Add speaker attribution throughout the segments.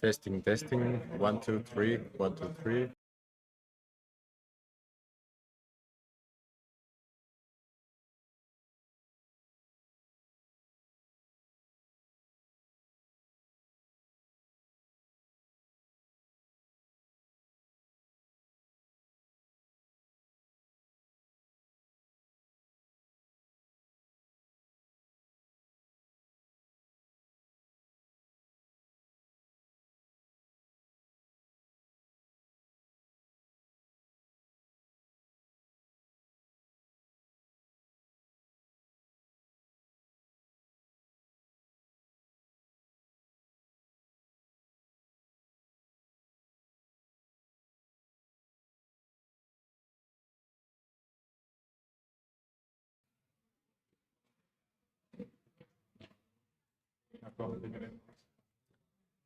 Speaker 1: Testing, testing. 1, 2, 3. 1, 2, 3.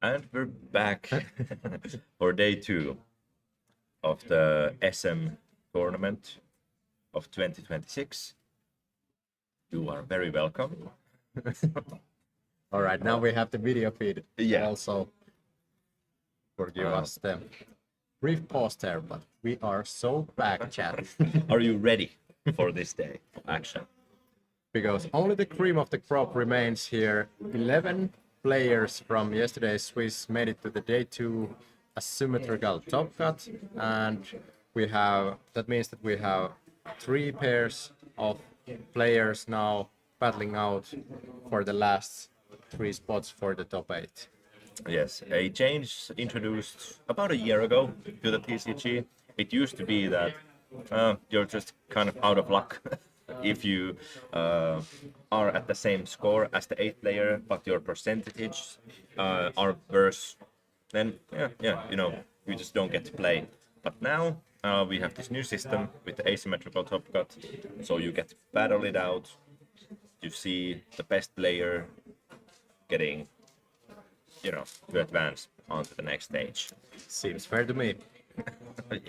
Speaker 2: And we're back for day 2 of the SM Tournament of 2026. You are very welcome.
Speaker 1: All right, now we have the video feed.
Speaker 2: Yeah.
Speaker 1: Also, forgive us the brief pause there, but we are so back, chat.
Speaker 2: Are you ready for this day of action?
Speaker 1: Because only the cream of the crop remains here. 11 players from yesterday's Swiss made it to the day 2 asymmetrical top cut, and that means that we have 3 pairs of players now battling out for the last 3 spots for the top 8.
Speaker 2: Yes, a change introduced about a year ago to the TCG. It used to be that you're just kind of out of luck if you are at the same score as the 8th player, but your percentages are worse. Then you just don't get to play. But now we have this new system with the asymmetrical top cut, so you get to battle it out. You see the best player getting, to advance onto the next stage.
Speaker 1: Seems fair to me.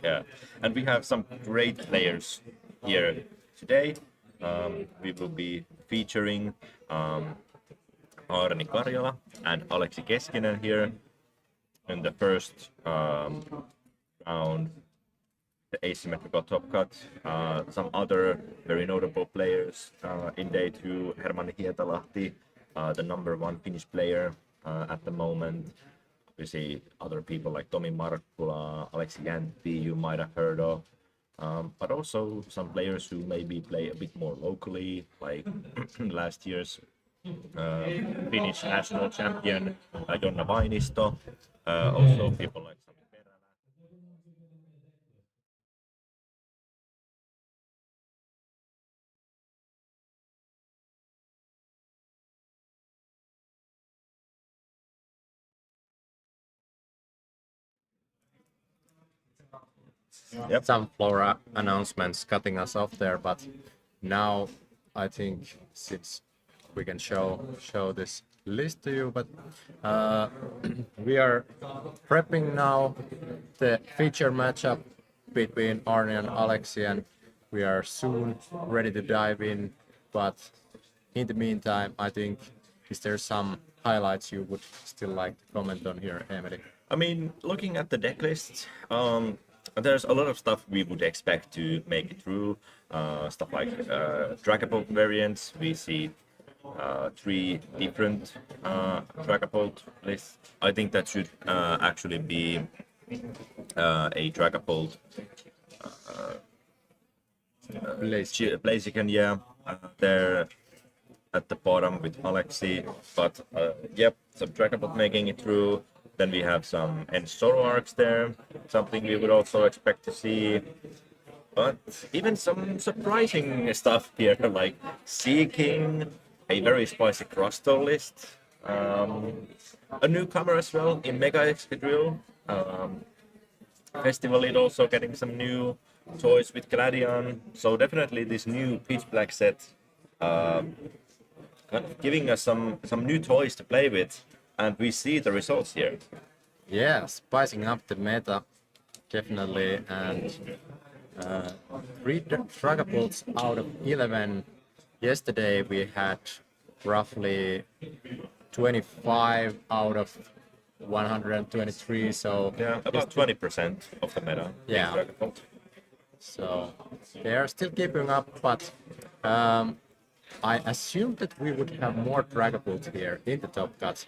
Speaker 2: Yeah, and we have some great players here today. We will be featuring Aarni Karjala and Aleksi Keskinen here in the first round, the asymmetrical top cut. Some other very notable players in day 2, Hermanni Hietalahti, the #1 Finnish player at the moment. We see other people like Tomi Markkula, Aleksi Jäntpi, you might have heard of. But also some players who maybe play a bit more locally, like last year's Finnish national champion Jonna Vainisto. Also people like Sami Perälä.
Speaker 1: Yep. Some Flora announcements cutting us off there, but now I think since we can show this list to you, but we are prepping now the feature matchup between Arni and Aleksi, and we are soon ready to dive in. But in the meantime, I think, is there some highlights you would still like to comment on here, Emily?
Speaker 2: I mean, looking at the deck list, there's a lot of stuff we would expect to make it through. Stuff like Dragapult variants. We see 3 different Dragapult lists. I think that should actually be a Dragapult Blaziken, yeah, there at the bottom with Aleksi. But yep, some Dragapult making it through. Then we have some Zoroarks there, something we would also expect to see. But even some surprising stuff here, like Seeking, a very spicy Crustle list, a newcomer as well in Mega Excadrill. Festivalid also getting some new toys with Gladion. So definitely this new Pitch Black set kind of giving us some new toys to play with, and we see the results here.
Speaker 1: Yeah, spicing up the meta, definitely, and 3 Dragapults out of 11. Yesterday we had roughly 25 out of 123, so
Speaker 2: Yeah, about 20% of the meta.
Speaker 1: Yeah.
Speaker 2: being Dragapult.
Speaker 1: so they are still keeping up, but I assumed that we would have more Dragapult here in the top cuts,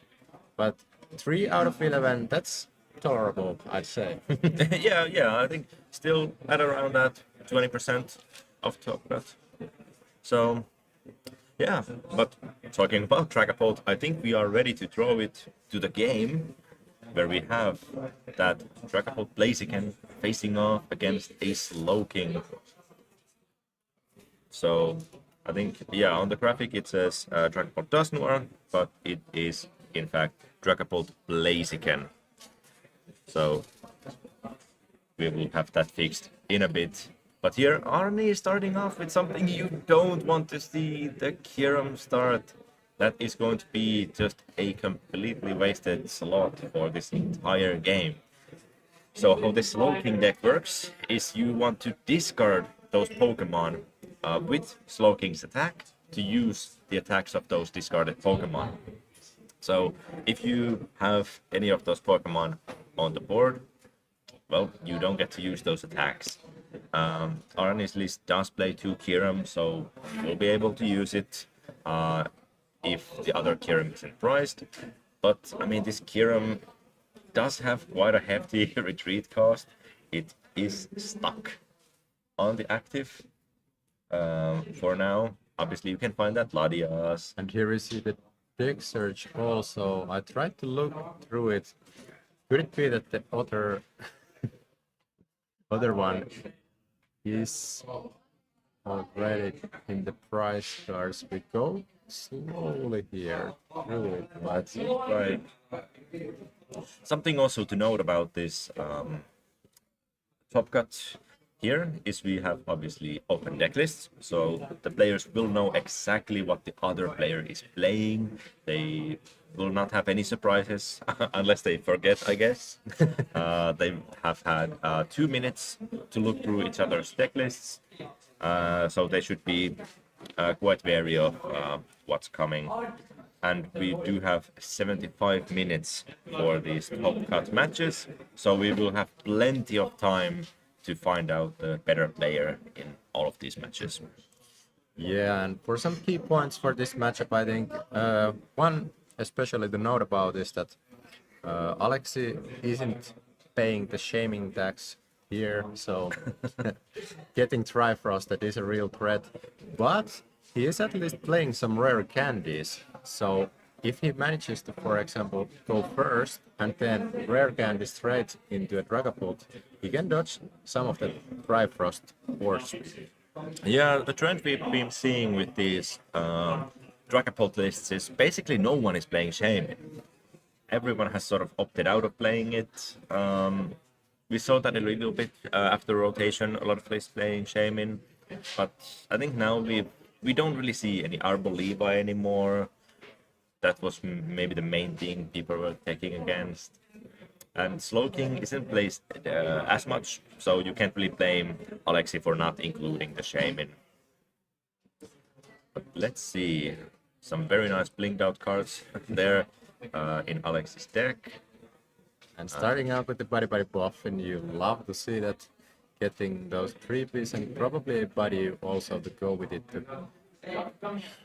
Speaker 1: but 3 out of 11, that's tolerable, I'd say.
Speaker 2: yeah, I think still at around that 20% of top cut. So yeah, but talking about Dragapult, I think we are ready to throw it to the game where we have that Dragapult Blaziken facing off against a Slowking. So I think, yeah, on the graphic it says Dragapult Dusknoir, but it is in fact Dragapult Blaziken. So we will have that fixed in a bit. But here Arnie is starting off with something you don't want to see, the Kyurem start. That is going to be just a completely wasted slot for this entire game. So how the Slowking deck works is you want to discard those Pokemon with Slowking's attack to use the attacks of those discarded Pokemon. So if you have any of those Pokemon on the board, well, you don't get to use those attacks. Arnie's list does play 2 Kyurem, so you'll be able to use it if the other Kyurem isn't priced. But I mean, this Kyurem does have quite a hefty retreat cost. It is stuck on the active for now. Obviously, you can find that Ladias.
Speaker 1: And here we see the big search also. I tried to look through it. Could it be that the other one is already in the price cards? We go slowly here through it, but
Speaker 2: Right. Something also to note about this top cut here is we have obviously open deck lists, so the players will know exactly what the other player is playing. They will not have any surprises unless they forget, I guess. They have had 2 minutes to look through each other's deck lists, so they should be quite wary of what's coming. And we do have 75 minutes for these top cut matches, so we will have plenty of time to find out the better player in all of these matches.
Speaker 1: yeah, and for some key points for this matchup, I think one especially to note about is that Alexi isn't paying the shaming tax here, so getting Trifrosted is a real threat. But he is at least playing some rare candies, so if he manages to, for example, go first and then rare candy straight into a Dragapult, he can dodge some of the Trifrost force.
Speaker 2: Yeah, the trend we've been seeing with these Dragapult lists is basically no one is playing Shaman. Everyone has sort of opted out of playing it. We saw that a little bit after rotation, a lot of players playing Shaman, but I think now we don't really see any Arbol Levi anymore. That was maybe the main thing people were taking against. And Slowking isn't placed as much, so you can't really blame Alexi for not including the Shaman. But let's see, some very nice blinked out cards there in Alexi's deck.
Speaker 1: And starting out with the Buddy Buddy buff, and you love to see that, getting those 3-piece and probably a Buddy also to go with it to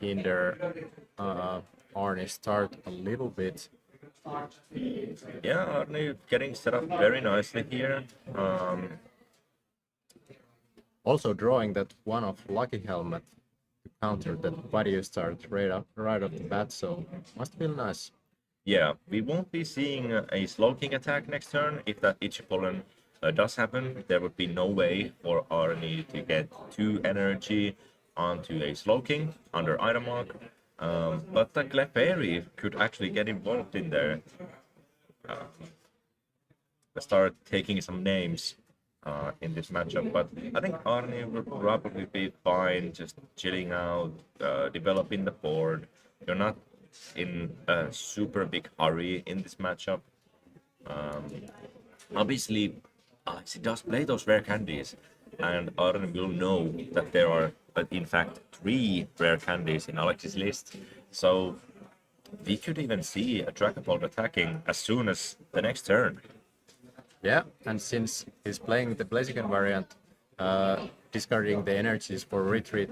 Speaker 1: hinder Arnie start a little bit.
Speaker 2: Yeah, Arnie getting set up very nicely here.
Speaker 1: Also drawing that one of Lucky Helmet to counter that Buddy start right off the bat, so must feel nice.
Speaker 2: Yeah, we won't be seeing a Slowking attack next turn. If that Ichipollen does happen, there would be no way for Arnie to get 2 energy onto a Slowking under item mark. But the Clefairy could actually get involved in there. Start taking some names. in this matchup, but I think Arni will probably be fine, just chilling out, developing the board. You're not in a super big hurry in this matchup. Obviously, Alexi does play those rare candies, and Arni will know that there are, in fact, 3 rare candies in Alexi's list. So we could even see a Dragapult attacking as soon as the next turn.
Speaker 1: Yeah, and since he's playing the Blaziken variant, discarding the energies for retreat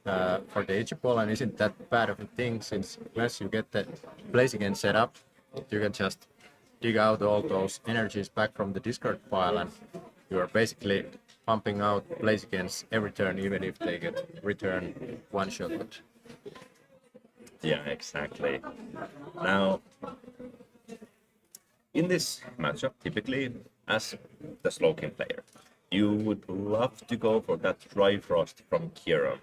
Speaker 1: for the Ichipolan isn't that bad of a thing, since once you get the Blaziken set up, you can just dig out all those energies back from the discard pile, and you are basically pumping out Blazikens every turn, even if they get return one-shot.
Speaker 2: Yeah, exactly. Now, in this matchup, typically, as the Slowking player, you would love to go for that Trifrost from Kieran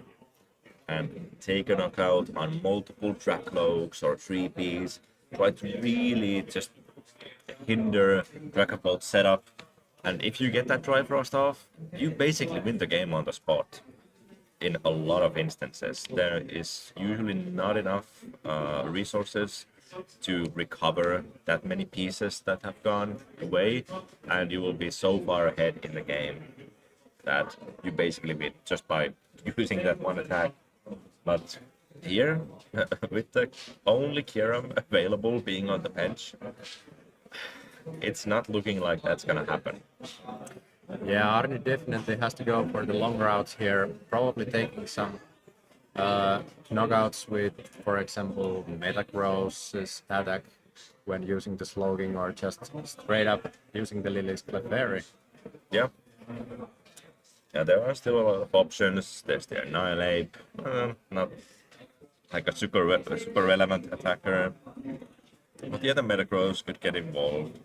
Speaker 2: and take a knockout on multiple Dracloaks or 3Ps. Try to really just hinder Dragapult setup. And if you get that Trifrost off, you basically win the game on the spot. In a lot of instances, there is usually not enough resources to recover that many pieces that have gone away, and you will be so far ahead in the game that you basically win just by using that one attack. But here, with the only Kiram available being on the bench, it's not looking like that's gonna happen.
Speaker 1: Yeah, Arni definitely has to go for the long routes here, probably taking some knockouts with, for example, Metagross's attack when using the Slowking, or just straight up using the Lily's Clefairy.
Speaker 2: Yeah. Yeah, there are still a lot of options. There's the Annihilate, not like a super relevant attacker. But the other Metagross could get involved.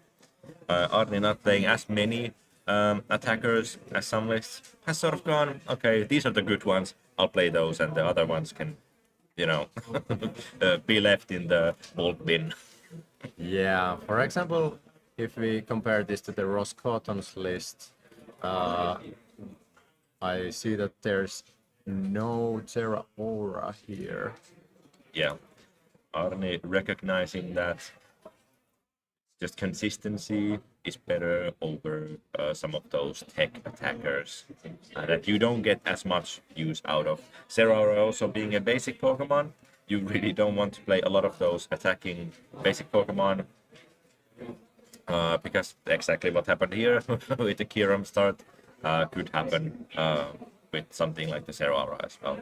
Speaker 2: Arni not playing as many attackers as some lists has sort of gone, okay, these are the good ones, I'll play those, and the other ones can, be left in the old bin.
Speaker 1: Yeah, for example, if we compare this to the Ross Cotton's list, I see that there's no Terra Aura here.
Speaker 2: Yeah, Arni recognizing that just consistency is better over some of those tech attackers that you don't get as much use out of. Zeraora also being a basic Pokemon, you really don't want to play a lot of those attacking basic Pokemon because exactly what happened here with the Kiram start could happen with something like the Zeraora as well.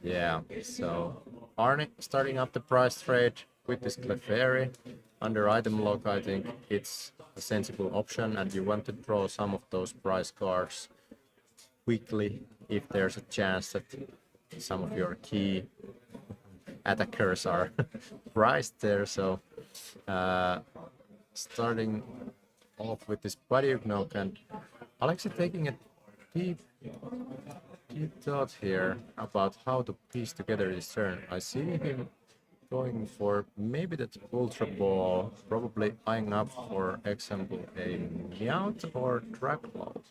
Speaker 1: Yeah, so Arni starting up the price trade with this Clefairy. Under item lock, I think it's a sensible option, and you want to draw some of those prize cards quickly if there's a chance that some of your key attackers are priced there. So starting off with this body knock, and Alexi taking a deep thought here about how to piece together his turn. I see him going for maybe that Ultra Ball, probably eyeing up, for example, a Meowth or Dracloak.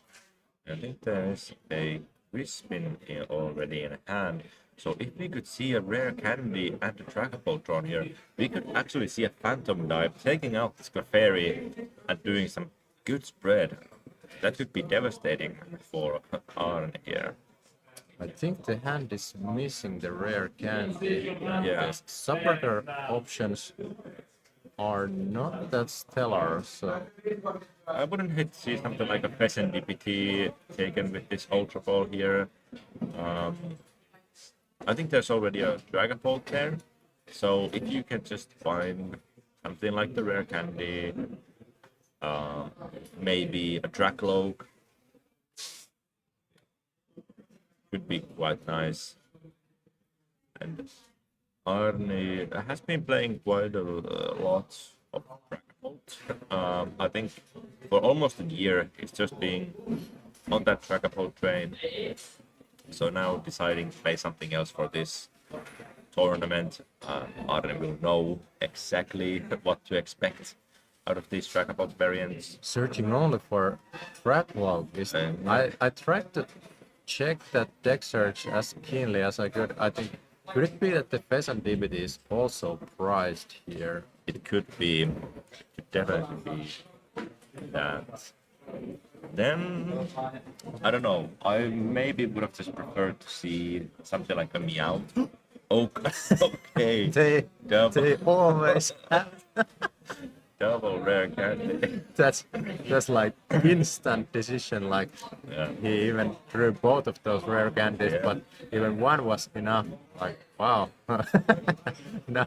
Speaker 2: I think there's a Crispin already in hand. So if we could see a rare candy and a Dragapult drawn here, we could actually see a Phantom Dive taking out this Clefairy and doing some good spread. That could be devastating for Arn here.
Speaker 1: I think the hand is missing the rare candy, and
Speaker 2: Yeah.
Speaker 1: the supporter options are not that stellar, so
Speaker 2: I wouldn't hate to see something like a Pheasant DPT taken with this Ultra Ball here. I think there's already a Dragapult there, so if you can just find something like the rare candy, maybe a Dracloak, could be quite nice. And Arni has been playing quite a lot of Dragapult. I think for almost a year he's just been on that Dragapult train. So now deciding to play something else for this tournament, Arni will know exactly what to expect out of these Dragapult variants.
Speaker 1: Searching only for threat log. I tried to check that deck search as keenly as I could. I think could it be that the Pheasant DBD is also priced here?
Speaker 2: It could be, could definitely be that. Then I don't know. I maybe would have just preferred to see something like a Meow. Okay.
Speaker 1: They always have.
Speaker 2: Double rare card.
Speaker 1: That's like instant decision. Like he even drew both of those rare candies, but even one was enough. Like wow. now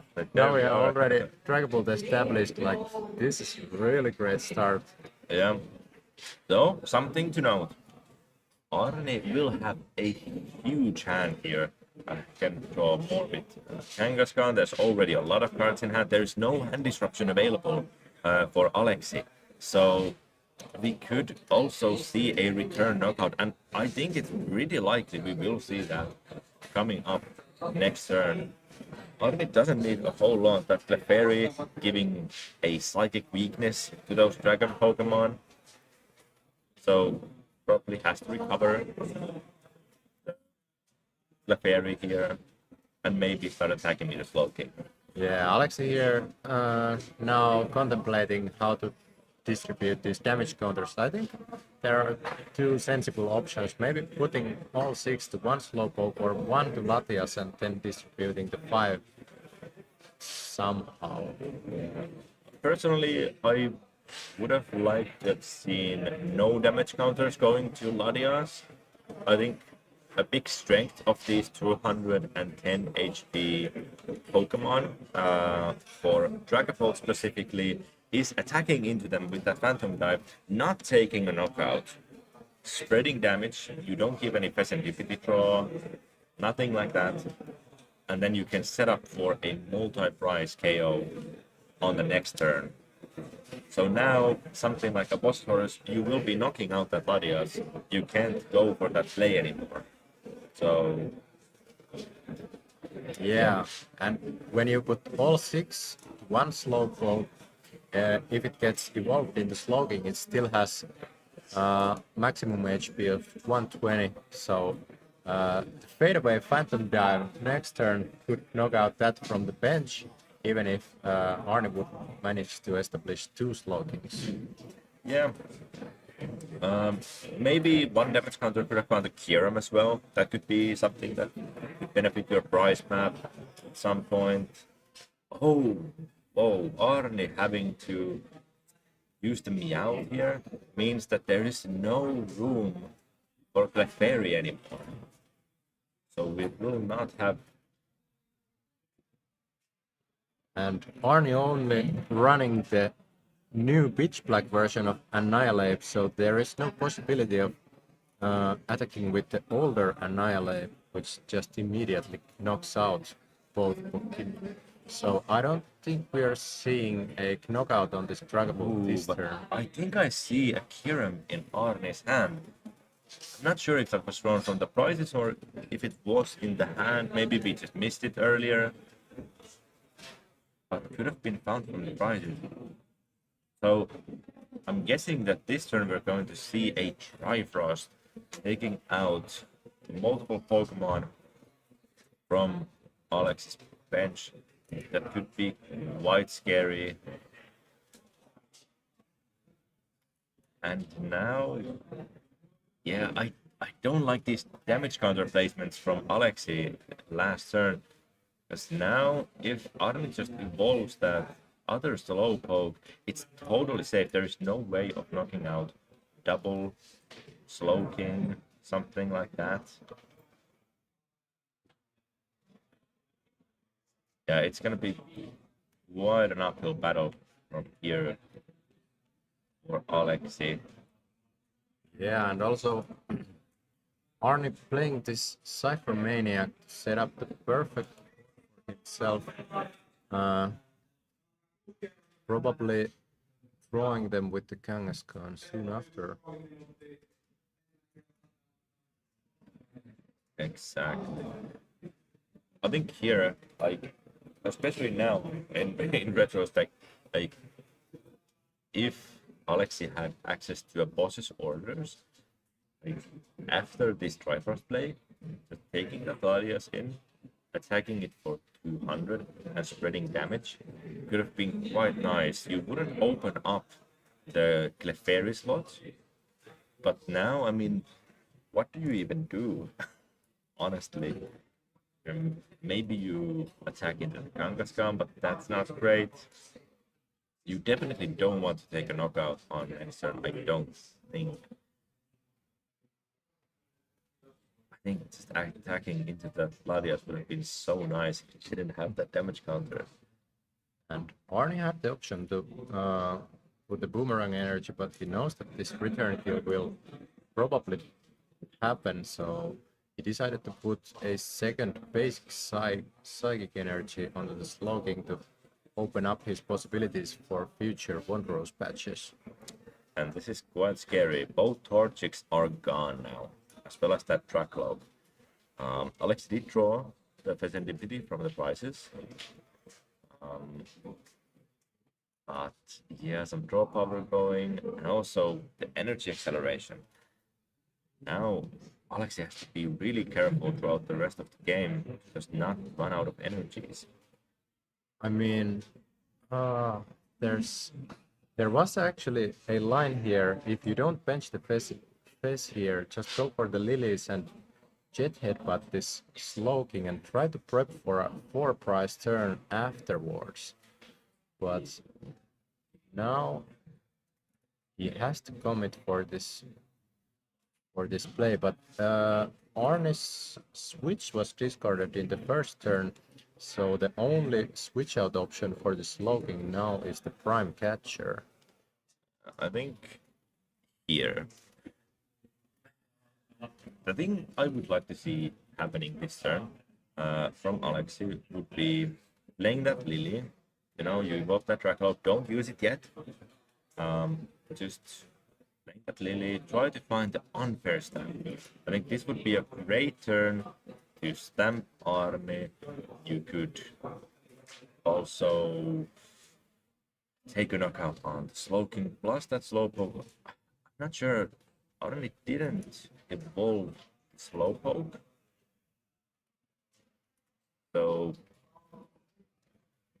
Speaker 1: we are already Dragapult established. Like this is really great start.
Speaker 2: Yeah. So something to note. Arne will have a huge hand here. I can draw more with Kangaskhan. There's already a lot of cards in hand. There's no hand disruption available for Alexi. So we could also see a return knockout. And I think it's really likely we will see that coming up next turn. Arne doesn't need a whole lot, but Clefairy giving a psychic weakness to those dragon Pokemon. So probably has to recover Clefairy here and maybe start attacking me with a Slowking.
Speaker 1: Yeah, Alexi here now contemplating how to distribute these damage counters. I think there are two sensible options. Maybe putting all 6 to one Slowpoke or one to Latias and then distributing the 5 somehow.
Speaker 2: Personally, I would have liked to have seen no damage counters going to Latias. I think a big strength of these 210 HP Pokemon for Dragapult specifically is attacking into them with that Phantom Dive, not taking a knockout, spreading damage. You don't give any Pheasant DPT draw, nothing like that, and then you can set up for a multi-prize KO on the next turn. So now, something like a Bosphorus, you will be knocking out that Latias. You can't go for that play anymore. So
Speaker 1: yeah, and when you put all 6 to one Slowpoke, if it gets evolved into Slowking, it still has maximum HP of 120. So the fadeaway Phantom Dive next turn could knock out that from the bench, even if Arne would manage to establish 2 Slowkings.
Speaker 2: yeah. Maybe one damage counter could have found the Kyurem as well. That could be something that could benefit your prize map at some point. Oh, Arne having to use the Meow here means that there is no room for Clefairy anymore. So we will not have.
Speaker 1: And Arne only running the new pitch black version of Annihilate, so there is no possibility of attacking with the older Annihilate, which just immediately knocks out both Pokemon. So I don't think we are seeing a knockout on this Dragapult this turn.
Speaker 2: I think I see a Kyurem in Arne's hand. I'm not sure if that was drawn from the prizes or if it was in the hand. Maybe we just missed it earlier. But it could have been found from the prizes. So I'm guessing that this turn we're going to see a Trifrost taking out multiple Pokemon from Alex's bench. That could be quite scary. And now, yeah, I don't like these damage counter placements from Alexi last turn. Because now, if Arne just evolves that other Slowpoke, it's totally safe. There is no way of knocking out double Slowking, something like that. Yeah, it's gonna be quite an uphill battle from here for Alexi.
Speaker 1: Yeah, and also Arne playing this Cypher Maniac to set up the perfect for himself. Probably drawing them with the Kangaskhan soon after.
Speaker 2: Exactly. I think here, like, especially now in retrospect, like, if Alexi had access to a boss's orders, like after this Triforce play, just taking the Thalias in, attacking it for 200 and spreading damage could have been quite nice. You wouldn't open up the Clefairy slot, but now, I mean, what do you even do? Honestly. Maybe you attack into the Kangaskhan, but that's not great. You definitely don't want to take a knockout on next turn, I don't think. I think just attacking into the Ladias would have been so nice if you didn't have that damage counter.
Speaker 1: And Arnie had the option to put the boomerang energy, but he knows that this return kill will probably happen, so he decided to put a second basic psychic energy onto the Slowking to open up his possibilities for future Wondrose patches.
Speaker 2: And this is quite scary. Both Torchics are gone now, as well as that Tracklope. Alex did draw the Fezendipity from the prizes. But yeah, some draw power going, and also the energy acceleration. Now, Alex has to be really careful throughout the rest of the game to just not run out of energies.
Speaker 1: I mean, there was actually a line here. If you don't bench the Fez here, just go for the Lilies and Jet Headbutt this Slowking and try to prep for a 4-prize turn afterwards. But now he has to commit for this play. But Arne's switch was discarded in the first turn, so the only switch out option for the Slowking now is the Prime Catcher.
Speaker 2: I think here, the thing I would like to see happening this turn from Alexi would be playing that Lily. You know, you evoke that Tracklope, don't use it yet. Just playing that Lily, try to find the unfair stamp. I think this would be a great turn to stamp Arne. You could also take a knockout on the Slowking plus that Slowpoke. I'm not sure, Arne didn't evolve the Slowpoke. So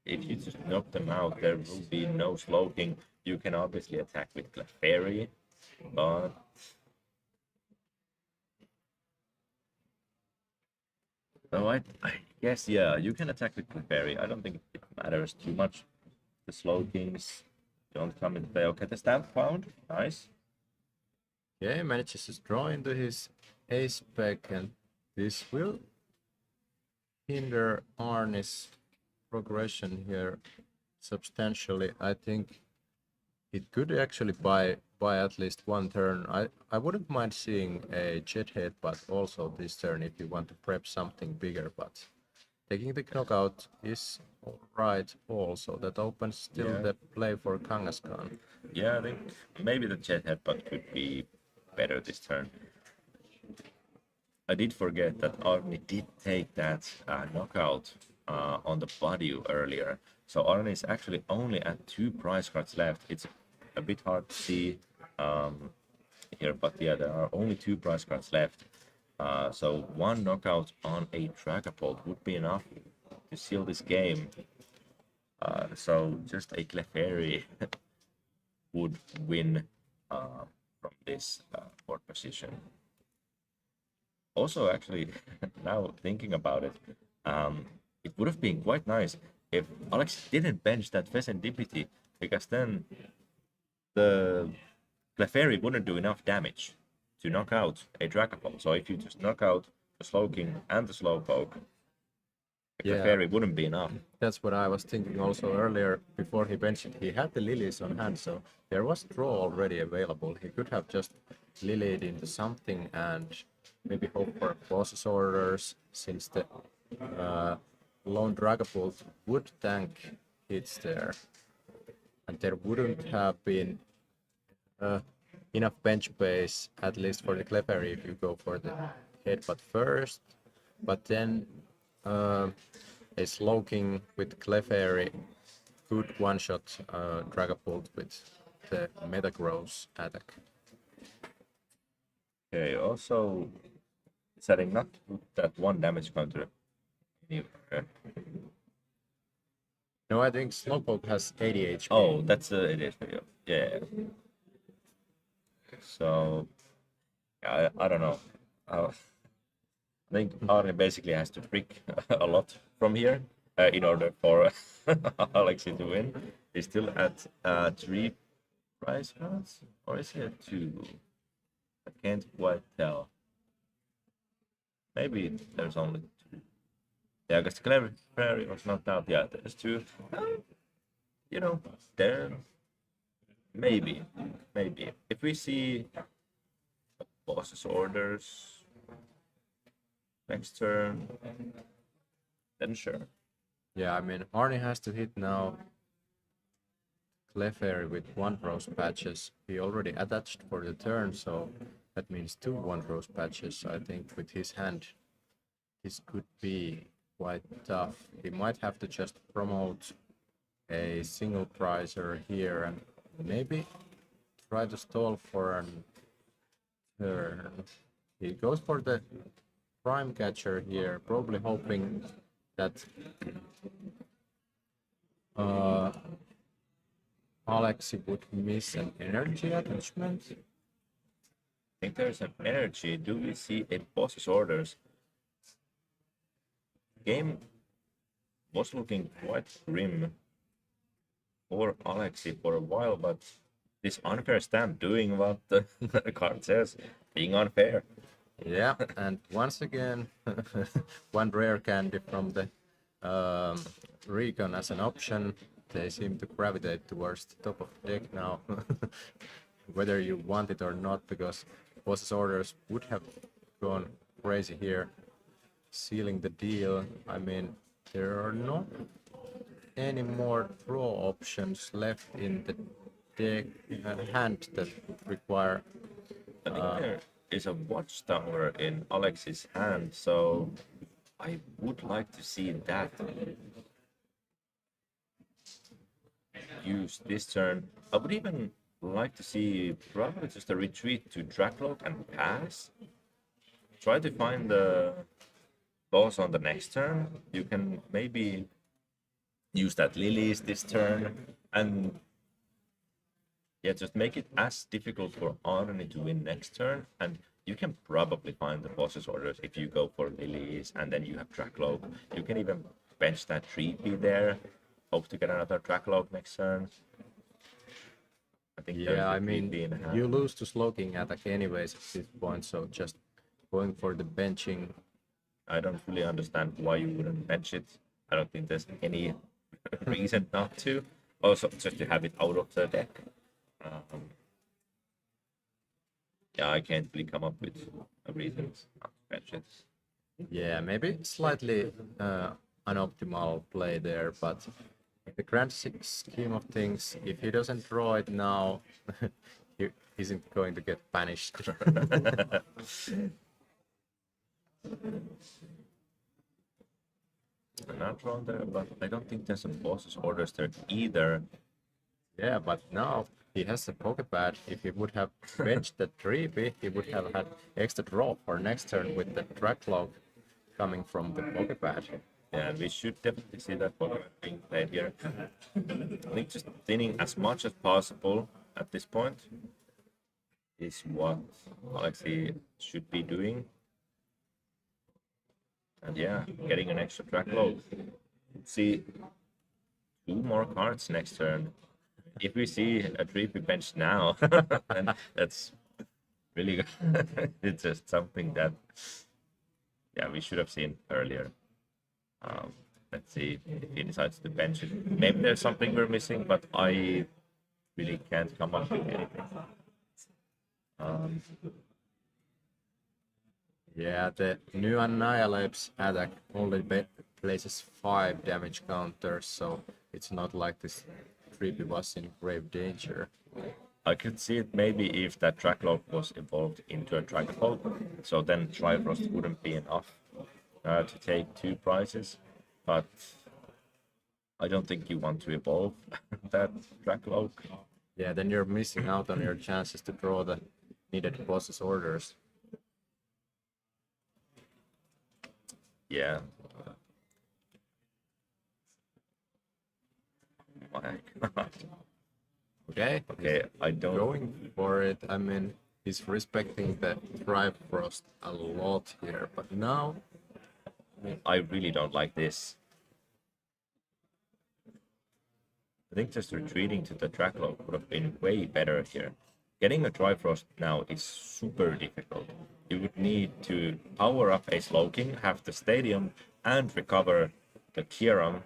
Speaker 2: if you just knock them out, there will be no Slowking. You can obviously attack with Clefairy, but so I guess, yeah, you can attack with Clefairy. I don't think it matters too much. The Slowkings don't come into play. Okay, the Stamp found. Nice.
Speaker 1: Yeah, he manages to draw into his ace spec, and this will hinder Arne's progression here substantially. I think it could actually buy at least one turn. I wouldn't mind seeing a Jet Headbutt also this turn if you want to prep something bigger, but taking the knockout is alright also. That opens still the play for Kangaskhan.
Speaker 2: Yeah, I think maybe the Jet Headbutt could be better this turn. I did forget that Arne did take that knockout on the body earlier. So Arne is actually only at 2 prize cards left. It's a bit hard to see here, but yeah, there are only 2 prize cards left. So 1 knockout on a Dragapult would be enough to seal this game. So just a Clefairy would win from this board position. Also, actually, now thinking about it, it would have been quite nice if Alex didn't bench that Fezendipity, because then the Clefairy wouldn't do enough damage to knock out a Dragapult. So if you just knock out the Slowking and the Slowpoke, the Clefairy wouldn't be enough.
Speaker 1: That's what I was thinking also earlier. Before he benched it, he had the Lilies on hand, so there was draw already available. He could have just Lilied into something and maybe hope for boss's orders, since the lone Dragapult would tank hits there. And there wouldn't have been enough bench space, at least for the Clefairy, if you go for the Headbutt first. But then a Slowking with Clefairy could one-shot Dragapult with the meta grows attack.
Speaker 2: Okay, also setting not to put that 1 damage counter anywhere.
Speaker 1: No, I think Slowpoke has 80 HP.
Speaker 2: Oh, that's it is for you. Yeah. So, yeah, I don't know. I think Arne basically has to brick a lot from here in order for Alexi to win. He's still at 3 prize cards, or is he at 2? I can't quite tell. Maybe there's only 2. Yeah, because the Clever Prairie was knocked out. Yeah, there's 2. You know, there. Maybe. If we see boss's orders next turn, then sure.
Speaker 1: Yeah, I mean, Arnie has to hit now Clefairy with 1 rose patches. He already attached for the turn, so that means 2 1 rose patches. I think with his hand, this could be quite tough. He might have to just promote a single prizer here and maybe try to stall for a turn. He goes for the prime catcher here, probably hoping that Alexi would miss an energy attachment.
Speaker 2: I think there's an energy. Do we see a boss's orders? Game was looking quite grim for Alexi for a while, but this unfair stamp doing what the card says, being unfair.
Speaker 1: Yeah, and once again, 1 rare candy from the Recon as an option. They seem to gravitate towards the top of the deck now, whether you want it or not, because boss's orders would have gone crazy here, sealing the deal. I mean, there are not any more draw options left in the deck hand that would require.
Speaker 2: I think there is a watchtower in Alex's hand, so I would like to see that used this turn. I would even like to see probably just a retreat to Dracloak and pass. Try to find the boss on the next turn. You can maybe use that Lilies this turn and yeah, just make it as difficult for Arne to win next turn, and you can probably find the boss's orders if you go for Lilies and then you have Dracloak. You can even bench that 3P there, hope to get another Dracloak next turn. I think
Speaker 1: Yeah, I mean,
Speaker 2: 3P in hand.
Speaker 1: you lose to Slowking attack anyways at this point, so just going for the benching.
Speaker 2: I don't really understand why you wouldn't bench it. I don't think there's any reason not to. Also, just to have it out of the deck. Yeah, I can't really come up with a reason not to bench it.
Speaker 1: Yeah, maybe slightly unoptimal play there, but in the grand scheme of things, if he doesn't draw it now, he isn't going to get punished.
Speaker 2: I'm not drawn there, but I don't think there's a boss's orders there either.
Speaker 1: Yeah, but now he has a Pokepad. If he would have benched the 3P, he would have had extra draw for next turn with the Dracloak coming from the Pokepad.
Speaker 2: Yeah, we should definitely see that Pokemon being played here. I think just thinning as much as possible at this point is what Alexi should be doing. And yeah, getting an extra Dracloak. See 2 more cards next turn. If we see a 3P bench now, then that's really good. It's just something that, yeah, we should have seen earlier. Let's see if he decides to bench it. Maybe there's something we're missing, but I really can't come up with anything.
Speaker 1: Yeah, the new Annihilape's attack only places 5 damage counters, so it's not like this 3P was in grave danger.
Speaker 2: I could see it maybe if that Dracloak was evolved into a Dragapult, so then Trifrost wouldn't be enough to take 2 prizes, but I don't think you want to evolve that Dracloak.
Speaker 1: Yeah, then you're missing out on your chances to draw the needed boss's orders.
Speaker 2: Yeah. My God.
Speaker 1: Okay.
Speaker 2: Okay, I don't.
Speaker 1: Going for it. I mean, he's respecting the Trifrost a lot here, but now,
Speaker 2: I really don't like this. I think just retreating to the track log would have been way better here. Getting a Trifrost now is super difficult. You would need to power up a Slowking, have the stadium, and recover the Kieran.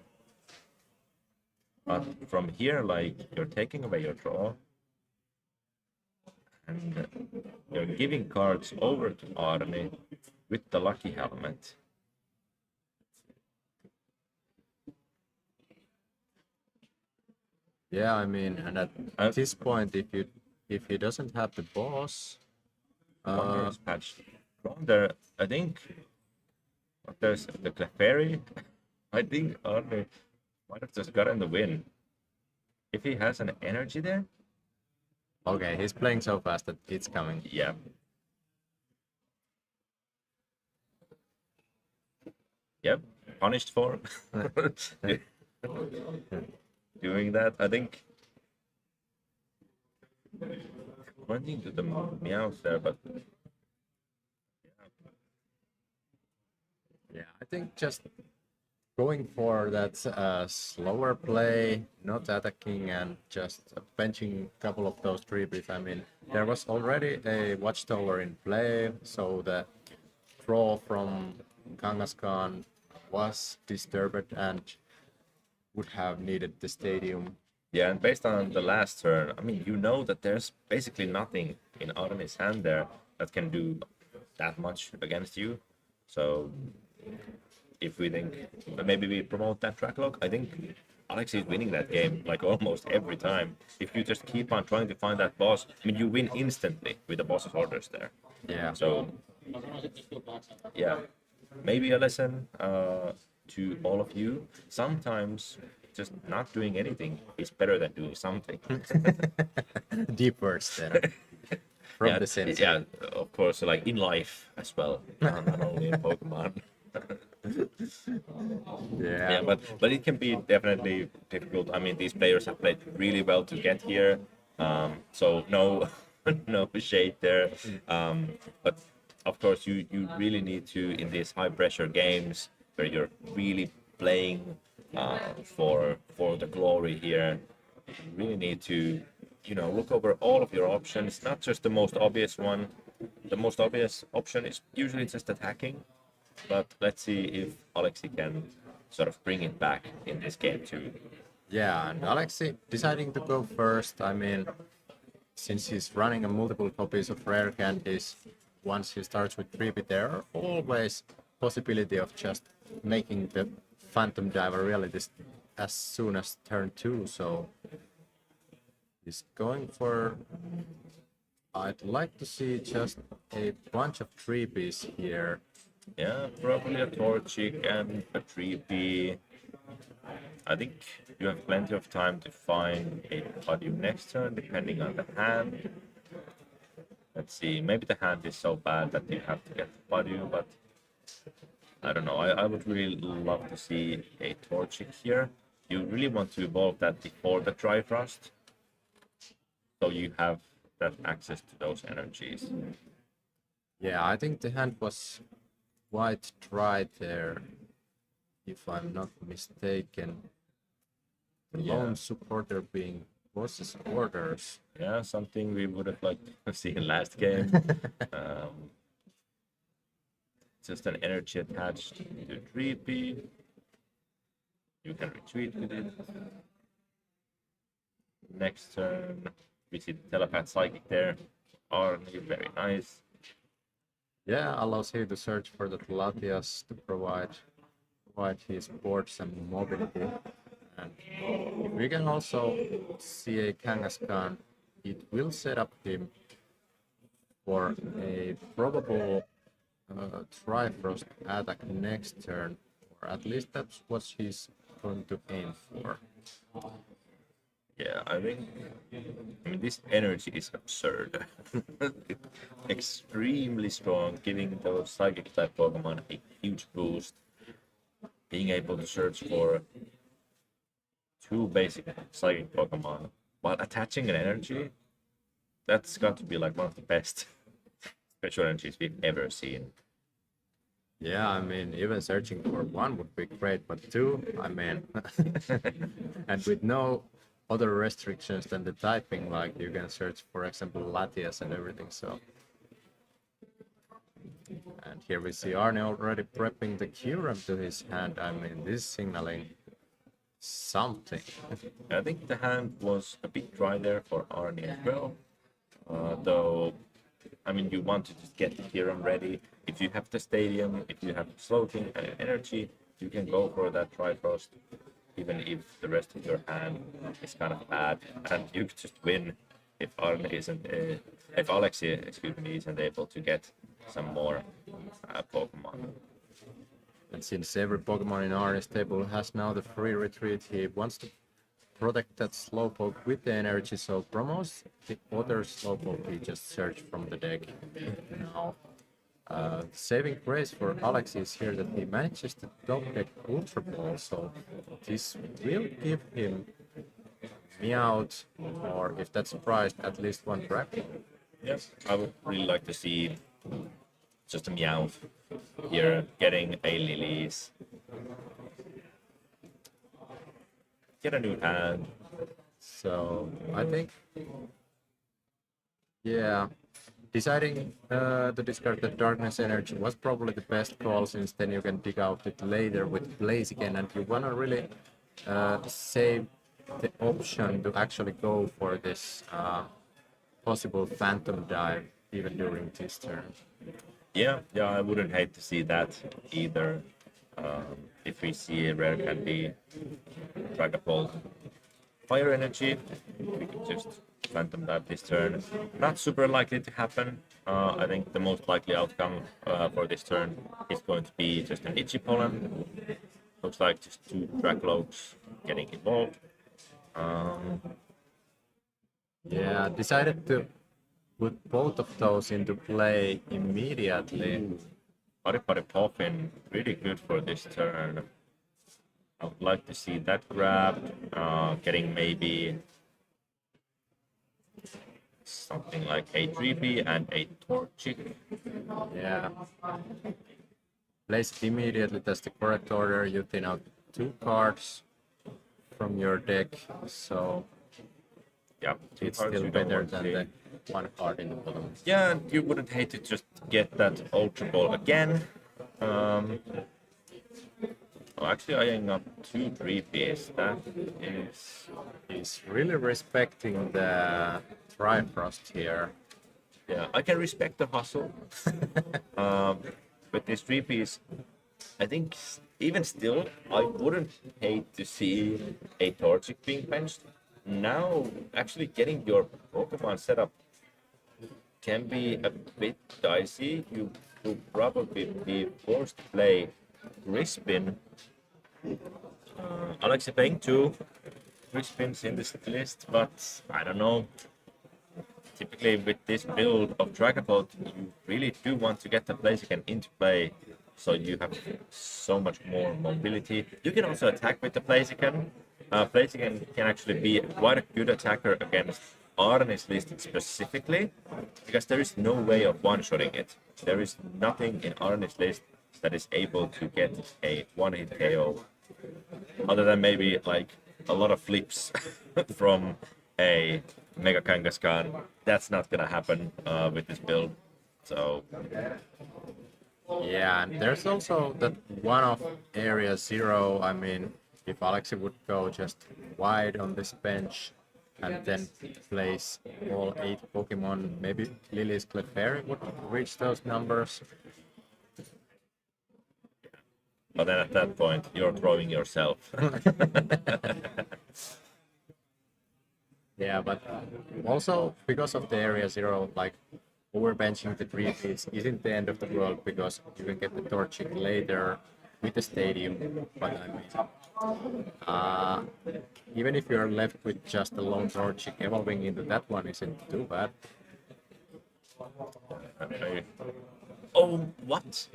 Speaker 2: But from here, like, you're taking away your draw, and you're giving cards over to Arne with the Lucky Helmet.
Speaker 1: yeah, I mean, and at this point, if he doesn't have the boss,
Speaker 2: Wonder is patched. There, I think there's the Clefairy. I think Arne might have just gotten the win. If he has an energy there,
Speaker 1: okay, he's playing so fast that it's coming.
Speaker 2: yeah. Yep, punished for doing that. I think went into the meows there, but
Speaker 1: Yeah, I think just going for that slower play, not attacking, and just benching a couple of those trees. I mean, there was already a Watchtower in play, so the draw from Kangaskhan was disturbed and would have needed the stadium.
Speaker 2: yeah, and based on the last turn, I mean, you know that there's basically nothing in Arne's hand there that can do that much against you. So if we think maybe we promote that track log, I think Alex is winning that game like almost every time. If you just keep on trying to find that boss, I mean, you win instantly with the boss's orders there.
Speaker 1: Yeah.
Speaker 2: So yeah, maybe a lesson to all of you. Sometimes just not doing anything is better than doing something.
Speaker 1: Deep words there. From
Speaker 2: Yeah,
Speaker 1: the sense.
Speaker 2: yeah, of course, like in life as well, not only in Pokemon. Yeah, but it can be definitely difficult. I mean, these players have played really well to get here, so no, no shade there. But of course, you really need to in these high pressure games where you're really playing for the glory here. You really need to look over all of your options, not just the most obvious one. The most obvious option is usually just attacking, but let's see if Alexi can sort of bring it back in this game too.
Speaker 1: Yeah, and Alexi deciding to go first. I mean, since he's running a multiple copies of rare candies, once he starts with 3-bit, there are always possibility of just making the Phantom Diver reality as soon as turn 2, so he's going for... I'd like to see just a bunch of 3-Bs here.
Speaker 2: Yeah, probably a Torchic and a 3P. I think you have plenty of time to find a Padu next turn, depending on the hand. Let's see, maybe the hand is so bad that you have to get the Padu, but I don't know. I would really love to see a Torchic here. You really want to evolve that before the Trifrost, so you have that access to those energies.
Speaker 1: Yeah, I think the hand was quite dry there, if I'm not mistaken. The lone supporter being boss's orders.
Speaker 2: Yeah, something we would have liked to see in last game. Just an energy attached to 3P. You can retreat with it. Next turn, we see the Telepath Psychic there. Arne, very nice.
Speaker 1: Yeah, allows him to search for the Latias to provide his board some mobility. And if we can also see a Kangaskhan, it will set up him for a probable Trifrost attack next turn, or at least that's what he's going to aim for.
Speaker 2: Yeah, I mean this energy is absurd. Extremely strong, giving those psychic type Pokemon a huge boost. Being able to search for two basic psychic Pokemon while attaching an energy, that's got to be like one of the best special energies we've ever seen.
Speaker 1: Yeah, I mean, even searching for one would be great, but two, I mean, and with no other restrictions than the typing, like you can search, for example, Latias and everything. So, and here we see Arne already prepping the Kyurem to his hand. I mean, this is signaling something.
Speaker 2: I think the hand was a bit dry there for Arnie as well. Though, I mean, you want to just get the Hiram ready. If you have the stadium, if you have floating energy, you can go for that Trifrost, even if the rest of your hand is kind of bad, and you could just win if Arne isn't, if Alexi, excuse me, isn't able to get some more Pokemon.
Speaker 1: And since every Pokemon in Arne's table has now the free retreat, he wants to protect that Slowpoke with the energy, so promos the other Slowpoke he just searched from the deck. Now, saving grace for Alex is here that he manages to top deck Ultra Ball, so this will give him Meowth, or if that's surprised, at least one Dragon.
Speaker 2: Yes, I would really like to see just a Meowth here getting a Lilies. Get a new hand.
Speaker 1: So I think, yeah, deciding to discard the Darkness Energy was probably the best call, since then you can dig out it later with Blaziken, and you wanna really save the option to actually go for this possible Phantom Dive even during this turn.
Speaker 2: Yeah, I wouldn't hate to see that either. If we see a rare candy, Dragapult, Fire Energy, we could just Phantom Dive this turn. Not super likely to happen. I think the most likely outcome for this turn is going to be just an Itchy Pollen. Looks like just two Dracloaks getting involved.
Speaker 1: Yeah, decided to put both of those into play immediately.
Speaker 2: Paripari Poffin, really good for this turn. I would like to see that grab, getting maybe something like a 3P and a Torchic.
Speaker 1: Yeah. Place it immediately, that's the correct order. You thin out two cards from your deck, so
Speaker 2: Yeah,
Speaker 1: it's still better than the one card in the bottom.
Speaker 2: Yeah, and you wouldn't hate to just get that Ultra Ball again. Well, actually, eyeing up two 3Ps. That is.
Speaker 1: He's really respecting the Trifrost here.
Speaker 2: Yeah, I can respect the hustle. With these 3Ps, I think even still, I wouldn't hate to see a Torchic being benched. Now, actually getting your Pokemon set up can be a bit dicey. You will probably be forced to play Grispin. Alexi playing two Grispins in this list, but I don't know. Typically with this build of Dragapult, you really do want to get the Blaziken into play, so you have so much more mobility. You can also attack with the Blaziken. Blaziken can actually be quite a good attacker against Arne's list specifically, because there is no way of one-shotting it. There is nothing in Arne's list that is able to get a one-hit KO, other than maybe like a lot of flips from a Mega Kangaskhan. That's not gonna happen with this build. So
Speaker 1: Yeah, and there's also that one-off area 0. I mean, if Alexi would go just wide on this bench and then place all 8 Pokemon, maybe Lily's Clefairy would reach those numbers.
Speaker 2: but then at that point, you're throwing yourself.
Speaker 1: Yeah, but also because of the area 0, like overbenching the 3Ps isn't the end of the world, because you can get the Torchic later. with the stadium, but I mean, even if you're left with just a lone Torchic, evolving into that one isn't too bad.
Speaker 2: Oh, what?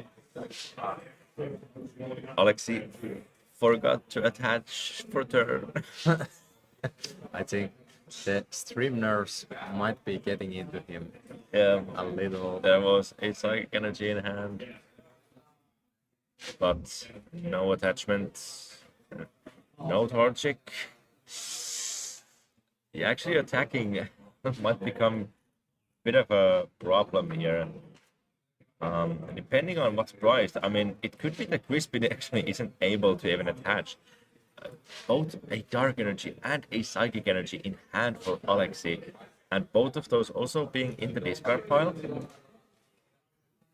Speaker 2: Alexi forgot to attach for turn.
Speaker 1: I think the stream nerves might be getting into him
Speaker 2: Yeah,
Speaker 1: a little.
Speaker 2: there was a psychic energy in hand, but no attachment, no Torchic. Yeah, actually attacking might become a bit of a problem here. Depending on what's priced, I mean, it could be that Crispin actually isn't able to even attach both a Dark Energy and a Psychic Energy in hand for Alexi, and both of those also being in the discard pile.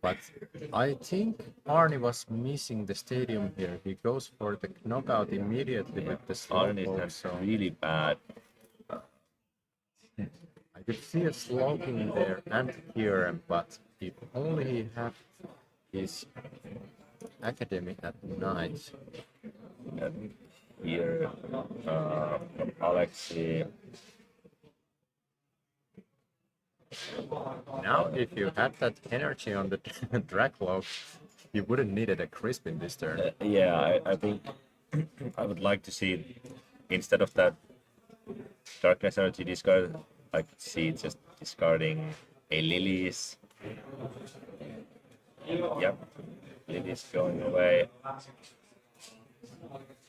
Speaker 1: But I think Arnie was missing the stadium here. He goes for the knockout immediately with the
Speaker 2: Arnie
Speaker 1: slowpoke,
Speaker 2: is
Speaker 1: so
Speaker 2: really bad.
Speaker 1: I could see a slowking there and here, but if only he had his academy at night.
Speaker 2: And here, from Alexi.
Speaker 1: Now, if you had that energy on the Dracloak, you wouldn't needed a Crispin this turn.
Speaker 2: Yeah, I think I would like to see, instead of that Darkness Energy discard, I could see just discarding a Lily's. Yep, Lily's going away.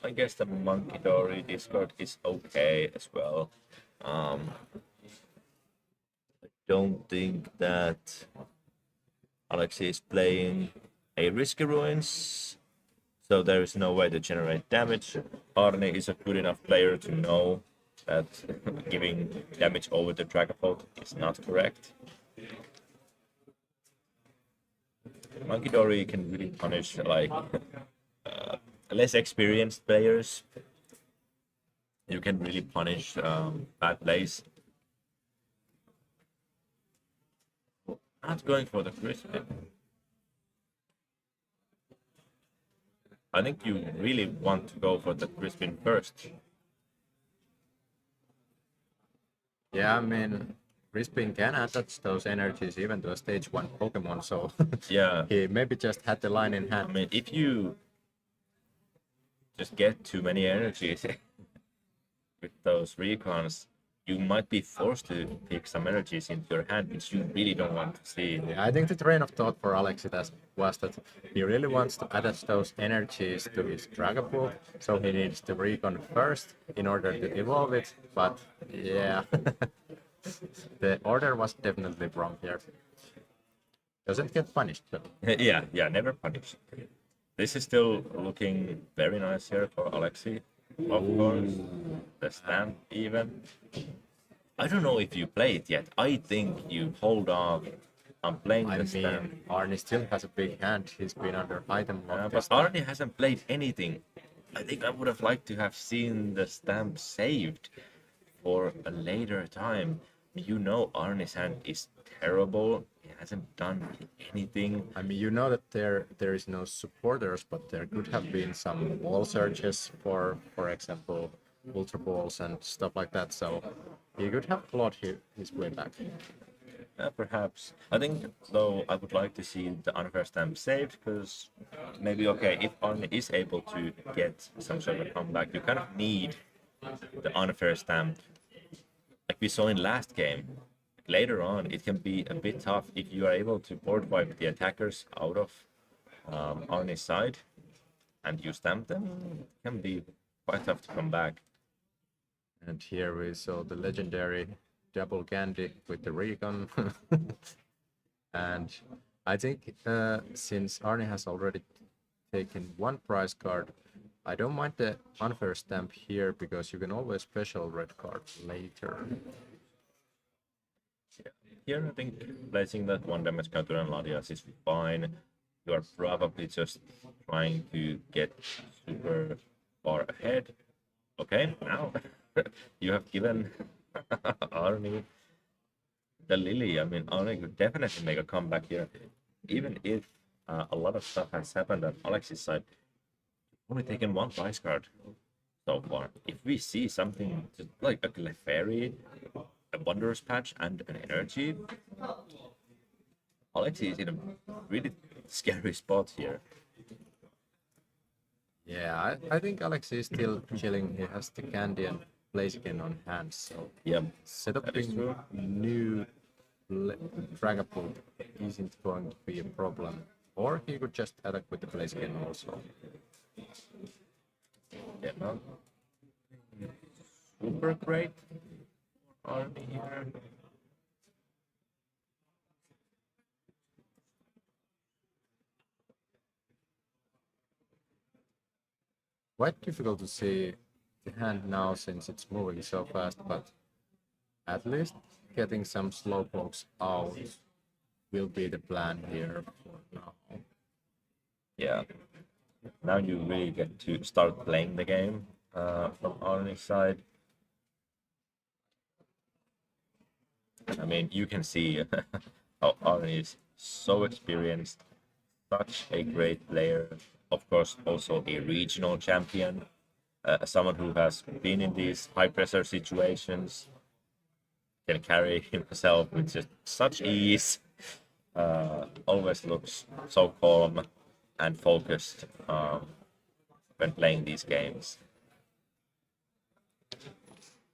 Speaker 2: I guess the Monkey Dory discard is okay as well. I don't think that Alexi is playing a Risky Ruins, so there is no way to generate damage. Arne is a good enough player to know that giving damage over the Dragapult is not correct. Monkey Dory can really punish like less experienced players. You can really punish bad plays. Not going for the Crispin. I think you really want to go for the Crispin first.
Speaker 1: Yeah, I mean, Crispin can attach those energies even to a stage 1 Pokemon, so
Speaker 2: Yeah,
Speaker 1: he maybe just had the line in
Speaker 2: I
Speaker 1: hand.
Speaker 2: mean, if you just get too many energies with those recons, you might be forced to pick some energies into your hand, which you really don't want to see.
Speaker 1: Yeah, I think the train of thought for Alexitas was that he really wants to attach those energies to his Dragapult, so he needs to recon first in order to evolve it, but yeah, the order was definitely wrong here. Doesn't get punished, but
Speaker 2: Yeah, never punished. This is still looking very nice here for Alexi. Of course, the stamp even. I don't know if you play it yet. I think you hold off on playing
Speaker 1: I
Speaker 2: the stamp.
Speaker 1: mean, Arnie still has a big hand, he's been under item lock
Speaker 2: But
Speaker 1: this time.
Speaker 2: Arnie hasn't played anything. I think I would have liked to have seen the stamp saved for a later time. You know Arnie's hand is terrible. He hasn't done anything.
Speaker 1: I mean, you know that there is no supporters, but there could have been some wall searches for example, Ultra Balls and stuff like that, so he could have clawed his way back.
Speaker 2: Perhaps. I think, though, I would like to see the unfair stamp saved, because maybe, okay, if Arne is able to get some sort of a comeback, you kind of need the unfair stamp. Like we saw in last game, later on, it can be a bit tough if you are able to board wipe the attackers out of Arne's side and you stamp them. It can be quite tough to come back.
Speaker 1: And here we saw the legendary double candy with the recon. And I think since Arne has already taken one prize card, I don't mind the unfair stamp here because you can always special red card later.
Speaker 2: Here, I think placing that 1 damage counter on Ladias is fine. You are probably just trying to get super far ahead. Okay, now you have given Arnie the Lily. I mean, Arnie could definitely make a comeback here, even if a lot of stuff has happened on Alex's side. only taken one prize card so far. If we see something like a Clefairy, a Wondrous Patch, and an Energy, Alexi is in a really scary spot here.
Speaker 1: Yeah, I think Alex is still chilling. He has the candy and Blaziken on hand, so
Speaker 2: Yeah,
Speaker 1: setting new Dragapult isn't going to be a problem. Or he could just attack with the Blaziken also.
Speaker 2: yeah, no. Super great army here.
Speaker 1: Quite difficult to see the hand now since it's moving so fast, but at least getting some slowpokes out will be the plan here for now.
Speaker 2: Yeah. Now you really get to start playing the game from Arnie's side. I mean, you can see how Arnie is so experienced, such a great player. Of course, also a regional champion, someone who has been in these high pressure situations, can carry himself with just such ease. Always looks so calm and focused when playing these games.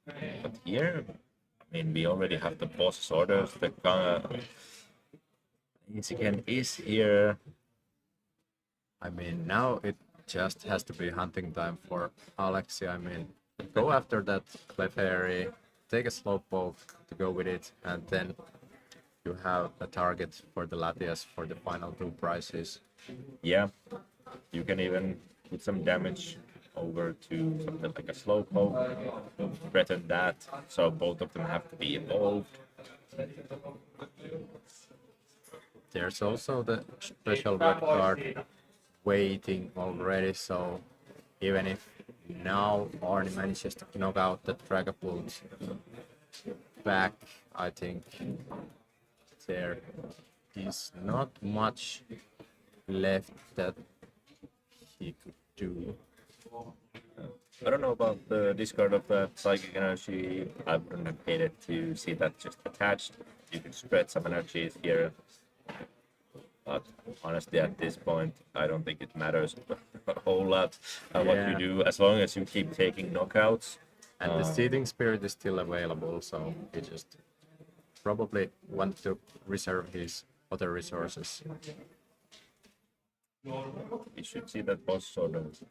Speaker 2: But here, I mean, we already have the boss's orders. The again is here.
Speaker 1: I mean, now it just has to be hunting time for Alexi. I mean, go after that Clefairy, take a Slowpoke to go with it, and then you have a target for the Latias for the final two prizes.
Speaker 2: Yeah, you can even put some damage over to something like a Slowpoke, threaten that, so both of them have to be evolved.
Speaker 1: There's also the special red card waiting already, so even if now Arnie manages to knock out the Dragapult back, I think there is not much left that he could do.
Speaker 2: I don't know about the discard of that Psychic Energy. I wouldn't have hated to see that just attached. You can spread some energies here. But honestly, at this point, I don't think it matters a whole lot what you do, as long as you keep taking knockouts.
Speaker 1: And the Seething Spirit is still available, so he just probably wants to reserve his other resources.
Speaker 2: You should see that boss sort of.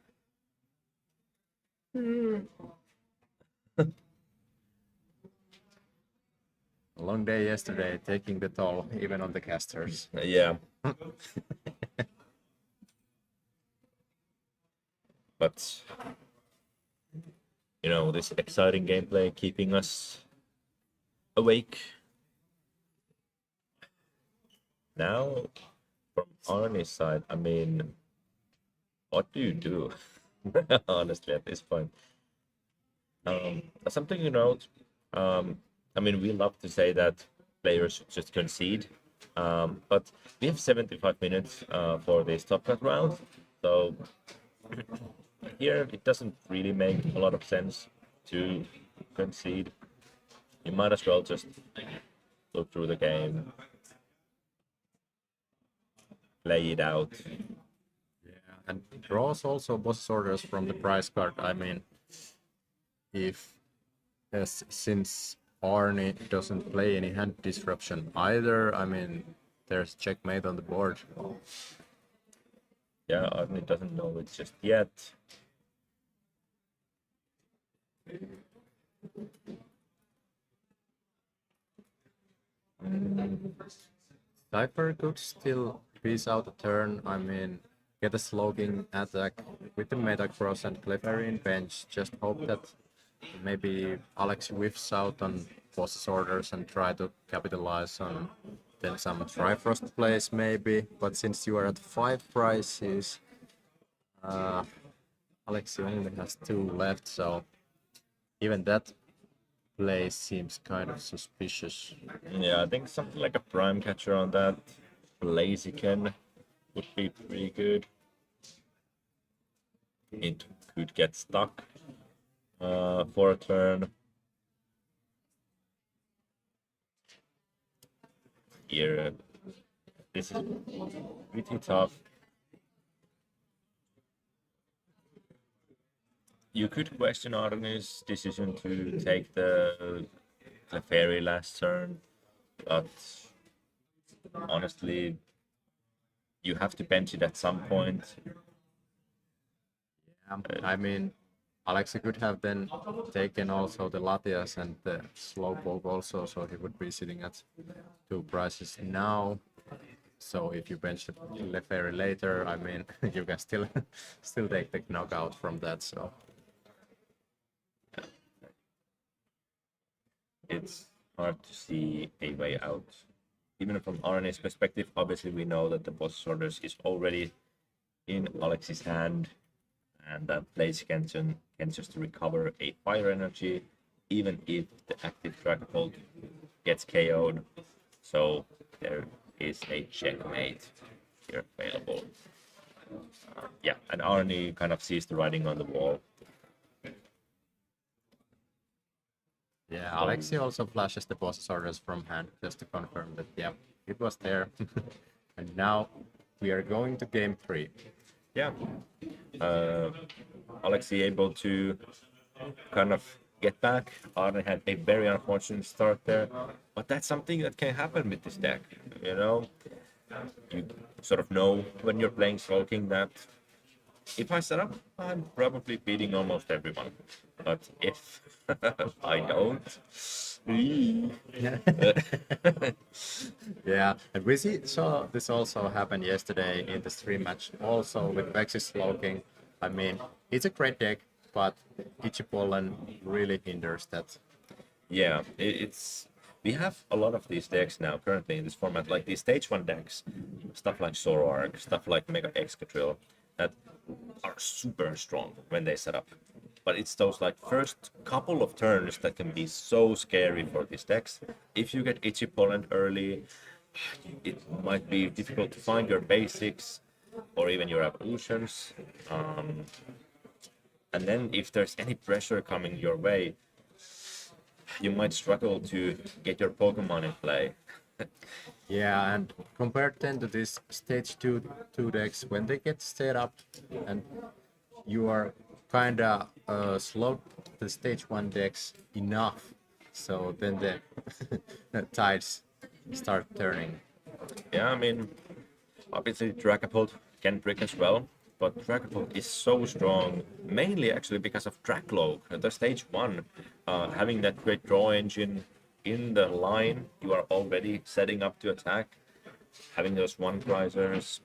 Speaker 1: A long day yesterday, taking the toll, even on the casters.
Speaker 2: Yeah. But, you know, this exciting gameplay keeping us awake. Now, from Arnie's side, I mean, what do you do? Honestly, at this point. Something you note, I mean, we love to say that players should just concede, but we have 75 minutes for this top cut round, so here it doesn't really make a lot of sense to concede. You might as well just look through the game, play it out.
Speaker 1: Yeah, and draws also boss orders from the prize card. I mean, since Arnie doesn't play any hand disruption either, I mean, there's checkmate on the board.
Speaker 2: Yeah, Arnie doesn't know it just yet.
Speaker 1: Cypher could still peace out a turn. I mean, get a slogging attack with the Metacross and Clefairy in bench. Just hope that maybe Alex whiffs out on boss's orders and try to capitalize on then some Trifrost plays maybe. But since you are at 5 prizes, Alexi only has 2 left, so even that play seems kind of suspicious.
Speaker 2: Yeah, I think something like a Prime Catcher on that Blaziken would be pretty good. it could get stuck for a turn. Here, this is pretty tough. You could question Arne's decision to take the Clefairy last turn, but honestly, you have to bench it at some point.
Speaker 1: I mean, Alexi could have then taken also the Latias and the Slowpoke also, so he would be sitting at 2 prices now. So if you bench the Clefairy later, I mean, you can still take the knockout from that. So
Speaker 2: it's hard to see a way out. Even from Arne's perspective, obviously we know that the boss orders is already in Alexi's hand, and that Blaze can just recover a fire energy, even if the active Dragapult gets KO'd. So there is a checkmate here available. Yeah, and Arne kind of sees the writing on the wall.
Speaker 1: yeah, Alexi also flashes the boss orders from hand just to confirm that, yeah, it was there. And now we are going to game 3.
Speaker 2: Yeah, Alexi able to kind of get back. Arne had a very unfortunate start there, but that's something that can happen with this deck. You know, you sort of know when you're playing Sulking that if I set up, I'm probably beating almost everyone. But if I don't,
Speaker 1: Yeah, and we saw this also happen yesterday in the stream match, also with Vex's Slowking. I mean, it's a great deck, but Ichipollen really hinders that.
Speaker 2: yeah, it's we have a lot of these decks now currently in this format, like these stage 1 decks, stuff like Zoroark, stuff like Mega Excadrill, that are super strong when they set up. But it's those like first couple of turns that can be so scary for these decks. If you get Itchy Pollen early, it might be difficult to find your basics or even your evolutions. And then if there's any pressure coming your way, you might struggle to get your Pokemon in play.
Speaker 1: Yeah, and compared then to this stage 2 decks, when they get set up and you are kinda slowed the stage 1 decks enough, so then the tides start turning.
Speaker 2: Yeah, I mean, obviously Dragapult can brick as well, but Dragapult is so strong, mainly actually because of Dracloak. At the stage 1, having that great draw engine in the line, you are already setting up to attack. Having those 1 prizers.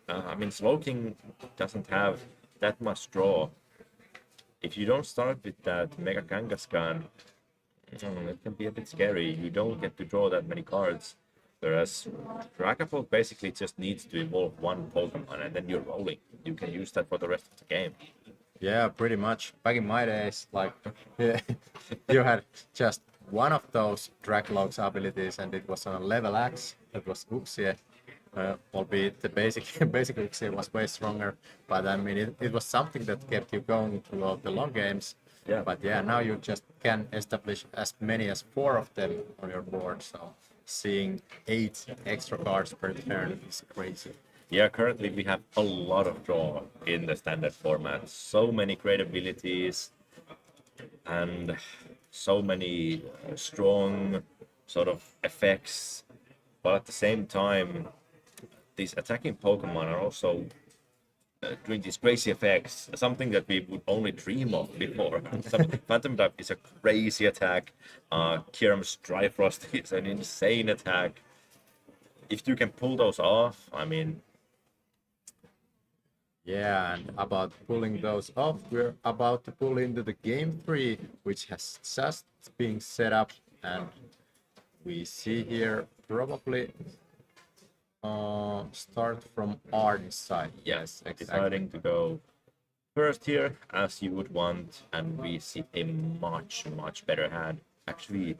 Speaker 2: I mean, Slowking doesn't have that much draw. If you don't start with that Mega Kangaskhan, it can be a bit scary. You don't get to draw that many cards. Whereas Dragapult basically just needs to evolve 1 Pokemon and then you're rolling. You can use that for the rest of the game.
Speaker 1: Yeah, pretty much. Back in my days, like, yeah, you had just one of those Dracloak's abilities, and it was on a level X. That was Uxie. Albeit the basic Uxie was way stronger, but I mean, it was something that kept you going throughout the long games.
Speaker 2: Yeah.
Speaker 1: But yeah, now you just can establish as many as 4 of them on your board. So seeing 8 extra cards per turn is crazy.
Speaker 2: Yeah, currently we have a lot of draw in the standard format. So many great abilities and so many strong sort of effects. But at the same time, these attacking Pokemon are also doing these crazy effects, something that we would only dream of before. Phantom Dip is a crazy attack. Kyurem's Dryfrost is an insane attack. If you can pull those off, I mean,
Speaker 1: yeah, and about pulling those off, we're about to pull into the game 3, which has just been set up, and we see here probably start from Arne's side.
Speaker 2: yes,
Speaker 1: exactly.
Speaker 2: deciding to go first here as you would want, and we see a much better hand. Actually,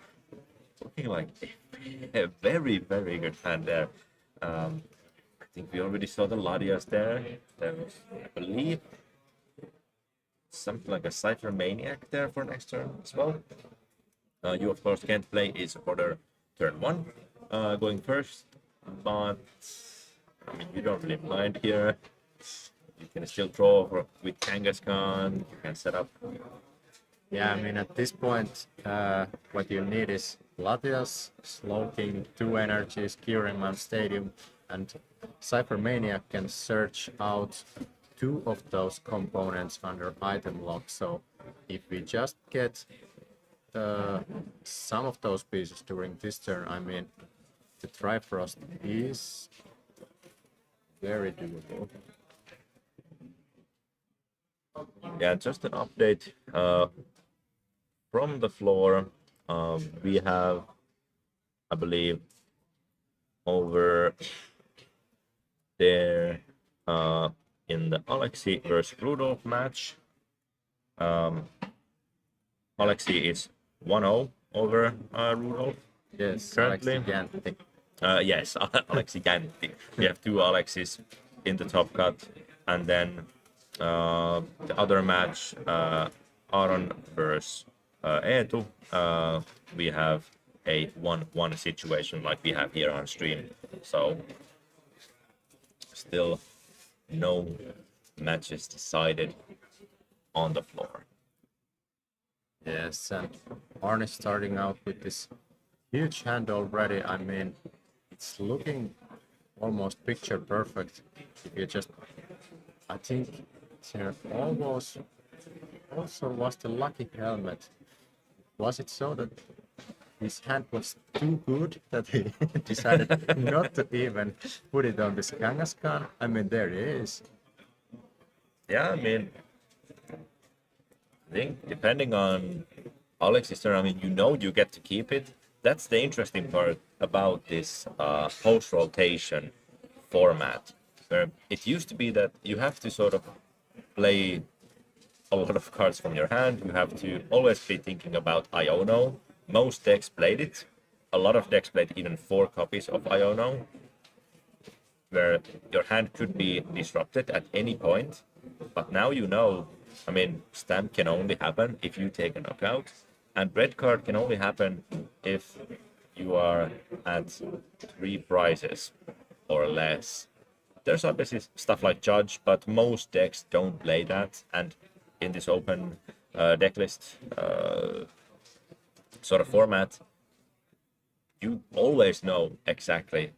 Speaker 2: looking like a very good hand there. I think we already saw the Latias there. There was, I believe, something like a Cypher Maniac there for next turn as well. You of course can't play a supporter turn 1 going first, but I mean you don't really mind here. You can still draw with Kangaskhan, you can set up.
Speaker 1: Yeah, I mean, at this point, what you need is Latias, Slowking, 2 energies, Kieranman Stadium, and Cyphermania can search out 2 of those components under item lock. So if we just get some of those pieces during this turn, I mean, the Trifrost is very doable.
Speaker 2: Yeah, just an update from the floor. We have, I believe, over there in the Alexi versus Rudolph match. Alexi is 1-0 over Rudolph.
Speaker 1: Yes,
Speaker 2: currently. Yes, Alexi Ganti. We have 2 Alexis in the top cut, and then the other match, Aaron versus Eetu. We have a 1-1 situation like we have here on stream. So still no matches decided on the floor.
Speaker 1: Yes, and Arne is starting out with this huge hand already. I mean, it's looking almost picture perfect. If you just, I think there almost also was the lucky helmet. Was it so that his hand was too good that he decided not to even put it on this Kangaskhan? I mean, there it is.
Speaker 2: Yeah, I mean, I think depending on Alex's turn, I mean, you get to keep it. That's the interesting part about this post-rotation format. Where it used to be that you have to sort of play a lot of cards from your hand. You have to always be thinking about Iono. Most decks played it. A lot of decks played even 4 copies of Iono, where your hand could be disrupted at any point. But now I mean, stamp can only happen if you take a knockout, and red card can only happen if you are at 3 prizes or less. There's obviously stuff like Judge, but most decks don't play that, and in this open decklist sort of format, you always know exactly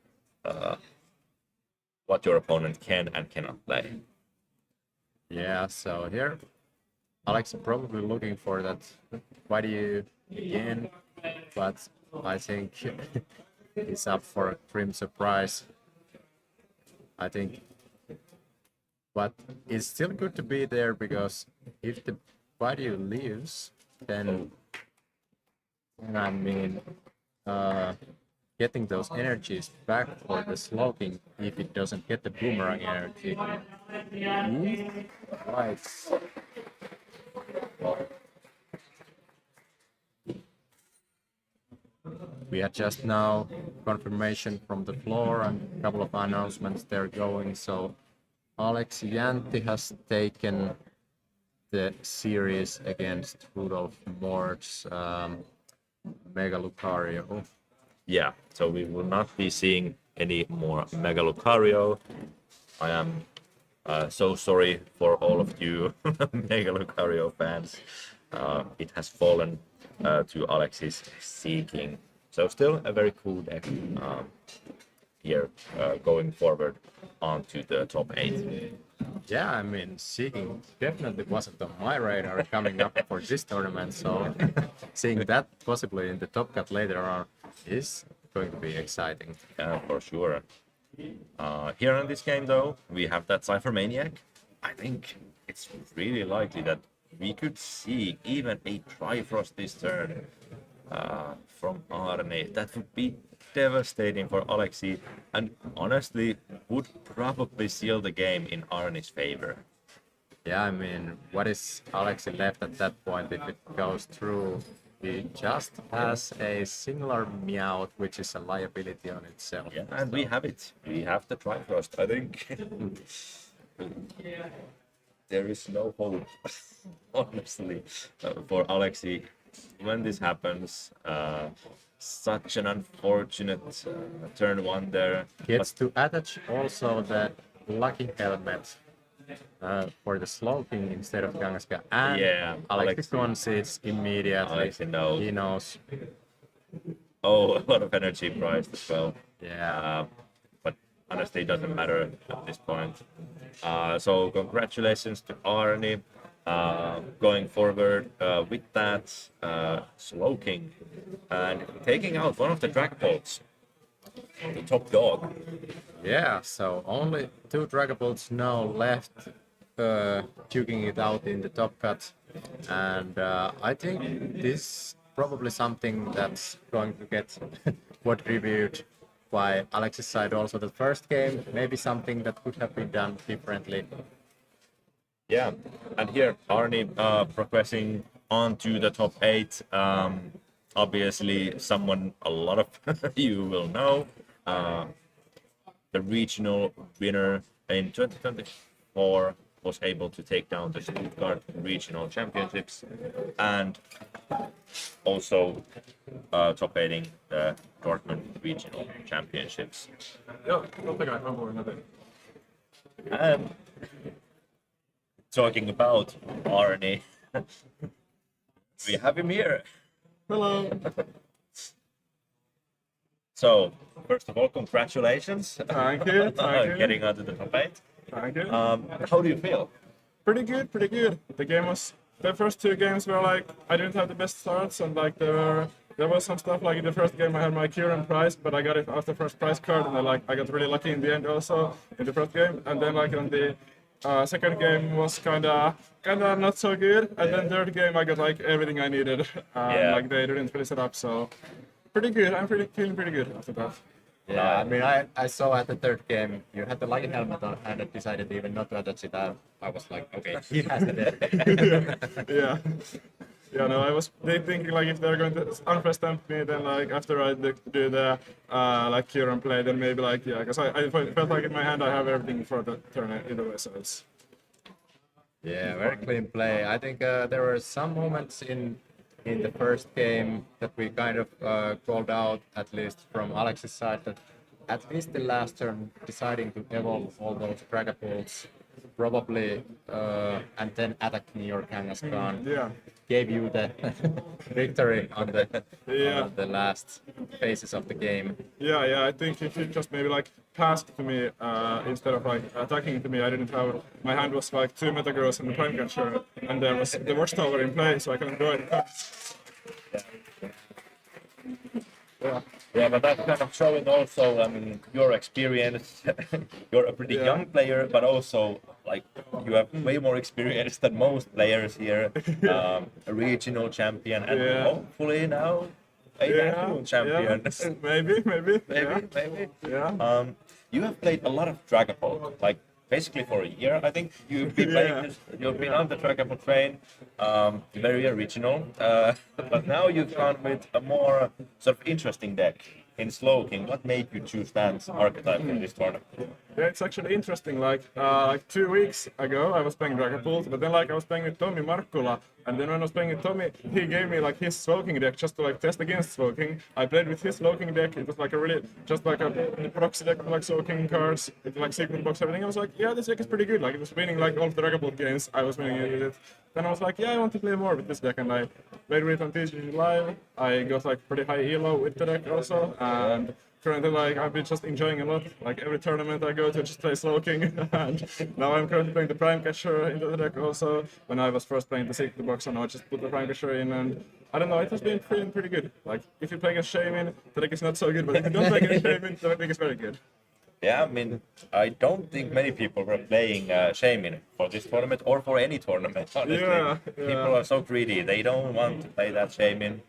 Speaker 2: what your opponent can and cannot play.
Speaker 1: Yeah, so here Alex is probably looking for that value again, but I think he's up for a grim surprise. I think, but it's still good to be there, because if the value leaves, then I mean, getting those energies back for the sloping, if it doesn't get the boomerang energy, right. We had just now confirmation from the floor and a couple of announcements they're going. So Alex Jäntti has taken the series against Rudolf Mord's Mega Lucario.
Speaker 2: Yeah, so we will not be seeing any more Mega Lucario. I am so sorry for all of you Mega Lucario fans. It has fallen to Alex's Seeking. So still a very cool deck here going forward onto the top 8.
Speaker 1: Yeah, I mean, Seeking definitely wasn't on my radar coming up for this tournament, so seeing that possibly in the top cut later on is going to be exciting.
Speaker 2: Yeah, for sure. Here in this game, though, we have that Cypher Maniac. I think it's really likely that we could see even a Trifrost this turn from Arne. That would be devastating for Alexi, and honestly would probably seal the game in Arne's favor.
Speaker 1: Yeah, I mean, what is Alexi left at that point if it goes through? He just has a singular Meowth, which is a liability on itself.
Speaker 2: Yeah, and we have it. We have the Trifrost, I think. there is no hope, honestly, for Alexi when this happens. Such an unfortunate turn one there.
Speaker 1: Gets to attach also the lucky helmet for the sloping instead of Kangaska. And
Speaker 2: Yeah,
Speaker 1: Alexi concedes immediately.
Speaker 2: Alexi knows.
Speaker 1: He knows.
Speaker 2: Oh, a lot of energy priced as well.
Speaker 1: Yeah.
Speaker 2: But honestly, it doesn't matter at this point. So congratulations to Arni. Going forward with that slow king and taking out one of the drag bolts, the top dog.
Speaker 1: Yeah, so only 2 Dragapults now left, duking it out in the top cut. And I think this probably something that's going to get what reviewed by Alex's side also. The first game, maybe something that could have been done differently.
Speaker 2: Yeah, and here Arni progressing on to the top 8. Obviously, someone a lot of you will know. The regional winner in 2024 was able to take down the Stuttgart Regional Championships and also top 8ing the Dortmund Regional Championships. And talking about Arni, we have him here.
Speaker 3: Hello.
Speaker 2: So, first of all, congratulations.
Speaker 3: Thank you. Thank you.
Speaker 2: Getting onto the top 8.
Speaker 3: Thank you.
Speaker 2: How do you feel?
Speaker 3: Pretty good. Pretty good. The first 2 games were like I didn't have the best starts, and like there was some stuff like in the first game I had my Kieran prize, but I got it after first prize card, and I got really lucky in the end also in the first game, and then like on the second game was kinda not so good, and then third game I got like everything I needed. Like they didn't really set up, so pretty good. I'm feeling pretty good after that.
Speaker 1: Yeah, I mean, I saw at the third game you had the lucky helmet on and decided even not to attach it. I was like, okay, he has the dead.
Speaker 3: Yeah. Yeah, no, I was thinking like if they're going to unfair stamp me, then like after I do the like Kieran play, then maybe like yeah, because I felt like in my hand I have everything for the turn either way, so it's.
Speaker 1: Yeah, very clean play. I think there were some moments in the first game that we kind of called out, at least from Alex's side, that at least the last turn deciding to evolve all those Dragapults probably and then attacking your Kangaskhan gave you the victory on the last phases of the game.
Speaker 3: Yeah, I think if you just maybe like passed to me instead of like attacking to me, I didn't have, my hand was like 2 Metagross and the Prime Catcher, and there was the Watchtower in play, so I couldn't do it.
Speaker 2: Yeah, but that's kind of showing also, I mean, your experience. You're a pretty young player, but also like you have way more experience than most players here. A regional champion, and hopefully now a national champion.
Speaker 3: Maybe.
Speaker 2: Maybe.
Speaker 3: Yeah.
Speaker 2: You have played a lot of Dragapult, like basically for a year. I think you've been playing this, you've been on the Dragapult train, very original. But now you've gone with a more sort of interesting deck in Slowking. What made you choose that archetype for this tournament?
Speaker 3: Yeah, it's actually interesting. Like 2 weeks ago, I was playing Dragapult, but then like I was playing with Tommi Markkula, and then when I was playing with Tommi, he gave me like his Slowking deck just to like test against Slowking. I played with his Slowking deck. It was like a really just like a proxy deck with like Slowking cards, with like secret box everything. I was like, yeah, this deck is pretty good. Like it was winning like all of the Dragapult games. I was winning it with it. Then I was like, yeah, I want to play more with this deck, and I played with it on TCG Live. I got like pretty high elo with the deck also, and currently like I've been just enjoying a lot. Like every tournament I go to, just play Slowking, and now I'm currently playing the Prime Catcher into the deck also. When I was first playing the secret box, and I just put the Prime Catcher in, and I don't know, it has been pretty good. Like if you play against Shaman, the deck is not so good, but if you don't play against Shaman, the deck is very good.
Speaker 2: Yeah, I mean, I don't think many people were playing Shaman for this tournament or for any tournament, honestly.
Speaker 3: Yeah.
Speaker 2: People are so greedy. They don't want to play that Shaman.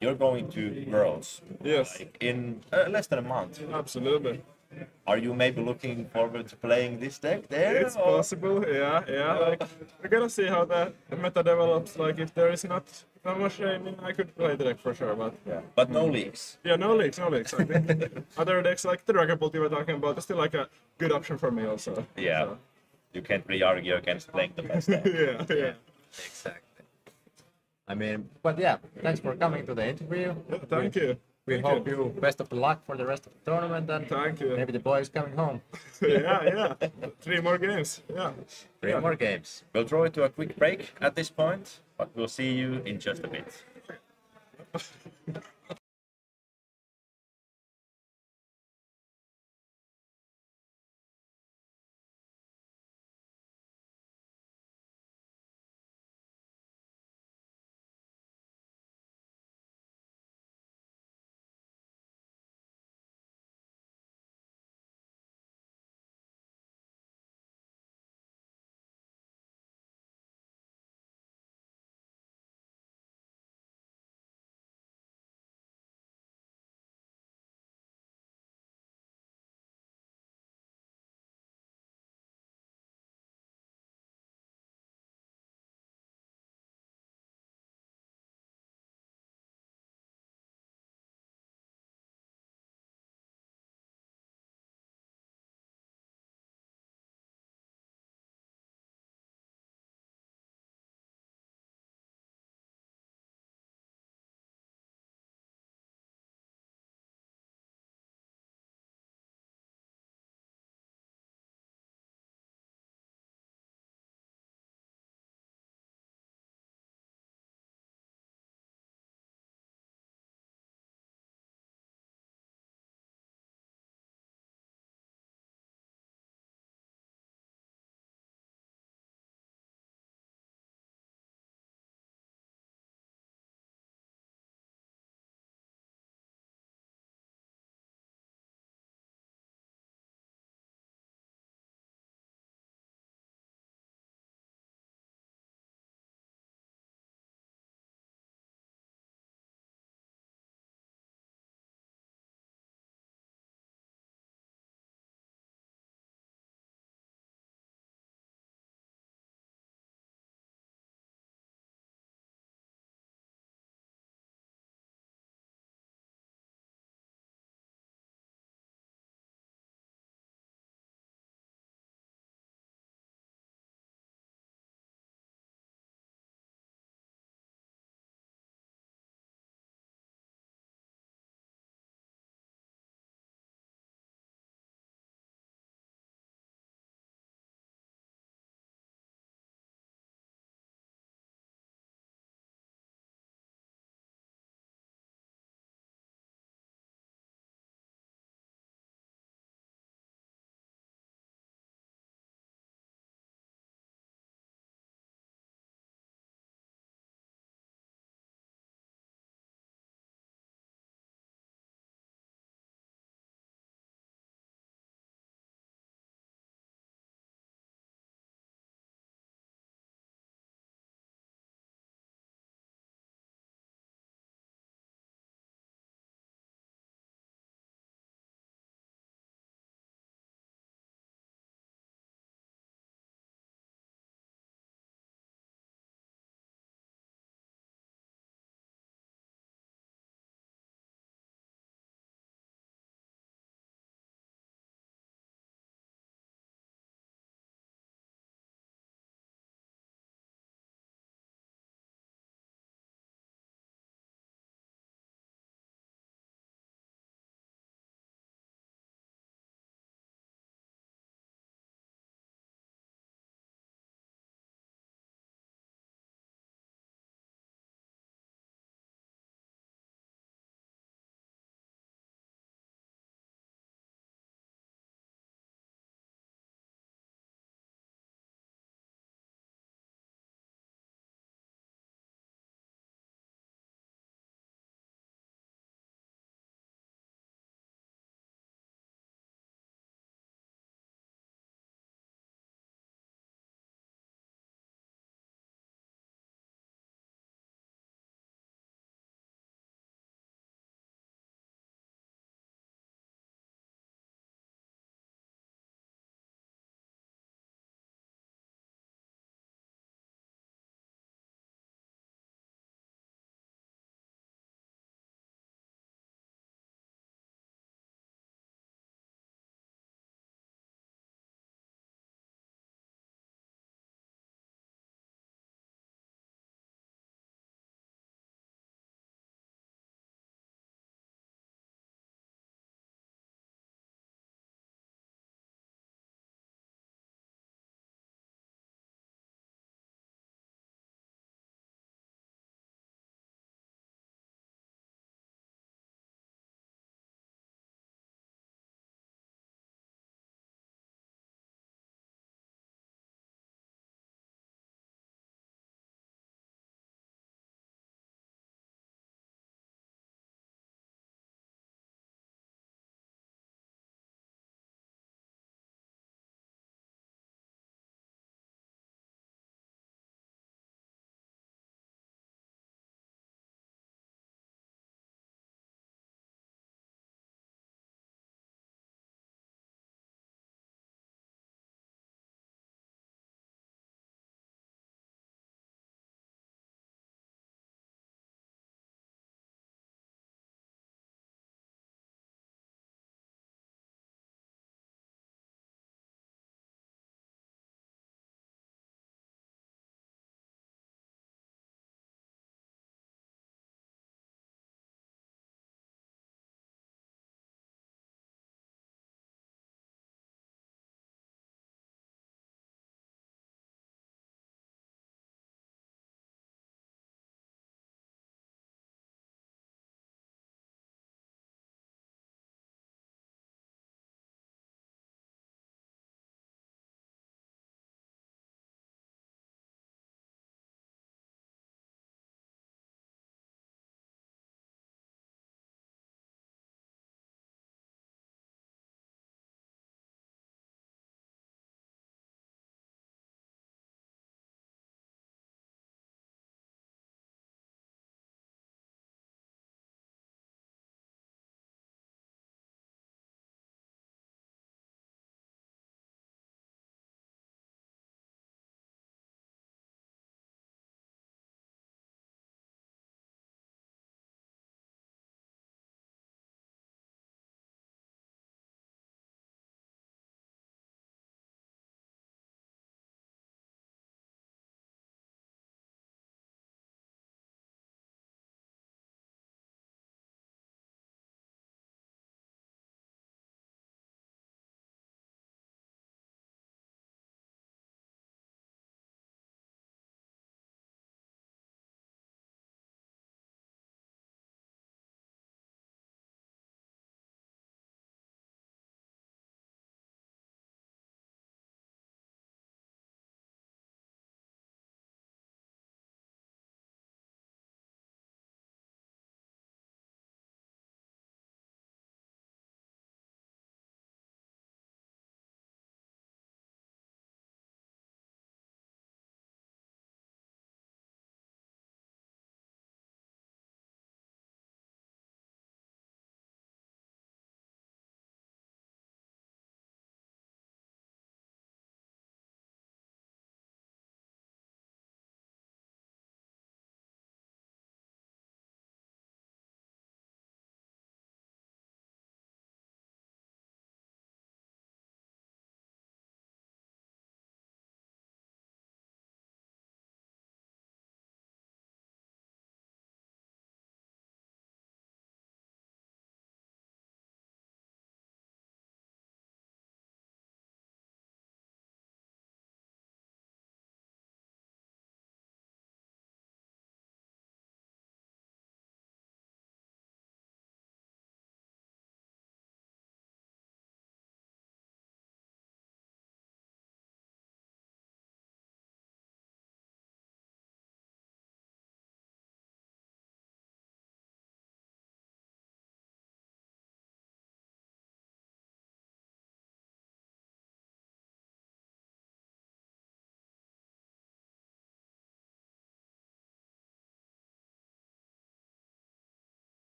Speaker 2: You're going to Worlds like, in less than a month.
Speaker 3: Absolutely.
Speaker 2: Are you maybe looking forward to playing this deck there?
Speaker 3: It's possible, yeah. Like we gotta see how the meta develops. Like if there is not much Shaman, I could play the deck for sure, but
Speaker 2: But no leaks.
Speaker 3: Yeah, no leaks. I think other decks like the Dragapult you were talking about is still like a good option for me also.
Speaker 2: Yeah.
Speaker 3: So.
Speaker 2: you can't really argue against playing the best.
Speaker 3: Yeah.
Speaker 1: Exactly. I mean, but yeah, thanks for coming to the interview.
Speaker 3: Thank you.
Speaker 1: We
Speaker 3: Thank
Speaker 1: hope
Speaker 3: you.
Speaker 1: you best of luck for the rest of the tournament, and
Speaker 3: Thank you.
Speaker 1: maybe the boys coming home.
Speaker 3: Yeah. 3 more games. Yeah.
Speaker 1: Three more games.
Speaker 2: We'll draw it to a quick break at this point, but we'll see you in just a bit.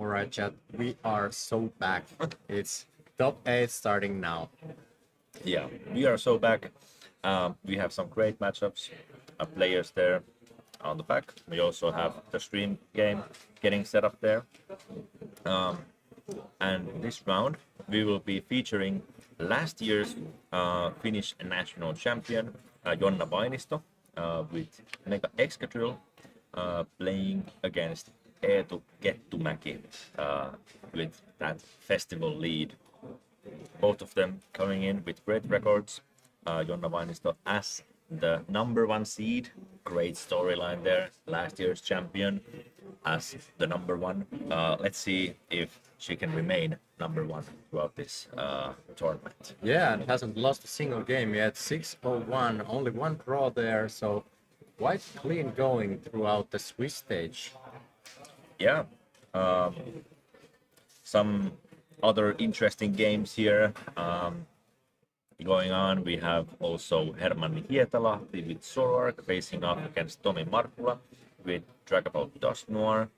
Speaker 1: Alright, chat, we are so back. It's top 8 starting now.
Speaker 2: Yeah, we are so back. We have some great matchups, players there on the back. We also have the stream game getting set up there. And this round, we will be featuring last year's Finnish national champion, Jonna Vainisto, with Mega Excadrill, playing against Eetu Kettumäki with that festival lead. Both of them coming in with great records. Jonna Vainisto as the #1 seed, great storyline there. Last year's champion as the #1. Let's see if she can remain #1 throughout this tournament.
Speaker 1: Yeah, and hasn't lost a single game yet. 6-0-1, only one draw there, so quite clean going throughout the Swiss stage.
Speaker 2: Yeah. Some other interesting games here going on. We have also Hermanni Hietalahti with Zoroark facing off against Tomi Markkula with Dragapult Noir.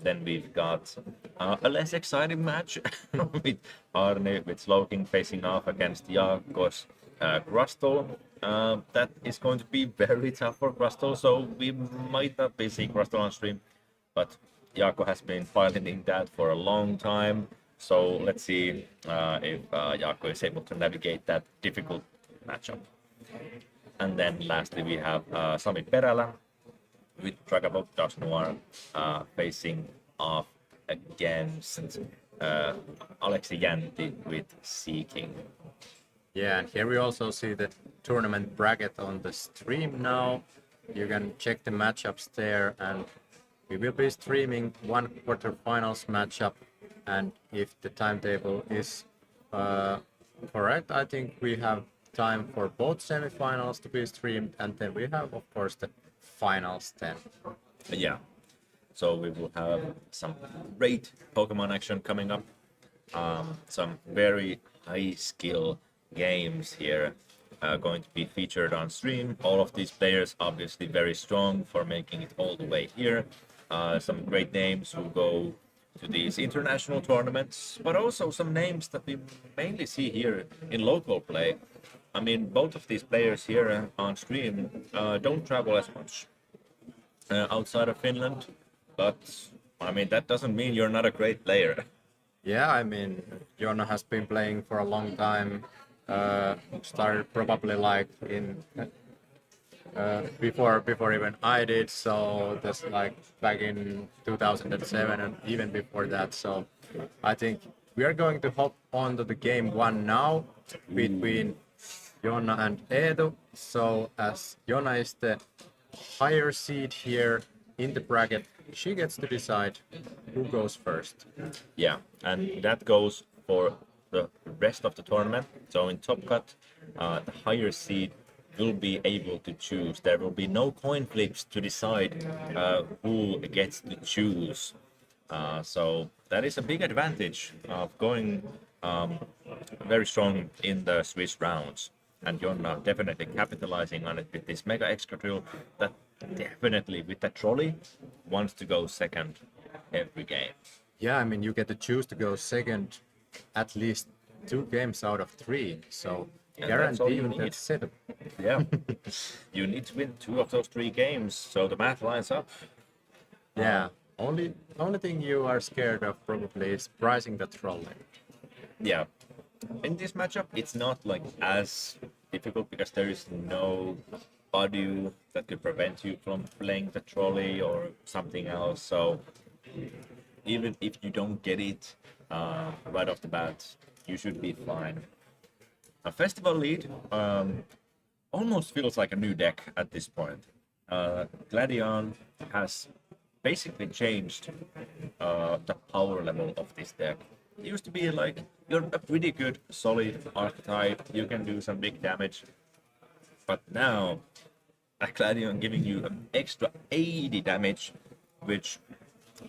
Speaker 2: Then we've got a less exciting match with Arne with Slowking facing off against Jaakko's Crustle. That is going to be very tough for Crustle, so we might not be seeing Crustle on stream, but Jaakko has been piloting that for a long time. So let's see if Jaakko is able to navigate that difficult matchup. And then lastly, we have Sami Perälä with Dragapult Noir facing off against Aleksi Jänti with Seeking.
Speaker 1: Yeah, and here we also see the tournament bracket on the stream now. You can check the matchups there, and we will be streaming one quarterfinals matchup. And if the timetable is correct, I think we have time for both semifinals to be streamed, and then we have, of course, the finals then.
Speaker 2: Yeah, so we will have some great Pokemon action coming up. Some very high skill games here going to be featured on stream. All of these players obviously very strong for making it all the way here. Some great names who go to these international tournaments, but also some names that we mainly see here in local play. I mean, both of these players here on stream don't travel as much outside of Finland, but I mean, that doesn't mean you're not a great player.
Speaker 1: Yeah, I mean, Jonna has been playing for a long time. Started probably like in before even I did, so that's like back in 2007 and even before that. So I think we are going to hop onto the game one now between Jonna and Eetu. So as Jonna is the higher seed here in the bracket, she gets to decide who goes first.
Speaker 2: Yeah, and that goes for the rest of the tournament. So in Top Cut, the higher seed will be able to choose. There will be no coin flips to decide who gets to choose. So that is a big advantage of going very strong in the Swiss rounds. And Jonna definitely capitalizing on it with this Mega Excadrill that definitely with that trolley wants to go second every game.
Speaker 1: Yeah, I mean, you get to choose to go second at least 2 games out of 3, so
Speaker 2: And that's all you
Speaker 1: guaranteeing that
Speaker 2: need.
Speaker 1: setup.
Speaker 2: Yeah, you need to win 2 of those 3 games, so the math lines up.
Speaker 1: Yeah, only thing you are scared of probably is pricing the trolley.
Speaker 2: Yeah, in this matchup, it's not like as difficult because there is no audio that could prevent you from playing the trolley or something else. So even if you don't get it right off the bat, you should be fine. A festival lead almost feels like a new deck at this point. Gladion has basically changed the power level of this deck. It used to be like you're a pretty good solid archetype, you can do some big damage, but now a Gladion giving you an extra 80 damage, which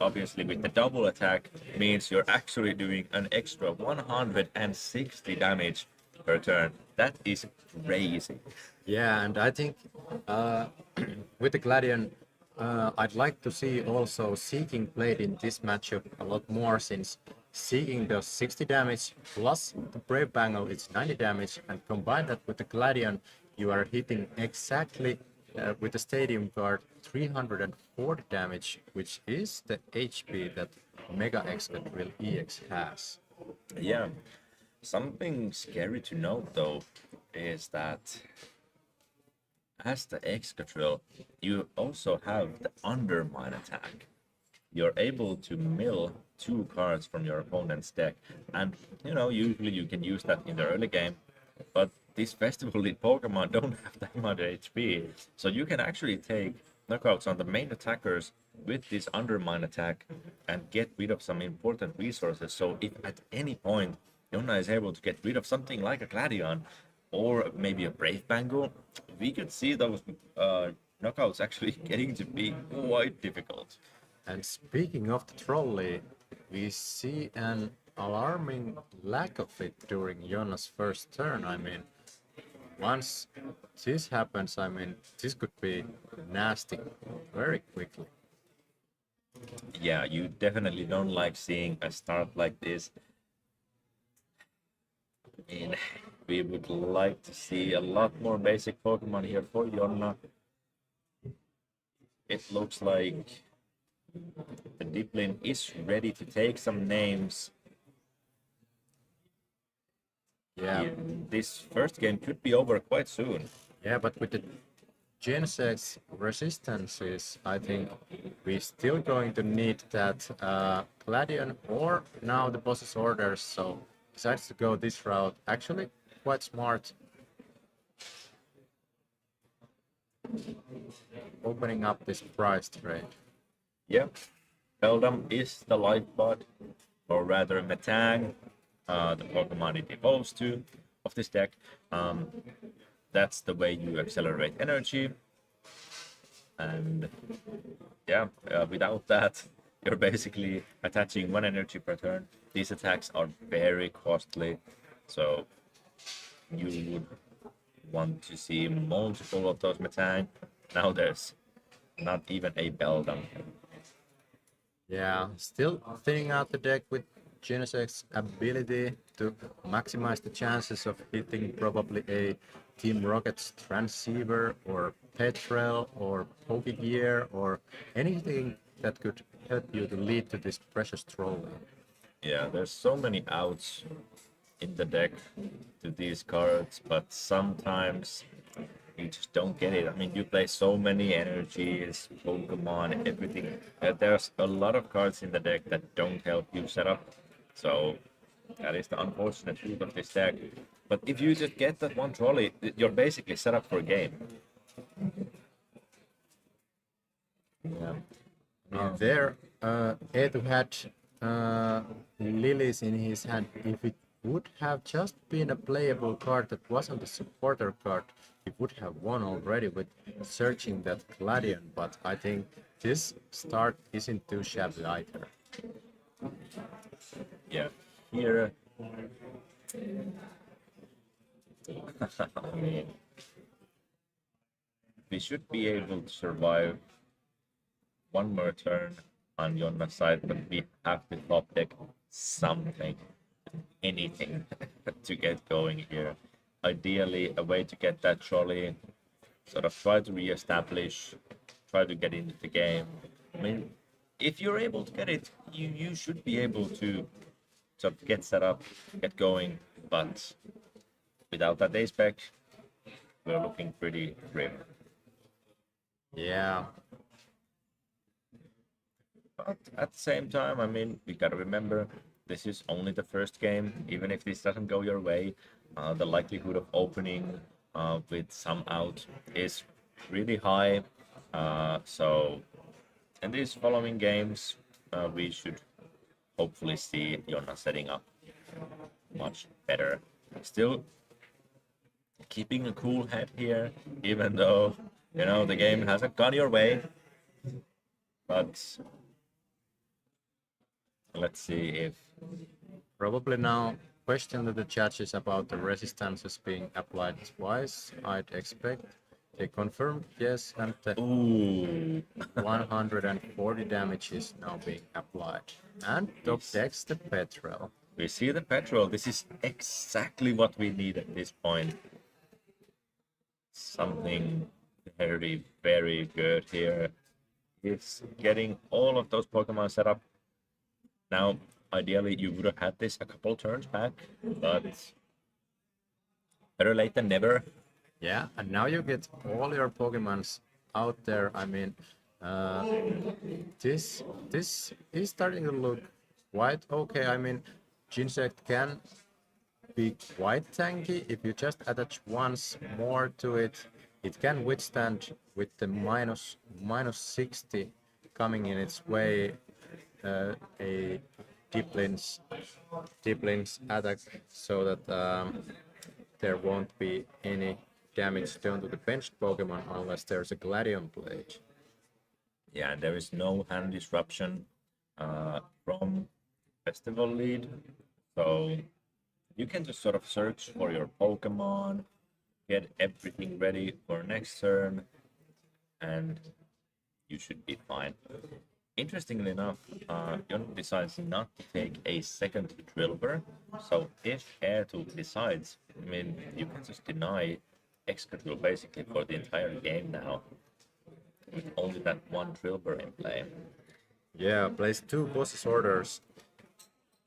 Speaker 2: obviously with the double attack means you're actually doing an extra 160 damage per turn. That is crazy.
Speaker 1: Yeah, and I think with the Gladion, I'd like to see also Seeking played in this matchup a lot more, since Seeking does 60 damage plus the Brave Bangle is 90 damage, and combine that with the Gladion, you are hitting exactly with the Stadium Guard 340 damage, which is the HP that Mega Excadrill EX has.
Speaker 2: Yeah. Something scary to note though is that as the Excadrill, you also have the Undermine attack. You're able to mill 2 cards from your opponent's deck, and usually you can use that in the early game, but these Festival League Pokemon don't have that much HP, so you can actually take knockouts on the main attackers with this Undermine attack and get rid of some important resources. So if at any point Yona is able to get rid of something like a Gladion or maybe a Brave Bangle, we could see those knockouts actually getting to be quite difficult.
Speaker 1: And speaking of the trolley, we see an alarming lack of it during Jonas' first turn. I mean, once this happens, I mean, this could be nasty very quickly.
Speaker 2: Yeah, you definitely don't like seeing a start like this. I mean, we would like to see a lot more basic Pokemon here for Yonna. It looks like the Diplin is ready to take some names.
Speaker 1: Yeah,
Speaker 2: This first game could be over quite soon.
Speaker 1: yeah, but with the Gen 6 resistances, I think we're still going to need that Gladion or now the boss's orders. So decides to go this route. Actually, quite smart. Opening up this price trade.
Speaker 2: Yeah, Beldum is the lifeblood, or rather Metang, the Pokemon it evolves to, of this deck. That's the way you accelerate energy. And yeah, without that, you're basically attaching 1 energy per turn. These attacks are very costly, so you would want to see multiple of those Metang. Now there's not even a Beldum.
Speaker 1: Yeah, still thinning out the deck with Genesec's ability to maximize the chances of hitting probably a Team Rocket's Transceiver or Petrel or Pokegear or anything that could help you to lead to this precious trolley.
Speaker 2: Yeah, there's so many outs in the deck to these cards, but sometimes you just don't get it. I mean, you play so many energies, Pokemon, everything. There's a lot of cards in the deck that don't help you set up. So that is the unfortunate truth of this deck. But if you just get that one trolley, you're basically set up for a game.
Speaker 1: Yeah. There, Edu had Lilies in his hand. If it would have just been a playable card that wasn't a supporter card, he would have won already with searching that Gladion, but I think this start isn't too shabby either.
Speaker 2: Yeah, here. I mean, we should be able to survive one more turn on Jonna's side, but we have to top deck something, anything to get going here. Ideally, a way to get that trolley, sort of try to re-establish, try to get into the game. I mean, if you're able to get it, you should be able to sort of get set up, get going, but without that ace spec, we're looking pretty grim.
Speaker 1: Yeah,
Speaker 2: But at the same time, I mean, we gotta remember, this is only the first game. Even if this doesn't go your way, the likelihood of opening with some out is really high. So in these following games, we should hopefully see Jonna setting up much better. Still keeping a cool head here, even though, the game hasn't gone your way. But let's see if...
Speaker 1: probably now question to the judges about the resistances being applied twice, I'd expect They confirmed yes, and the
Speaker 2: Ooh.
Speaker 1: 140 damage is now being applied. And top decks the petrol.
Speaker 2: We see the petrol. This is exactly what we need at this point. Something very, very good here. It's getting all of those Pokemon set up. Now, ideally, you would have had this a couple turns back, but better late than never.
Speaker 1: Yeah, and now you get all your Pokemons out there. I mean, this is starting to look quite okay. I mean, Ginsect can be quite tanky if you just attach once more to it. It can withstand with the minus 60 coming in its way a Diplin's attack, so that there won't be any damage done to the benched Pokemon unless there's a Gladion Blade.
Speaker 2: Yeah, and there is no hand disruption from Festival Lead, so you can just sort of search for your Pokemon, get everything ready for next turn, and you should be fine. Interestingly enough, Yon decides not to take a second Drilbur, so if Airtool decides, I mean, you can just deny Excadrill basically for the entire game now, with only that one Drilbur in play.
Speaker 1: Yeah, plays 2 Boss's Orders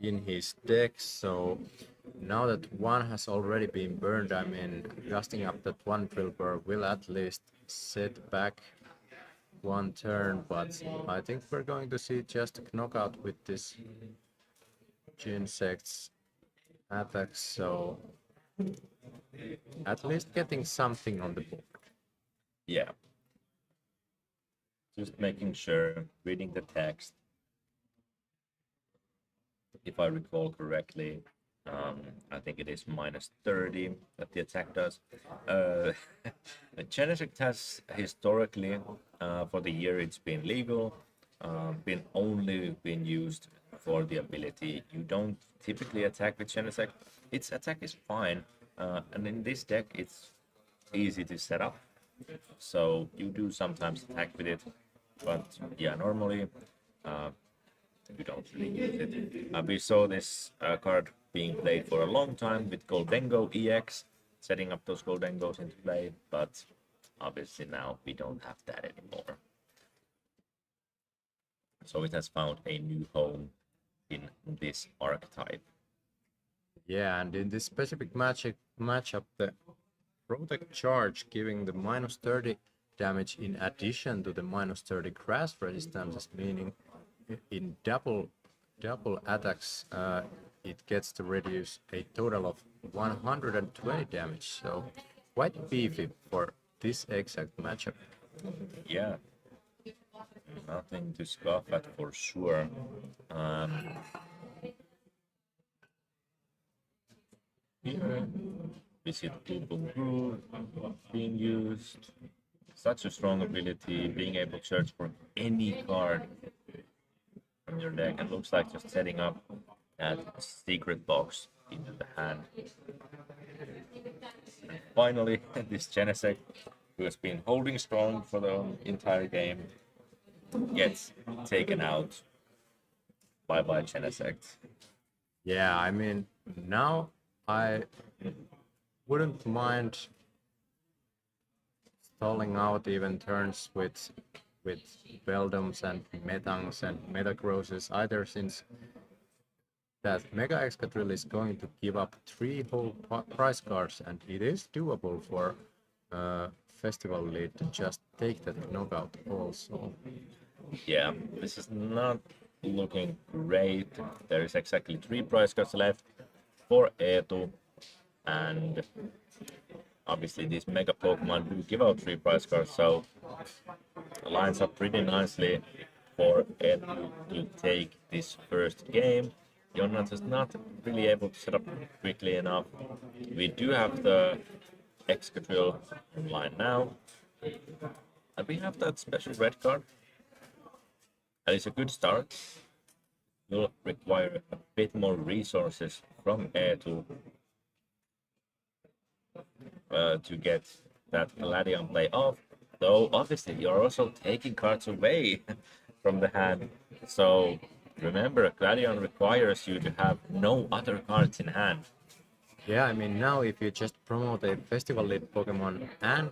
Speaker 1: in his deck, so now that one has already been burned, I mean, casting up that one Drilbur will at least set back one turn, but I think we're going to see just a knockout with this Ginsect's attack, so at least getting something on the board.
Speaker 2: Yeah. Just making sure, reading the text. If I recall correctly, I think it is minus 30 that the attack does. Genesect has historically, for the year it's been legal, only been used for the ability. You don't typically attack with Genesect. Its attack is fine, and in this deck it's easy to set up. So you do sometimes attack with it, but yeah, normally you don't really use it. We saw this card being played for a long time with Goldengo EX, setting up those Goldengos into play, but obviously now we don't have that anymore. So it has found a new home in this archetype.
Speaker 1: Yeah, and in this specific matchup, the Protect Charge giving the minus 30 damage in addition to the minus 30 grass resistance, meaning in double attacks it gets to reduce a total of 120 damage, so quite beefy for this exact matchup.
Speaker 2: Yeah, nothing to scoff at for sure. Here we see the Boom Groove being used. Such a strong ability, being able to search for any card from your deck, and looks like just setting up that secret box into the hand. And finally, this Genesect, who has been holding strong for the entire game, gets taken out. Bye-bye, Genesect.
Speaker 1: Yeah, I mean, now I wouldn't mind stalling out even turns with Beldums and Metangs and Metagrosses either, since that Mega Excadrill is going to give up 3 whole prize cards, and it is doable for Festival Lead to just take that knockout also.
Speaker 2: Yeah, this is not looking great. There is exactly 3 prize cards left for Eetu, and obviously these Mega Pokemon do give out 3 prize cards, so it lines up pretty nicely for Eetu to take this first game. Jonna is not really able to set up quickly enough. We do have the Excadrill online now, and we have that special red card. That is a good start. Will require a bit more resources from Air to get that Gladion play off. Though obviously you're also taking cards away from the hand. So remember, Gladion requires you to have no other cards in hand.
Speaker 1: Yeah, I mean, now if you just promote a festival lead Pokemon and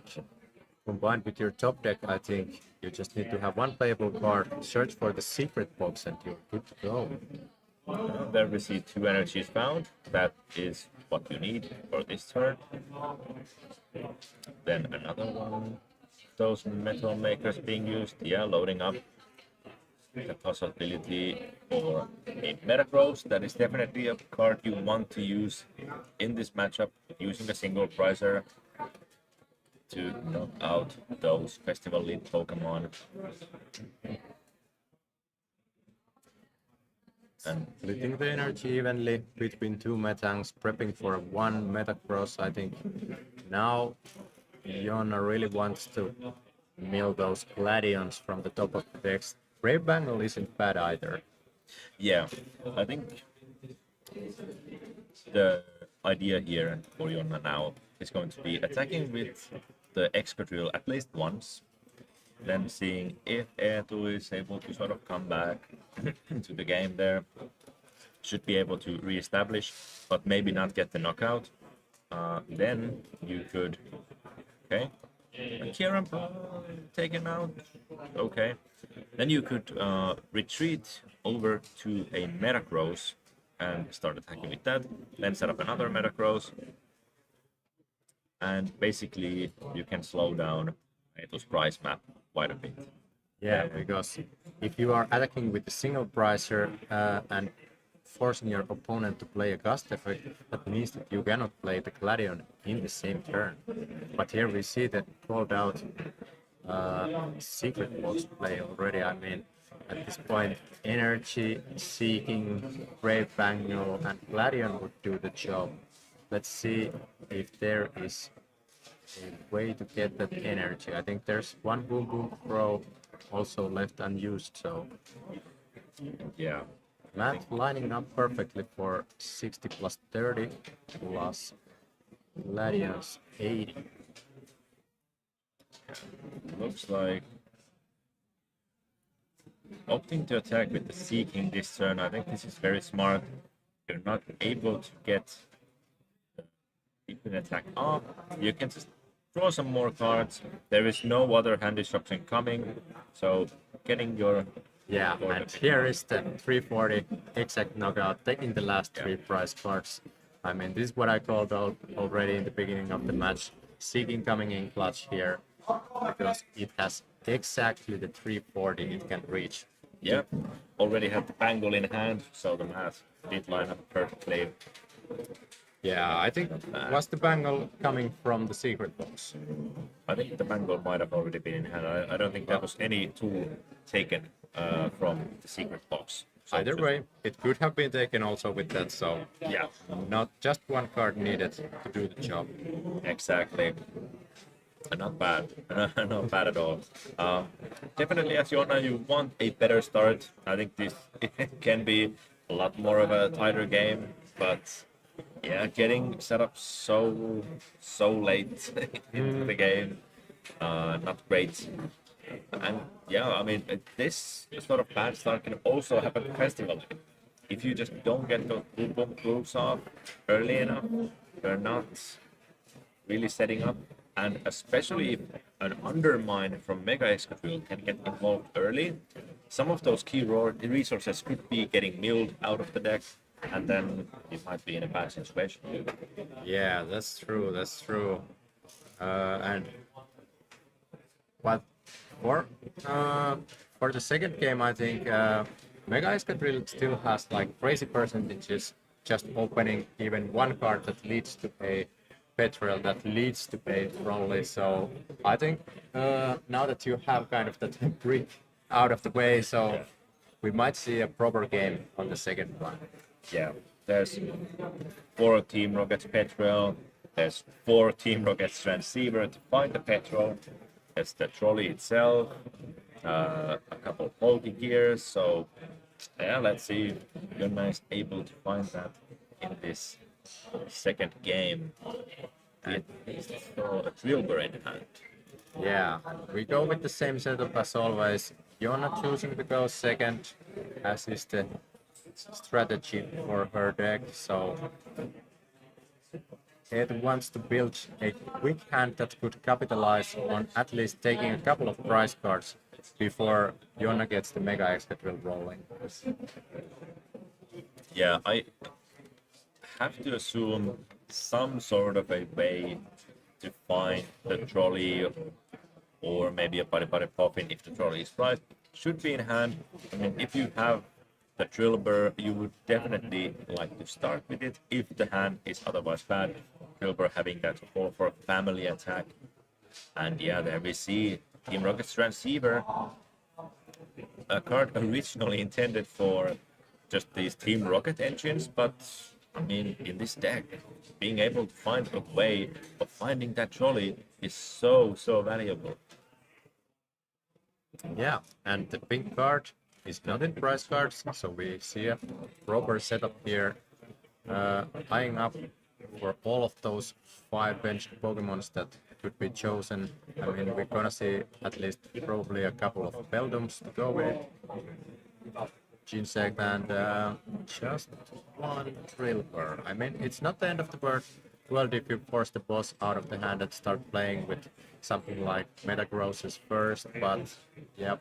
Speaker 1: combined with your top deck, I think you just need to have one playable card, search for the secret box, and you're good to go.
Speaker 2: There we see 2 energies found. That is what you need for this turn. Then another one. Those metal makers being used, yeah, loading up the possibility for a Metagross. That is definitely a card you want to use in this matchup, using a single pricer to knock out those festival lead Pokemon. And
Speaker 1: Splitting the energy evenly between 2 Metangs, prepping for 1 Metagross. I think now Jonna really wants to mill those Gladions from the top of the decks. Brave Bangle isn't bad either.
Speaker 2: yeah, I think the idea here for Jonna now is going to be attacking with the Excadrill at least once, then seeing if Eetu is able to sort of come back to the game there. Should be able to re-establish, but maybe not get the knockout. Then you could, okay, Kieran taken out, okay. Then you could retreat over to a Metagross and start attacking with that. Then set up another Metagross, and basically you can slow down Eetu's price map quite a bit.
Speaker 1: Yeah, because if you are attacking with a single pricer and forcing your opponent to play a gust effect, that means that you cannot play the Gladion in the same turn. But here we see that called out secret box play already. I mean, at this point, energy seeking, Brave Bangle, and Gladion would do the job. Let's see if there is a way to get that energy. I think there's one Boom Boom Pro also left unused, so
Speaker 2: Yeah.
Speaker 1: Matt lining up perfectly for 60 plus 30 plus Gladion's 80.
Speaker 2: Looks like opting to attack with the Seeking this turn. I think this is very smart. You're not able to get an attack off. You can just draw some more cards. There is no other hand disruption coming, so getting your
Speaker 1: Yeah, and here is the 340 exact knockout, taking the last 3 prize cards. I mean, this is what I called out already in the beginning of the match. Seeking coming in clutch here, because it has exactly the 340 it can reach.
Speaker 2: Yeah, already have the Bangle in hand, so the math did line up perfectly.
Speaker 1: Yeah, I think was the Bangle coming from the secret box?
Speaker 2: I think the Bangle might have already been in hand. I don't think there was any tool taken from the secret box. So
Speaker 1: Either way, it could have been taken also with that, so
Speaker 2: yeah,
Speaker 1: not just one card needed to do the job.
Speaker 2: exactly. Not bad, not bad at all. Definitely, as Jonna, you want a better start. I think this can be a lot more of a tighter game, but yeah, getting set up so late into the game, not great. And yeah, I mean, this sort of bad start can also happen at festival. If you just don't get those boom grooves off early enough, you're not really setting up. And especially if an Undermine from Mega Excadrill can get involved early, some of those key resources could be getting milled out of the deck, and then you might be in a bad situation.
Speaker 1: Yeah, that's true. That's true. And but for the second game, I think Mega Excadrill still has like crazy percentages, just opening even one card that leads to a petrol that leads to a trolley. So I think now that you have kind of that brick out of the way, so we might see a proper game on the second one.
Speaker 2: Yeah, there's 4 Team Rockets Petrol, there's 4 Team Rockets Transceiver to find the petrol, there's the trolley itself, a couple of bulky gears, so yeah, let's see if Jonna is able to find that in this second game. at least saw a Drillbur in hand.
Speaker 1: Yeah, we go with the same setup as always. Jonna choosing to go second, as is the strategy for her deck. So Ed wants to build a quick hand that could capitalize on at least taking a couple of prize cards before Jonna gets the Mega Extra Drill rolling.
Speaker 2: Yeah, I have to assume some sort of a way to find the trolley or maybe a Buddy Poppin if the trolley is right. Should be in hand. I mean, if you have the Drillbur, you would definitely like to start with it if the hand is otherwise bad. Drillbur having that call for family attack. And yeah, there we see Team Rocket's Transceiver, a card originally intended for just these Team Rocket engines, but I mean, in this deck, being able to find a way of finding that trolley is so valuable.
Speaker 1: Yeah, and the pink card is not in prize cards, so we see a proper setup here, eyeing up for all of those 5 benched Pokemons that could be chosen. I mean, we're gonna see at least probably a couple of Beldums to go with it. Ginsect and just one Drillbur. I mean, it's not the end of the world if you force the boss out of the hand and start playing with something like Metagross's first, but yep.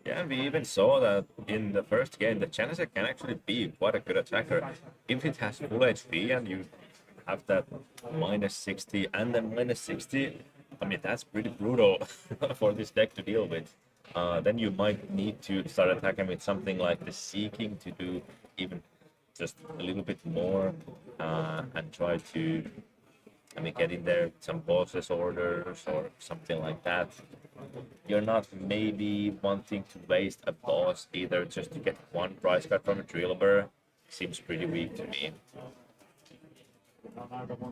Speaker 2: Yeah, we even saw that in the first game, the Genesect can actually be quite a good attacker. If it has full HP and you have that -60 and then -60, I mean, that's pretty brutal for this deck to deal with. Then you might need to start attacking with something like the Seeking to do even just a little bit more and try to, I mean, get in there some bosses orders or something like that. You're not maybe wanting to waste a boss either just to get one prize card from a Drillbur. Seems pretty weak to me.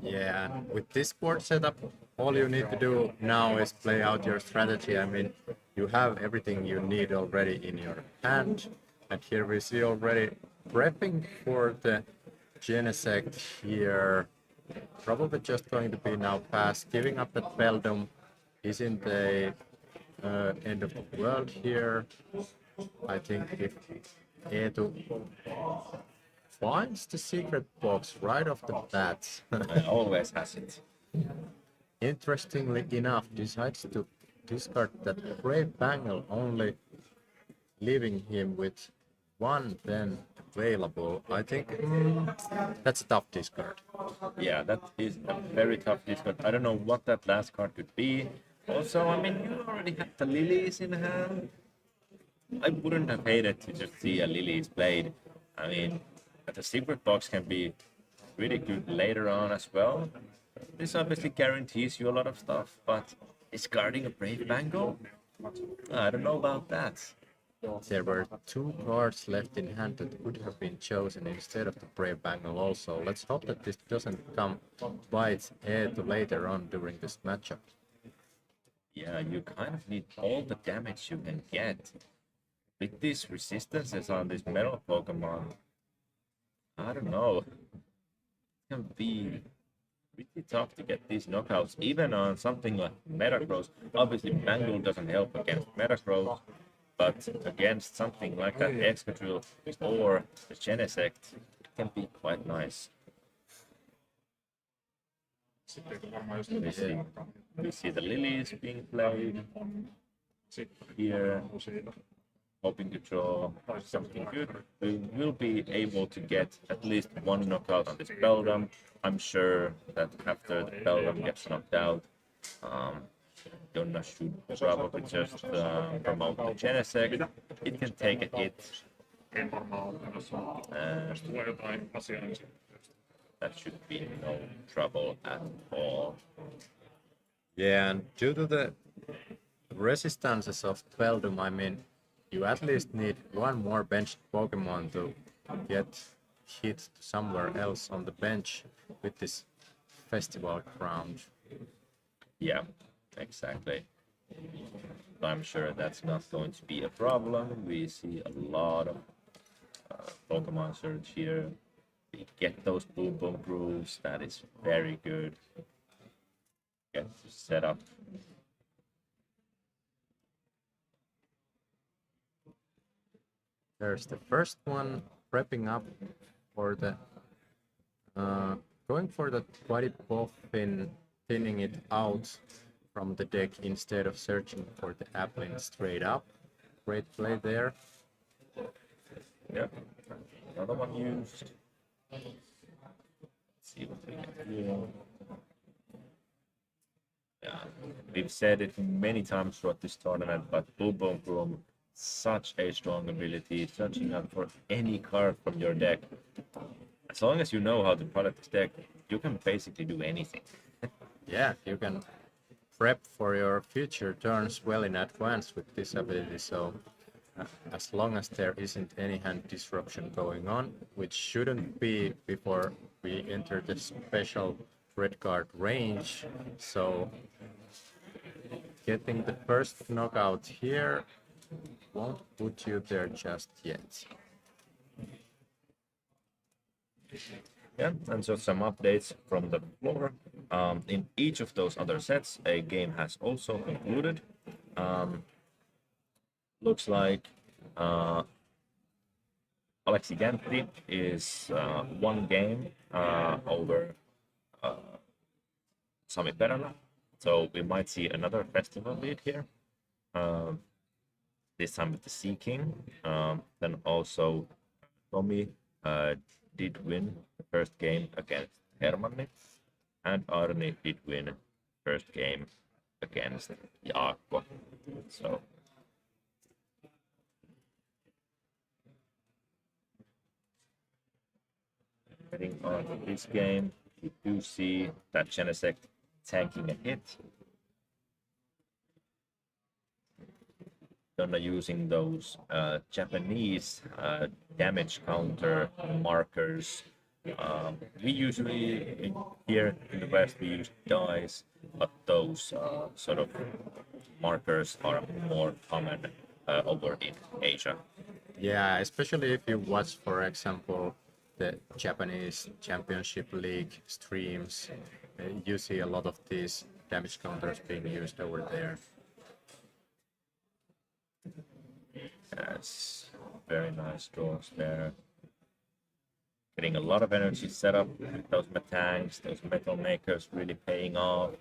Speaker 1: Yeah, and with this board setup, all you need to do now is play out your strategy. I mean, you have everything you need already in your hand, and here we see already prepping for the Genesect here. Probably just going to be now past, giving up that Beldum. Isn't the end of the world here. I think if Eetu finds the secret box right off the bat,
Speaker 2: Always has it.
Speaker 1: interestingly enough, decides to discard that Brave Bangle, only leaving him with one then available. I think that's a tough discard.
Speaker 2: Yeah, that is a very tough discard. I don't know what that last card could be. Also, I mean, you already have the Lilies in hand. I wouldn't have hated to just see a Lilies played. I mean, the secret box can be really good later on as well. This obviously guarantees you a lot of stuff, but discarding a Brave Bangle? I don't know about that.
Speaker 1: There were 2 cards left in hand that could have been chosen instead of the Brave Bangle also. Let's hope that this doesn't come bite Eetu later on during this matchup.
Speaker 2: Yeah, you kind of need all the damage you can get. With these resistances on this metal Pokemon, I don't know. It can be pretty tough to get these knockouts, even on something like Metagross. Obviously, Bangle doesn't help against Metagross, but against something like that Excadrill or the Genesect, it can be quite nice. We see the Lilies being played here, hoping to draw something good. We will be able to get at least one knockout on this Beldum. I'm sure that after the Beldum gets knocked out, Donna should probably just promote the Genesect. It can take a hit. That should be no trouble at all.
Speaker 1: Yeah, and due to the resistances of Beldum, I mean, you at least need one more benched Pokemon to get hit somewhere else on the bench with this festival crown.
Speaker 2: Yeah, exactly. I'm sure that's not going to be a problem. We see a lot of Pokemon Surge here. We get those Boom Boom Grooves. That is very good. get set up.
Speaker 1: There's the first one prepping up for the going for the body puffin, thinning it out from the deck instead of searching for the appling straight up. Great play there.
Speaker 2: Yeah, another one used. Let's see what we can do. Yeah, we've said it many times throughout this tournament, but Boom Boom Boom, such a strong ability, searching up for any card from your deck. As long as you know how to product this deck, you can basically do anything.
Speaker 1: Yeah, you can prep for your future turns well in advance with this ability, so as long as there isn't any hand disruption going on, which shouldn't be before we enter the special red card range, so getting the first knockout here won't put you there just yet.
Speaker 2: Yeah, and so some updates from the floor. In each of those other sets, a game has also concluded. Looks like Alexi Gantry is one game over Sami Perälä, so we might see another festival lead here. This time with the Sea King. Then also Tommy did win the first game against Hermanni, and Arni did win first game against Jaakko. So heading on to this game, you do see that Genesect tanking a hit. Donna using those Japanese damage counter markers. We usually here in the West we use dice, but those sort of markers are more common over in Asia.
Speaker 1: Yeah, especially if you watch, for example, the Japanese Championship League streams, you see a lot of these damage counters being used over there.
Speaker 2: Yes, very nice draws there. Getting a lot of energy set up with those Matangs, those Metal Makers really paying off.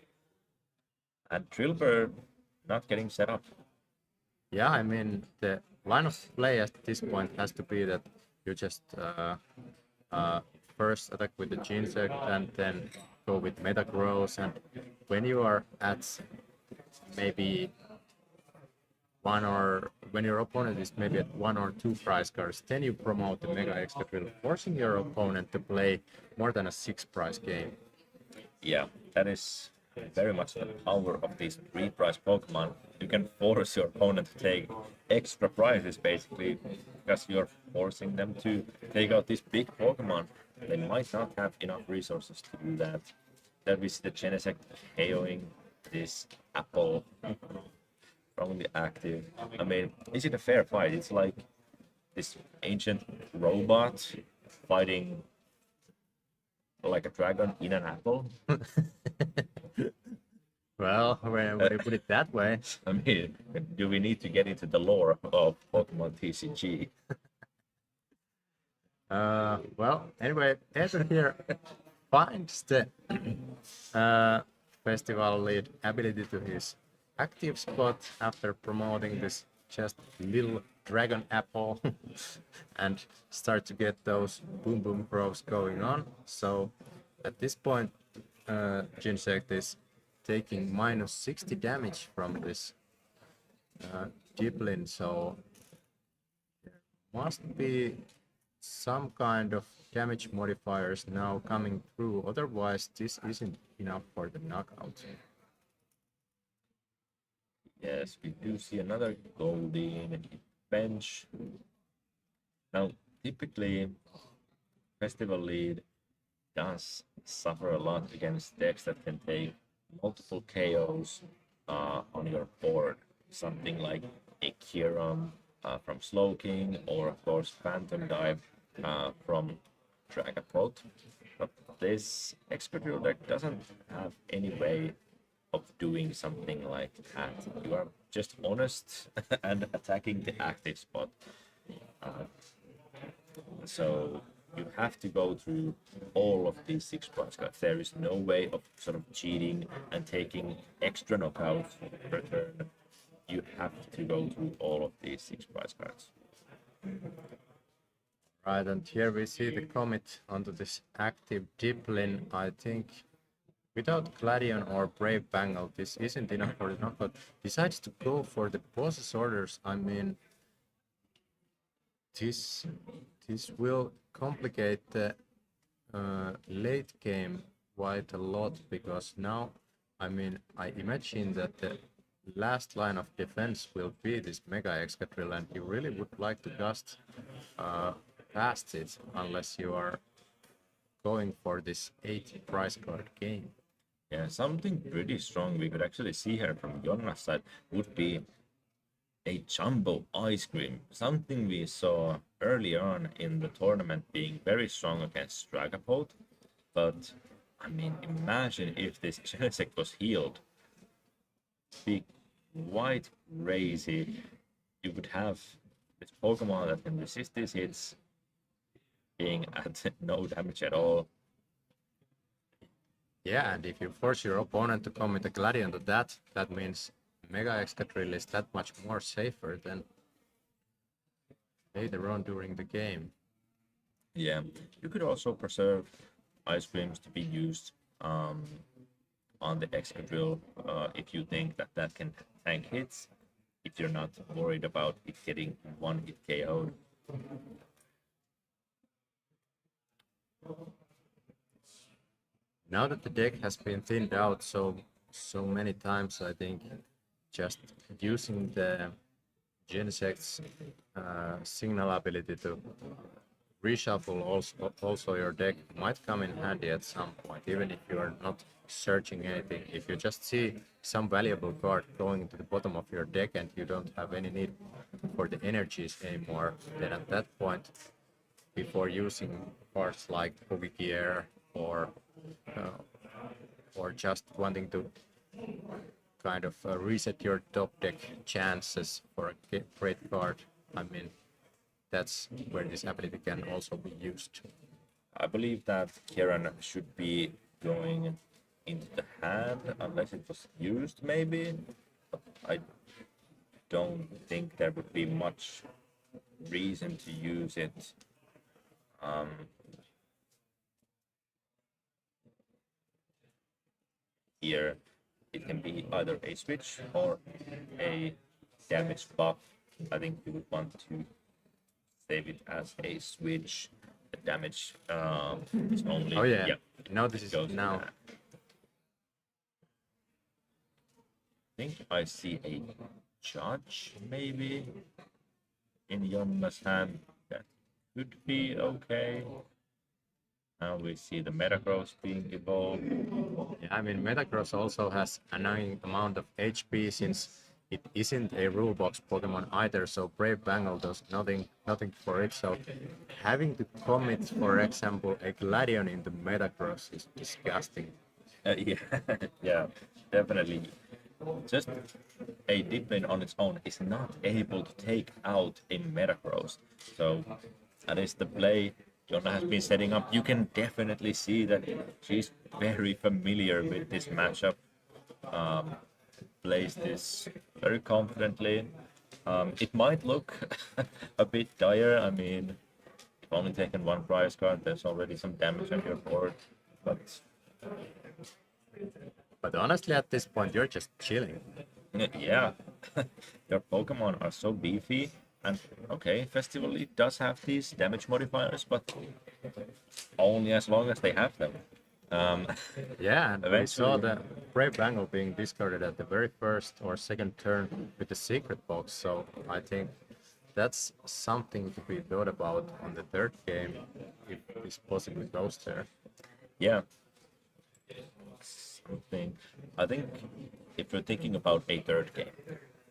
Speaker 2: And Drillbird not getting set up.
Speaker 1: Yeah, I mean, the line of play at this point has to be that you just first attack with the Ginsect and then go with Metagross, and when you are at maybe when your opponent is maybe at 1 or 2 prize cards, then you promote the Mega Excadrill, forcing your opponent to play more than a 6 prize game.
Speaker 2: Yeah, that is very much the power of these 3 prize Pokemon. You can force your opponent to take extra prizes basically because you're forcing them to take out these big Pokemon. They might not have enough resources to do that. Then we see the Genesect KOing this Apple from the active. I mean, is it a fair fight? It's like this ancient robot fighting like a dragon in an apple.
Speaker 1: Well, when you put it that way.
Speaker 2: I mean, do we need to get into the lore of Pokemon TCG?
Speaker 1: Well, anyway, Ether here finds the festival lead ability to his active spot after promoting this just little dragon apple and start to get those boom boom growths going on. So at this point, Ginsect is taking minus 60 damage from this Diplin, so there must be some kind of damage modifiers now coming through, otherwise this isn't enough for the knockout.
Speaker 2: Yes, we do see another Goldeen bench. Now, typically, Festival Lead does suffer a lot against decks that can take multiple KOs on your board. Something like a Kiram from Slowking, or of course Phantom Dive from Dragapult. But this Excadrill deck doesn't have any way of doing something like that. You are just honest and attacking the active spot. So you have to go through all of these 6 prize cards. There is no way of sort of cheating and taking extra knockouts per turn. You have to go through all of these 6 prize cards.
Speaker 1: Right, and here we see the commit onto this active Diplin. I think without Gladion or Brave Bangle, this isn't enough for the knockout. Decides to go for the bosses orders. I mean, this will complicate the late game quite a lot, because now, I mean, I imagine that the last line of defense will be this Mega Excadrill, and you really would like to cast past it unless you are going for this 8 prize card game.
Speaker 2: Yeah, something pretty strong we could actually see here from Jonna's side would be a jumbo ice cream. Something we saw early on in the tournament being very strong against Dragapult. But, I mean, imagine if this Genesect was healed. Be quite crazy. You would have this Pokemon that can resist these hits being at no damage at all.
Speaker 1: Yeah, and if you force your opponent to commit a Gladion to that, that means Mega Excadrill is that much more safer than later on during the game.
Speaker 2: Yeah, you could also preserve ice creams to be used on the Excadrill if you think that that can tank hits, if you're not worried about it getting one hit KO'd.
Speaker 1: Now that the deck has been thinned out so many times, I think just using the Genesect's signal ability to reshuffle also your deck might come in handy at some point, even if you are not searching anything. If you just see some valuable card going to the bottom of your deck and you don't have any need for the energies anymore, then at that point, before using cards like Pokegear or just wanting to kind of reset your top deck chances for a great card, I mean, that's where this ability can also be used.
Speaker 2: I believe that Kieran should be going into the hand unless it was used, maybe. But I don't think there would be much reason to use it. Here, it can be either a switch or a damage buff. I think you would want to save it as a switch. The damage is only.
Speaker 1: Oh yeah.
Speaker 2: Yeah.
Speaker 1: Now this is now.
Speaker 2: I think I see a judge maybe in Jonna's hand. That could be okay. Now we see the Metagross being evolved.
Speaker 1: Yeah, I mean, Metagross also has annoying amount of HP since it isn't a rule box Pokemon either, so Brave Bangle does nothing for it. So having to commit, for example, a Gladion into Metagross is disgusting.
Speaker 2: Yeah, yeah, definitely. Just a Diplin on its own is not able to take out a Metagross. So that is the play Jonna has been setting up. You can definitely see that she's very familiar with this matchup. Plays this very confidently. It might look a bit dire. I mean, you've only taken one prize card. There's already some damage on your board,
Speaker 1: But honestly, at this point, you're just chilling.
Speaker 2: yeah, your Pokemon are so beefy. And okay, Festival League does have these damage modifiers, but only as long as they have them.
Speaker 1: Yeah, and we saw the Brave Bangle being discarded at the very first or second turn with the secret box, so I think that's something to be thought about on the third game, if this possibly goes there.
Speaker 2: Yeah. Something. I think if you're thinking about a third game,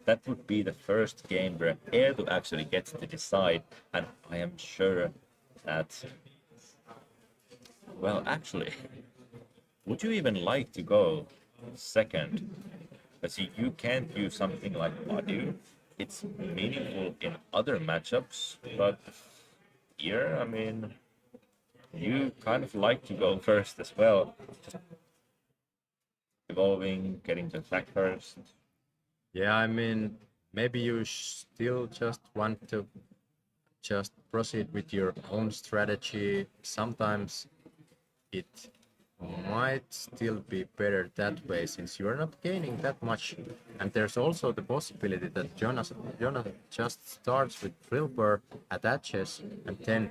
Speaker 2: that would be the first game where Edu actually gets to decide, and I am sure that, well, actually, would you even like to go second. But see, you can't use something like Badu. It's meaningful in other matchups, but here, I mean, you kind of like to go first as well. Just evolving, getting the attack first.
Speaker 1: Yeah, I mean, maybe you still just want to just proceed with your own strategy. Sometimes it might still be better that way since you're not gaining that much. And there's also the possibility that Jonas just starts with Trilber, attaches, and then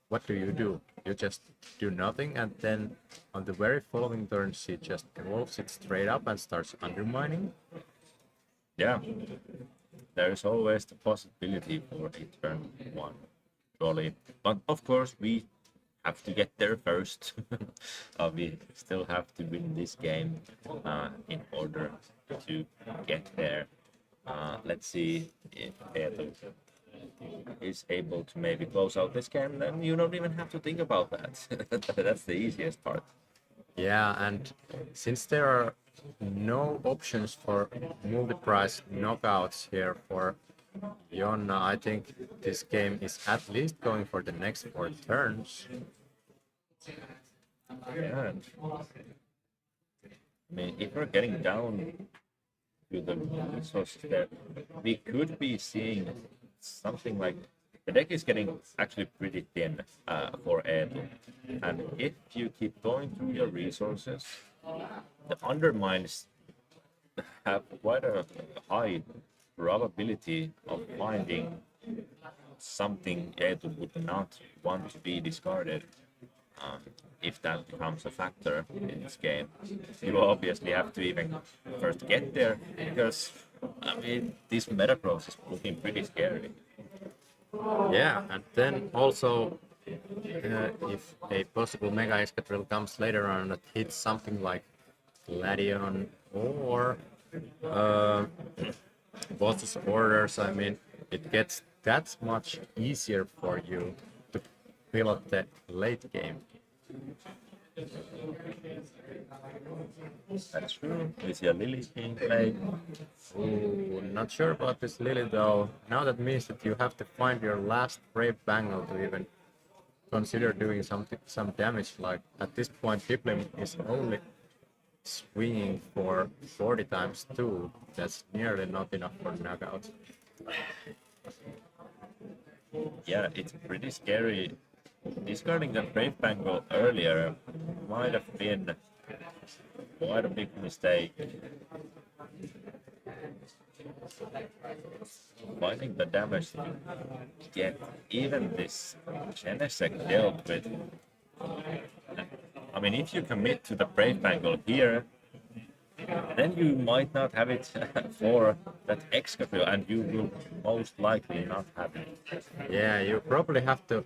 Speaker 1: what do? You just do nothing, and then on the very following turns he just evolves it straight up and starts undermining.
Speaker 2: Yeah, there is always the possibility for a turn one trolley. But of course, we have to get there first. We still have to win this game in order to get there. Let's see if Eetu is able to maybe close out this game, then you don't even have to think about that. That's the easiest part.
Speaker 1: Yeah, and since there are no options for multi-price knockouts here for Jonna, I think this game is at least going for the next 4 turns.
Speaker 2: Yeah, and, I mean, if we're getting down to the resources there, we could be seeing something like the deck is getting actually pretty thin for Eetu. And if you keep going through your resources, the undermines have quite a high probability of finding something Eetu would not want to be discarded. If that becomes a factor in this game, you obviously have to even first get there because I mean this meta growth is looking pretty scary.
Speaker 1: Yeah, and then also if a possible Mega Escadrille comes later on that hits something like Gladion or Boss's Orders, I mean, it gets that much easier for you to pilot the late game.
Speaker 2: That's true. We see a Lily being played.
Speaker 1: Ooh, not sure about this Lily though. Now that means that you have to find your last Brave Bangle to even consider doing some damage. Like at this point, Piplim is only swinging for 40 times 2. That's nearly not enough for knockout.
Speaker 2: Yeah, it's pretty scary. Discarding the Brave Bangle earlier might have been quite a big mistake. Finding the damage to get even this Genesec dealt with. I mean, if you commit to the Brave Bangle here, then you might not have it for that Excapil, and you will most likely not have it.
Speaker 1: Yeah, you probably have to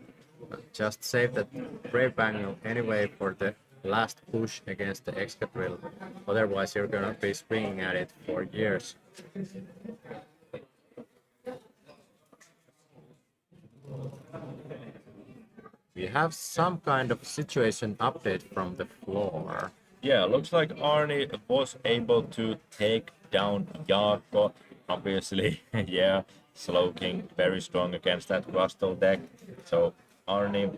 Speaker 1: just save that Brave Bangle anyway for the last push against the Excadrill. Otherwise, you're gonna be swinging at it for years. We have some kind of situation update from the floor.
Speaker 2: Yeah, looks like Arnie was able to take down Jaakko. Obviously, yeah, Slowking very strong against that Rustle deck. So Arnie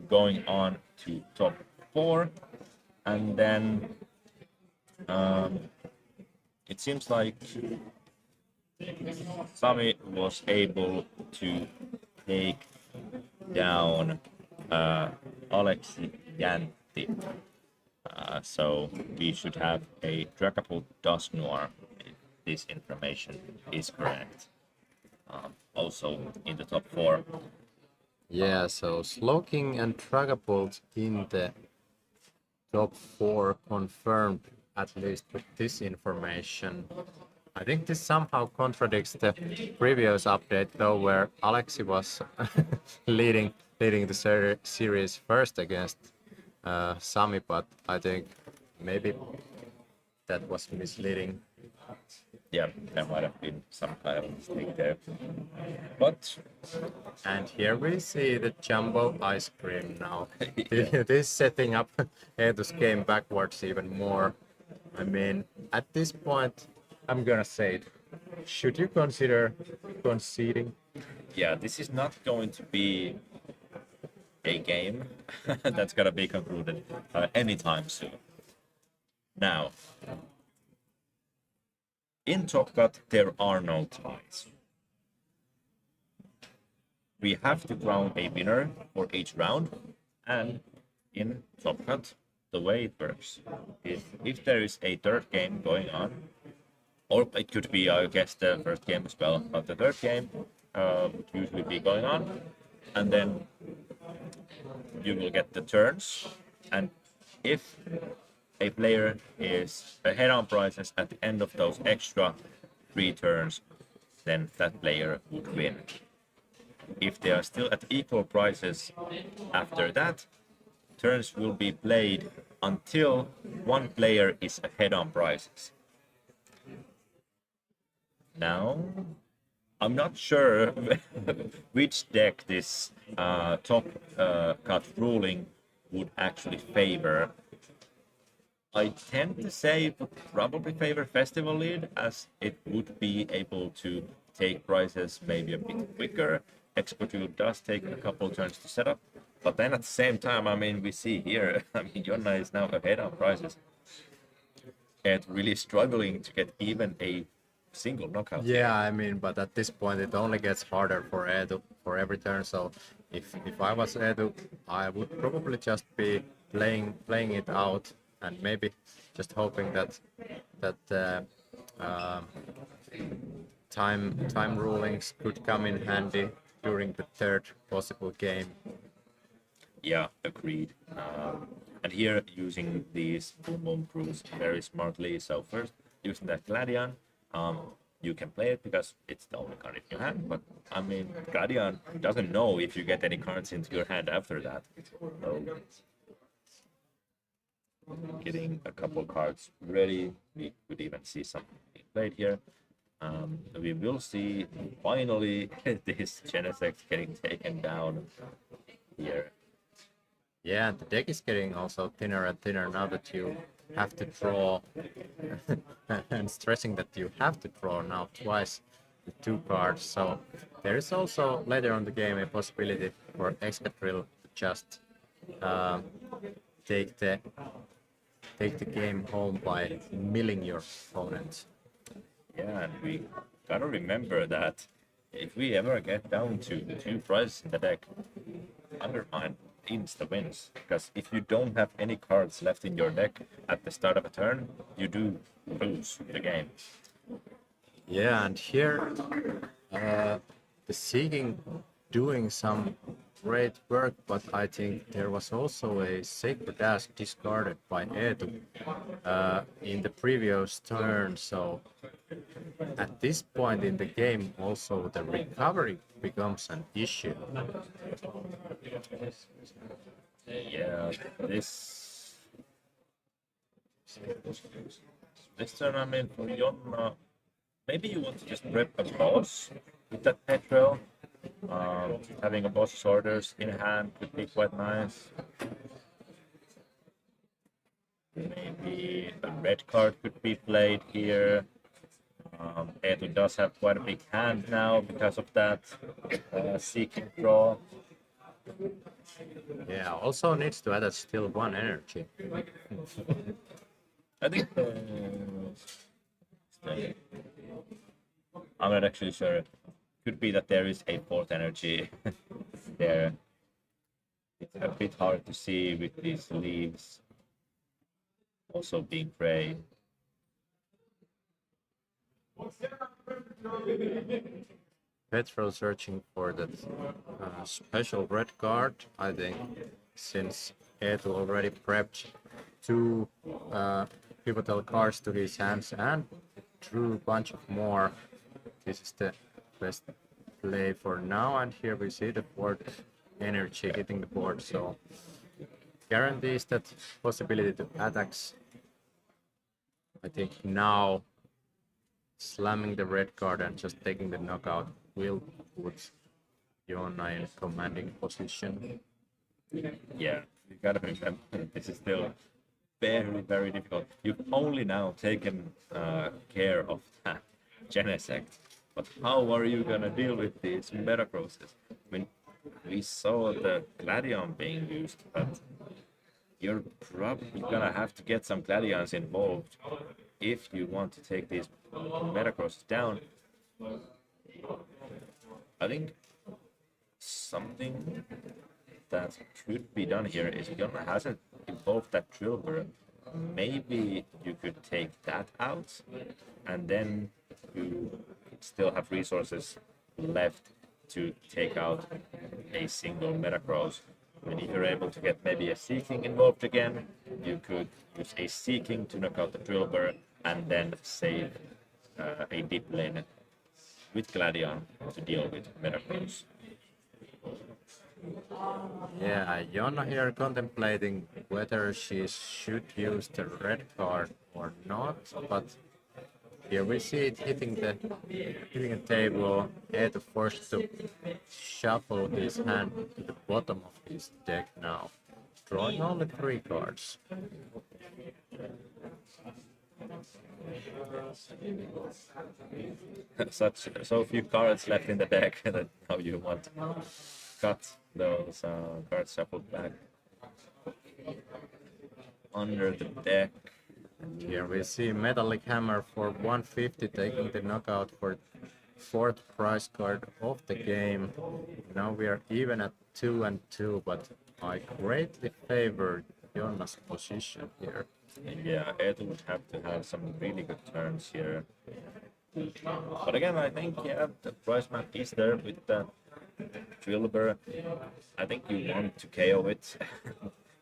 Speaker 2: going on to top 4. And then it seems like Sami was able to take down Aleksi Jäntti. So we should have a Dragapult Dust Noir if this information is correct. Also in the top 4.
Speaker 1: Yeah, so Slowking and Dragapult in the top 4 confirmed, at least with this information. I think this somehow contradicts the previous update though, where Aleksi was leading the series first against Sami, but I think maybe that was misleading.
Speaker 2: Yeah, there might have been some kind of mistake there. But
Speaker 1: And here we see the Jumbo Ice Cream now. This setting up Eetu's game backwards even more. I mean, at this point, I'm gonna say it. Should you consider conceding?
Speaker 2: Yeah, this is not going to be a game that's gonna be concluded anytime soon. Now, in Top Cut, there are no ties. We have to crown a winner for each round, and in Top Cut, the way it works is if there is a third game going on, or it could be, I guess, the first game as well, but the third game would usually be going on, and then you will get the turns, and if a player is ahead on prizes at the end of those extra 3 turns, then that player would win. If they are still at equal prices after that, turns will be played until one player is ahead on prizes. Now, I'm not sure which deck this top cut ruling would actually favor. I tend to say it would probably favor Festival Lead, as it would be able to take prizes maybe a bit quicker. Execute does take a couple turns to set up, but then at the same time, I mean, we see here, I mean, Jonna is now ahead on prizes and really struggling to get even a single knockout.
Speaker 1: Yeah, I mean, but at this point it only gets harder for Edu for every turn. So if I was Edu, I would probably just be playing it out and maybe just hoping that time rulings could come in handy during the third possible game.
Speaker 2: Yeah, agreed. And here using these boom boom brews very smartly. So first using that Gladion, you can play it because it's the only card in your hand. But I mean, Gladion doesn't know if you get any cards into your hand after that. So getting a couple cards ready, we could even see something being played here. We will see finally this Genesect getting taken down here.
Speaker 1: Yeah, the deck is getting also thinner and thinner now that you have to draw and stressing that you have to draw now twice with 2 cards. So there is also later on the game a possibility for Excadrill to just take the game home by milling your opponent.
Speaker 2: Yeah, and we gotta remember that if we ever get down to 2 prizes in the deck, Undermine insta wins. Because if you don't have any cards left in your deck at the start of a turn, you do lose the game.
Speaker 1: Yeah, and here the Seeking doing some great work, but I think there was also a Sacred Dash discarded by Edu in the previous turn. So at this point in the game, also the recovery becomes an issue.
Speaker 2: Yeah, this turn, I mean, for Jonna, maybe you want to just prep a boss with that petrol. Having a boss's orders in hand could be quite nice. Maybe a red card could be played here. Edu does have quite a big hand now because of that Seeking draw.
Speaker 1: Yeah, also needs to add still 1 energy.
Speaker 2: I think I'm not actually sure. Could be that there is a 4th energy there. It's a bit hard to see with these leaves also being gray.
Speaker 1: Petro searching for that special red card, I think, since Edu already prepped 2 pivotal cards to his hands and drew a bunch of more. This is the best play for now, and here we see the 4th energy hitting the board, so guarantees that possibility to attacks. I think now slamming the red card and just taking the knockout will put Jonna in a commanding position.
Speaker 2: Yeah, you gotta remember this is still very, very difficult. You've only now taken care of that Genesect, but how are you gonna deal with these Metacrosses? I mean, we saw the Gladion being used, but you're probably gonna have to get some Gladions involved if you want to take these Metacrosses down. I think something that could be done here is Jonna hasn't evolved that Trilber. Maybe you could take that out, and then you still have resources left to take out a single Metacross. And if you're able to get maybe a Seeking involved again, you could use a Seeking to knock out the Trilber and then save a deep lane with Gladion to deal with Metacross.
Speaker 1: Yeah, Jonna here contemplating whether she should use the red card or not, but here we see it hitting the table. Eetu forced to shuffle his hand to the bottom of his deck now, drawing only 3 cards.
Speaker 2: So few cards left in the deck that now you want to cut those cards shuffled back under the deck.
Speaker 1: Here we see Metallic Hammer for 150 taking the knockout for 4th prize card of the game. Now we are even at 2 and 2, but I greatly favor Jonna's position here.
Speaker 2: Yeah, Eetu would have to have some really good turns here. But again, I think, yeah, the prize map is there with the Trilber. I think you want to KO it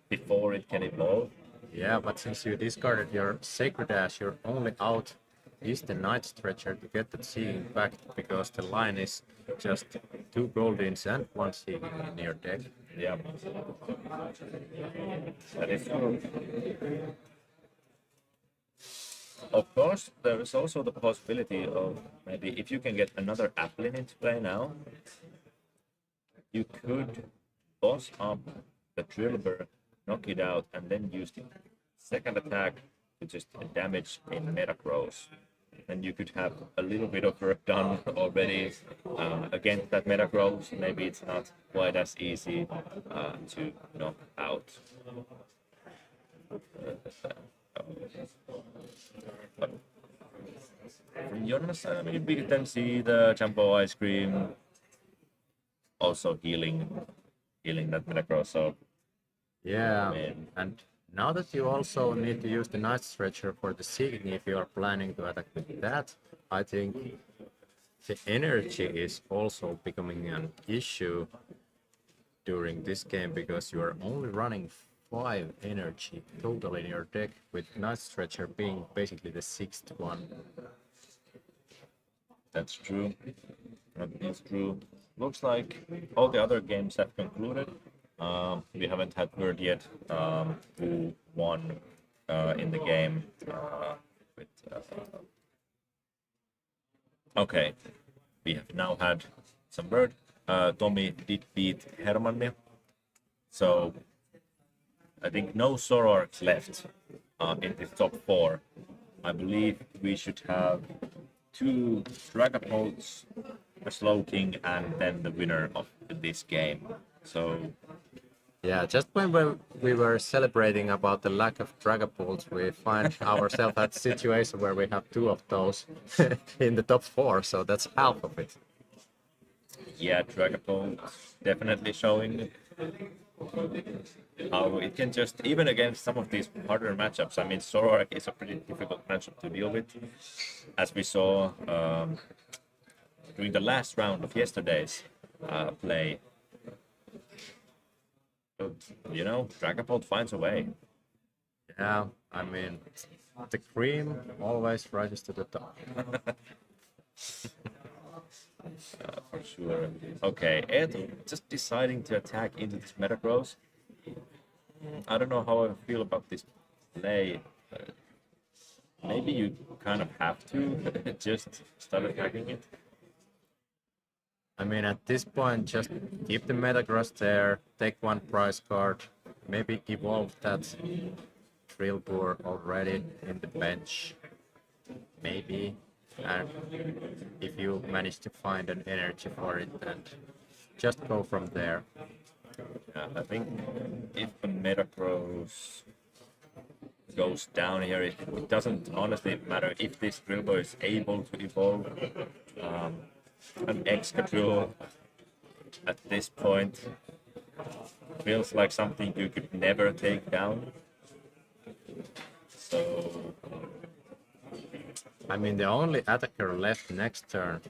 Speaker 2: before it can evolve.
Speaker 1: Yeah, but since you discarded your Sacred Ash, your only out is the Night Stretcher to get the Seeking back, because the line is just 2 Goldins and 1 Seeking in your deck.
Speaker 2: Yeah. That is true. Of course, there is also the possibility of maybe if you can get another Applin into play now, you could boss up the Trilber, knock it out, and then use the second attack to just damage a Metacross. And you could have a little bit of work done already against that Metacross. Maybe it's not quite as easy to knock out. From Jonna's side, I mean, we can see the Jumbo Ice Cream also healing that Metacross. So
Speaker 1: yeah, and now that you also need to use the Night Stretcher for the Seeking if you are planning to attack with that, I think the energy is also becoming an issue during this game, because you are only running 5 energy total in your deck, with Night Stretcher being basically the 6th one.
Speaker 2: that's true. That is true. Looks like all the other games have concluded. We haven't had word yet who won in the game. Okay, we have now had some word. Tommy did beat Hermanni, so I think no Zoroarks left in the top 4. I believe we should have 2 Dragapults, a Slowking, and then the winner of this game. So
Speaker 1: yeah, just when we were celebrating about the lack of Dragapults, we find ourselves at a situation where we have 2 of those in the top 4, so that's half of it.
Speaker 2: yeah, Dragapult definitely showing how it can just, even against some of these harder matchups. I mean, Zoroark is a pretty difficult matchup to deal with, as we saw during the last round of yesterday's play. But, you know, Dragapult finds a way.
Speaker 1: Yeah, I mean, the cream always rises to the top.
Speaker 2: For sure. Okay, Eetu just deciding to attack into this Metacross. I don't know how I feel about this play. Maybe you kind of have to just start attacking it.
Speaker 1: I mean, at this point, just keep the Metacross there, take 1 prize card, maybe evolve that drill bore already in the bench, maybe. And if you manage to find an energy for it, then just go from there.
Speaker 2: I think if the Metagross goes down here, it doesn't honestly matter if this drill bore is able to evolve. An Excadrill at this point feels like something you could never take down. So
Speaker 1: I mean, the only attacker left next turn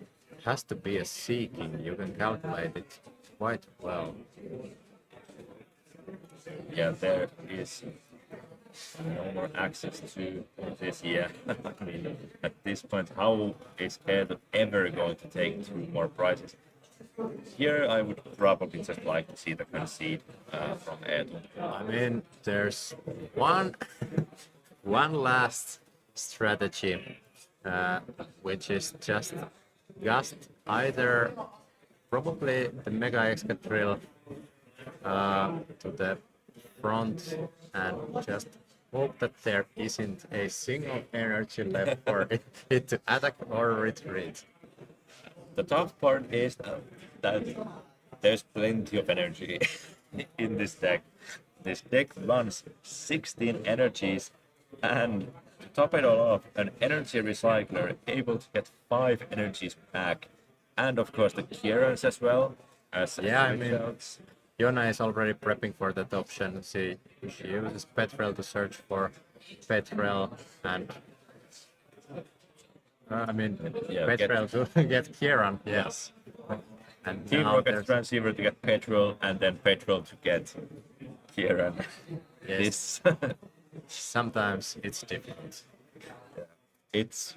Speaker 1: has to be a Seeking. You can calculate it quite well.
Speaker 2: yeah, there is no more access to this. Yeah, I mean, at this point, how is Ed ever going to take 2 more prizes? Here, I would probably just like to see the concede from Ed.
Speaker 1: I mean, there's one last strategy, which is just gust either probably the Mega Excadrill to the front and just hope that there isn't a single energy left for it to attack or retreat.
Speaker 2: The tough part is that there's plenty of energy in this deck. This deck runs 16 energies, and to top it all off, an energy recycler able to get 5 energies back, and of course the Kierans as well. As
Speaker 1: Yeah, I mean, Jonna is already prepping for that option. She uses Petrel to search for Petrel, and I mean,
Speaker 2: Yeah,
Speaker 1: Petrel to get Kieran, yes. And
Speaker 2: Team
Speaker 1: now
Speaker 2: Rocket
Speaker 1: there's-
Speaker 2: Transceiver to get Petrol, and then Petrol to get Kieran.
Speaker 1: Yes. Sometimes it's difficult.
Speaker 2: It's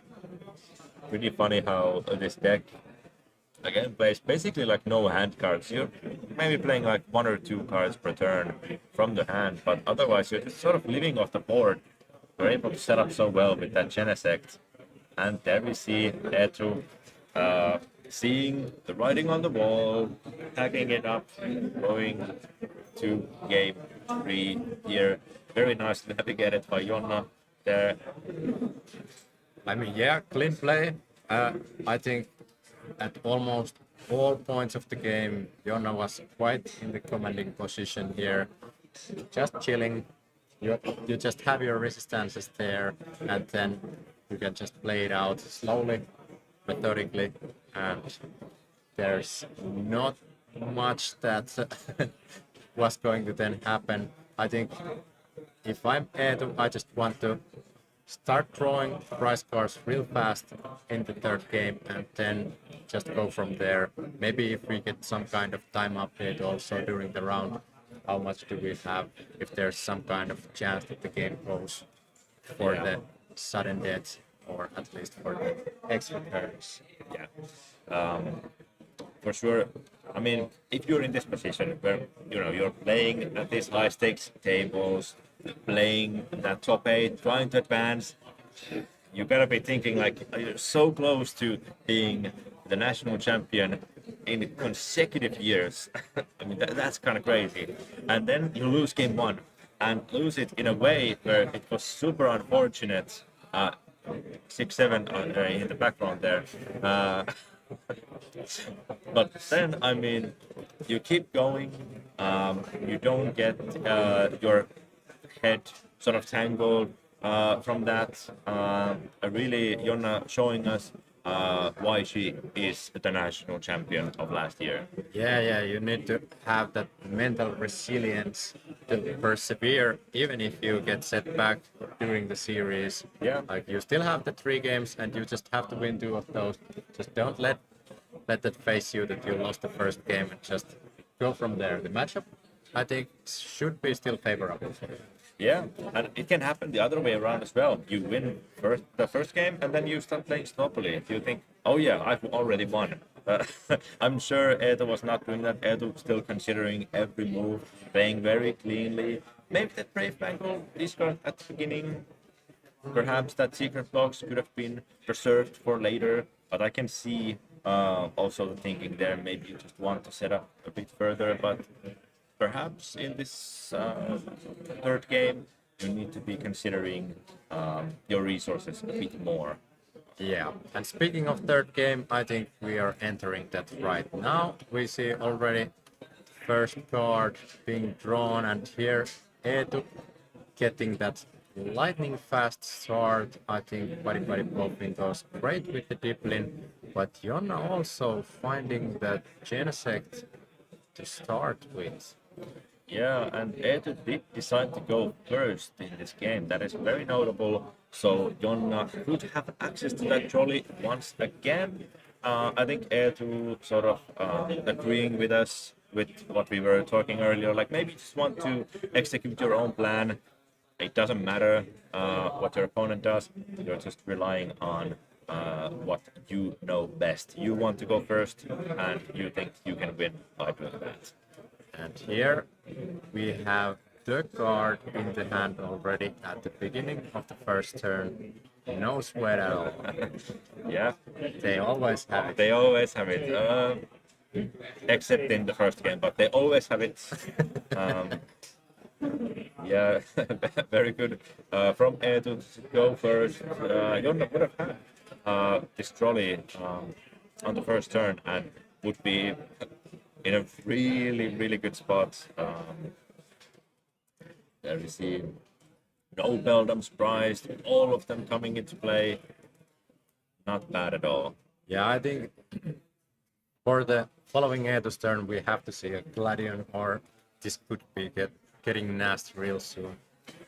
Speaker 2: pretty funny how this deck again plays basically like no hand cards. You're maybe playing like 1 or 2 cards per turn from the hand, but otherwise you're just sort of living off the board. You're able to set up so well with that Genesect. And there we see Etu seeing the writing on the wall, tagging it up, going to game 3 here. Very nicely navigated by Jonna there.
Speaker 1: I mean, yeah, clean play. I think at almost all points of the game, Jonna was quite in the commanding position here. Just chilling. You just have your resistances there, and then you can just play it out slowly, methodically, and there's not much that was going to then happen. I think if I'm Eetu, I just want to start drawing prize cards real fast in the third game and then just go from there. Maybe if we get some kind of time update also during the round, how much do we have, if there's some kind of chance that the game goes for the sudden death or at least for the extra turns.
Speaker 2: Yeah. For sure. I mean, if you're in this position where you're playing at these high stakes tables, playing that top 8, trying to advance, you gotta be thinking like you're so close to being the national champion in consecutive years. I mean, that's kind of crazy. And then you lose game 1 and lose it in a way where it was super unfortunate. 6-7 in the background there. But then, I mean, you keep going. You don't get your head sort of tangled from that. Really, Jonna showing us why she is the national champion of last year.
Speaker 1: Yeah, you need to have that mental resilience to persevere, even if you get set back during the series.
Speaker 2: Yeah.
Speaker 1: Like you still have the 3 games, and you just have to win 2 of those. Just don't let that face you that you lost the first game, and just go from there. The matchup, I think, should be still favorable for you.
Speaker 2: Yeah, and it can happen the other way around as well. You win the first game, and then you start playing Snowpoly. You think, oh yeah, I've already won. I'm sure Eetu was not doing that. Eetu still considering every move, playing very cleanly. Maybe that Brave Bangle discard at the beginning. Perhaps that secret box could have been preserved for later. But I can see also the thinking there. Maybe you just want to set up a bit further, but perhaps in this third game, you need to be considering your resources a bit more.
Speaker 1: Yeah, and speaking of third game, I think we are entering that right now. We see already first card being drawn, and here Eetu getting that lightning fast start. I think Body popping goes great with the Diplin, but Jonna also finding that Genesect to start with.
Speaker 2: Yeah, and Eetu did decide to go first in this game. That is very notable. So Jonna could have access to that trolley once again. I think Eetu sort of agreeing with us with what we were talking earlier. Like maybe just want to execute your own plan. It doesn't matter what your opponent does. You're just relying on what you know best. You want to go first, and you think you can win by doing that.
Speaker 1: And here we have the card in the hand already at the beginning of the first turn. No sweat at all.
Speaker 2: Yeah,
Speaker 1: They always have it.
Speaker 2: they always have it. Except in the first game, but they always have it. Yeah, very good. From Eetu to go first. Jonna would have had this trolley on the first turn and would be in a really good spot. There we see no Beldams prized, all of them coming into play. Not bad at all.
Speaker 1: Yeah, I think for the following Eetu's turn, we have to see a Gladion, or this could be getting nasty real soon.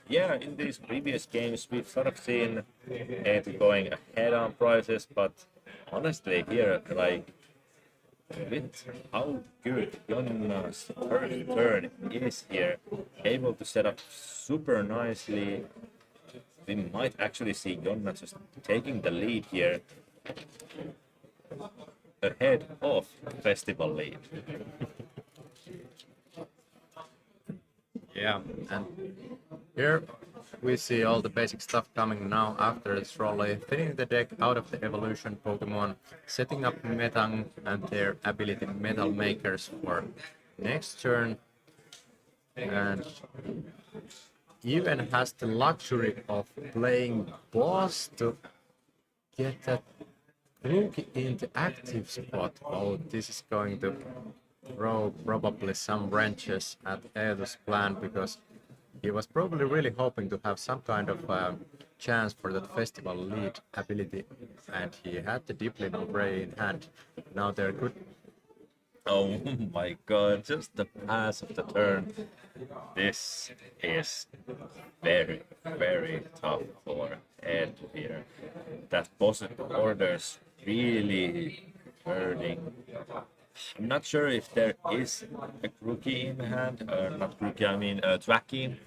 Speaker 2: Yeah, in these previous games, we've sort of seen Eetu going ahead on prizes, but honestly, here, like, with how good Jonna's first turn is here, able to set up super nicely, we might actually see Jonna just taking the lead here ahead of Festival lead.
Speaker 1: Yeah, and here we see all the basic stuff coming now after the trolley, thinning the deck out of the evolution Pokemon, setting up Metang and their ability Metal Makers for next turn, and even has the luxury of playing boss to get that Grookey in the active spot. Oh, this is going to throw probably some wrenches at Eetu's plan, because he was probably really hoping to have some kind of chance for that festival lead ability, and he had the Diplin already in hand. Now they're good.
Speaker 2: Oh my god, just the pass of the turn. This is very tough for Ed here. That positive orders really hurting. I'm not sure if there is a Grookey in hand, or not Grookey, I mean Thwacky.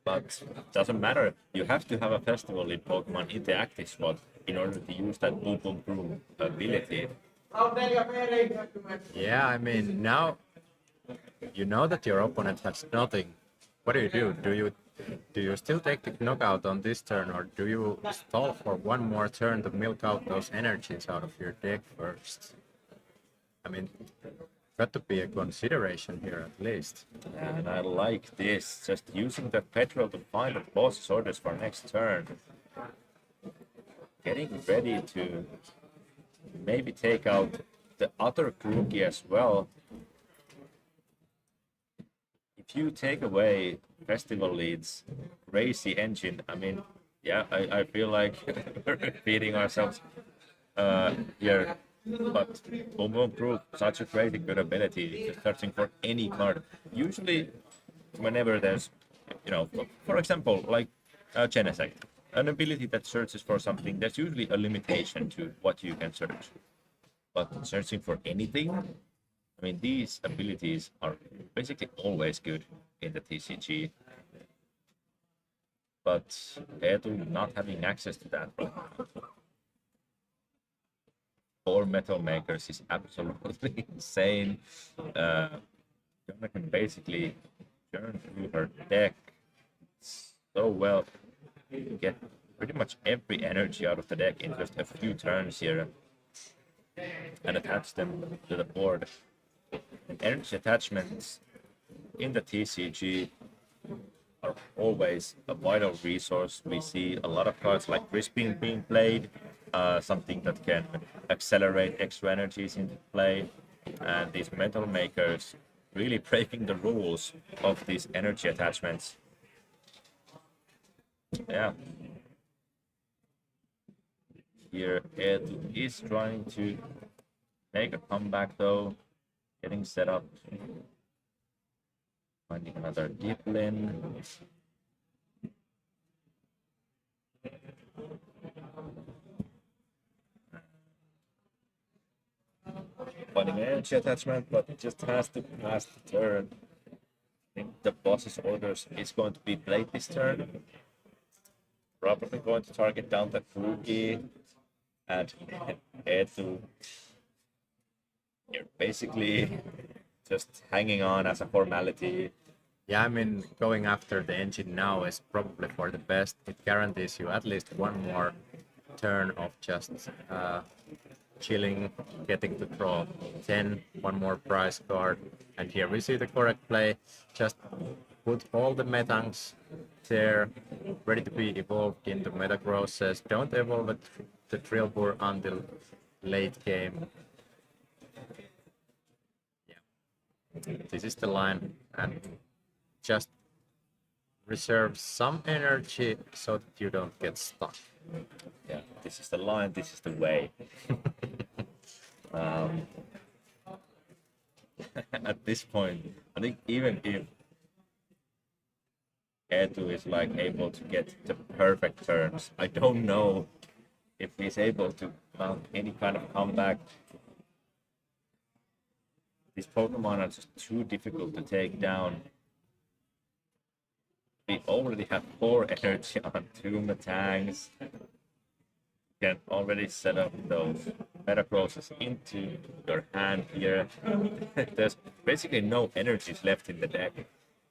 Speaker 2: But doesn't matter. You have to have a festival in Pokemon in the active slot in order to use that Boom Boom Boom ability.
Speaker 1: Yeah, I mean, now you know that your opponent has nothing. What do? Do you still take the knockout on this turn, or do you stall for one more turn to milk out those energies out of your deck first? I mean, got to be a consideration here at least.
Speaker 2: And I like this, just using the petrol to find the boss orders for next turn. Getting ready to maybe take out the other Grookey as well. If you take away Festival Lead's crazy engine, I mean, yeah, I feel like we're repeating ourselves here. But Boom Boom Proof, such a crazy good ability, just searching for any card. Usually, whenever there's, you know, for example, like Genesect, an ability that searches for something, there's usually a limitation to what you can search. But searching for anything, I mean, these abilities are basically always good in the TCG. But Eetu not having access to that right now. 4 Metal Makers is absolutely insane. Jonna can basically turn through her deck so well, get pretty much every energy out of the deck in just a few turns here, and attach them to the board. And energy attachments in the TCG are always a vital resource. We see a lot of cards like Crispin being played, something that can accelerate extra energies into play, and these metal makers really breaking the rules of these energy attachments. Yeah. Here Edu is trying to make a comeback though, getting set up, finding another deep lane. Finding an energy attachment, but it just has to pass the turn. I think the boss's orders is going to be played this turn. Probably going to target down the Kuki and Edu. You're basically just hanging on as a formality.
Speaker 1: Yeah, I mean, going after the engine now is probably for the best. It guarantees you at least one more turn of just chilling, getting to draw 10, one more prize card. And here we see the correct play. Just put all the metangs there, ready to be evolved into Metagrosses. Don't evolve the Drillbur until late game. Yeah, this is the line, and just reserve some energy so that you don't get stuck.
Speaker 2: Yeah, this is the line, this is the way. At this point, I think even if Edu is like able to get the perfect turns, I don't know if he's able to mount any kind of comeback. These Pokemon are just too difficult to take down. We already have 4 energy on 2 Metangs. Can already set up those Metagrosses into your hand here. There's basically no energies left in the deck.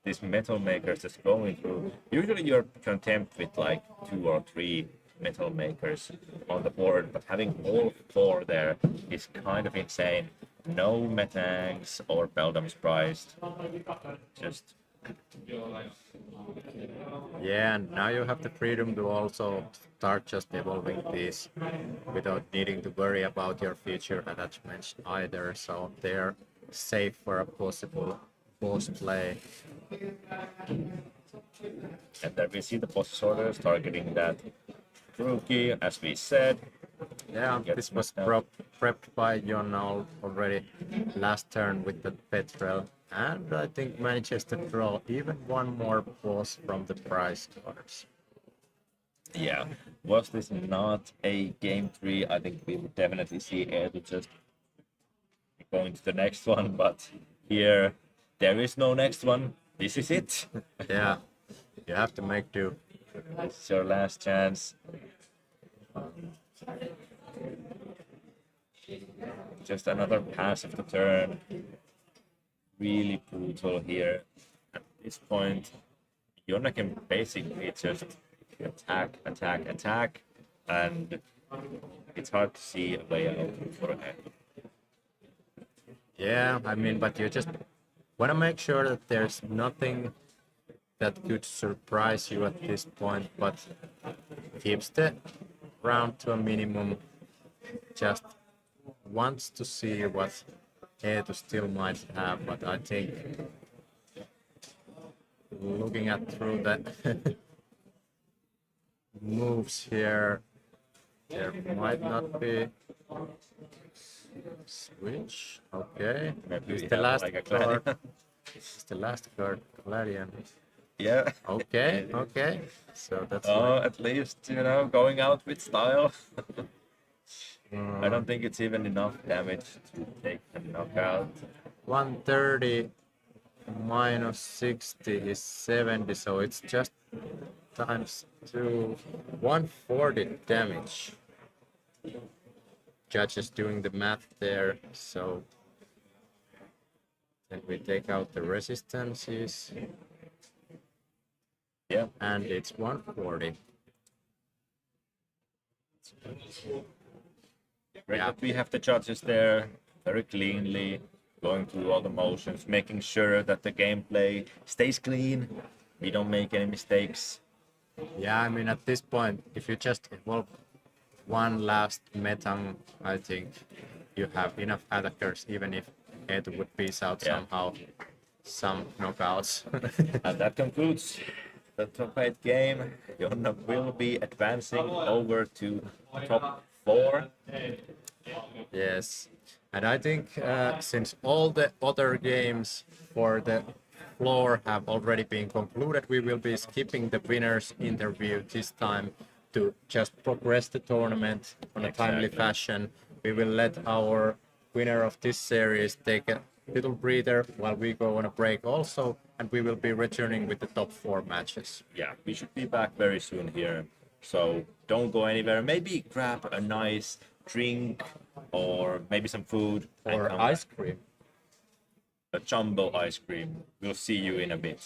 Speaker 2: These metal makers just going through. Usually you're content with like 2 or 3 metal makers on the board, but having all 4 there is kind of insane. No Metangs or Beldam's prized. Just
Speaker 1: Yeah, and now you have the freedom to also start just evolving these without needing to worry about your future attachments either, so they're safe for a possible boss play.
Speaker 2: and then we see the boss orders targeting that rookie, as we said.
Speaker 1: Yeah, this was prepped by Jon already last turn with the Petrel, and I think manages to draw even one more boss from the prize cards.
Speaker 2: Yeah, was this not a game 3? I think we would definitely see Edu just going to the next one, but here there is no next one. This is it.
Speaker 1: Yeah, you have to make do.
Speaker 2: It's your last chance. Just another pass of the turn. Really brutal here. At this point, Yona can basically just attack, attack, attack, and it's hard to see a way out for him.
Speaker 1: Yeah, I mean, but you just want to make sure that there's nothing that could surprise you at this point, but keeps the round to a minimum. Just wants to see what Edu still might have, but I think looking at through the moves here, there might not be switch. Okay,
Speaker 2: Maybe
Speaker 1: it's
Speaker 2: we
Speaker 1: the
Speaker 2: have
Speaker 1: last
Speaker 2: like a
Speaker 1: card.
Speaker 2: Gladion.
Speaker 1: It's the last card, Gladion.
Speaker 2: Yeah.
Speaker 1: Okay, okay. So that's
Speaker 2: Oh,
Speaker 1: fine.
Speaker 2: at least, you know, going out with style. I don't think it's even enough damage to take the knockout.
Speaker 1: 130 minus 60 is 70, so it's just times 2, 140 damage. Judge is doing the math there, so then we take out the resistances,
Speaker 2: Yeah.
Speaker 1: and it's 140.
Speaker 2: Great
Speaker 1: Yeah.
Speaker 2: that we have the judges there very cleanly. going through all the motions, making sure that the gameplay stays clean, we don't make any mistakes.
Speaker 1: Yeah, I mean, at this point, if you just evolve one last metang, I think you have enough attackers, even if Ed would piece out
Speaker 2: Yeah.
Speaker 1: somehow some knockouts.
Speaker 2: And that concludes the top 8 game. Jonna will be advancing over to top 4.
Speaker 1: Yes, and I think since all the other games for the floor have already been concluded, we will be skipping the winners interview this time to just progress the tournament on a timely
Speaker 2: Exactly.
Speaker 1: fashion. We will let our winner of this series take a little breather while we go on a break also, and we will be returning with the top 4 matches.
Speaker 2: Yeah, we should be back very soon here. So don't go anywhere. Maybe grab a nice drink or maybe some food and
Speaker 1: Or
Speaker 2: come
Speaker 1: ice
Speaker 2: back.
Speaker 1: cream.
Speaker 2: A jumbo ice cream. We'll see you in a bit.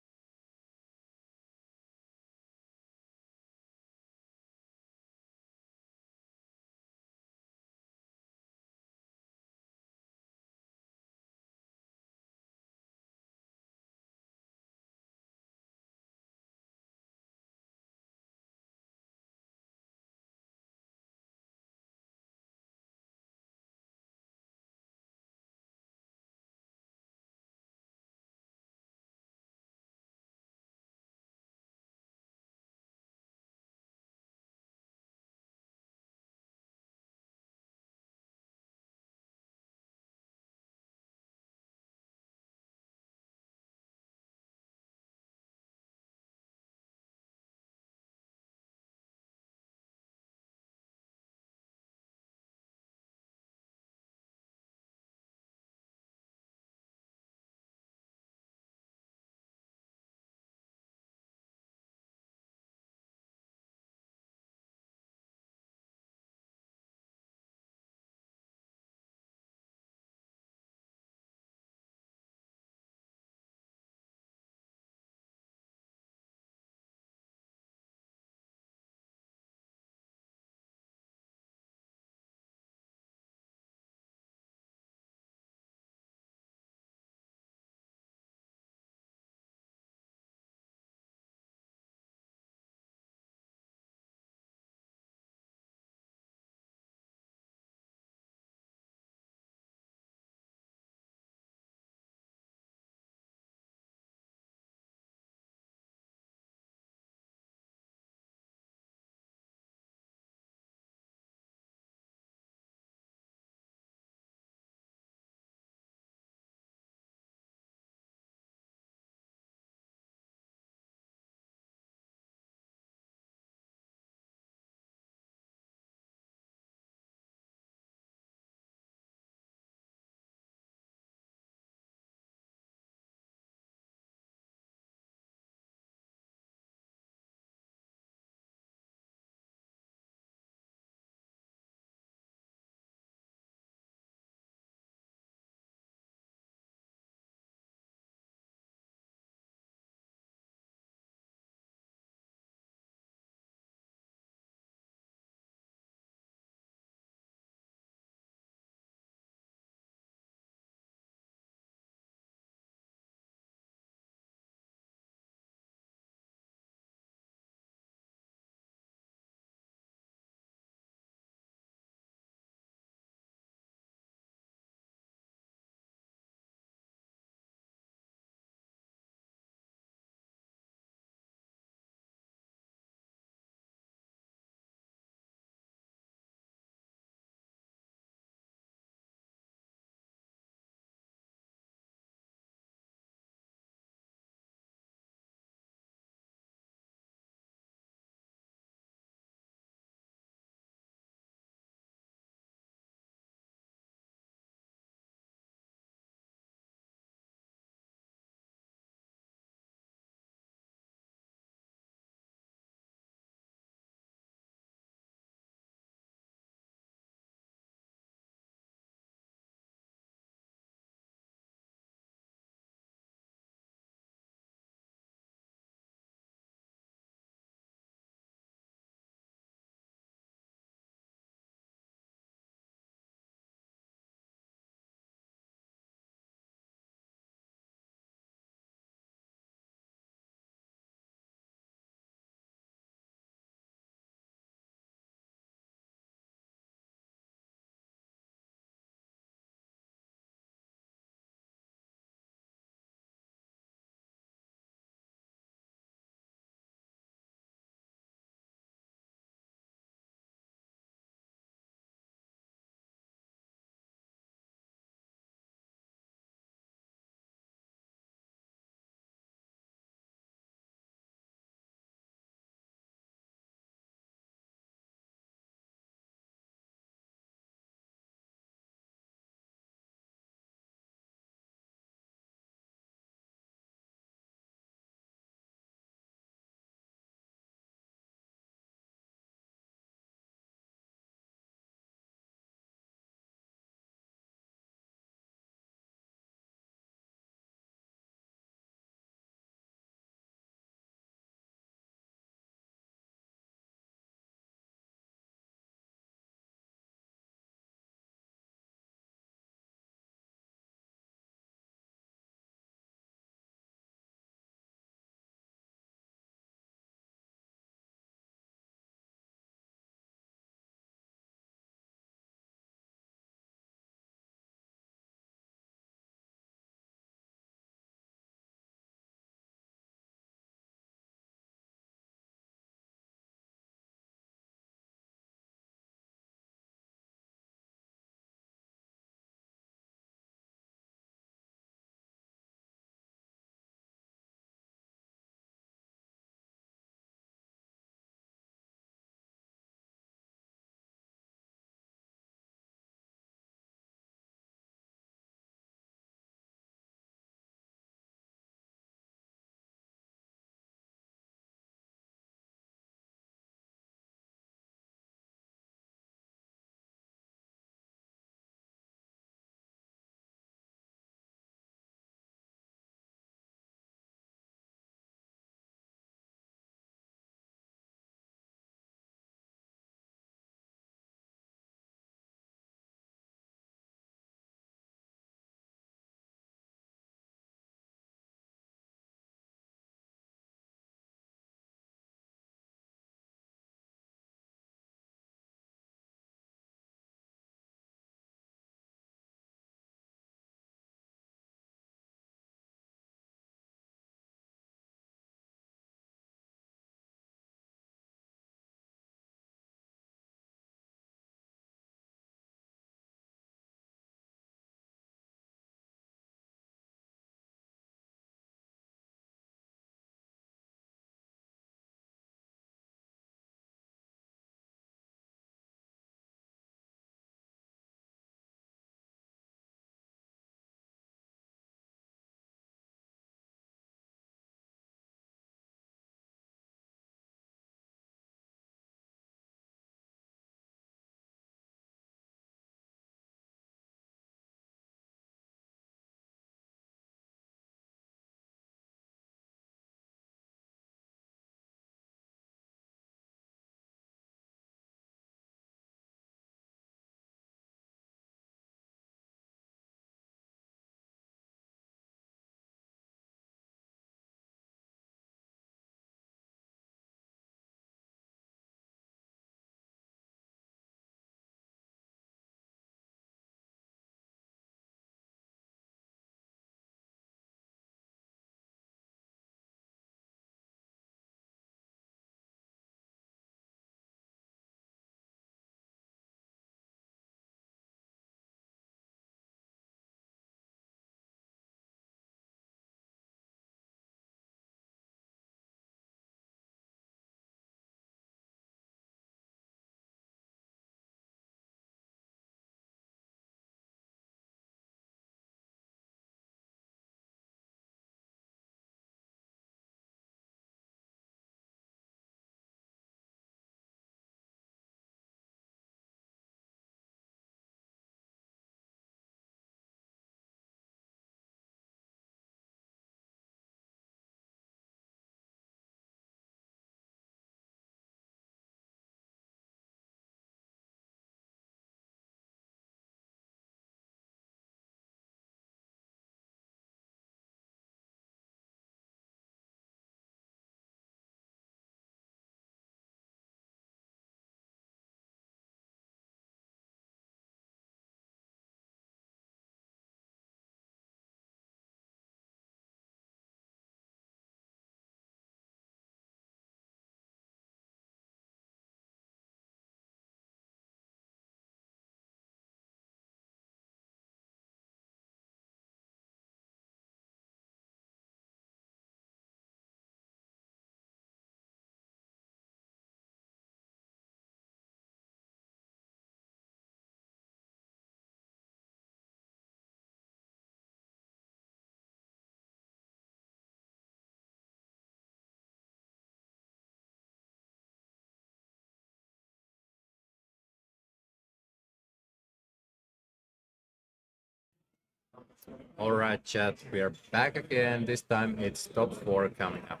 Speaker 1: Alright, chat, we are back again. This time it's top 4 coming up.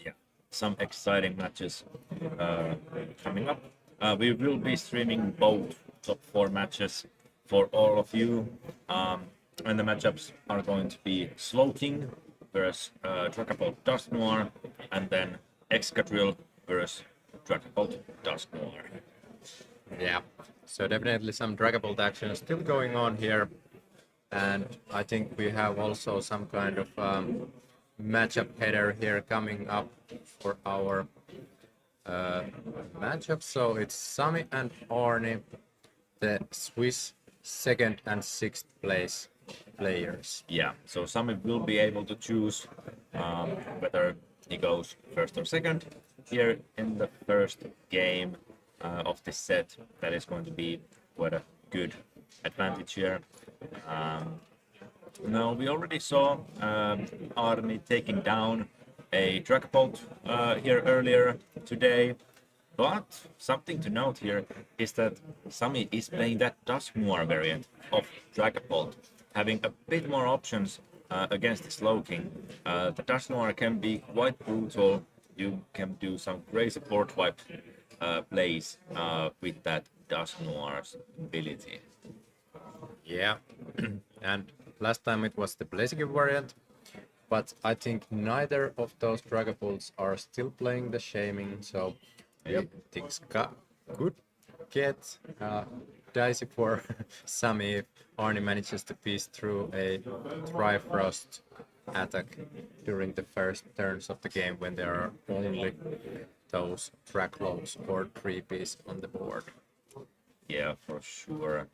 Speaker 2: Yeah, some exciting matches coming up. We will be streaming both top 4 matches for all of you. And the matchups are going to be Slowking versus Dragapult Dust Noir, and then Excadrill versus Dragapult Dust Noir.
Speaker 1: Yeah, so definitely some Dragapult action still going on here. And I think we have also some kind of matchup header here coming up for our matchup. So it's Sami and Arni, the Swiss 2nd and 6th place players.
Speaker 2: Yeah, so Sami will be able to choose whether he goes first or second here in the first game of this set. That is going to be quite a good advantage here. Now we already saw Arni taking down a Dragapult here earlier today, but something to note here is that Sami is playing that Dusknoir variant of Dragapult, having a bit more options against the Slowking. The Dusknoir can be quite brutal. You can do some crazy board wipe plays with that Dusknoir's ability.
Speaker 1: Yeah, and last time it was the Blaziken variant, but I think neither of those Dragapults are still playing the Shaming, so things could get dicey for Sami if Arni manages to piece through a Trifrost attack during the first turns of the game when there are only those Draglows or 3Ps on the board.
Speaker 2: Yeah, for sure.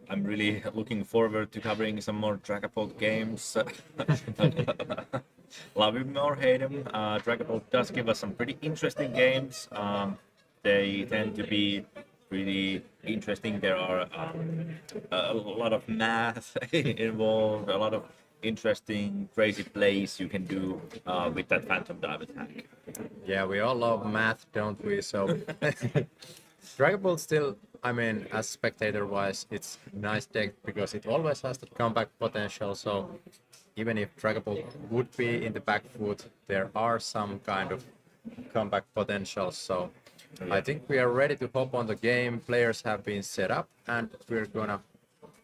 Speaker 2: I'm really looking forward to covering some more Dragapult games. Love him or hate him, Dragapult does give us some pretty interesting games. They tend to be pretty interesting. There are a lot of math involved, a lot of interesting, crazy plays you can do with that Phantom Dive attack.
Speaker 1: Yeah, we all love math, don't we? So Dragapult still, I mean, as spectator-wise, it's nice deck because it always has the comeback potential. So even if Dragapult would be in the back foot, there are some kind of comeback potential. So I think we are ready to hop on the game. Players have been set up, and we're gonna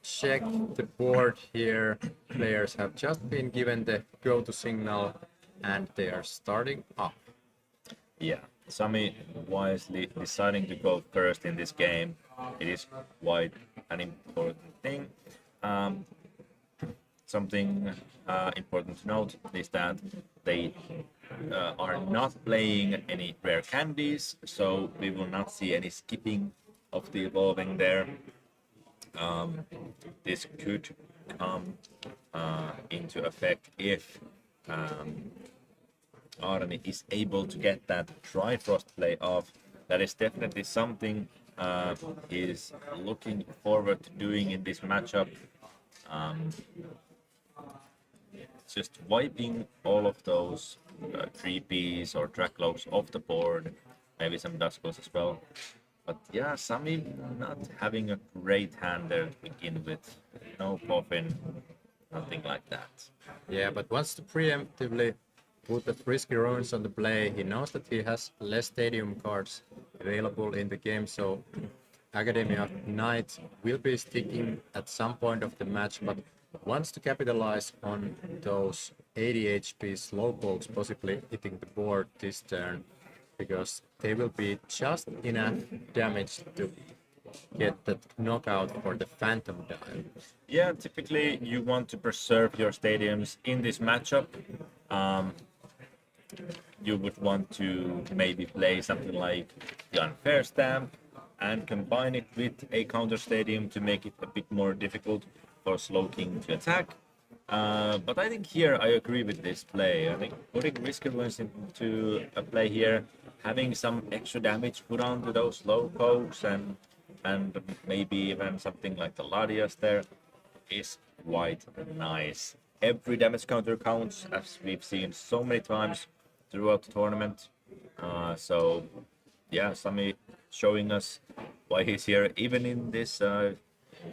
Speaker 1: check the board here. Players have just been given the go-to signal, and they are starting up.
Speaker 2: Yeah, Sami wisely deciding to go first in this game. It is quite an important thing. Something important to note is that they are not playing any rare candies, so we will not see any skipping of the evolving there. This could come into effect if Arni is able to get that Trifrost play off. That is definitely something he's looking forward to doing in this matchup. Just wiping all of those 3Ps or Draglows off the board, maybe some Duskles as well. But yeah, Sami not having a great hand there to begin with. No Puffin, nothing like that.
Speaker 1: Yeah, but wants to preemptively put the Frisky Ruins on the play. He knows that he has less stadium cards available in the game, so Academy of Night will be sticking at some point of the match, but wants to capitalize on those 80 HP Slowpokes possibly hitting the board this turn, because they will be just enough damage to get that knockout for the Phantom Dive.
Speaker 2: Yeah, typically you want to preserve your stadiums in this matchup. You would want to maybe play something like the Unfair Stamp and combine it with a counter stadium to make it a bit more difficult for Slowking to attack. But I think here I agree with this play. I think putting Risky Ruins into a play here, having some extra damage put onto those low pokes and maybe even something like the Ladias there is quite nice. Every damage counter counts, as we've seen so many times throughout the tournament. So yeah, Sami showing us why he's here, even in this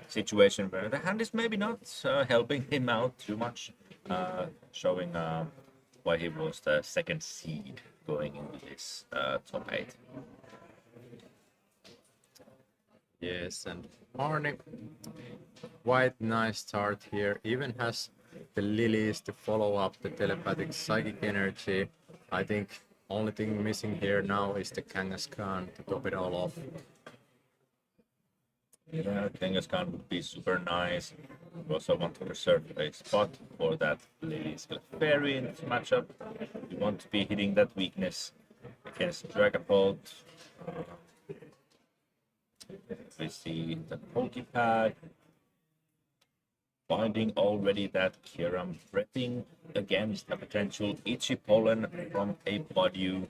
Speaker 2: situation where the hand is maybe not helping him out too much, showing why he was the second seed going into this top 8.
Speaker 1: Yes, and Arne, quite nice start here. Even has the lilies to follow up the telepathic psychic energy. I think only thing missing here now is the Kangaskhan to top it all off.
Speaker 2: Yeah, Kangaskhan would be super nice. We also want to reserve a spot for that Lily's Clefairy in this matchup. We want to be hitting that weakness against Dragapult. We see the Pokepad finding already that Kiram prepping against a potential Itchy Pollen from a Budew.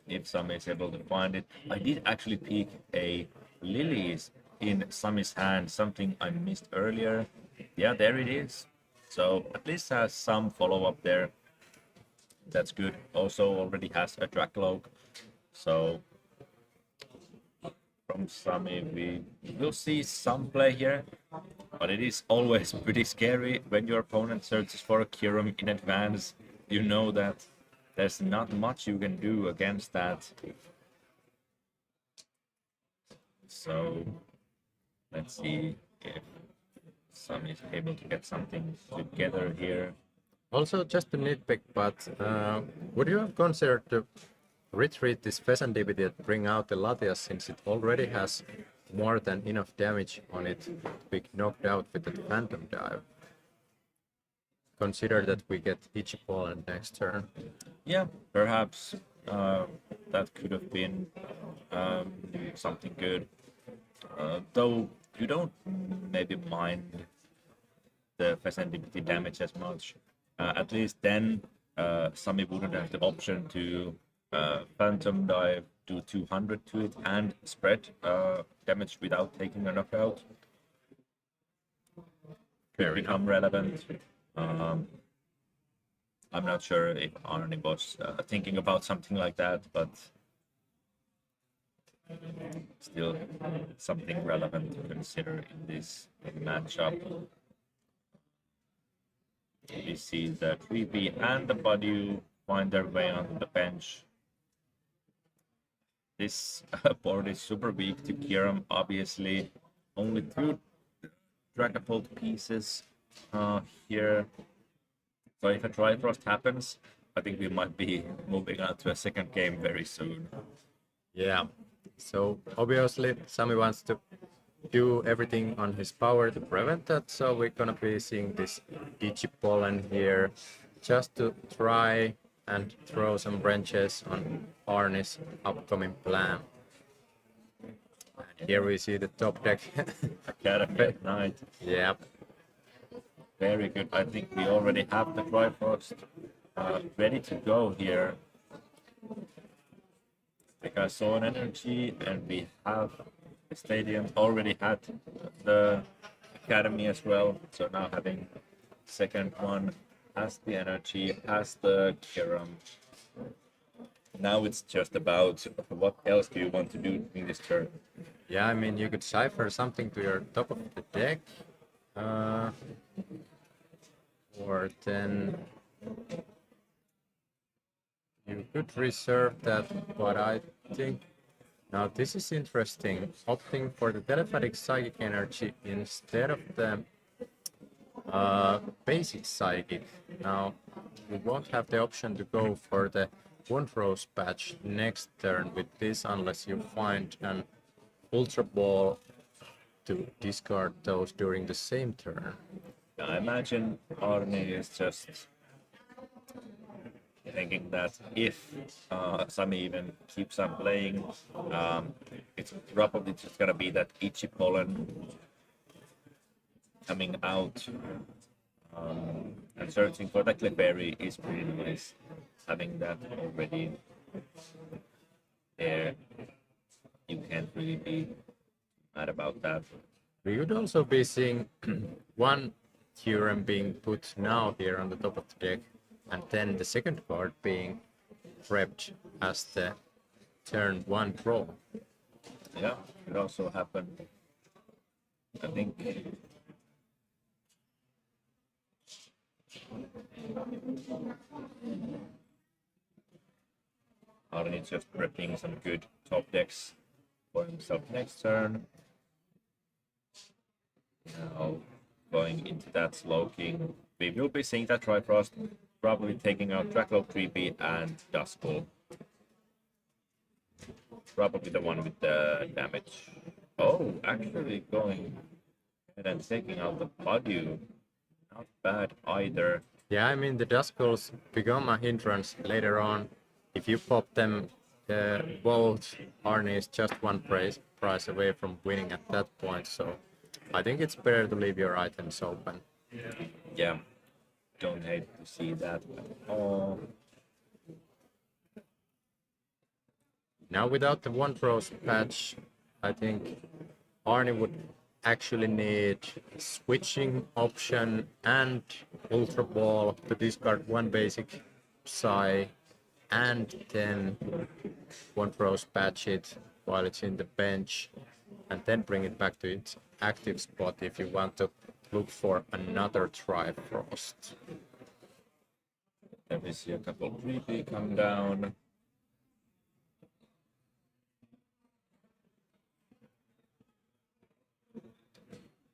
Speaker 2: If Sami is able to find it. I did actually pick a Lilies in Sami's hand, something I missed earlier. Yeah, there it is. So at least has some follow-up there. That's good. Also already has a Dracloak. So from Sami we will see some play here. But it is always pretty scary when your opponent searches for a Kyurem in advance. You know that there's not much you can do against that. So let's see if Sami is able to get something together here.
Speaker 1: Also, just to nitpick, but would you have considered to retreat this Pheasant DPT and bring out the Latias, since it already has more than enough damage on it to be knocked out with the Phantom Dive? Consider that we get Itchy Pollen next turn.
Speaker 2: Yeah, perhaps that could have been something good. Though you don't maybe mind the Pheasant DPT damage as much. At least then Sami wouldn't have the option to Phantom Dive, do 200 to it, and spread damage without taking a knockout. Could become relevant. I'm not sure if Arne was thinking about something like that, but still something relevant to consider in this matchup. We see the Creepy and the Budew find their way onto the bench. This board is super weak to Kyurem, obviously. Only 2 Dragapult pieces here. So if a Trifrost happens, I think we might be moving on to a second game very soon.
Speaker 1: Yeah, so obviously Sami wants to do everything on his power to prevent that, so we're gonna be seeing this Itchy Pollen here just to try and throw some wrenches on Arne's upcoming plan. And here we see the top deck.
Speaker 2: Academy at night.
Speaker 1: Yeah,
Speaker 2: Very good. I think we already have the Trifrost ready to go here. Because Soul Energy, and we have the stadium already had the Academy as well. So now having second one has the energy, has the Kyurem. Now it's just about what else do you want to do in this turn.
Speaker 1: yeah, I mean, you could cipher something to your top of the deck. Or then you could reserve that, but I think now this is interesting. Opting for the telepathic psychic energy instead of the basic psychic. Now you won't have the option to go for the Wondrose patch next turn with this unless you find an Ultra Ball to discard those during the same turn.
Speaker 2: I imagine Arne is just thinking that if Sami even keeps on playing, it's probably just gonna be that Itchy Pollen coming out, and searching for the Clefairy is pretty nice. Having that already there, you can't really be mad about that.
Speaker 1: We would also be seeing one Kyurem being put now here on the top of the deck, and then the second card being prepped as the turn 1 draw.
Speaker 2: Yeah, it also happened. I think Arni just prepping some good top decks for himself next turn. Now going into that slow king, we will be seeing that Trifrost probably taking out Dracloak 3P and Duskull. Probably the one with the damage. Oh, actually going ahead and taking out the Badu. Not bad either.
Speaker 1: Yeah, I mean the Duskulls become a hindrance later on. If you pop them both, Arnie is just one price away from winning at that point, so I think it's better to leave your items open.
Speaker 2: Yeah, don't hate to see that at all.
Speaker 1: Now without the one throws patch, I think Arnie would actually need switching option and Ultra Ball to discard one basic Psy and then one throws patch it while it's in the bench and then bring it back to its active spot if you want to look for another Trifrost.
Speaker 2: Then we see a couple 3P come down.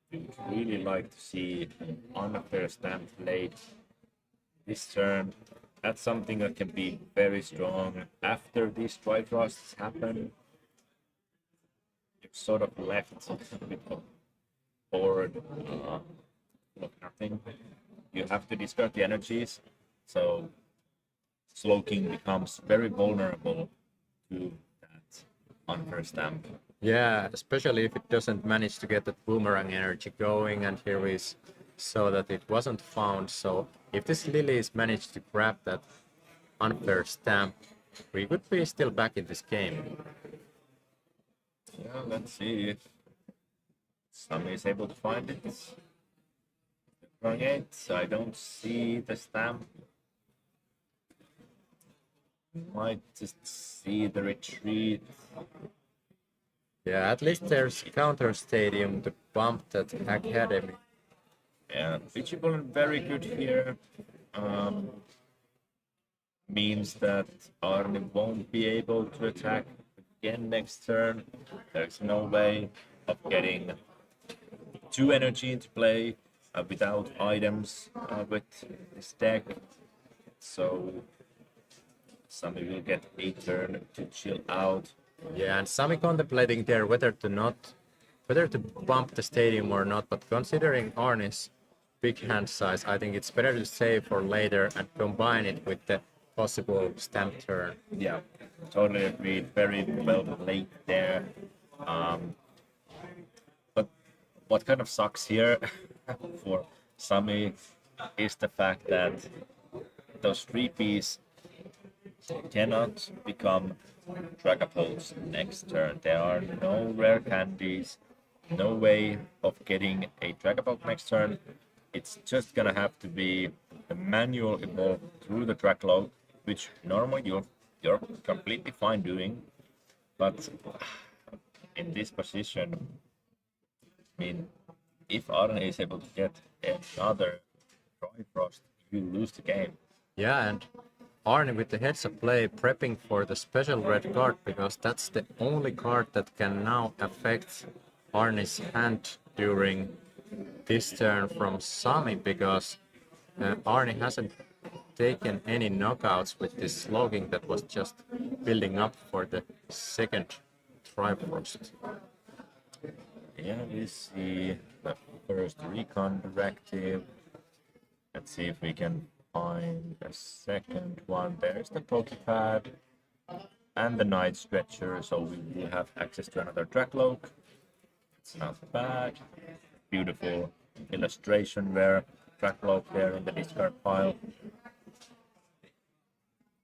Speaker 2: We'd really like to see an unfair stamp played this turn. That's something that can be very strong after these Trifrosts happen. You're sort of left with a board of nothing. You have to discard the energies, so Slowking becomes very vulnerable to that unfair stamp.
Speaker 1: Yeah, especially if it doesn't manage to get that boomerang energy going, and here we saw that it wasn't found. So if this Lilies managed to grab that unfair stamp, we could be still back in this game.
Speaker 2: Yeah, let's see if Sami is able to find it. Wrong 8, I don't see the stamp. Might just see the retreat.
Speaker 1: Yeah, at least there's counter stadium to bump that academy.
Speaker 2: Yeah, Vigilant very good here. Means that Arni won't be able to attack again next turn. There's no way of getting 2 energy into play without items with this deck. So Sami will get a turn to chill out.
Speaker 1: Yeah, and Sami contemplating there whether to bump the stadium or not, but considering Arni's big hand size, I think it's better to save for later and combine it with the possible stamp turn.
Speaker 2: Yeah, totally agreed. Very well played there. But what kind of sucks here for Sami is the fact that those 3Ps cannot become Dragapults next turn. There are no rare candies, no way of getting a Dragapult next turn. It's just gonna have to be a manual evolve through the Dracloak, which normally you're completely fine doing, but in this position, I mean, if Arne is able to get another Trifrost, you lose the game.
Speaker 1: Yeah, and Arni with the heads of play prepping for the special red card because that's the only card that can now affect Arni's hand during this turn from Sami because Arni hasn't taken any knockouts with this slogging that was just building up for the second Trifrost.
Speaker 2: Yeah, we see the first recon directive. Let's see if we can find the second one. There's the Pokepad and the Night Stretcher, so we will have access to another Dracloak. It's not bad. Beautiful illustration where Dracloak there in the discard pile.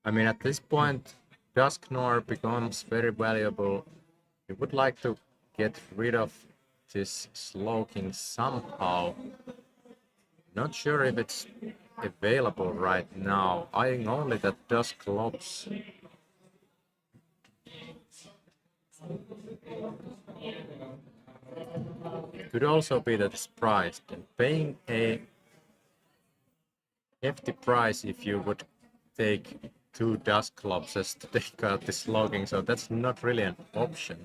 Speaker 1: I mean, at this point, Dusknor becomes very valuable. We would like to get rid of this Slowking somehow. Not sure if it's available right now. Eyeing only that Dusclops. could also be that it's priced and paying a hefty price if you would take 2 dust globes to take out this logging, so that's not really an option.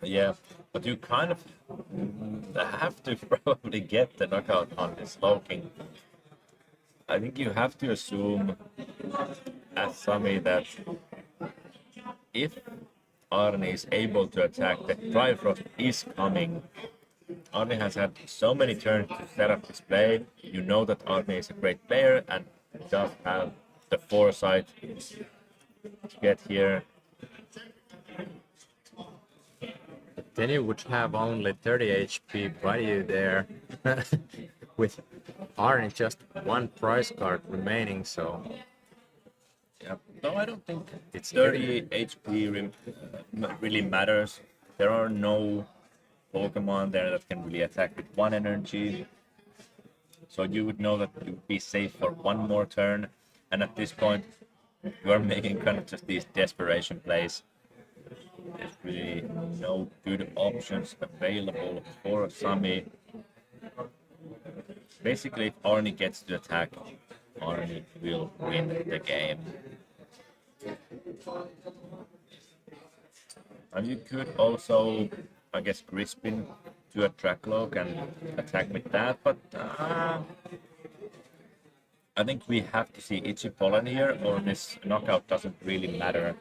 Speaker 2: Yeah, but you kind of have to probably get the knockout on this logging. I think you have to assume as Sami that if Arne is able to attack, the Bifrost is coming. Arne has had so many turns to set up this play. You know that Arne is a great player and does have the foresight to get here.
Speaker 1: Then you would have only 30 HP body there, with Arne just 1 prize card remaining, so...
Speaker 2: Yeah. No, I don't think it's 30 HP really matters. There are no Pokemon there that can really attack with 1 energy. So you would know that you would be safe for 1 more turn. And at this point, you are making kind of just these desperation plays. There's really no good options available for Sami. Basically, if Arne gets to attack, Arne will win the game. And you could also, I guess, Crispin to a track log and attack with that, but I think we have to see Itchy Pollen here, or this knockout doesn't really matter.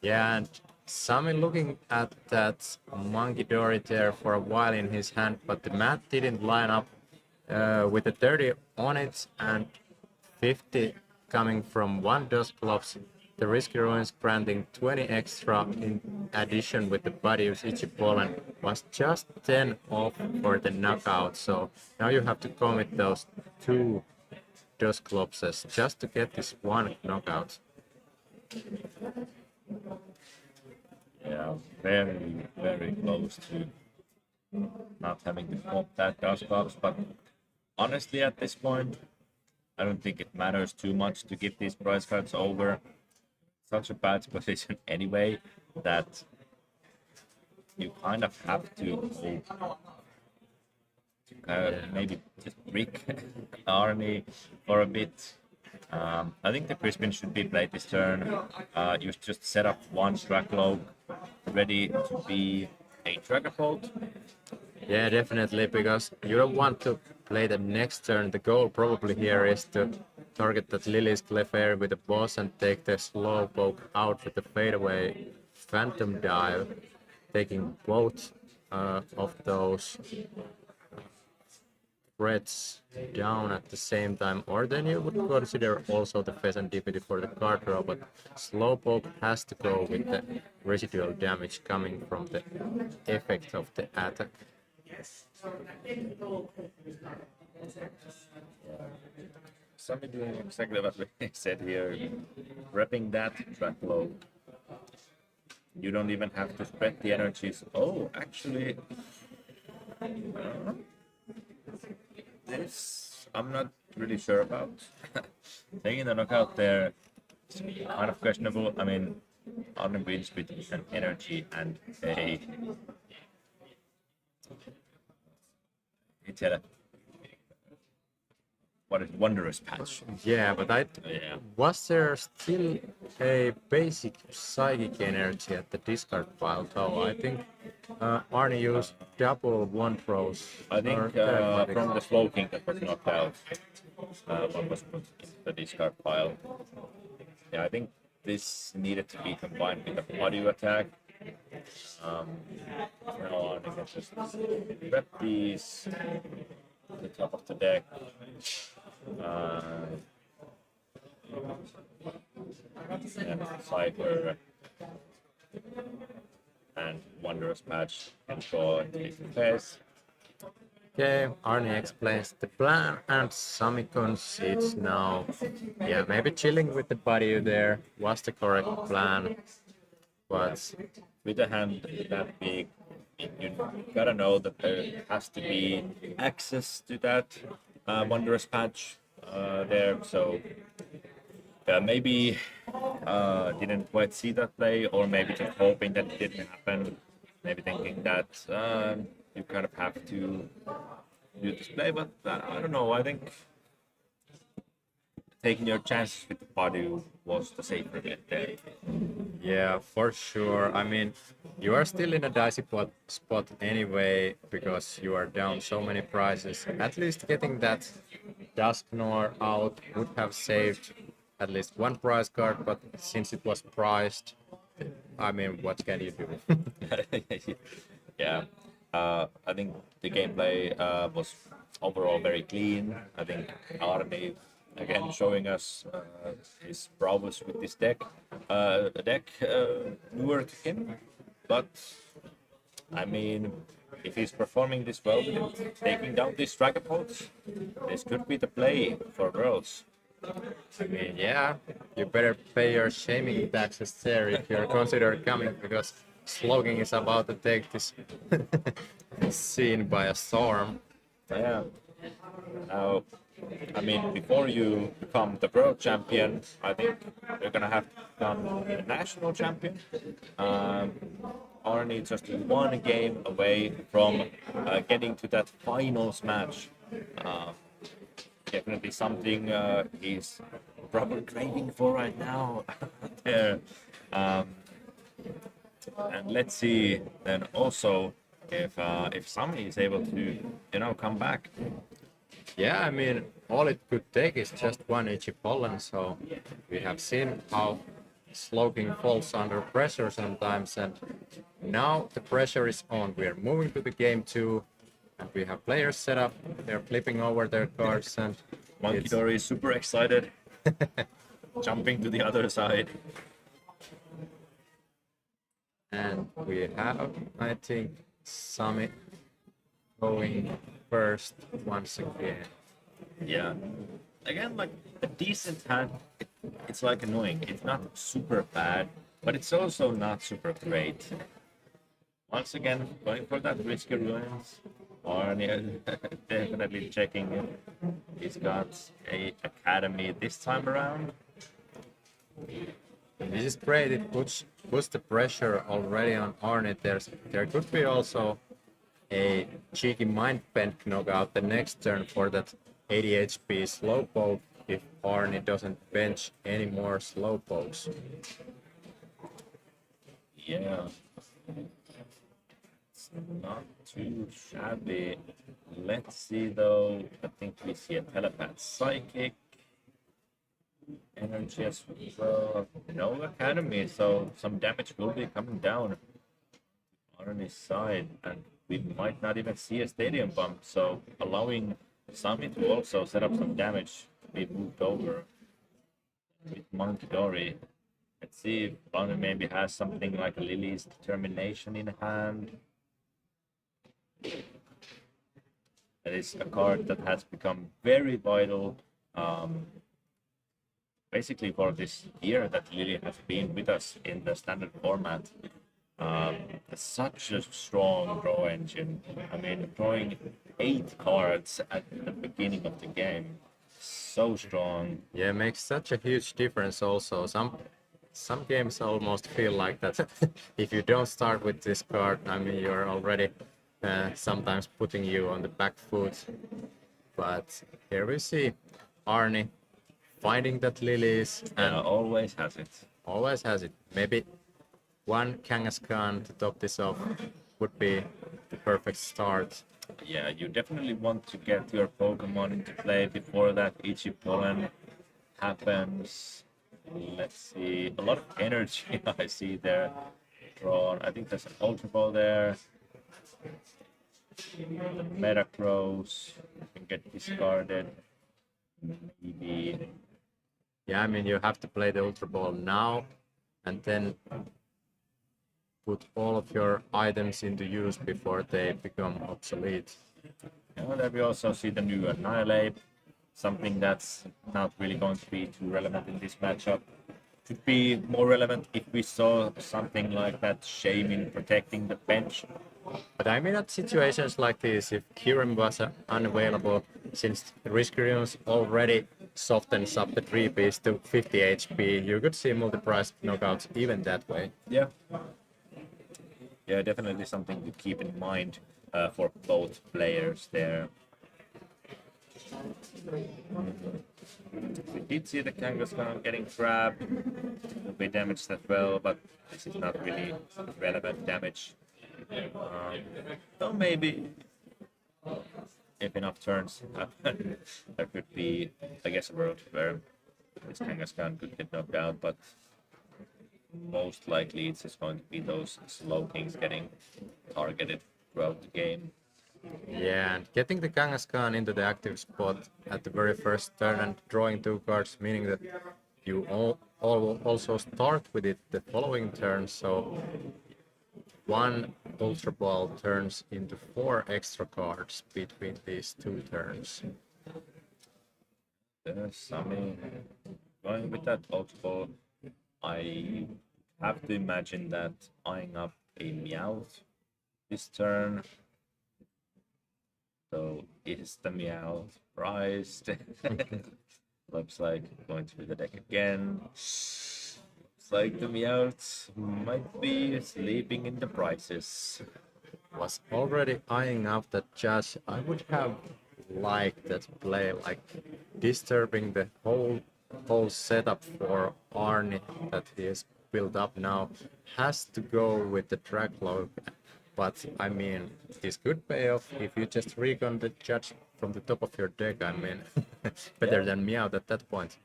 Speaker 1: Yeah, and Sami looking at that Monkey Dory there for a while in his hand, but the mat didn't line up with the 30 on it and 50 coming from 1 Dust Gloves. The Risky Ruins granting 20 extra in addition with the body of Itchy Pollen was just 10 off for the knockout, so now you have to commit those 2 Dust Gloves just to get this 1 knockout.
Speaker 2: Yeah, very, very close to not having to pop that Dust Gloves, but honestly at this point, I don't think it matters too much to get these prize cards over. Such a bad position anyway that you kind of have to maybe just brick Arne for a bit. I think the Crispin should be played this turn. You just set up 1 track log ready to be a Dragapult.
Speaker 1: Yeah, definitely, because you don't want to play the next turn. The goal probably here is to target that Lily's Clefairy with the boss and take the Slowpoke out with the fadeaway Phantom Dive, taking both of those threats down at the same time. Or then you would consider also the Pheasant Deputy for the card draw, but Slowpoke has to go with the residual damage coming from the effect of the attack.
Speaker 2: Sami doing exactly what we said here, prepping that track low. You don't even have to spread the energies. Oh, actually, this I'm not really sure about. Taking the knockout there is kind of questionable. I mean, Arne wins with an energy and a it's a what is Wondrous Patch.
Speaker 1: Yeah, but was there still a basic psychic energy at the discard pile though? I think Arne used double 1 throws.
Speaker 2: I think from the Slowking that was knocked out, one was put into the discard pile. Yeah, I think this needed to be combined with a body attack. Now Arne can just rep these to the top of the deck. And Cypher and Wondrous Patch and draw into face.
Speaker 1: Okay, Arne explains the plan and Sami concedes now. Yeah, maybe chilling with the body there was the correct plan, but
Speaker 2: with a hand that big, you gotta know that there has to be access to that Wondrous Patch there, so maybe didn't quite see that play, or maybe just hoping that it didn't happen, maybe thinking that you kind of have to do this play. But I don't know. I think taking your chances with the body was the safer bet there.
Speaker 1: Yeah, for sure. I mean, you are still in a dicey spot anyway because you are down so many prizes. At least getting that Dusknor out would have saved at least one prize card, but since it was priced, I mean, what can you do?
Speaker 2: Yeah, I think the gameplay was overall very clean. I think Arni again showing us his prowess with this deck. A deck newer to him, but I mean, if he's performing this well with it, taking down these Dragapults, this could be the play for Worlds.
Speaker 1: I mean, yeah, you better pay your shaming taxes there if you're considered coming because Slogging is about to take this scene by a storm.
Speaker 2: Yeah. Now, I mean, before you become the world champion, I think you're gonna have to become a national champion. Arnie just one game away from getting to that finals match. Definitely something he's probably craving for right now. There. And let's see then also if Sami is able to come back.
Speaker 1: Yeah, I mean, all it could take is just one itchy pollen, so we have seen how Slogging falls under pressure sometimes, and now the pressure is on. We are moving to the game 2, and we have players set up, they're flipping over their cards, and
Speaker 2: Monkey Dory is super excited, jumping to the other side.
Speaker 1: And we have, I think, Sami going first once again.
Speaker 2: Yeah. Again, like a decent hand. It's like annoying. It's not super bad, but it's also not super great. Once again, going for that risky ruins. Arnie definitely checking it. He's got a academy this time around.
Speaker 1: This is great, it puts the pressure already on Arnie. There could be also a cheeky mind bend knockout the next turn for that 80 HP slowpoke if Arnie doesn't bench any more slowpokes.
Speaker 2: Yeah. It's not too shabby. Let's see though. I think we see a telepath psychic. Energy as well. No academy, so some damage will be coming down on his side, and we might not even see a stadium bump, so allowing Sami to also set up some damage to be moved over with Monkey Dory. Let's see if Bonnie maybe has something like Lily's Determination in hand. That is a card that has become very vital basically for this year that Lily has been with us in the standard format. Such a strong draw engine. I mean, drawing 8 cards at the beginning of the game, so strong.
Speaker 1: Yeah, it makes such a huge difference also. Some games almost feel like that. If you don't start with this card, I mean, you're already sometimes putting you on the back foot. But here we see Arnie finding that Lilies and
Speaker 2: Always has it.
Speaker 1: always has it. Maybe one Kangaskhan to top this off would be the perfect start.
Speaker 2: Yeah, you definitely want to get your Pokemon into play before that Itchy Pollen happens. Let's see, a lot of energy I see there drawn. I think there's an Ultra Ball there. The Metacross can get discarded. Maybe.
Speaker 1: Yeah, I mean, you have to play the Ultra Ball now and then put all of your items into use before they become obsolete.
Speaker 2: And there we also see the new Annihilate, something that's not really going to be too relevant in this matchup. Could be more relevant if we saw something like that Shaman protecting the bench.
Speaker 1: But I mean, at situations like this, if Kirim was unavailable, since Riskrions already softens up the 3-piece to 50 HP, you could see multi-price knockouts even that way.
Speaker 2: Yeah. Yeah, definitely something to keep in mind. for both players there. We did see the Kangaskhan getting grabbed, will be damaged as well, but this is not really relevant damage. So maybe if enough turns happen, there could be, I guess, a world where this Kangaskhan could get knocked out, but most likely it's just going to be those slow kings getting targeted throughout the game.
Speaker 1: Yeah, and getting the Kangaskhan into the active spot at the very first turn and drawing 2 cards, meaning that you all also start with it the following turn, so 1 Ultra Ball turns into 4 extra cards between these 2 turns.
Speaker 2: Sami going with that Ultra Ball, I have to imagine that eyeing up a Meowth this turn. So is the Meowth priced? Looks like going through the deck again. Looks like the Meowth might be sleeping in the prices.
Speaker 1: Was already eyeing up that judge. I would have liked that play, like disturbing the whole setup for Arnie that he has built up now. Has to go with the Dracloak. But I mean, this could pay off if you just recon the judge from the top of your deck. I mean, better than Meowth at that point.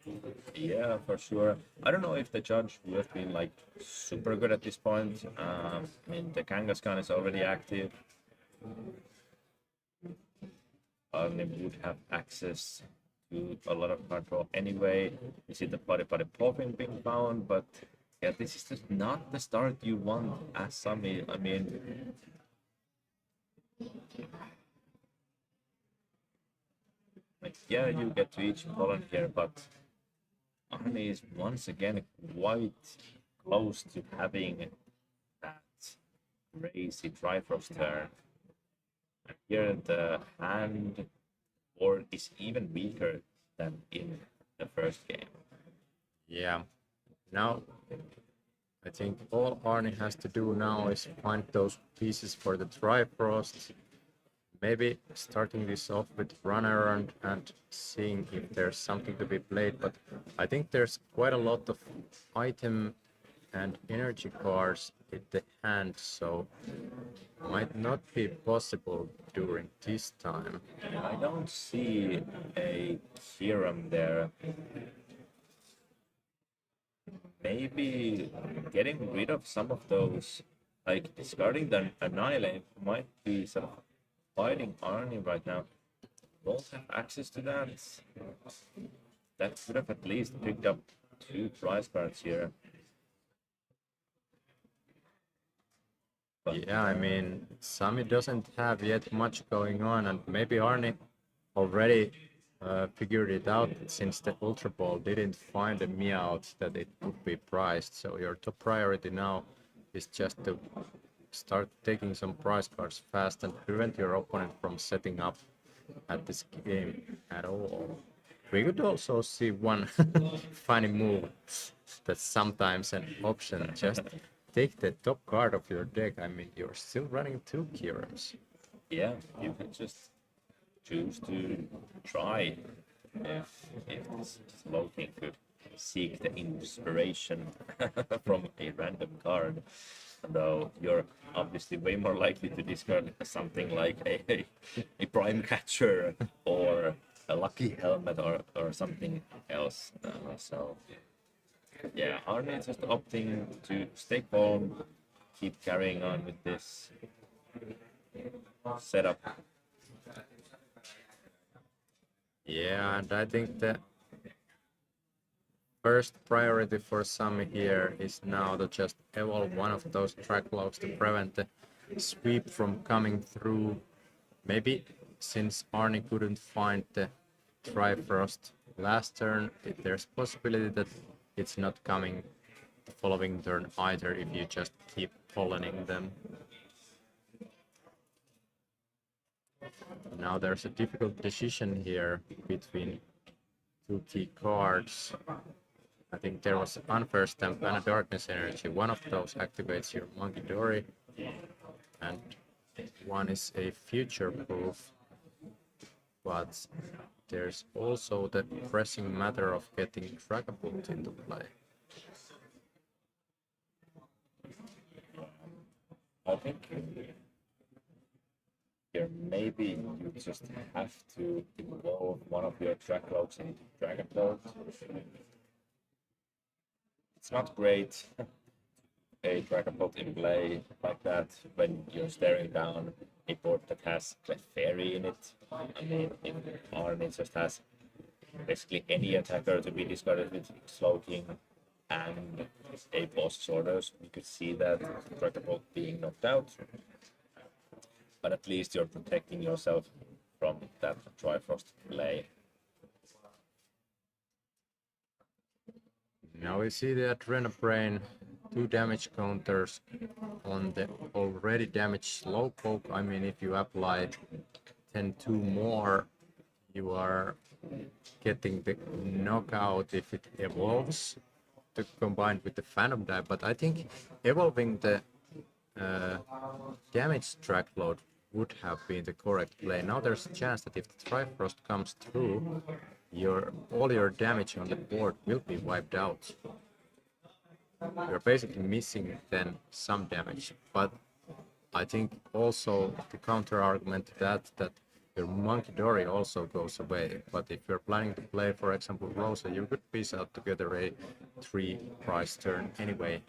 Speaker 2: Yeah, for sure. I don't know if the judge would have been like super good at this point. I mean, the Kangaskhan is already active. Arne would have access to a lot of card draw anyway. You see the Body Popping being found, but yeah, this is just not the start you want as Sami. I mean, like, yeah, you get to each pollen here, but Arne is once again quite close to having that crazy Trifrost turn. And here the hand board is even weaker than in the first game.
Speaker 1: Yeah. Now, I think all Arnie has to do now is find those pieces for the Trifrost. Maybe starting this off with runner and seeing if there's something to be played, but I think there's quite a lot of item and energy cards in the hand, so might not be possible during this time.
Speaker 2: I don't see a Hiram there. Maybe getting rid of some of those, like discarding the Annihilate, might be sort of fighting Arnie right now. Won't have access to that. That could have at least picked up 2 prize cards here. But
Speaker 1: yeah, I mean, Sami doesn't have yet much going on, and maybe Arnie already figured it out since the Ultra Ball didn't find a Meowth that it would be priced. So your top priority now is just to start taking some prize cards fast and prevent your opponent from setting up at this game at all. We could also see one funny move that's sometimes an option. Just take the top card of your deck. I mean, you're still running 2 Kirams.
Speaker 2: yeah, you can just choose to try if this slow king could seek the inspiration from a random card. Though you're obviously way more likely to discard something like a prime catcher or a lucky helmet or something else. So yeah, Arne is just opting to stay calm, keep carrying on with this setup.
Speaker 1: Yeah, and I think the first priority for Sami here is now to just evolve one of those Dracloaks to prevent the sweep from coming through. Maybe since Arnie couldn't find the Trifrost last turn, there's possibility that it's not coming the following turn either if you just keep pollening them. Now there's a difficult decision here between 2 key cards. I think there was an Unfair Stamp and a Darkness Energy. One of those activates your Monkey Dory, and one is a future proof, but there's also the pressing matter of getting Dragapult into play.
Speaker 2: I think here maybe you just have to involve one of your Dragapults into Dragapult. It's not great a Dragapult in play like that when you're staring down a board that has Clefairy in it. I mean, if Arnie just has basically any attacker to be discarded with Slowking and a boss's orders, you could see that Dragapult being knocked out. But at least you're protecting yourself from that Trifrost play.
Speaker 1: Now we see the Adrena Brain, 2 damage counters on the already damaged Slowpoke. I mean, if you apply 10-2 more, you are getting the knockout if it evolves to combine with the Phantom Dive. But I think evolving the damage track load would have been the correct play. Now there's a chance that if the Trifrost comes through, all your damage on the board will be wiped out. You're basically missing then some damage, but I think also the counter argument to that your Monkey Dory also goes away. But if you're planning to play, for example, Rosa, you could piece out together a 3 price turn anyway.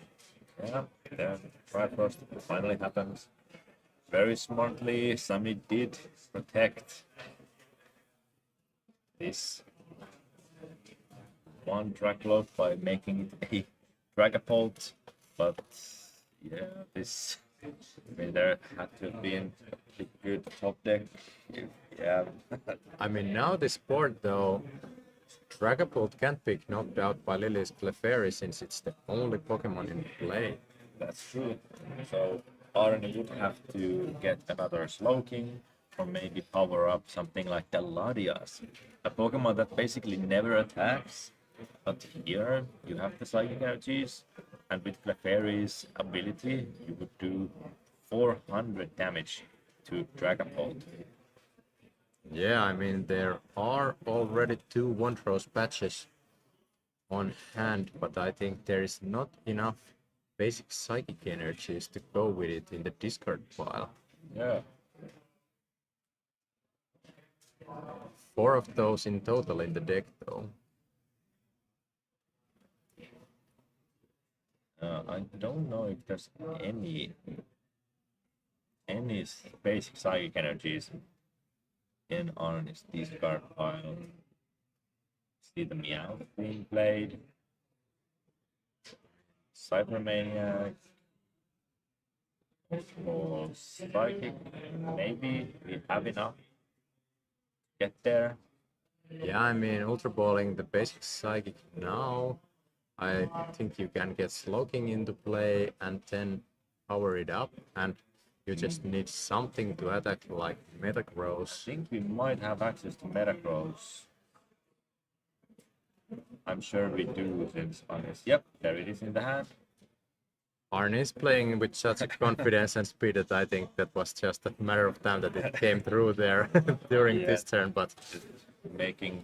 Speaker 2: Yeah, the Trifrost finally happens. Very smartly, Sami did protect this one track load by making it a Dragapult, but yeah, this, I mean, there had to have been a good top deck. Yeah.
Speaker 1: I mean, now this board though, Dragapult can't be knocked out by Lily's Clefairy since it's the only Pokemon in play.
Speaker 2: That's true. So Arnie would have to get another Slowking or maybe power up something like the Latias, a Pokemon that basically never attacks. But here you have the Psychic Energies, and with Clefairy's ability, you would do 400 damage to Dragapult.
Speaker 1: Yeah, I mean, there are already 2 Wondrous patches on hand, but I think there is not enough basic Psychic Energies to go with it in the discard pile.
Speaker 2: Yeah.
Speaker 1: 4 of those in total in the deck though.
Speaker 2: I don't know if there's any basic Psychic Energies in Arnie's discard pile. See the Meow being played. Cybermaniac. Or Psychic. Maybe we have enough to get there.
Speaker 1: Yeah, I mean, Ultra Balling the basic Psychic now. I think you can get Slowking into play and then power it up, and you just need something to attack like Metagross.
Speaker 2: I think we might have access to Metagross. I'm sure we do since Arnie's. Yep, there it is in the hand.
Speaker 1: Arnie is playing with such a confidence and speed that I think that was just a matter of time that it came through there during this turn, but
Speaker 2: making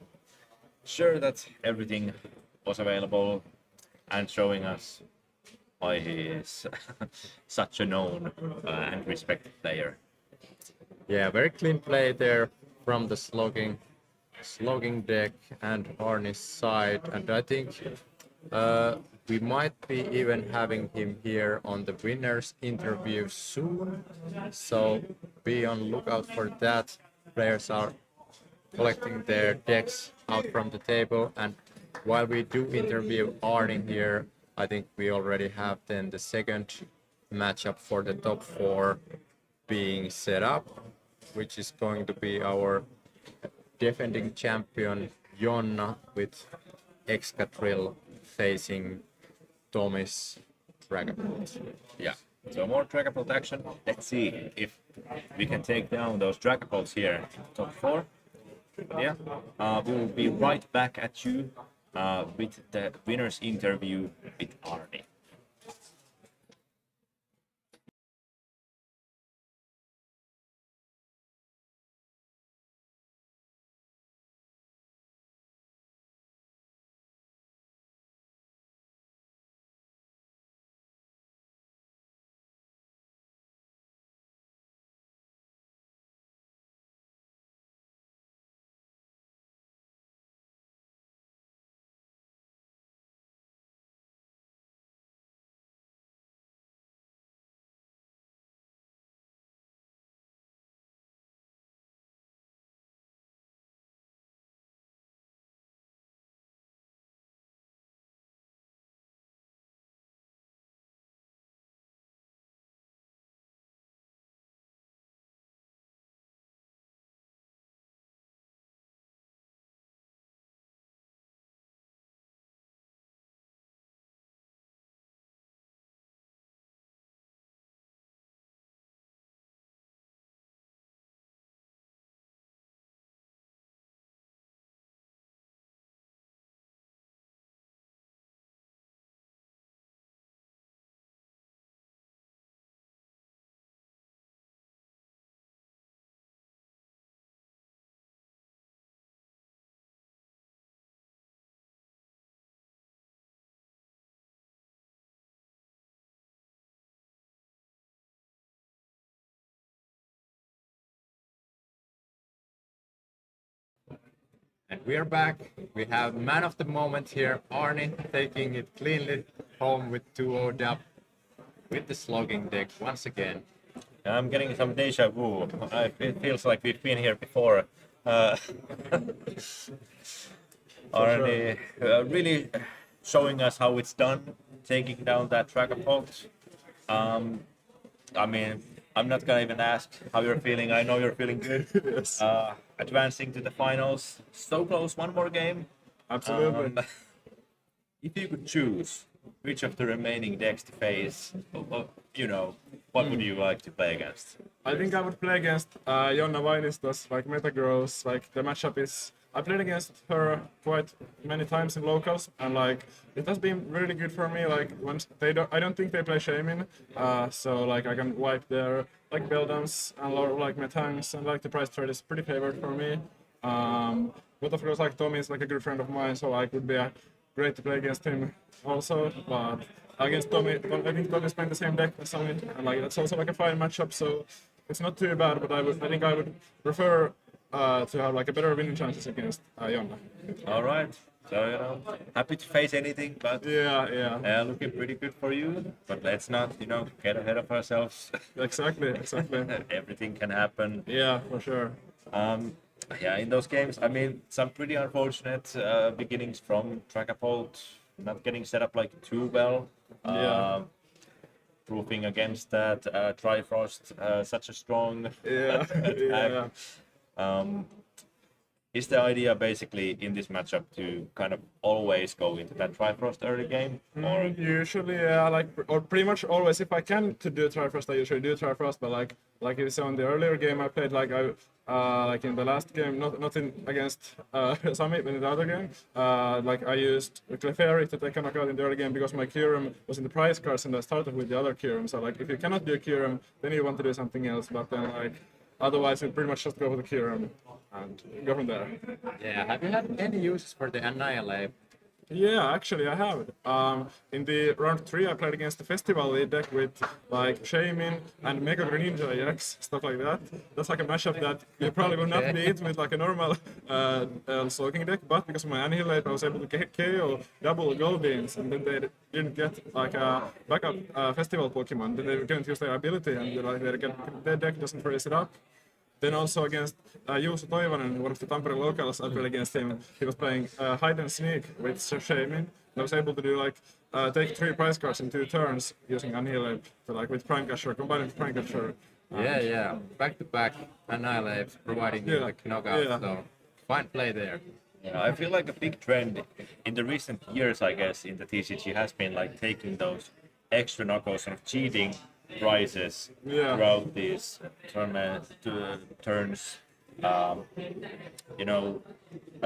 Speaker 2: sure that everything was available and showing us why he is such a known and respected player.
Speaker 1: yeah, very clean play there from the slogging deck and Arnie's side, and I think we might be even having him here on the winners interview soon, so be on lookout for that. Players are collecting their decks out from the table, and while we do interview Arnie here, I think we already have then the second matchup for the top 4 being set up, which is going to be our defending champion Jonna with Excadrill facing Tommy's Dragapult.
Speaker 2: Yeah, so more Dragapult action. Let's see if we can take down those Dragapults here in top 4. Yeah, we will be right back at you with the winner's interview with Arnie.
Speaker 1: And we're back. We have man of the moment here, Arni, taking it cleanly home with 2-0 dub with the slogging deck once again.
Speaker 2: I'm getting some deja vu. It feels like we've been here before. Arne, really showing us how it's done, taking down that Dragapult. I mean, I'm not gonna even ask how you're feeling. I know you're feeling good.
Speaker 3: Yes.
Speaker 2: Advancing to the finals, so close. One more game.
Speaker 3: Absolutely.
Speaker 2: If you could choose which of the remaining decks to face, what would you like to play against?
Speaker 3: I think I would play against Jonna Vainistos, like Metagross, like the matchup is... I played against her quite many times in locals, and like it has been really good for me. Like once I don't think they play Shaman, so like I can wipe their like Beldams and like my tanks, and like the price trade is pretty favored for me. But of course, like Tommy is like a good friend of mine, so like would be great to play against him also. But against Tommy, I think Tommy's playing the same deck as Summit, and like that's also like a fine matchup. So it's not too bad, but I think I would prefer to have like a better winning chances against Jonna.
Speaker 2: All right. So happy to face anything, but
Speaker 3: Yeah.
Speaker 2: looking pretty good for you. But let's not, get ahead of ourselves.
Speaker 3: Exactly.
Speaker 2: Everything can happen.
Speaker 3: Yeah, for sure.
Speaker 2: In those games, I mean, some pretty unfortunate beginnings from Dragapult, not getting set up like too well. Proofing against that Trifrost, such a strong attack. Is the idea basically in this matchup to kind of always go into that Trifrost early game? Or
Speaker 3: Usually, or pretty much always. If I can to do Trifrost, I usually do Trifrost. But like if it's on the earlier game I played, like like in the last game, not in against Summit, but in the other game, like I used Clefairy to take a knockout in the early game because my Kyurem was in the prize cards and I started with the other Kyurem. So like if you cannot do Kyurem, then you want to do something else. But then like otherwise, you pretty much just go for the Kyurem and go from there.
Speaker 1: Yeah, have you had any uses for the Annihilate?
Speaker 3: Yeah, actually I have. In the round 3 I played against the festival lead deck with like Shaman and Mega Greninja EX, stuff like that. That's like a mashup that you probably would not beat with like a normal Slowking deck, but because of my Annihilate I was able to KO double Gold Beams, and then they didn't get like a backup festival Pokemon, then they couldn't use their ability, and their deck doesn't raise it up. Then also against Juuso Toivonen, one of the Tampere locals, I played against him. He was playing hide and sneak with Shaman. I was able to do like take 3 prize cards in 2 turns using Annihilate, like with Prime Casher, combined with Prime Casher.
Speaker 1: Yeah, back to back Annihilate, providing you like knockout. So fine play there.
Speaker 2: Yeah, I feel like a big trend in the recent years, I guess, in the TCG has been like taking those extra knockouts, sort of cheating prizes throughout these turns. I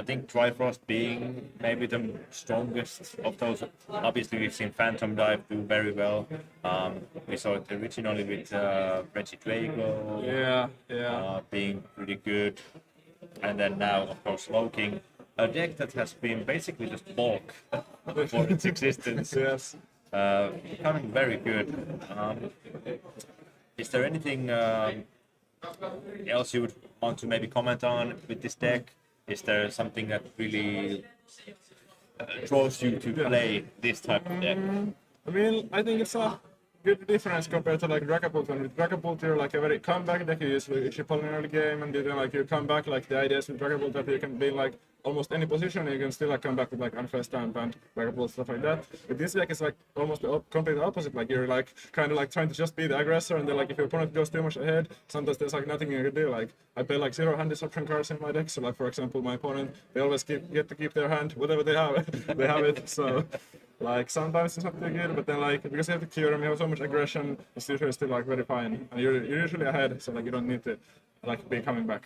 Speaker 2: think Trifrost being maybe the strongest of those. Obviously, we've seen Phantom Dive do very well. We saw it originally with Reggie Drago being pretty good. And then now, of course, Slowking, a deck that has been basically just bulk for its existence.
Speaker 3: Yes.
Speaker 2: Becoming very good. Is there anything else you would want to maybe comment on with this deck? Is there something that really draws you to play this type of deck?
Speaker 3: I mean, I think it's a good difference compared to like Dragapult. And with Dragapult, you're like a very comeback deck. You usually pull in early game and then like you come back. Like the idea is with Dragapult that you can be like almost any position, you can still like come back with like Unfair Stamp and Dragapult, stuff like that. But this deck is like almost the complete opposite. Like you're like kind of like trying to just be the aggressor, and then like if your opponent goes too much ahead, sometimes there's like nothing you can do. Like I play like 0 hand disruption cards in my deck, so like for example my opponent, they always get to keep their hand, whatever they have, they have it. So like sometimes it's not too good, but then like because you have to cure them, you have so much aggression, it's usually still like very fine, and you're usually ahead, so like you don't need to like be coming back.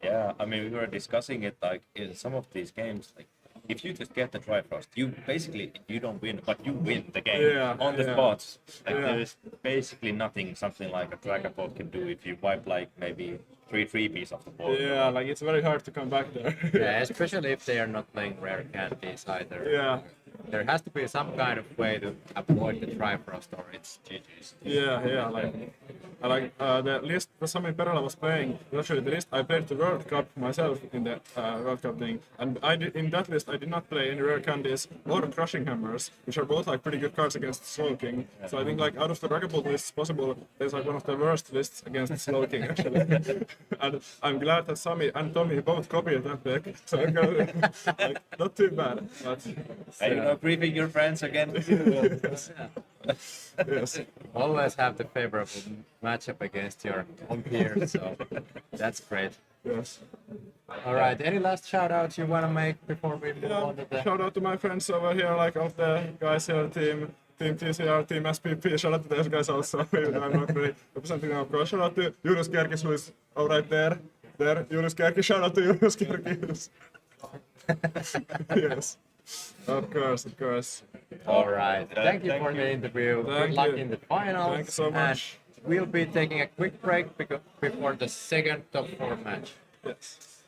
Speaker 2: Yeah, I mean, we were discussing it like in some of these games, like if you just get the Trifrost, you basically, you don't win, but you win the game on the spot. Like there is basically nothing something like a Dragapult can do if you wipe like maybe 3 freebies off the board.
Speaker 3: Yeah, like it's very hard to come back there.
Speaker 1: Yeah, especially if they are not playing rare candies either.
Speaker 3: Yeah.
Speaker 1: There has to be some kind of way to avoid the Trifrost or it's GG's.
Speaker 3: Yeah, like Like the list that Sami Perala was playing, actually the list I played the World Cup myself in the World Cup thing, and in that list I did not play any rare candies or crushing hammers, which are both like pretty good cards against Slow King. So I think like out of the Dragapult lists possible, there's like one of the worst lists against Slow King actually. And I'm glad that Sami and Tommy both copied that deck, so like, not too bad. But
Speaker 2: And you know, briefing your friends again.
Speaker 3: yes.
Speaker 1: Always have the favorable matchup against your own peers, so that's great.
Speaker 3: Yes.
Speaker 1: All right, any last shout outs you want to make before we move on to the...
Speaker 3: Shout out to my friends over here, like of the guys here, team TCR, team SPP. Shout out to those guys also. I'm not really representing them, of course. Shout out to Jonas Kerkis, who is right there. There, Jonas Kerkis. Shout out to Jonas Kerkis. Yes. Of course, of course.
Speaker 1: All right, thank you
Speaker 2: thank
Speaker 1: for
Speaker 2: you.
Speaker 1: the interview.
Speaker 3: Thank
Speaker 1: Good luck
Speaker 3: you.
Speaker 1: in the finals.
Speaker 3: Thank you so much.
Speaker 1: And we'll be taking a quick break before the second top 4 match.
Speaker 3: Yes.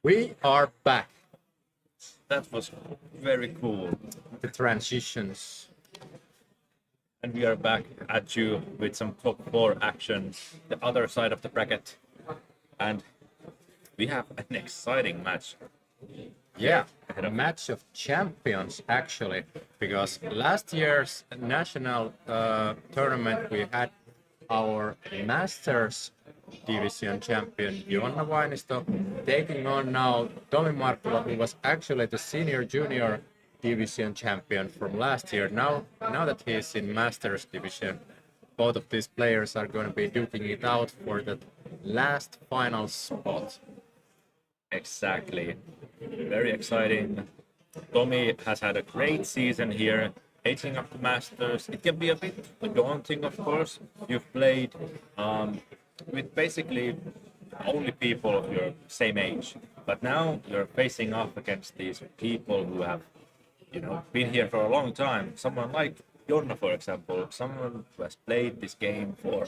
Speaker 1: We are back.
Speaker 2: That was very cool.
Speaker 1: The transitions.
Speaker 2: And we are back at you with some top 4 action, the other side of the bracket. And we have an exciting match.
Speaker 1: Yeah, a match of champions actually, because last year's national tournament we had our Masters division champion Jonna Vainisto taking on now Tomi Markkula, who was actually the senior junior division champion from last year. Now that he's in Masters division, both of these players are going to be duking it out for the last final spot.
Speaker 2: Exactly. Very exciting. Tomi has had a great season here, aging up the Masters. It can be a bit daunting, of course. You've played with basically only people of your same age, but now you're facing off against these people who have, been here for a long time. Someone like Jonna, for example, someone who has played this game for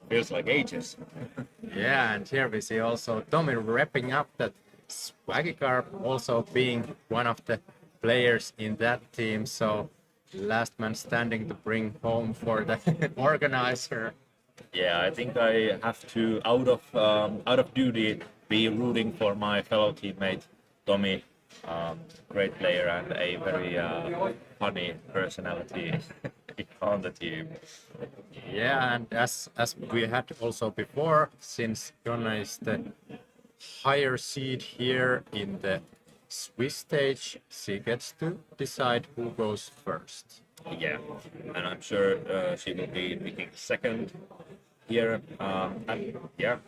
Speaker 2: feels like ages.
Speaker 1: Yeah, and here we see also Tomi repping up that Swagykarp also being one of the players in that team. So last man standing to bring home for the organizer.
Speaker 2: Yeah, I think I have to, out of duty, be rooting for my fellow teammate Tomi. Great player and a very funny personality on the team.
Speaker 1: Yeah, and as we had also before, since Jonna is the higher seed here in the Swiss stage, she gets to decide who goes first.
Speaker 2: Yeah, and I'm sure she will be picking second here. And yeah,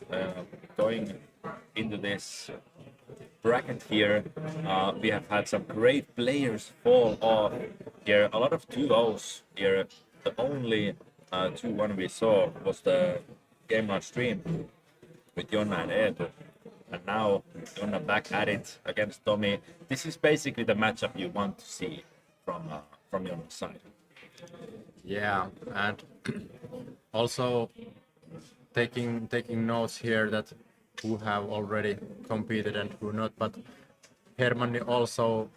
Speaker 2: going into this bracket here, we have had some great players fall off here. A lot of 2-0s here. The only 2-1 we saw was the game on stream with Jonna and Eetu. And now Jonna back at it against Tomi. This is basically the matchup you want to see from Jonna's side.
Speaker 1: Yeah, and also taking notes here that who have already competed and who not, but Hermanni also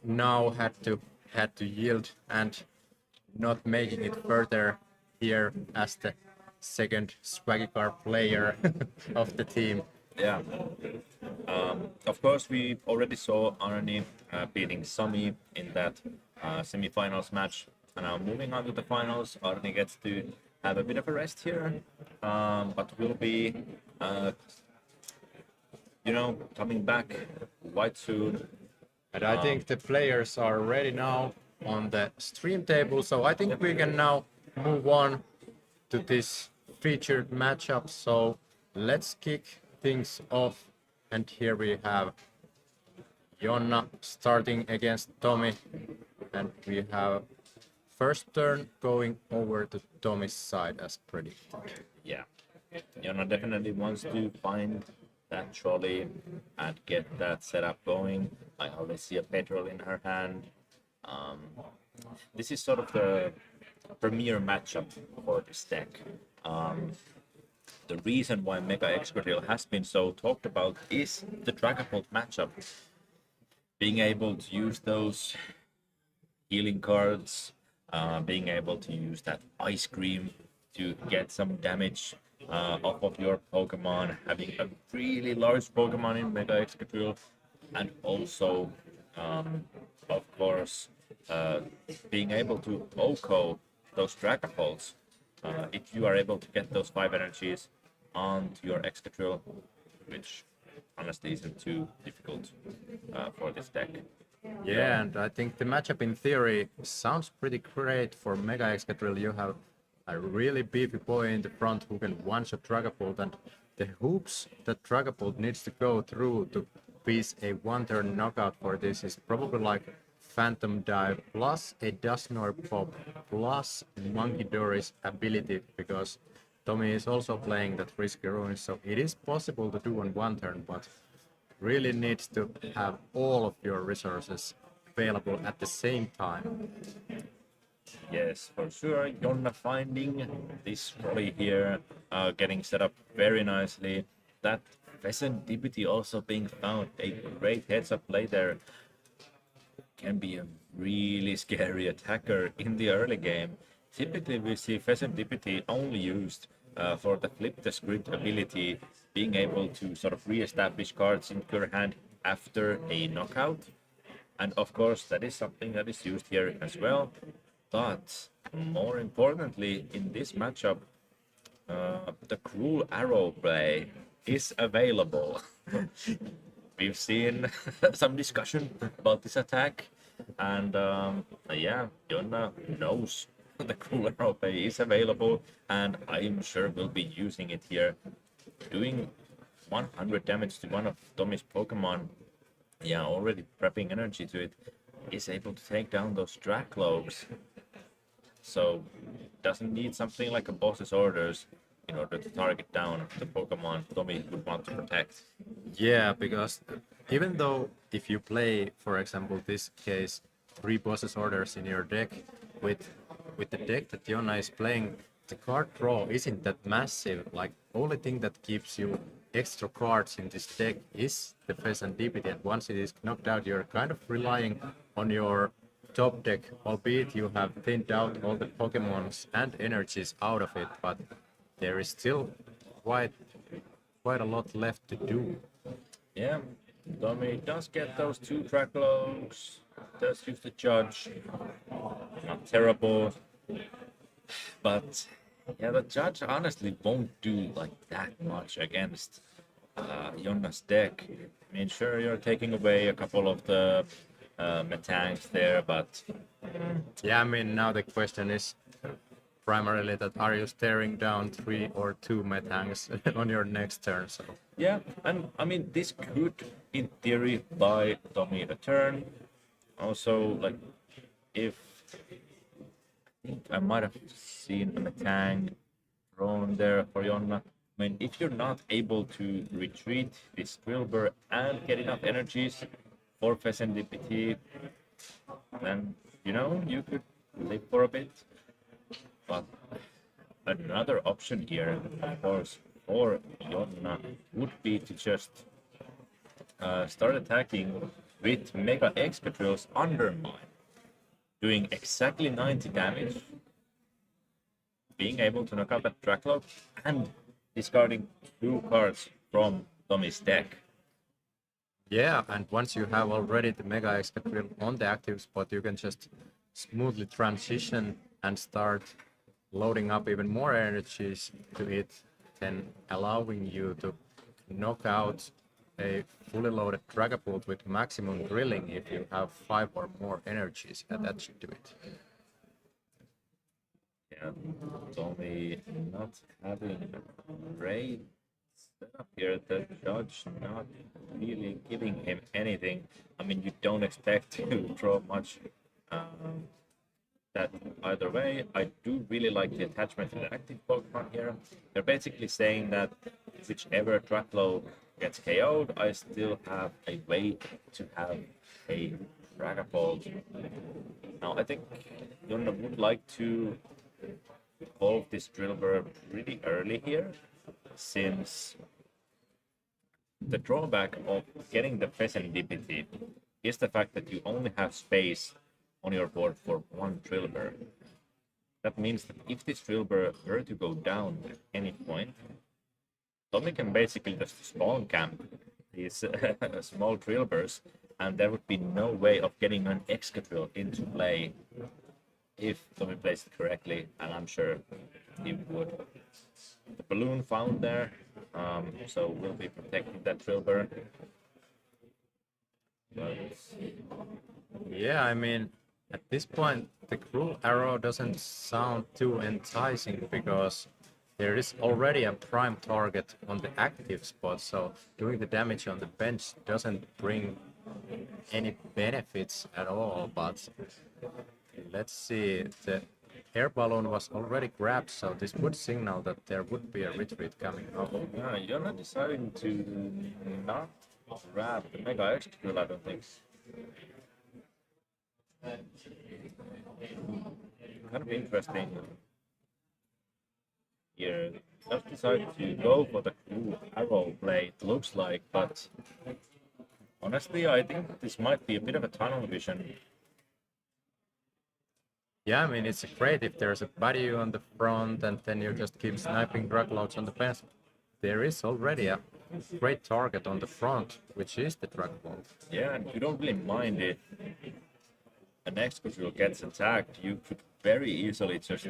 Speaker 1: now had to yield and not making it further here as the second Swagykarp player of the team.
Speaker 2: Yeah. Of course, we already saw Arni beating Sami in that semi-finals match. And now moving on to the finals, Arni gets to have a bit of a rest here, but will be, coming back quite soon.
Speaker 1: And I think the players are ready now on the stream table, so I think we can now move on to this featured matchup. So let's kick things off, and here we have Jonna starting against Tomi, and we have first turn going over to Tomi's side as predicted.
Speaker 2: Yeah, Jonna definitely wants to find that trolley and get that setup going. I always see a petrol in her hand. This is sort of the premier matchup for this deck. The reason why Mega Excadrill has been so talked about is the Dragapult matchup. Being able to use those healing cards, being able to use that Ice Cream to get some damage off of your Pokemon, having a really large Pokemon in Mega Excadrill, and also, of course, being able to OHKO those Dragapults. If you are able to get those 5 energies onto your Excadrill, which honestly isn't too difficult for this deck.
Speaker 1: Yeah, and I think the matchup in theory sounds pretty great for Mega Excadrill. You have a really beefy boy in the front who can one-shot Dragapult, and the hoops that Dragapult needs to go through to piece a one-turn knockout for this is probably like Phantom Dive plus a Dusknoir Pop plus Monkey Dory's ability, because Tomi is also playing that Risky Ruin, so it is possible to do on one turn, but really needs to have all of your resources available at the same time.
Speaker 2: Yes, for sure. Jonna finding this trolley here, getting set up very nicely. That Pheasant DPT also being found. A great heads-up play there. Can be a really scary attacker in the early game. Typically, we see Pheasant DPT only used for the flip the script ability, being able to sort of re-establish cards in your hand after a knockout. And of course, that is something that is used here as well. But more importantly, in this matchup, the Cruel Arrow play is available. We've seen some discussion about this attack, and yeah, Jonna knows the Cruel Arrow play is available, and I'm sure we'll be using it here. Doing 100 damage to one of Tommy's Pokemon, yeah, already prepping energy to it, is able to take down those Dracloaks. So doesn't need something like a boss's orders in order to target down the Pokemon Tommy would want to protect.
Speaker 1: Yeah, because even though if you play, for example, this case, 3 bosses orders in your deck, with the deck that Jonna is playing, the card draw isn't that massive. Like, only thing that gives you extra cards in this deck is the Pheasant DPT, and once it is knocked out, you're kind of relying on your top deck, albeit you have thinned out all the Pokemons and energies out of it, but there is still quite a lot left to do.
Speaker 2: Yeah, Tommy does get those 2 Dracloaks, does use the Judge, not terrible, but yeah, the Judge honestly won't do like that much against Jonna's deck. I mean, sure, you're taking away a couple of the Metangs there, but
Speaker 1: Yeah, I mean, now the question is primarily that are you staring down 3 or 2 Metangs on your next turn, so...
Speaker 2: yeah, and I mean, this could, in theory, buy Tommy a turn. Also, like, if I think I might have seen a Metang thrown there for Jonna. I mean, if you're not able to retreat this Trilber and get enough energies for Pheasant DPT, then, you know, you could live for a bit. But another option here, of course, for Jonna would be to just start attacking with Mega Excadrill's Undermine, doing exactly 90 damage, being able to knock out that Dracloak, and discarding 2 cards from Tommy's deck.
Speaker 1: Yeah, and once you have already the Mega Excadrill on the active spot, you can just smoothly transition and start loading up even more energies to it, then allowing you to knock out a fully loaded Dragapult with maximum drilling if you have 5 or more energies attached to it.
Speaker 2: Yeah, Tommy not having a great setup here. The Judge not really giving him anything. I mean, you don't expect to draw much that either way. I do really like the attachment to the active Pokemon here. They're basically saying that whichever Dracloak gets KO'd, I still have a way to have a Dragapult. Now, I think Jonna would like to evolve this Drillbur pretty early here, since the drawback of getting the Pheasant DPT is the fact that you only have space on your board for 1 Drillbur. That means that if this Drillbur were to go down at any point, Tommy can basically just spawn camp these small Drillburs, and there would be no way of getting an Excadrill into play if Tommy plays it correctly, and I'm sure he would. The balloon found there, so we'll be protecting that Drillbur.
Speaker 1: Yeah, I mean, at this point, the Cruel Arrow doesn't sound too enticing because there is already a prime target on the active spot, so doing the damage on the bench doesn't bring any benefits at all, but let's see, the air balloon was already grabbed, so this would signal that there would be a retreat coming up.
Speaker 2: Yeah, you're not deciding to not grab the Mega Excadrill, I don't think. Kind of interesting here. just decided to go for the cool arrow play, it looks like, but honestly, I think this might be a bit of a tunnel vision.
Speaker 1: Yeah, I mean, it's great if there's a body on the front and then you just keep sniping drag loads on the fence. There is already a great target on the front, which is the drag load.
Speaker 2: Yeah, and you don't really mind it. The next control gets attacked, you could very easily just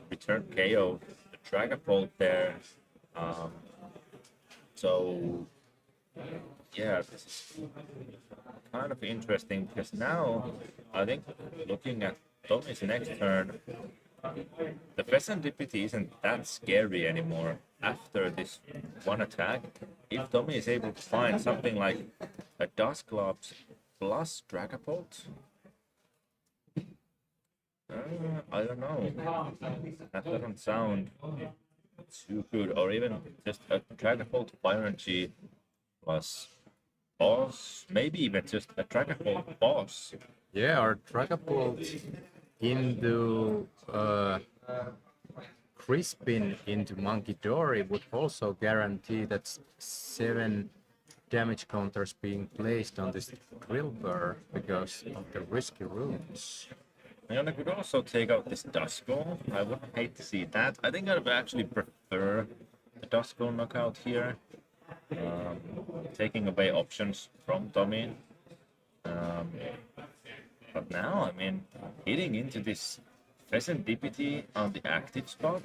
Speaker 2: return KO the Dragapult there. So, yeah, this is kind of interesting because now I think looking at Tommy's next turn, the Pheasant Deputy isn't that scary anymore after this one attack. If Tommy is able to find something like a Dustclops plus Dragapult, I don't know. That doesn't sound too good. Or even just a Dragapult Fire Energy plus boss. Maybe even just a Dragapult boss.
Speaker 1: Yeah, or Dragapult into Crispin into Monkey Dory would also guarantee that 7 damage counters being placed on this drill burr because of the risky runes.
Speaker 2: And I could also take out this Duskull. I would hate to see that. I think I would actually prefer the Duskull knockout here. Taking away options from Tommy. But now, I mean, hitting into this Pheasant Deputy on the active spot.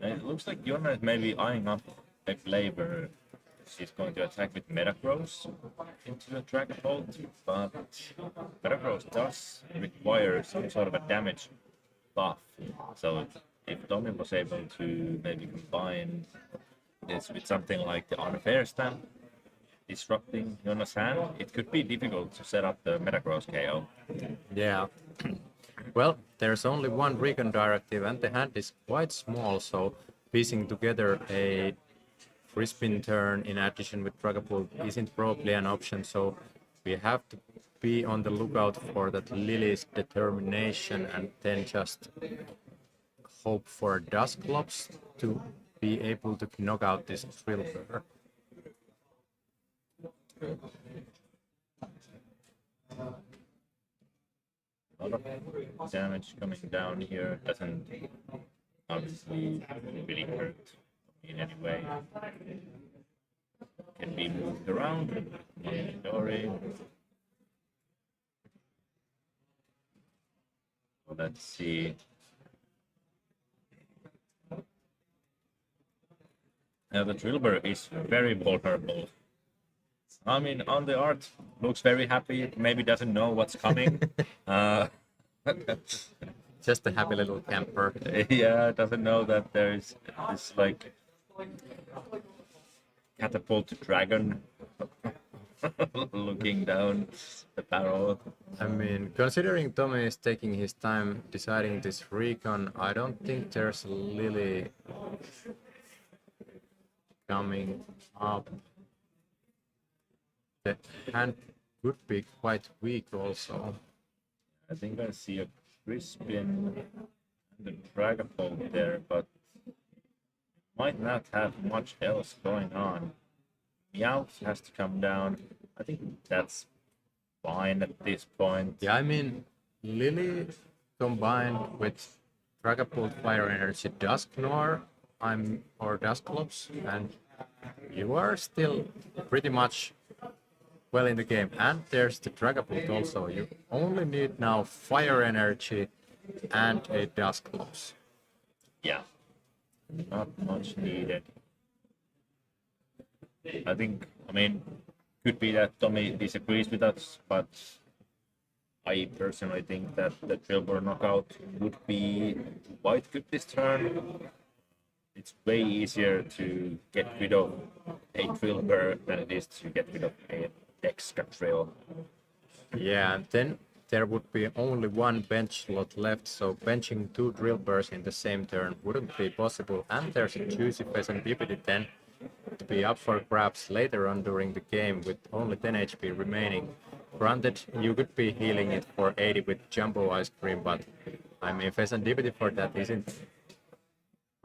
Speaker 2: And it looks like Jonna is maybe eyeing up a play where she's going to attack with Metagross into a Dragapult, but Metagross does require some sort of a damage buff. So if Tommy was able to maybe combine this with something like the Unfair Stamp, disrupting Jonna's hand, it could be difficult to set up the Metagross KO.
Speaker 1: Yeah. Well, there's only one recon directive and the hand is quite small, so piecing together a Crispin turn in addition with Dragapult isn't probably an option, so we have to be on the lookout for that Lily's determination and then just hope for Dusclops to be able to knock out this drill burr.
Speaker 2: A lot of damage coming down here doesn't obviously really hurt in any way. Can be moved around. Dory. Let's see. Now the Drillbur is very vulnerable. I mean, on the art, looks very happy. Maybe doesn't know what's coming.
Speaker 1: Just a happy little camper.
Speaker 2: Yeah, doesn't know that there's this like catapult dragon looking down the barrel.
Speaker 1: I mean, considering Tommy is taking his time deciding this recon, I don't think there's a Lily coming up. The hand could be quite weak also.
Speaker 2: I think I see a Crispin and a Dragapult there, but might not have much else going on. Meowth has to come down. I think that's fine at this point.
Speaker 1: Yeah, I mean, Lily combined with Dragapult Fire Energy Dusknoir, or Dusclops, and you are still pretty much well in the game. And there's the Dragapult also. You only need now Fire Energy and a Dusclops.
Speaker 2: Yeah, not much needed. I mean, could be that Tommy disagrees with us, but I personally think that the Drillbur knockout would be quite good this turn. It's way easier to get rid of a Drillbur than it is to get rid of a Excadrill.
Speaker 1: Yeah, and then there would be only one bench slot left, so benching 2 Drillburs in the same turn wouldn't be possible. And there's a juicy Pheasant Deputy then to be up for grabs later on during the game with only 10 HP remaining. Granted, you could be healing it for 80 with Jumbo Ice Cream, but I mean, Pheasant Deputy for that isn't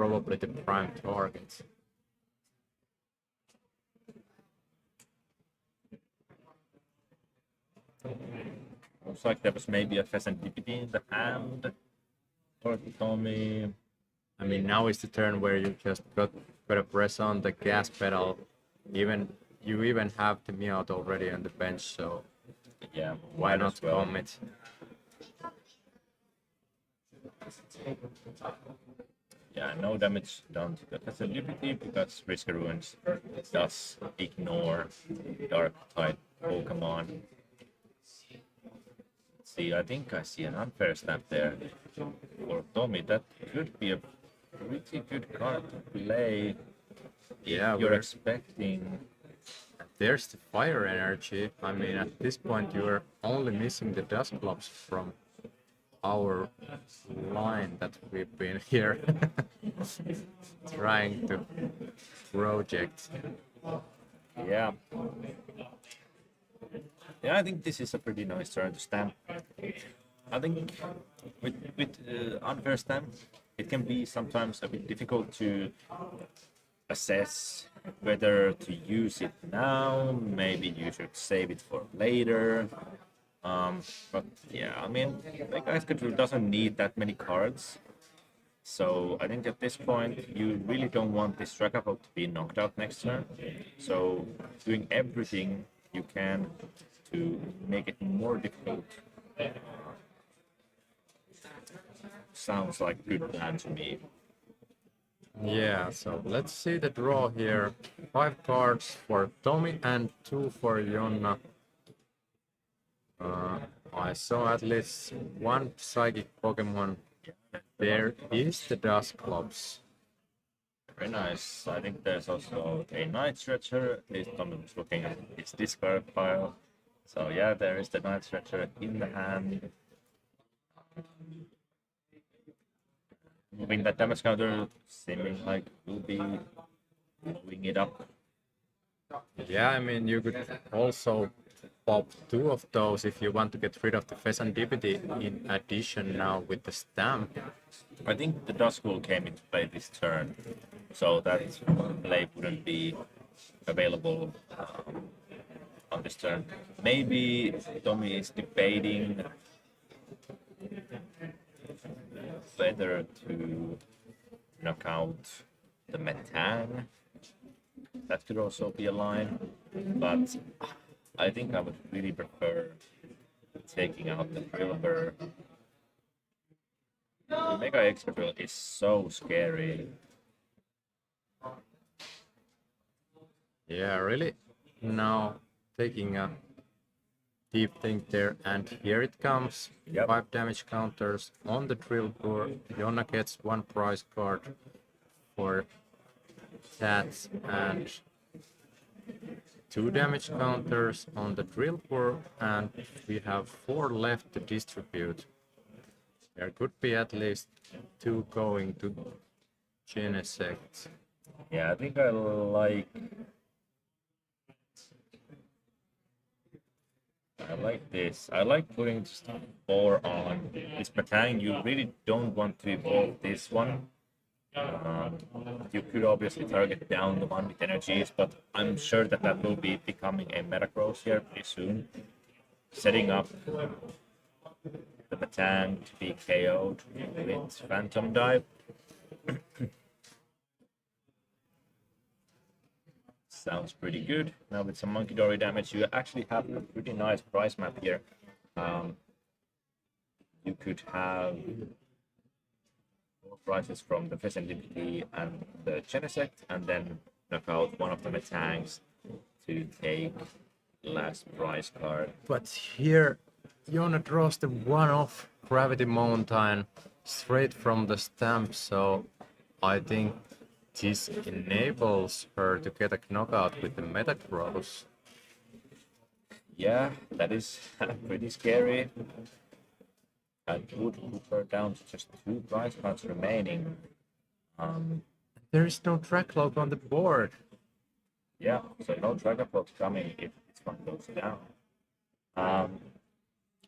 Speaker 1: probably the prime target.
Speaker 2: Looks like there was maybe a pheasant DPD in the hand for Tommy.
Speaker 1: I mean, now is the turn where you just gotta press on the gas pedal. You even have the Meowth already on the bench, so
Speaker 2: Yeah,
Speaker 1: why
Speaker 2: might
Speaker 1: not
Speaker 2: as well.
Speaker 1: commit?
Speaker 2: Yeah, no damage done to the pheasant DPD because Risker Ruins does ignore dark type Pokemon. See, I think I see an unfair stamp there for Tommy. That could be a pretty good card to play.
Speaker 1: Yeah,
Speaker 2: You're
Speaker 1: we're-
Speaker 2: expecting.
Speaker 1: There's the fire energy. I mean, at this point, you're only missing the Dusclops from our line that we've been here trying to project.
Speaker 2: Yeah. Yeah, I think this is a pretty nice turn to stamp. I think with unfair stamp, it can be sometimes a bit difficult to assess whether to use it now. Maybe you should save it for later. But yeah, I mean, like Ice Control doesn't need that many cards. So I think at this point, you really don't want this Dragapult to be knocked out next turn. So doing everything you can to make it more difficult sounds like a good plan to me.
Speaker 1: Yeah, so let's see the draw here. 5 cards for Tommy and 2 for Jonna. I saw at least one psychic Pokemon. There is the Dusclops.
Speaker 2: Very nice. I think there's also a Night Stretcher. At least Tommy was looking at his discard pile. So yeah, there is the Night Stretcher in the hand. Moving that damage counter, seeming like we'll be blowing it up.
Speaker 1: Yeah, I mean, you could also pop 2 of those if you want to get rid of the Pheasant Deputy in addition now with the stamp.
Speaker 2: I think the Duskull came into play this turn, so that play wouldn't be available on this turn. Maybe Tommy is debating whether to knock out the Metang. That could also be a line, but I think I would really prefer taking out the Drillbur. The Mega Excadrill is so scary.
Speaker 1: Yeah, really. Now taking a deep think there, and here it comes.
Speaker 2: Yep.
Speaker 1: 5 damage counters on the Drillbur. Jonna gets 1 prize card for that, and 2 damage counters on the Drillbur, and we have 4 left to distribute. There could be at least 2 going to Genesect.
Speaker 2: Yeah, I think I like this. I like putting just 4 on this Metang. You really don't want to evolve this one. You could obviously target down the one with energies, but I'm sure that that will be becoming a Metagross here pretty soon. Setting up the Metang to be KO'd with Phantom Dive. Sounds pretty good. Now with some Monkey Dory damage, you actually have a pretty nice price map here. You could have 4 prizes from the Pheasant DPT and the Genesect, and then knock out one of the Metangs to take last prize card.
Speaker 1: But here, Jonna draws the one-off Gravity Mountain straight from the stamp, so I think this enables her to get a knockout with the Metagross.
Speaker 2: Yeah, that is pretty scary. I would put her down to just 2 prize cards remaining.
Speaker 1: There is no track log on the board.
Speaker 2: Yeah, so no Dragapult coming if this one goes down.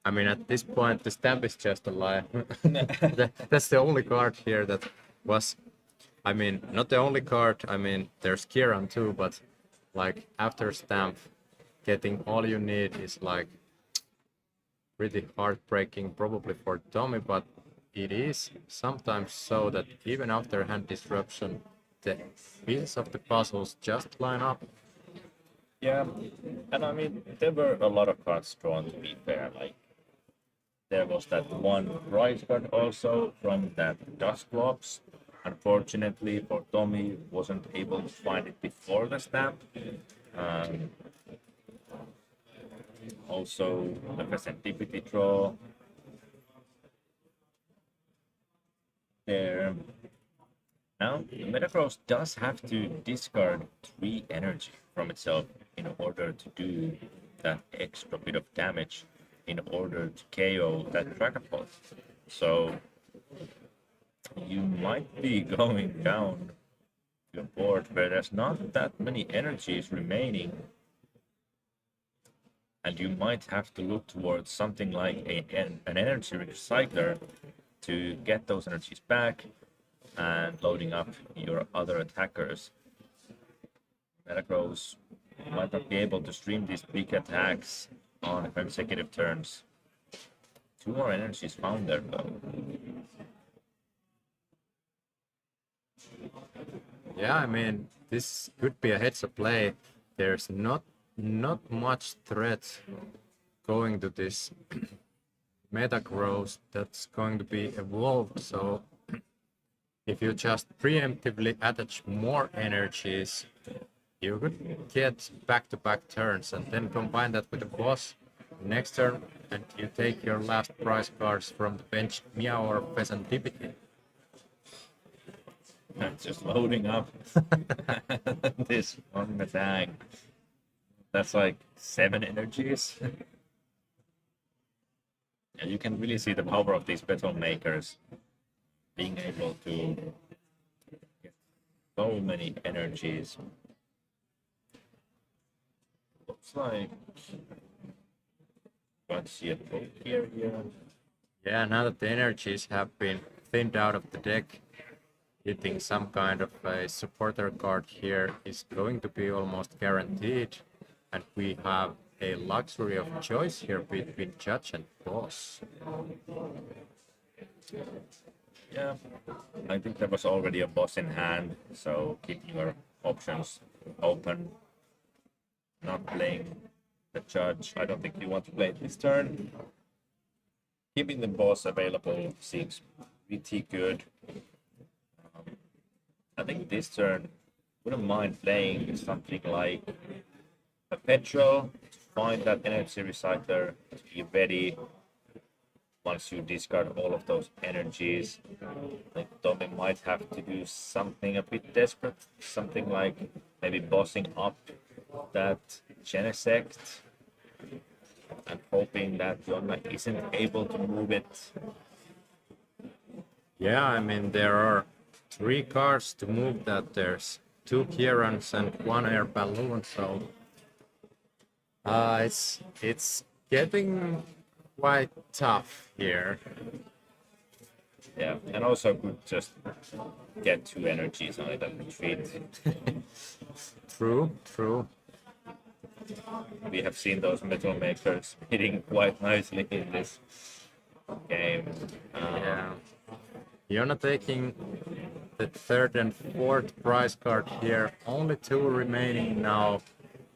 Speaker 1: I mean, at this point, the stamp is just a lie. That's the only card here that was I mean, not the only card. I mean, there's Kieran too, but like after stamp, getting all you need is like pretty heartbreaking, probably for Tommy. But it is sometimes so that even after hand disruption, the pieces of the puzzles just line up.
Speaker 2: Yeah, and I mean, there were a lot of cards drawn, to be fair. Like, there was that one prize card also from that Dust Globes. Unfortunately for Tommy, wasn't able to find it before the stamp. Um, also, the Serendipity draw. There. Now, Metagross does have to discard 3 energy from itself in order to do that extra bit of damage in order to KO that Dragapult. So, you might be going down to a board where there's not that many energies remaining, and you might have to look towards something like an energy recycler to get those energies back and loading up your other attackers. Metagross might not be able to stream these big attacks on consecutive turns. 2 more energies found there though.
Speaker 1: Yeah, I mean, this could be a heads-up play. There's not much threat going to this Metagross that's going to be evolved, so if you just preemptively attach more energies, you could get back-to-back turns and then combine that with the boss next turn, and you take your last prize cards from the bench, Meow or Serendipity.
Speaker 2: Just loading up this one attack. That's like 7 energies. And you can really see the power of these battle makers being able to get so many energies. Looks like can't see a poke here.
Speaker 1: Yeah, now that the energies have been thinned out of the deck, hitting some kind of a supporter card here is going to be almost guaranteed, and we have a luxury of choice here between judge and boss.
Speaker 2: Yeah, I think there was already a boss in hand, so keeping your options open. Not playing the judge. I don't think you want to play it this turn. Keeping the boss available seems pretty good. I think this turn wouldn't mind playing something like a Petrol to find that energy recycler to be ready once you discard all of those energies. I think Tommy might have to do something a bit desperate, something like maybe bossing up that Genesect and hoping that Jonna isn't able to move it.
Speaker 1: Yeah, I mean, there are 3 cards to move that. There's 2 Kierans and 1 air balloon, so it's getting quite tough here.
Speaker 2: Yeah, and also could just get 2 energies on it and retreat.
Speaker 1: True.
Speaker 2: We have seen those metal makers hitting quite nicely in this game.
Speaker 1: Yeah. Jonna taking the 3rd and 4th prize card here. Only 2 remaining now.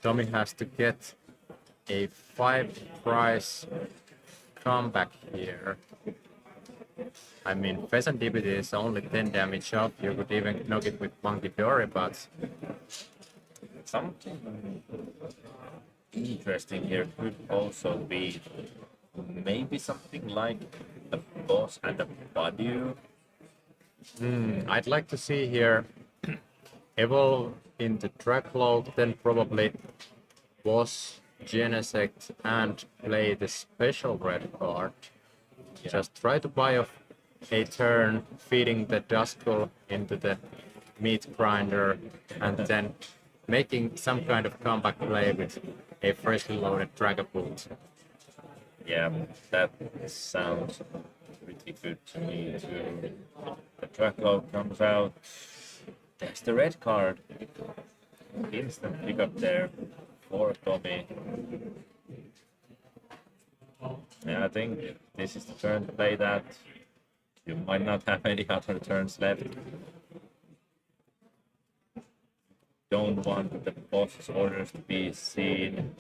Speaker 1: Tommy has to get a 5 prize comeback here. I mean, Serendipity is only 10 damage off. You could even knock it with Monkey Dory, but
Speaker 2: Something interesting here could also be maybe something like a boss and a Badu.
Speaker 1: I'd like to see here evolve into Dracloak, then probably boss, Genesect, and play the special red card. Just try to buy off a turn, feeding the Duskull into the meat grinder, and then making some kind of comeback play with a freshly loaded Dragapult.
Speaker 2: Yeah, that sounds pretty good to me too. The Dracloak comes out, There's the red card. Instant pickup there for Tommy. Yeah, I think this is the turn to play that. You might not have any other turns left. Don't want the boss's orders to be seen.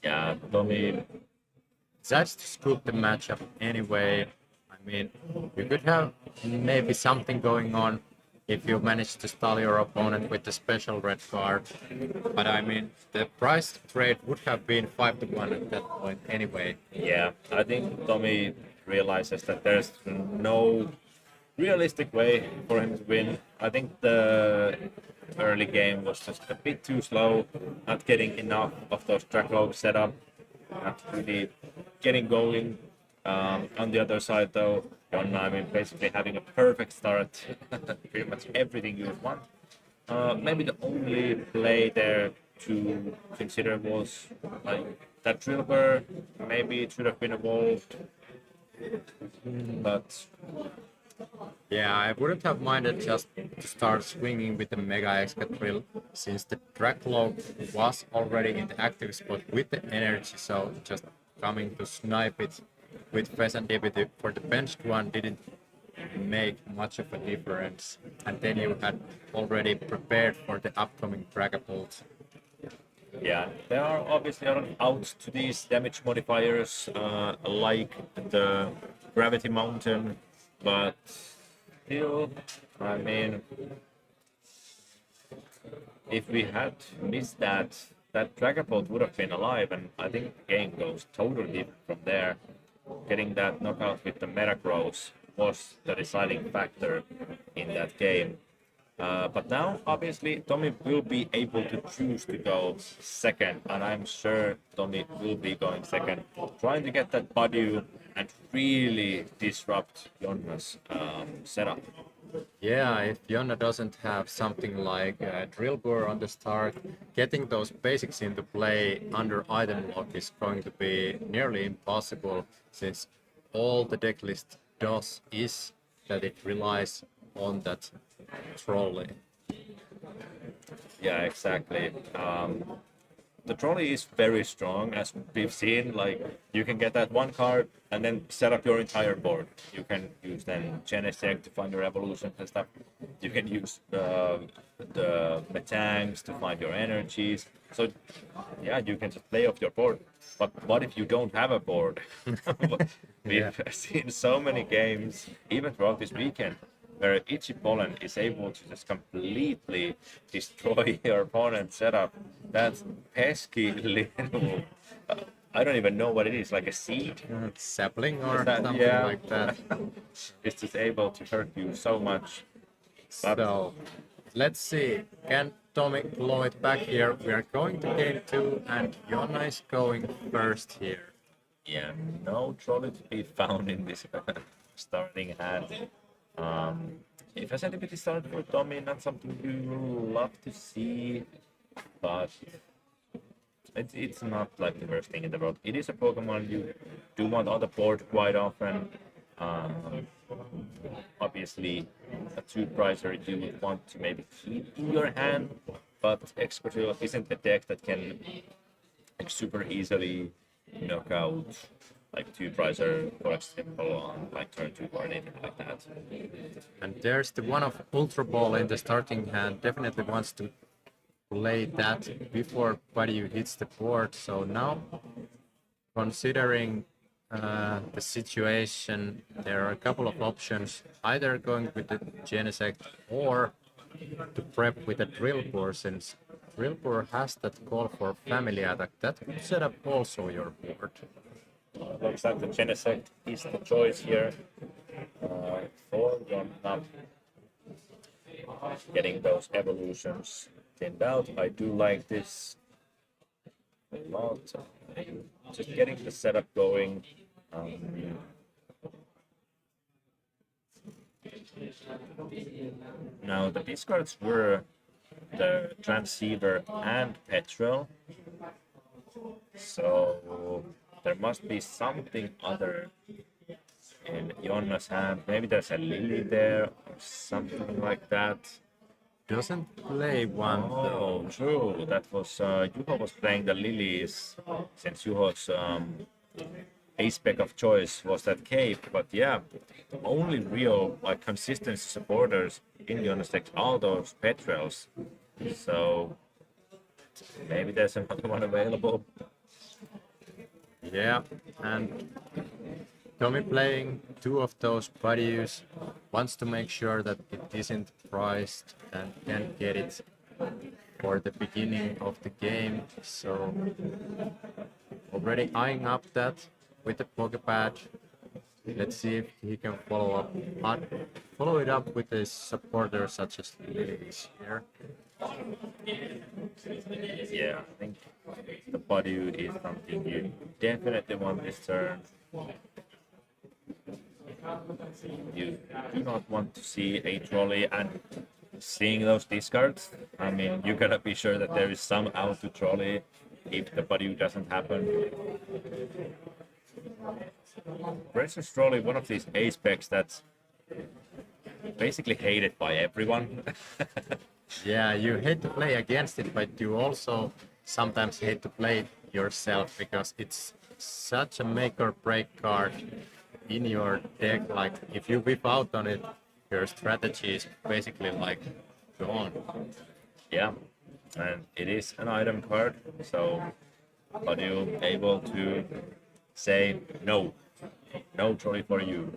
Speaker 2: Yeah, Tommy
Speaker 1: Decides to scoop the matchup anyway. I mean, you could have maybe something going on if you manage to stall your opponent with the special red card. But I mean, the price trade would have been 5-1 at that point anyway.
Speaker 2: Yeah, I think Tommy realizes that there's no realistic way for him to win. I think the early game was just a bit too slow, not getting enough of those track logs set up, not really getting going. On the other side though, Jonna, I mean, basically having a perfect start, pretty much everything you would want. Maybe the only play there to consider was like that drill burr. Maybe it should have been evolved, but
Speaker 1: Yeah, I wouldn't have minded just to start swinging with the Mega Excadrill since the track log was already in the active spot with the energy, so just coming to snipe it with Pheasant Deputy for the benched one didn't make much of a difference. And then you had already prepared for the upcoming Dragapult.
Speaker 2: yeah, there are obviously a lot of outs to these damage modifiers, like the Gravity Mountain, but still, I mean, if we had missed that, that Dragapult would have been alive, and I think the game goes totally different from there. Getting that knockout with the Metagross was the deciding factor in that game. But now, obviously, Tommy will be able to choose to go second, and I'm sure Tommy will be going second, trying to get that Badu and really disrupt Jonna's setup.
Speaker 1: Yeah, if Jonna doesn't have something like Drill Bore on the start, getting those basics into play under item lock is going to be nearly impossible since all the deck list does is that it relies on that trolley.
Speaker 2: Yeah, exactly. The trolley is very strong, as we've seen. Like, you can get that one card and then set up your entire board. You can use then Genesect to find your evolutions and stuff. You can use the Metangs to find your energies. So, yeah, you can just play off your board. But what if you don't have a board? We've seen so many games, even throughout this weekend, where Itchy Pollen is able to just completely destroy your opponent's setup. That pesky little, I don't even know what it is, like a seed?
Speaker 1: Sapling or
Speaker 2: That-
Speaker 1: something
Speaker 2: yeah.
Speaker 1: like that.
Speaker 2: It's just able to hurt you so much. But
Speaker 1: So, let's see. Can Tommy blow it back here? We are going to game 2 and Jonna is going first here.
Speaker 2: yeah, no trolley to be found in this starting hand. If Asymmetric started for Tommy, not something you love to see, but it's not like the worst thing in the world. It is a Pokemon you do want on the board quite often. Obviously, a two-pricer you would want to maybe keep in your hand, but Excadrill isn't a deck that can like, super easily knock out like two-pricer, for example, on like turn 2 or anything like that.
Speaker 1: And there's the one of Ultra Ball in the starting hand. Definitely wants to play that before Badu hits the board. So now, considering the situation, there are a couple of options. Either going with the Genesect or to prep with a Drill Bore, since Drill Bore has that call for family attack. That could set up also your board.
Speaker 2: Looks like the Genesect is the choice here for Jonna. Getting those evolutions thinned out. I do like this a lot. Just getting the setup going. Now the discards were the Transceiver and Petrel. So there must be something other in Jonna's hand. Maybe there's a lily there or something like that.
Speaker 1: Doesn't play one though.
Speaker 2: Oh, true. That was Juho was playing the lilies since Juho's ace spec of choice was that cape. But yeah, the only real like consistency supporters in Jonas decks are those petrels. So maybe there's another one available.
Speaker 1: Yeah, and Tommy playing two of those bodies wants to make sure that it isn't priced and can get it for the beginning of the game. So already eyeing up that with the Pokepad. Let's see if he can follow it up with a supporter such as Lilies here.
Speaker 2: Yeah, I think the body is something you definitely want this turn. You do not want to see a trolley and seeing those discards. I mean, you gotta be sure that there is some out to trolley if the body doesn't happen. Versus trolley, one of these ace specs that's basically hated by everyone.
Speaker 1: Yeah, you hate to play against it, but you also sometimes hate to play it yourself because it's such a make or break card in your deck. Like if you whip out on it, your strategy is basically like gone.
Speaker 2: Yeah, and it is an item card, so are you able to say no, no trolley for you?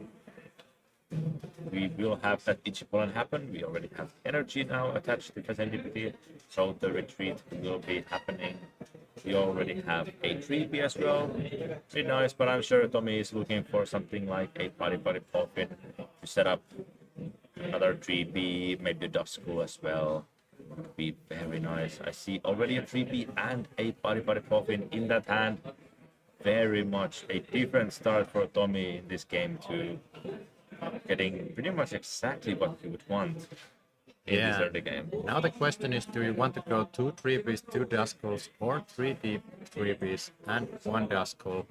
Speaker 2: We will have that Ichipolan happen. We already have energy now attached to Fazendipity, so the retreat will be happening. We already have a 3P as well. Pretty nice, but I'm sure Tommy is looking for something like a Body Poppin to set up another 3P, maybe a Duskull as well. Would be very nice. I see already a 3P and a Body Poppin in that hand. Very much a different start for Tommy in this game to getting pretty much exactly what you would want in this early game.
Speaker 1: Now the question is, do you want to go 2 3Bs, 2 Duskulls, or 3D 3Bs and 1 Duskull?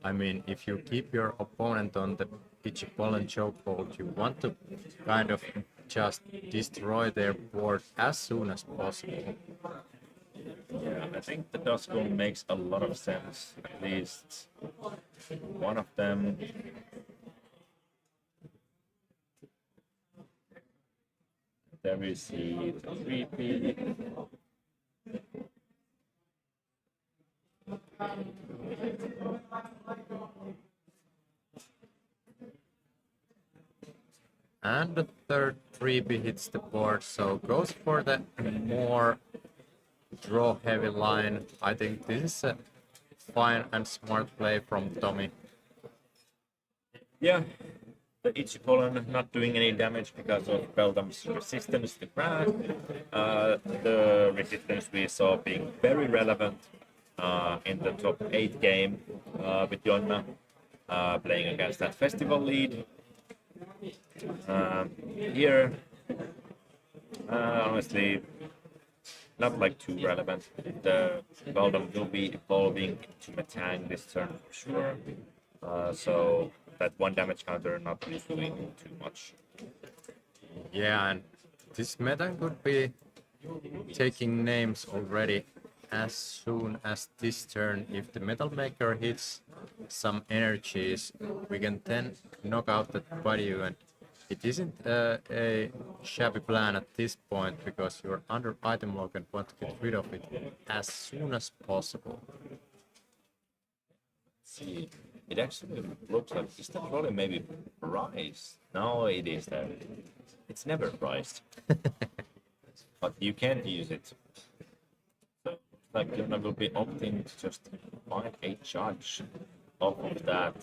Speaker 1: I mean, if you keep your opponent on the Ichipolan chokehold, you want to kind of just destroy their board as soon as possible.
Speaker 2: Yeah, I think the Duskull makes a lot of sense. At least one of them. There is the 3P.
Speaker 1: And the third 3B hits the board, so goes for the more draw heavy line. I think this is a fine and smart play from Tommy.
Speaker 2: Yeah, the Ichipolan not doing any damage because of Beldam's resistance to grass. The resistance we saw being very relevant in the top 8 game with Jonna playing against that festival lead. Here, honestly, not like too relevant. The Beldam will be evolving to Metang this turn for sure. So that 1 damage counter not really doing too much.
Speaker 1: Yeah, and this meta could be taking names already as soon as this turn. If the Metal Maker hits some energies, we can then knock out that body, and it isn't a shabby plan at this point because you're under item lock and want to get rid of it as soon as possible.
Speaker 2: See, it actually looks like is that trolley maybe priced? No, it is there. It's never priced, but you can use it. So, like Jonna will be opting to just find a judge off of that.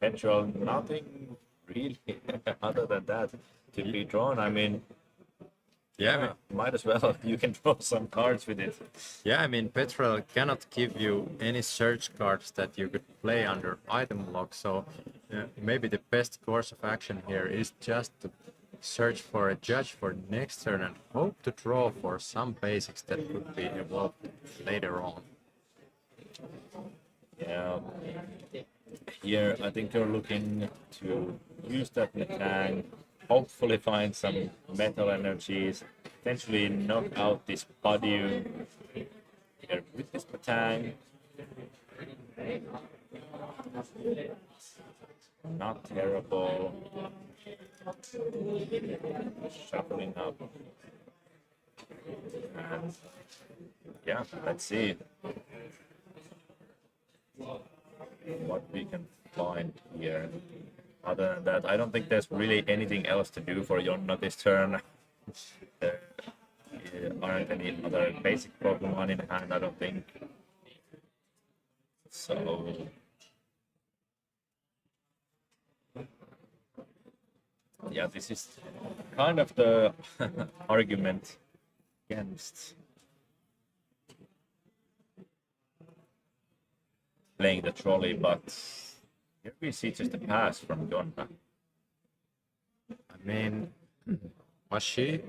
Speaker 2: Petrol, nothing really other than that to be drawn. I mean, yeah, might as well. You can draw some cards with it.
Speaker 1: Yeah, I mean, Petrol cannot give you any search cards that you could play under item lock, so maybe the best course of action here is just to search for a judge for next turn and hope to draw for some basics that could be evolved later on.
Speaker 2: Yeah. Here, I think you're looking to use that Metang, hopefully find some metal energies, potentially knock out this Badu here with this Metang. Not terrible. Shuffling up. And yeah, let's see what we can find here. Other than that, I don't think there's really anything else to do for Jonna this turn. There aren't any other basic Pokemon in hand, I don't think. So yeah, this is kind of the argument against playing the trolley, but here we see just a pass from Jonna.
Speaker 1: I mean, was she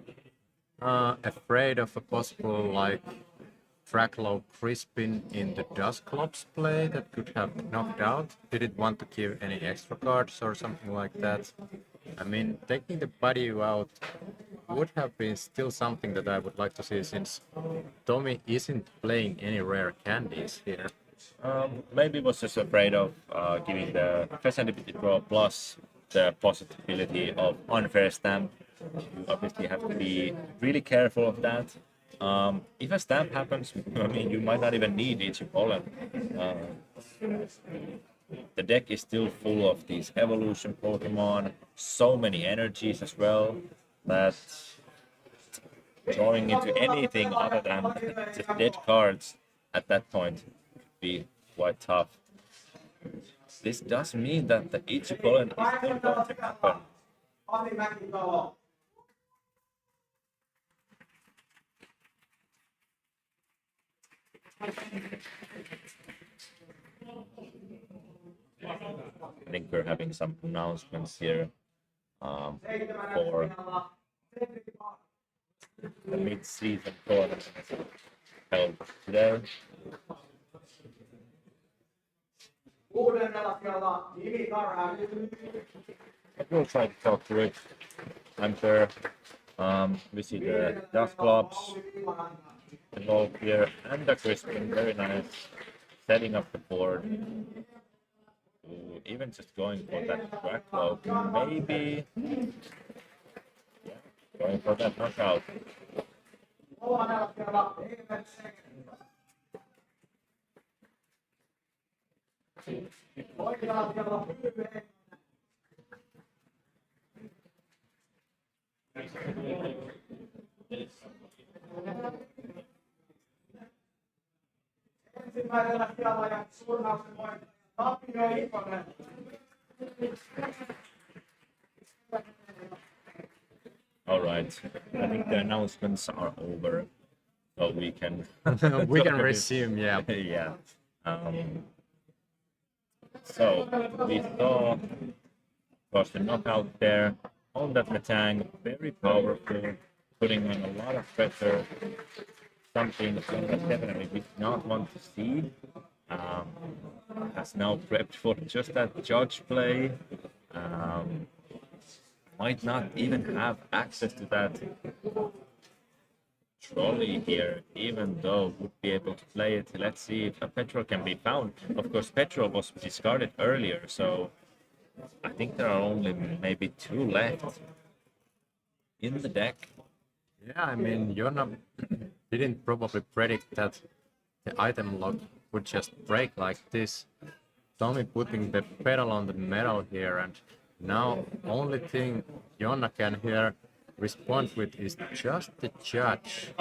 Speaker 1: afraid of a possible like Tracklow Crispin in the Dusclops play that could have knocked out? Did it want to give any extra cards or something like that? I mean, taking the Badu out would have been still something that I would like to see, since Tommy isn't playing any rare candies here.
Speaker 2: Maybe was just afraid of giving the Facility Draw plus the possibility of unfair stamp. You obviously have to be really careful of that. If a stamp happens, I mean, you might not even need each pollen. The deck is still full of these evolution Pokemon, so many energies as well, that drawing into anything other than just dead cards at that point could be quite tough. This does mean that the Ichi-Pollen is still going to happen. I think we're having some announcements here for the mid-season tournament held today. We'll try to talk through it. I'm sure we see the Dusclops involved here and the Crispin, very nice, setting up the board. Ooh, even just going for that Tracklow, maybe. Yeah, going for that knockout. All right, I think the announcements are over, so we can
Speaker 1: We can resume, yeah.
Speaker 2: yeah. So we saw was the knockout there on that Metang, very powerful, putting on a lot of pressure. Something that definitely did not want to see. Has now prepped for just that judge play. Might not even have access to that trolley here, even though would be able to play it. Let's see if a petrol can be found. Of course, petrol was discarded earlier, so I think there are only maybe 2 left in the deck.
Speaker 1: Yeah, I mean, Jonna didn't probably predict that the item lock would just break like this. Tommy putting the pedal on the metal here, and now only thing Jonna can here respond with is just the judge.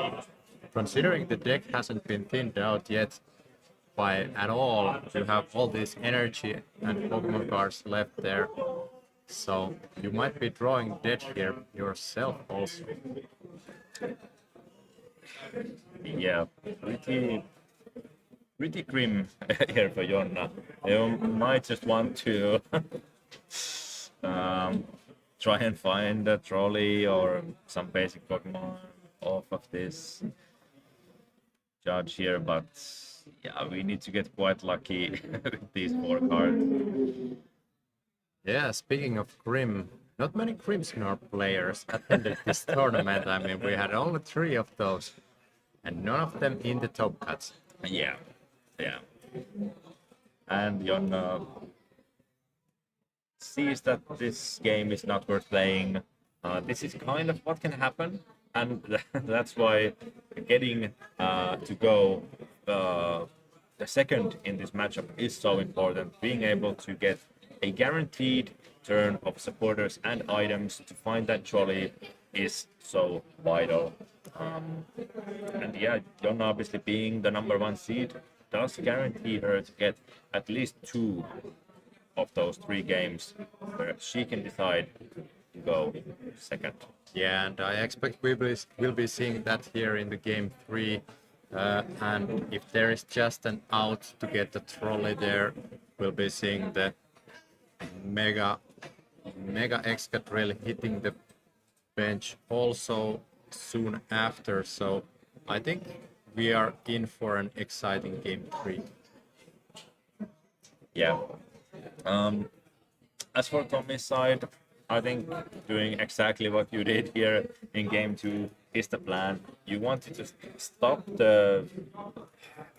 Speaker 1: Considering the deck hasn't been thinned out yet by at all, you have all this energy and Pokemon cards left there. So you might be drawing dead here yourself also.
Speaker 2: Yeah, pretty grim here for Jonna. You might just want to try and find a trolley or some basic Pokemon off of this judge here, but yeah, we need to get quite lucky with these 4 cards.
Speaker 1: Yeah, speaking of Grim, not many Crimsonar players attended this tournament. I mean, we had only 3 of those, and none of them in the top cuts.
Speaker 2: Yeah, yeah. And Jonna sees that this game is not worth playing. This is kind of what can happen, and that's why getting to go the second in this matchup is so important. Being able to get a guaranteed turn of supporters and items to find that trolley is so vital. And yeah, Jonna obviously being the #1 seed does guarantee her to get at least 2 of those 3 games where she can decide to go second.
Speaker 1: Yeah, and I expect we'll be seeing that here in the game 3. And if there is just an out to get the trolley there, we'll be seeing the Mega Excadrill hitting the bench also soon after. So I think we are in for an exciting game 3.
Speaker 2: Yeah. As for Tommy's side, I think doing exactly what you did here in game 2 is the plan. You want to just stop the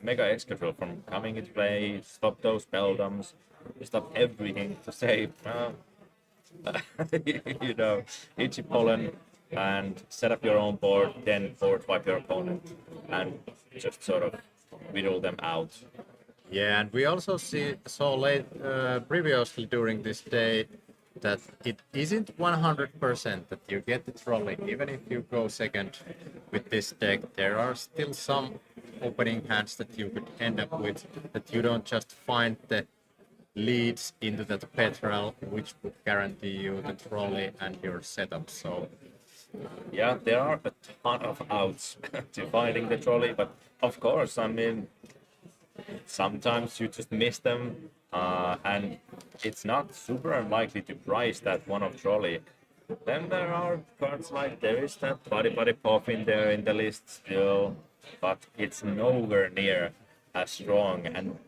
Speaker 2: Mega Excadrill from coming into play, stop those Beldums, stop everything to save, you know, Itchy Pollen, and set up your own board, then forward wipe your opponent, and just sort of whittle them out.
Speaker 1: Yeah, and we also saw late previously during this day that it isn't 100% that you get the trolley. Even if you go second with this deck, there are still some opening hands that you could end up with, that you don't just find the leads into that petrol, which would guarantee you the trolley and your setup. So
Speaker 2: yeah, there are a ton of outs to finding the trolley, but of course, I mean, sometimes you just miss them, and it's not super unlikely to price that one of trolley. Then there are cards like there is that Buddy Pop in there in the list still, but it's nowhere near as strong. And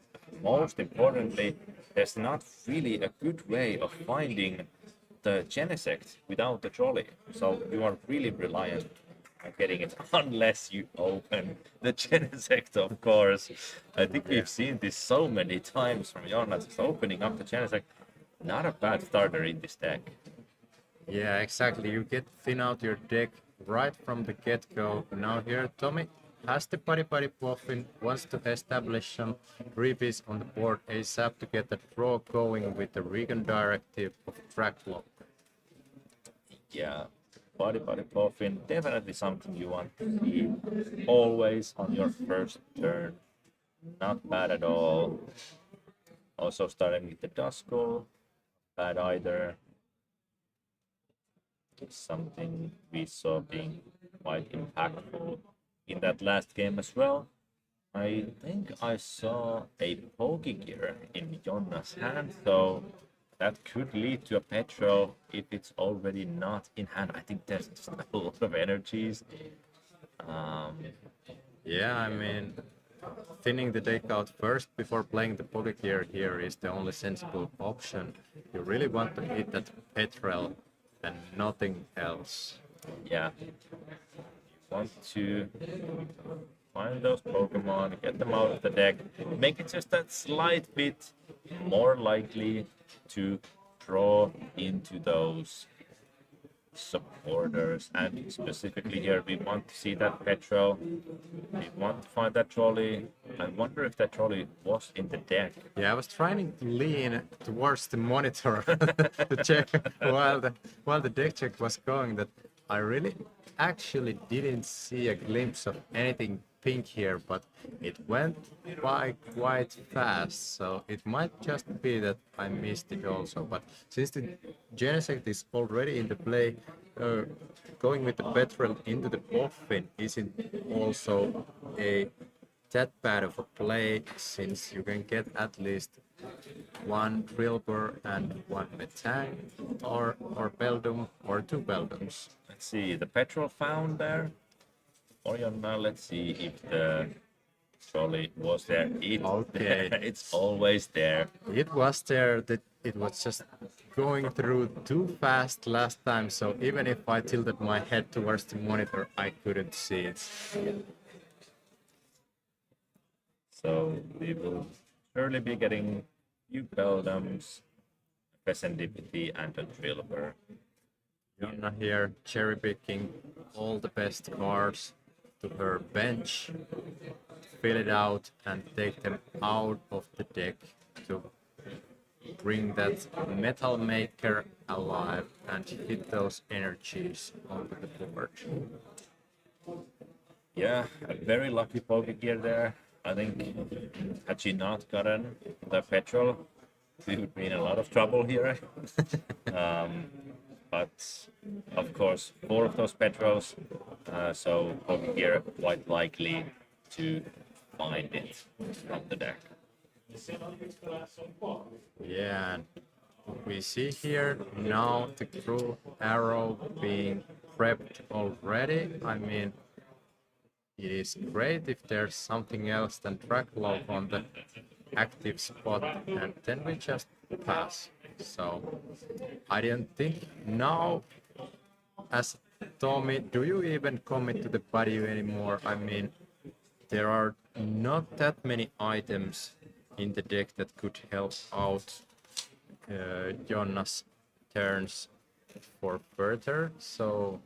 Speaker 2: most importantly, there's not really a good way of finding the Genesect without the trolley. So you are really reliant on getting it unless you open the Genesect, of course. I think we've seen this so many times from Jonna, just opening up the Genesect. Not a bad starter in this deck.
Speaker 1: yeah, exactly. You get thin out your deck right from the get-go. Now here, Tommy has the Buddy Puffin, wants to establish some freebies on the board ASAP to get the draw going with the Recon Directive of Track Lock.
Speaker 2: Yeah, Buddy Puffin, definitely something you want to see always on your first turn. Not bad at all. Also starting with the Duskull, bad either. Something we saw being quite impactful in that last game as well. I think I saw a Pokegear in Jonna's hand, so that could lead to a Petrol if it's already not in hand. I think there's just a lot of energies.
Speaker 1: Yeah, I mean, thinning the deck out first before playing the Pokegear here is the only sensible option. You really want to hit that Petrel and nothing else.
Speaker 2: Yeah. You want to find those Pokemon, get them out of the deck, make it just that slight bit more likely to draw into those supporters. And specifically here, we want to see that Petrol. We want to find that trolley. I wonder if that trolley was in the deck.
Speaker 1: Yeah, I was trying to lean towards the monitor to check while the deck check was going that I really actually didn't see a glimpse of anything pink here, but it went by quite fast, so it might just be that I missed it also. But since the Genesect is already in the play, going with the Petrel into the Boffin isn't also that bad of a play, since you can get at least one Drillbur and one Metang, or Beldum, or 2 Beldums.
Speaker 2: Let's see, the Petrol found there. Orion, let's see if the trolley was there.
Speaker 1: Okay.
Speaker 2: It's always there.
Speaker 1: It was there, that it was just going through too fast last time, so even if I tilted my head towards the monitor, I couldn't see it.
Speaker 2: So we will surely be getting few Beldams, Serendipity, and a Trilber.
Speaker 1: Jonna here cherry picking all the best cards to her bench, fill it out and take them out of the deck to bring that Metal Maker alive and hit those energies onto the board.
Speaker 2: Yeah, a very lucky Pokegear there. I think had she not gotten the petrol, we would be in a lot of trouble here. But of course, 4 of those petrols, so Pokegear quite likely to find it from the deck.
Speaker 1: Yeah, and we see here now the cruel arrow being prepped already. I mean, it is great if there's something else than Dracloak on the active spot, and then we just pass. So I didn't think now, as Tommy, do you even commit to the body anymore? I mean, there are not that many items in the deck that could help out Jonna's turns for further, so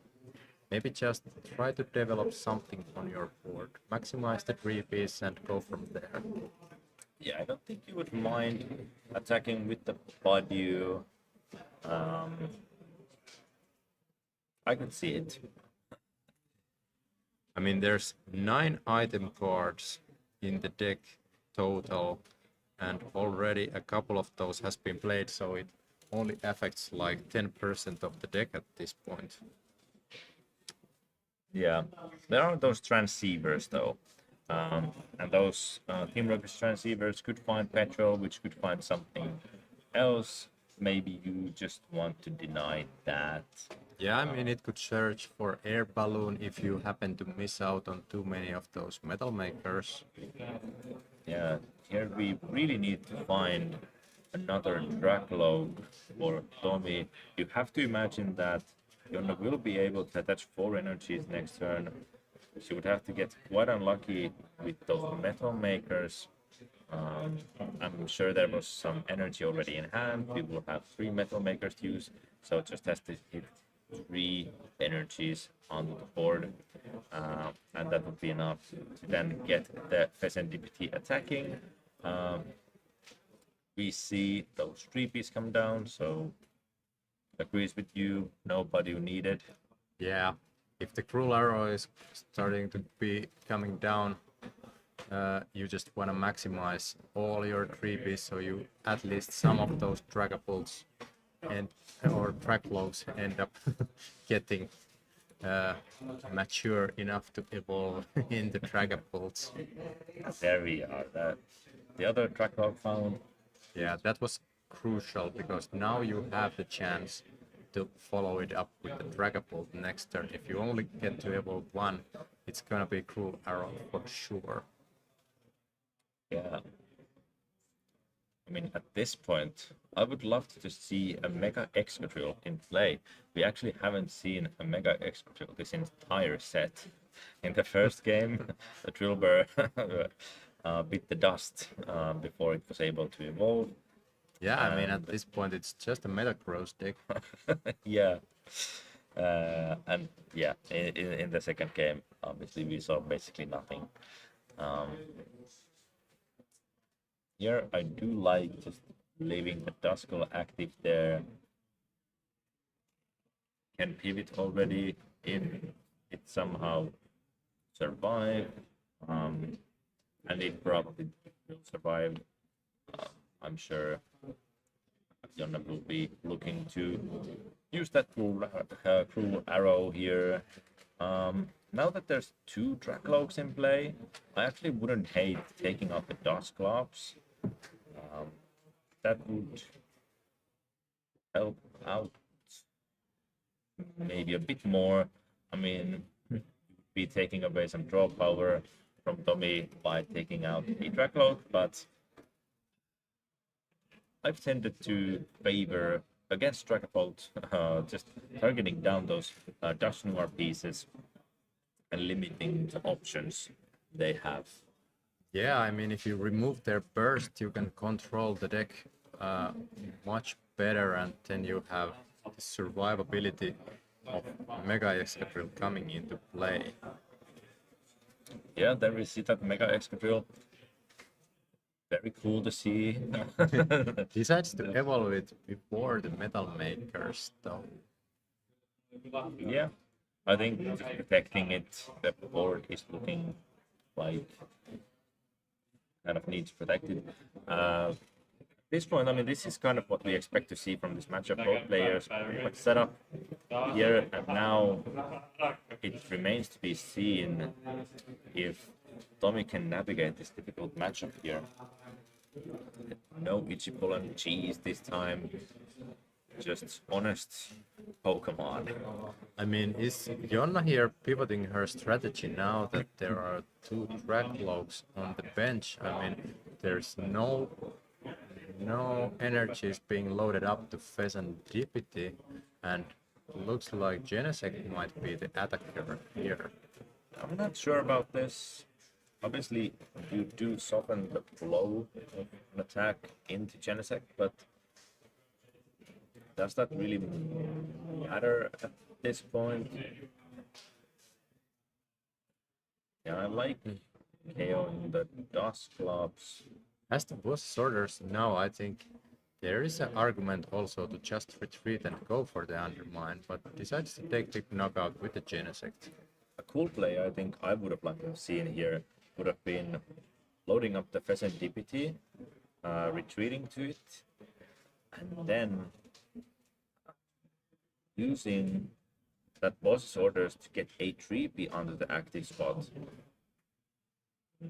Speaker 1: maybe just try to develop something on your board. Maximize the 3-piece and go from there.
Speaker 2: Yeah, I don't think you would mind attacking with the Badu. I could see it.
Speaker 1: I mean, there's 9 item cards in the deck total, and already a couple of those has been played, so it only affects like 10% of the deck at this point.
Speaker 2: Yeah, there are those transceivers though. And those Team Rocket's transceivers could find petrol, which could find something else. Maybe you just want to deny that.
Speaker 1: Yeah, I mean, it could search for air balloon if you happen to miss out on too many of those metal makers.
Speaker 2: Yeah, here we really need to find another Dracloak for Tommy. You have to imagine that Jonna will be able to attach 4 energies next turn. She would have to get quite unlucky with those metal makers. I'm sure there was some energy already in hand. We will have 3 metal makers to use, so it just has to hit 3 energies on the board, and that would be enough to then get the Serendipity attacking. We see those 3-piece come down, so agrees with you, nobody needed.
Speaker 1: Yeah, if the cruel arrow is starting to be coming down, you just want to maximize all your 3-piece, so you at least some of those Dragapults and or Dracloaks end up getting mature enough to evolve into Dragapults.
Speaker 2: There we are. The other Dracloak found.
Speaker 1: Yeah, that was crucial because now you have the chance to follow it up with the Dragapult next turn. If you only get to evolve 1, it's gonna be Cruel Arrow for sure.
Speaker 2: Yeah. I mean, at this point, I would love to see a Mega Excadrill in play. We actually haven't seen a Mega Excadrill this entire set. In the first game, the Trilber bit the dust before it was able to evolve.
Speaker 1: Yeah, I mean, at this point, it's just a Metagross deck.
Speaker 2: Yeah. And yeah, in the second game, obviously, we saw basically nothing. Here, I do like just leaving the Duskull active there. Can pivot already if it somehow survive, and it probably will survive. I'm sure Jonna will be looking to use that cruel arrow here. Now that there's 2 Dracloaks in play, I actually wouldn't hate taking out the Dusclops. That would help out maybe a bit more. I mean, you'd be taking away some draw power, from Tommy by taking out a Dracloak, but I've tended to favor against Dragapult, just targeting down those Dust Noir pieces and limiting the options they have.
Speaker 1: Yeah, I mean, if you remove their burst, you can control the deck much better, and then you have the survivability of Mega Escadrille coming into play.
Speaker 2: Yeah, there we see that Mega Excadrill. Very cool to see.
Speaker 1: Decides to evolve it before the Metal Makers, though.
Speaker 2: Yeah, I think just protecting it, the board is looking like kind of needs protected. At this point, I mean, this is kind of what we expect to see from this matchup. Both players like set up here and now. It remains to be seen if Tommy can navigate this difficult matchup here. No Ichibulan cheese this time. Just honest Pokemon.
Speaker 1: I mean, is Jonna here pivoting her strategy now that there are 2 Dracloaks on the bench? I mean, there's no energies being loaded up to Pheasant DPT, and looks like Genesect might be the attacker here.
Speaker 2: I'm not sure about this. Obviously, you do soften the blow of an attack into Genesect, but does that really matter at this point? Yeah, I like KOing the Dusclops.
Speaker 1: As the boss orders now, I think there is an argument also to just retreat and go for the Undermine, but decides to take the knockout with the Genesect.
Speaker 2: A cool play I think I would have liked to have seen here would have been loading up the Pheasant DPT, retreating to it, and then using that boss's orders to get a 3P onto the active spot,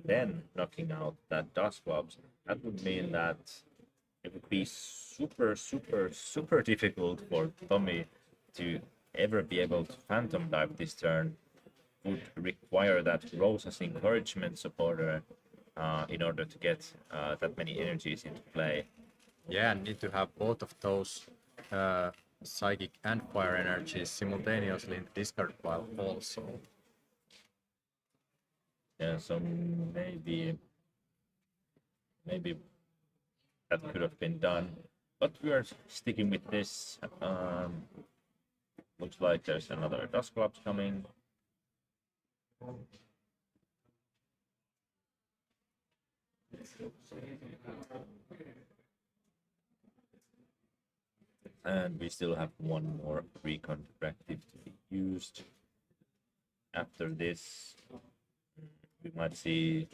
Speaker 2: then knocking out that Dusclops. That would mean that it would be super difficult for Tommy to ever be able to Phantom Dive this turn. Would require that Rosa's encouragement supporter in order to get that many energies into play.
Speaker 1: Yeah, need to have both of those psychic and fire energies simultaneously in the discard pile also.
Speaker 2: Yeah, so maybe that could have been done, but we are sticking with this. Looks like there's another Dusclops coming. And we still have one more recon directive to be used. After this, we might see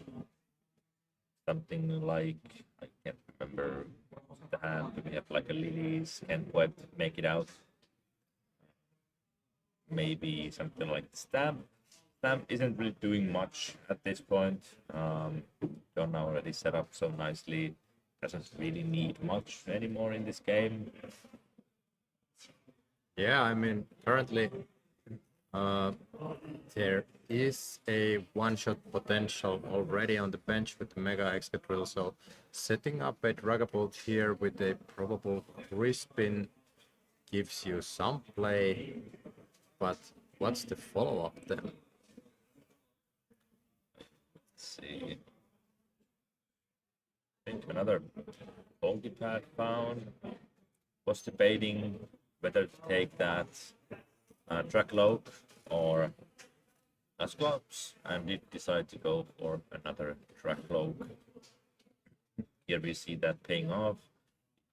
Speaker 2: something like, I can't remember what's the hand, we have like a Lily's and Web to make it out. Maybe something like the Stamp. Stamp isn't really doing much at this point. John already set up so nicely, doesn't really need much anymore in this game.
Speaker 1: Yeah, I mean, currently there is a one-shot potential already on the bench with the Mega Excadrill, so setting up a Dragapult here with a probable Crispin gives you some play, but what's the follow-up then?
Speaker 2: Let's see. I think another Pokepad found. Was debating whether to take that Dracloak or Dusclops, and did decide to go for another Dracloak. Here we see that paying off.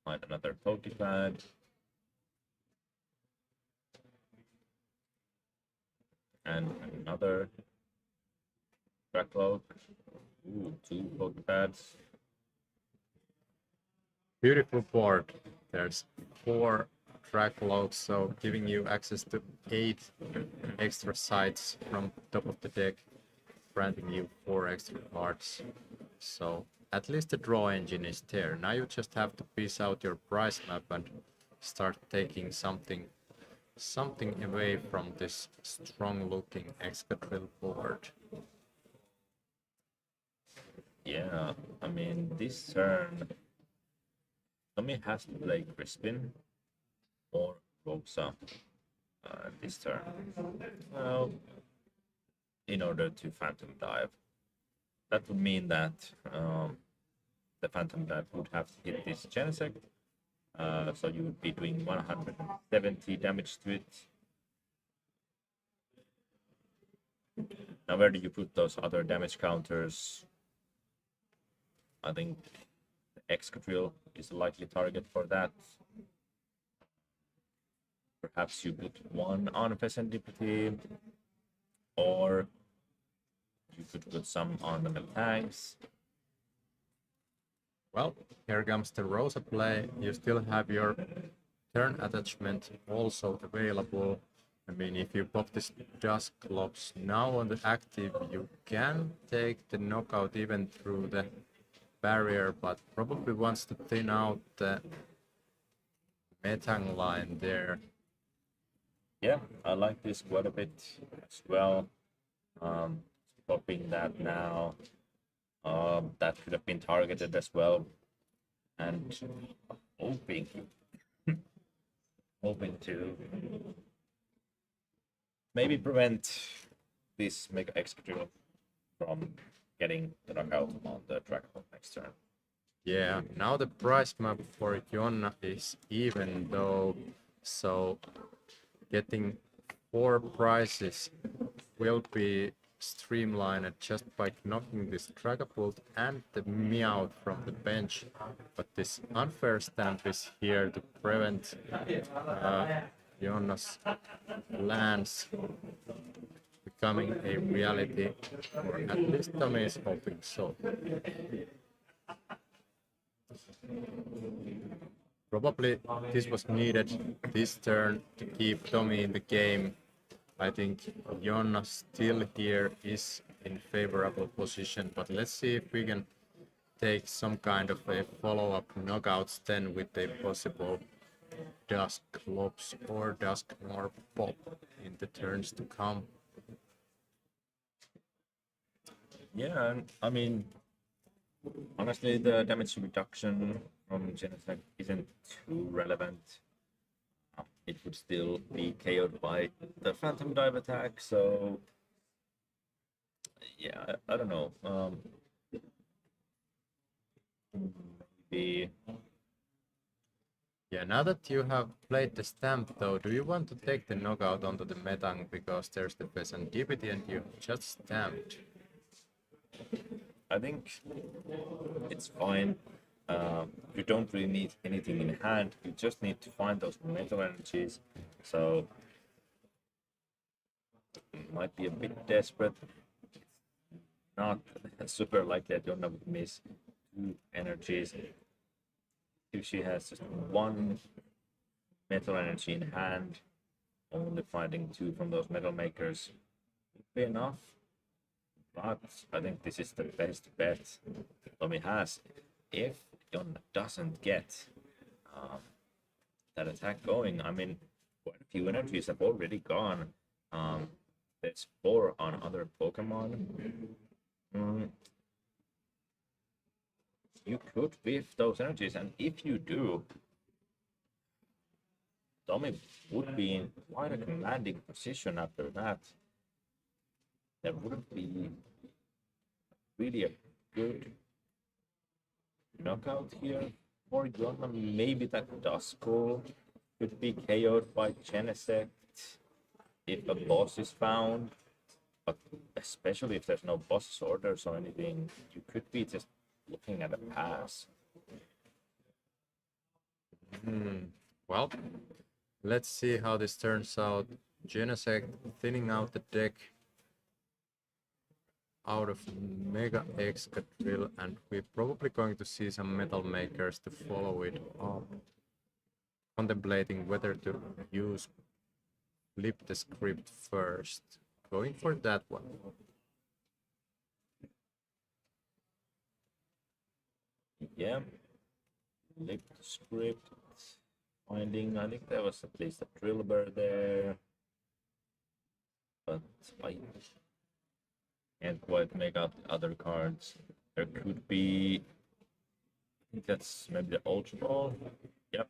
Speaker 2: Find another Pokepad. And another Dracloak. Ooh, 2 Pokepads.
Speaker 1: Beautiful board. There's 4 Dracloaks, so giving you access to 8 extra sites from top of the deck, granting you 4 extra cards. So at least the draw engine is there. Now you just have to piece out your price map and start taking something away from this strong looking Excadrill board.
Speaker 2: Yeah, I mean, this turn, Tommy has to play Crispin or Rosa this turn. Well, in order to Phantom Dive. That would mean that the Phantom Dive would have to hit this Genesect. So you would be doing 170 damage to it. Now, where do you put those other damage counters? I think the Excadrill is a likely target for that. Perhaps you put one on Serendipity, or you could put some on the metal tanks.
Speaker 1: Well, here comes the Rosa play. You still have your turn attachment also available. I mean, if you pop this Dusk Globes now on the active, you can take the knockout even through the barrier, but probably wants to thin out the Metang line there.
Speaker 2: Yeah, I like this quite a bit as well. Popping that now. That could have been targeted as well. And hoping to maybe prevent this Mega Excadrill from getting the knockout on the Dragapult next turn.
Speaker 1: Yeah, now the price map for Jonna is even though, so getting 4 prizes will be streamlined just by knocking this Dragapult and the Meowth from the bench, but this unfair stamp is here to prevent Jonna's lands becoming a reality, or at least Tommy is hoping so. Probably this was needed this turn to keep Tommy in the game. I think Jonna still here is in favorable position, but let's see if we can take some kind of a follow-up knockouts then with a possible Dusk Globes or Dusknoir Pop in the turns to come.
Speaker 2: Yeah, and I mean, honestly, the damage reduction from Genesect isn't too relevant. It would still be KO'd by the Phantom Dive attack, so yeah, I don't know. Maybe.
Speaker 1: Yeah, now that you have played the stamp though, do you want to take the knockout onto the Metang because there's the Serendipity and you just stamped?
Speaker 2: I think it's fine. You don't really need anything in hand. You just need to find those metal energies. So it might be a bit desperate. Not super likely that Jonna would miss 2 energies. If she has just 1 metal energy in hand, only finding 2 from those metal makers would be enough. But I think this is the best bet Tommy has. If Jonna doesn't get that attack going, I mean, quite a few energies have already gone. There's 4 on other Pokemon. You could whiff those energies, and if you do, Tommy would be in quite a commanding position after that. There wouldn't be really a good knockout here for Jonna. Maybe that Duskull could be KO'd by Genesect if a boss is found, but especially if there's no boss orders or anything, you could be just looking at a pass.
Speaker 1: Well, let's see how this turns out. Genesect thinning out the deck out of Mega Excadrill, and we're probably going to see some metal makers to follow it up. Contemplating whether to use Flip the Script first. Going for that one.
Speaker 2: Yeah, Flip the Script. Finding, I think there was at least a Drillbur there, but I can't quite make out the other cards. There could be, I think that's maybe the Ultra Ball. Yep.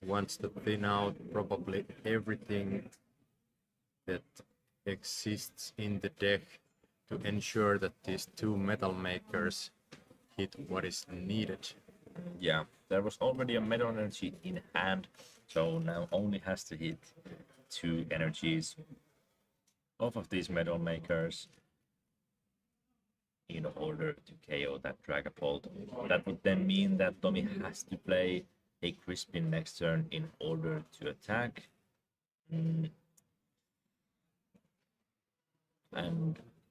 Speaker 1: Wants to thin out probably everything that exists in the deck to ensure that these two metal makers hit what is needed.
Speaker 2: Yeah, there was already a metal energy in hand, so now only has to hit 2 energies off of these metal makers in order to KO that Dragapult. That would then mean that Tommy has to play a Crispin next turn in order to attack. And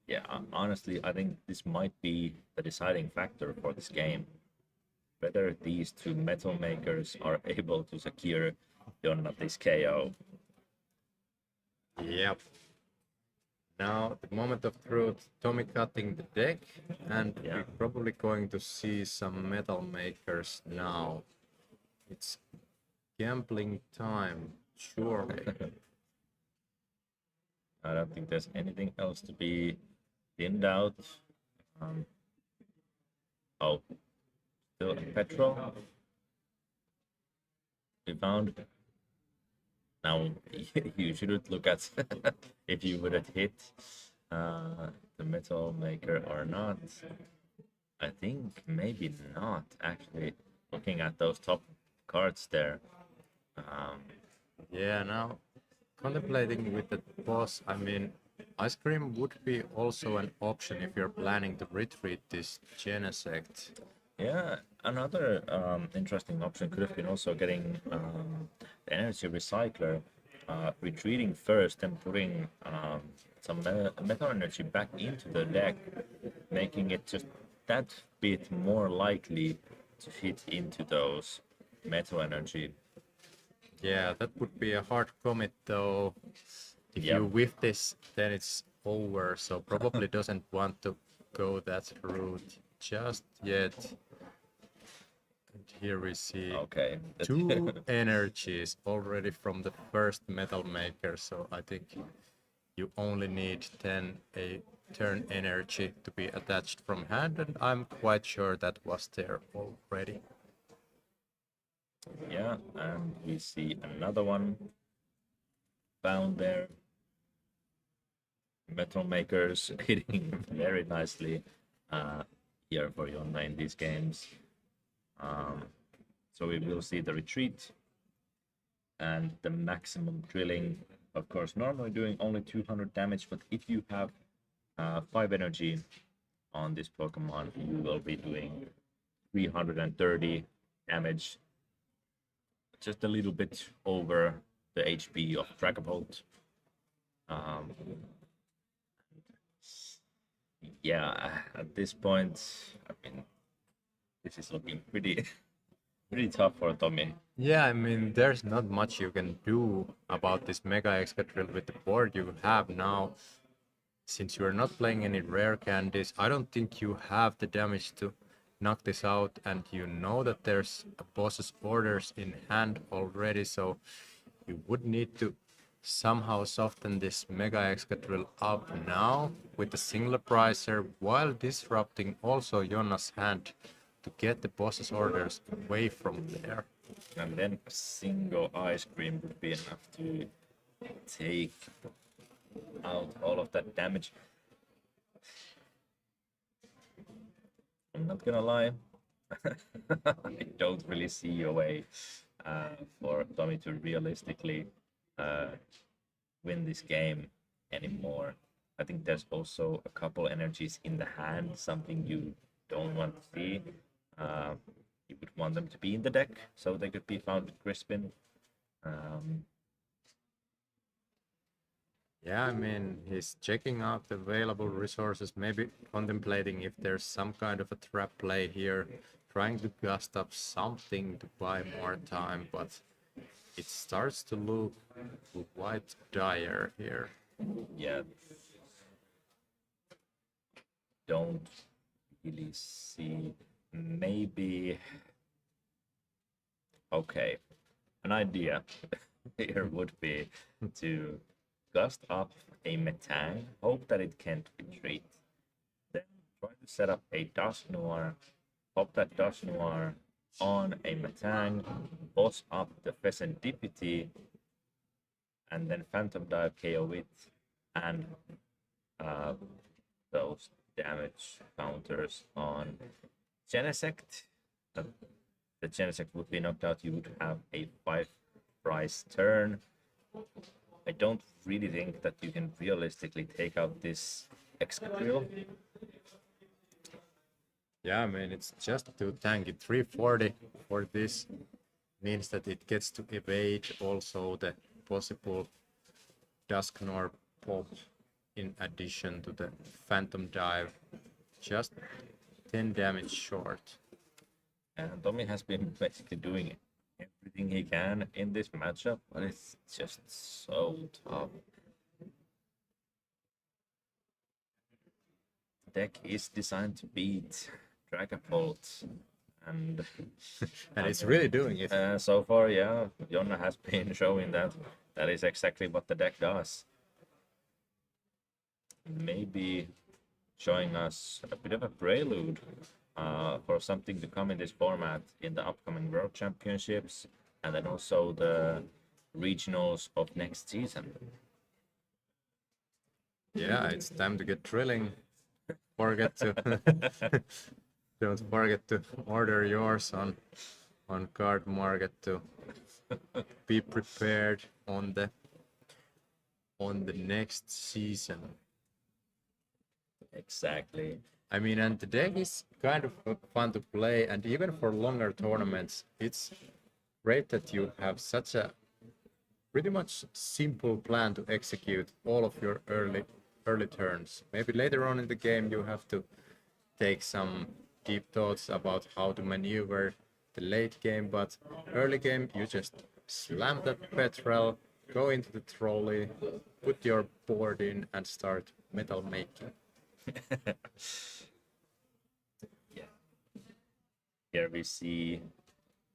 Speaker 2: yeah, honestly, I think this might be the deciding factor for this game. Whether these 2 metal makers are able to secure Jonna's KO.
Speaker 1: Yep. Now, the moment of truth, Tommy cutting the deck, and we're probably going to see some metal makers now. It's gambling time, surely.
Speaker 2: I don't think there's anything else to be thinned out. Oh, still a petrol. We found. Now, you shouldn't look at if you would have hit the metal maker or not. I think maybe not, actually, looking at those top cards there.
Speaker 1: Yeah, now, contemplating with the boss, I mean, Ice Cream would be also an option if you're planning to retreat this Genesect.
Speaker 2: Yeah, another interesting option could have been also getting the energy recycler, retreating first and putting some metal energy back into the deck, making it just that bit more likely to hit into those metal energy.
Speaker 1: Yeah, that would be a hard commit though. If
Speaker 2: Yep.
Speaker 1: you whiff this, then it's over, so probably doesn't want to go that route just yet. And here we see
Speaker 2: Okay.
Speaker 1: 2 energies already from the first metal maker, so I think you only need 10 a turn energy to be attached from hand, and I'm quite sure that was there already.
Speaker 2: Yeah, and we see another one found there. Metal makers hitting very nicely here for Jonna in these games. So we will see the retreat and the maximum drilling. Of course, normally doing only 200 damage, but if you have 5 energy on this Pokemon, you will be doing 330 damage. Just a little bit over the HP of Dragapult. Yeah, at this point, I mean, this is looking pretty tough for Tommy.
Speaker 1: Yeah, I mean, there's not much you can do about this Mega Excadrill with the board you have now. Since you're not playing any rare candies, I don't think you have the damage to knock this out, and you know that there's a boss's orders in hand already, so you would need to somehow soften this Mega Excadrill up now with the single pricer while disrupting also Jonna's hand to get the boss's orders away from there.
Speaker 2: And then a single ice cream would be enough to take out all of that damage. I'm not gonna lie, I don't really see a way for Tommy to realistically win this game anymore. I think there's also a couple energies in the hand, something you don't want to see. You would want them to be in the deck so they could be found with Crispin.
Speaker 1: Yeah, I mean, he's checking out the available resources, maybe contemplating if there's some kind of a trap play here, trying to gust up something to buy more time, but it starts to look quite dire here.
Speaker 2: Yeah. Don't really see. Maybe. Okay. An idea here would be to gust up a Metang, hope that it can't retreat. Then try to set up a Dusk Noir, pop that Dusk Noir on a Metang, boss up the Pheasant Deputy, and then Phantom Dive KO it, and those damage counters on Genesect. The Genesect would be knocked out, you would have a 5 price turn. I don't really think that you can realistically take out this Excadrill.
Speaker 1: Yeah, I mean, it's just too tanky. 340 for this means that it gets to evade also the possible Dusknoir pop in addition to the Phantom Dive. Just 10 damage short.
Speaker 2: And Tommy has been basically doing everything he can in this matchup, but it's just so tough. Deck is designed to beat Dragapult, and
Speaker 1: And it's really doing it.
Speaker 2: so far, yeah, Jonna has been showing that that is exactly what the deck does. Maybe showing us a bit of a prelude for something to come in this format in the upcoming World Championships, and then also the regionals of next season.
Speaker 1: Yeah, it's time to get drilling. Forget to don't forget to order yours on card market to be prepared on the next season.
Speaker 2: Exactly.
Speaker 1: I mean, and the deck is kind of fun to play, and even for longer tournaments, it's great that you have such a pretty much simple plan to execute all of your early turns. Maybe later on in the game you have to take some deep thoughts about how to maneuver the late game, but early game you just slam that petrol, go into the trolley, put your board in, and start metal making.
Speaker 2: Yeah. Here we see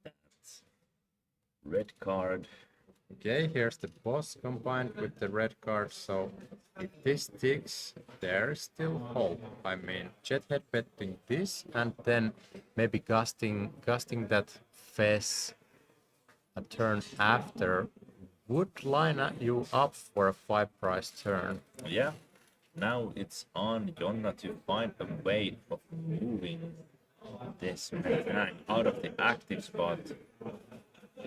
Speaker 2: that red card.
Speaker 1: Okay, here's the boss combined with the red card, so if this sticks, there's still hope. I mean, Jethead betting this, and then maybe gusting that Fez a turn after would line you up for a 5 price turn.
Speaker 2: Yeah. Now it's on Jonna to find a way of moving this Metang out of the active spot.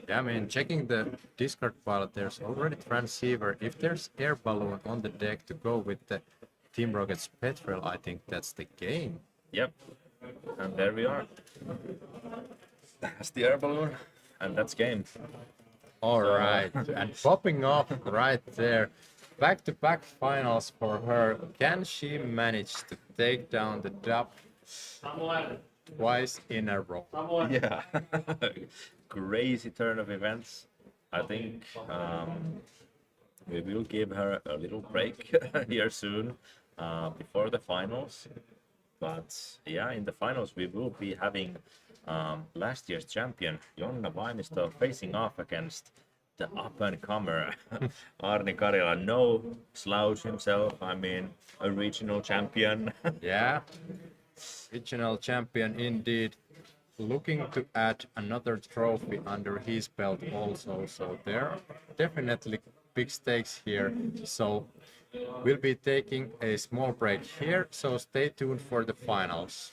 Speaker 1: Yeah, I mean, checking the discard pile, there's already Transceiver. If there's Air Balloon on the deck to go with the Team Rocket's Petrel, I think that's the game.
Speaker 2: Yep. And there we are. That's the air balloon, and that's game.
Speaker 1: All right, and popping off right there. Back-to-back finals for her. Can she manage to take down the dub twice in a row?
Speaker 2: Yeah. Crazy turn of events. I think we will give her a little break here soon before the finals. But yeah, in the finals we will be having last year's champion Jonna Vainisto facing off against the up-and-comer Arni Karila. No slouch himself, I mean a regional champion.
Speaker 1: Yeah, regional champion indeed. Looking to add another trophy under his belt also, so there are definitely big stakes here. So we'll be taking a small break here, so stay tuned for the finals.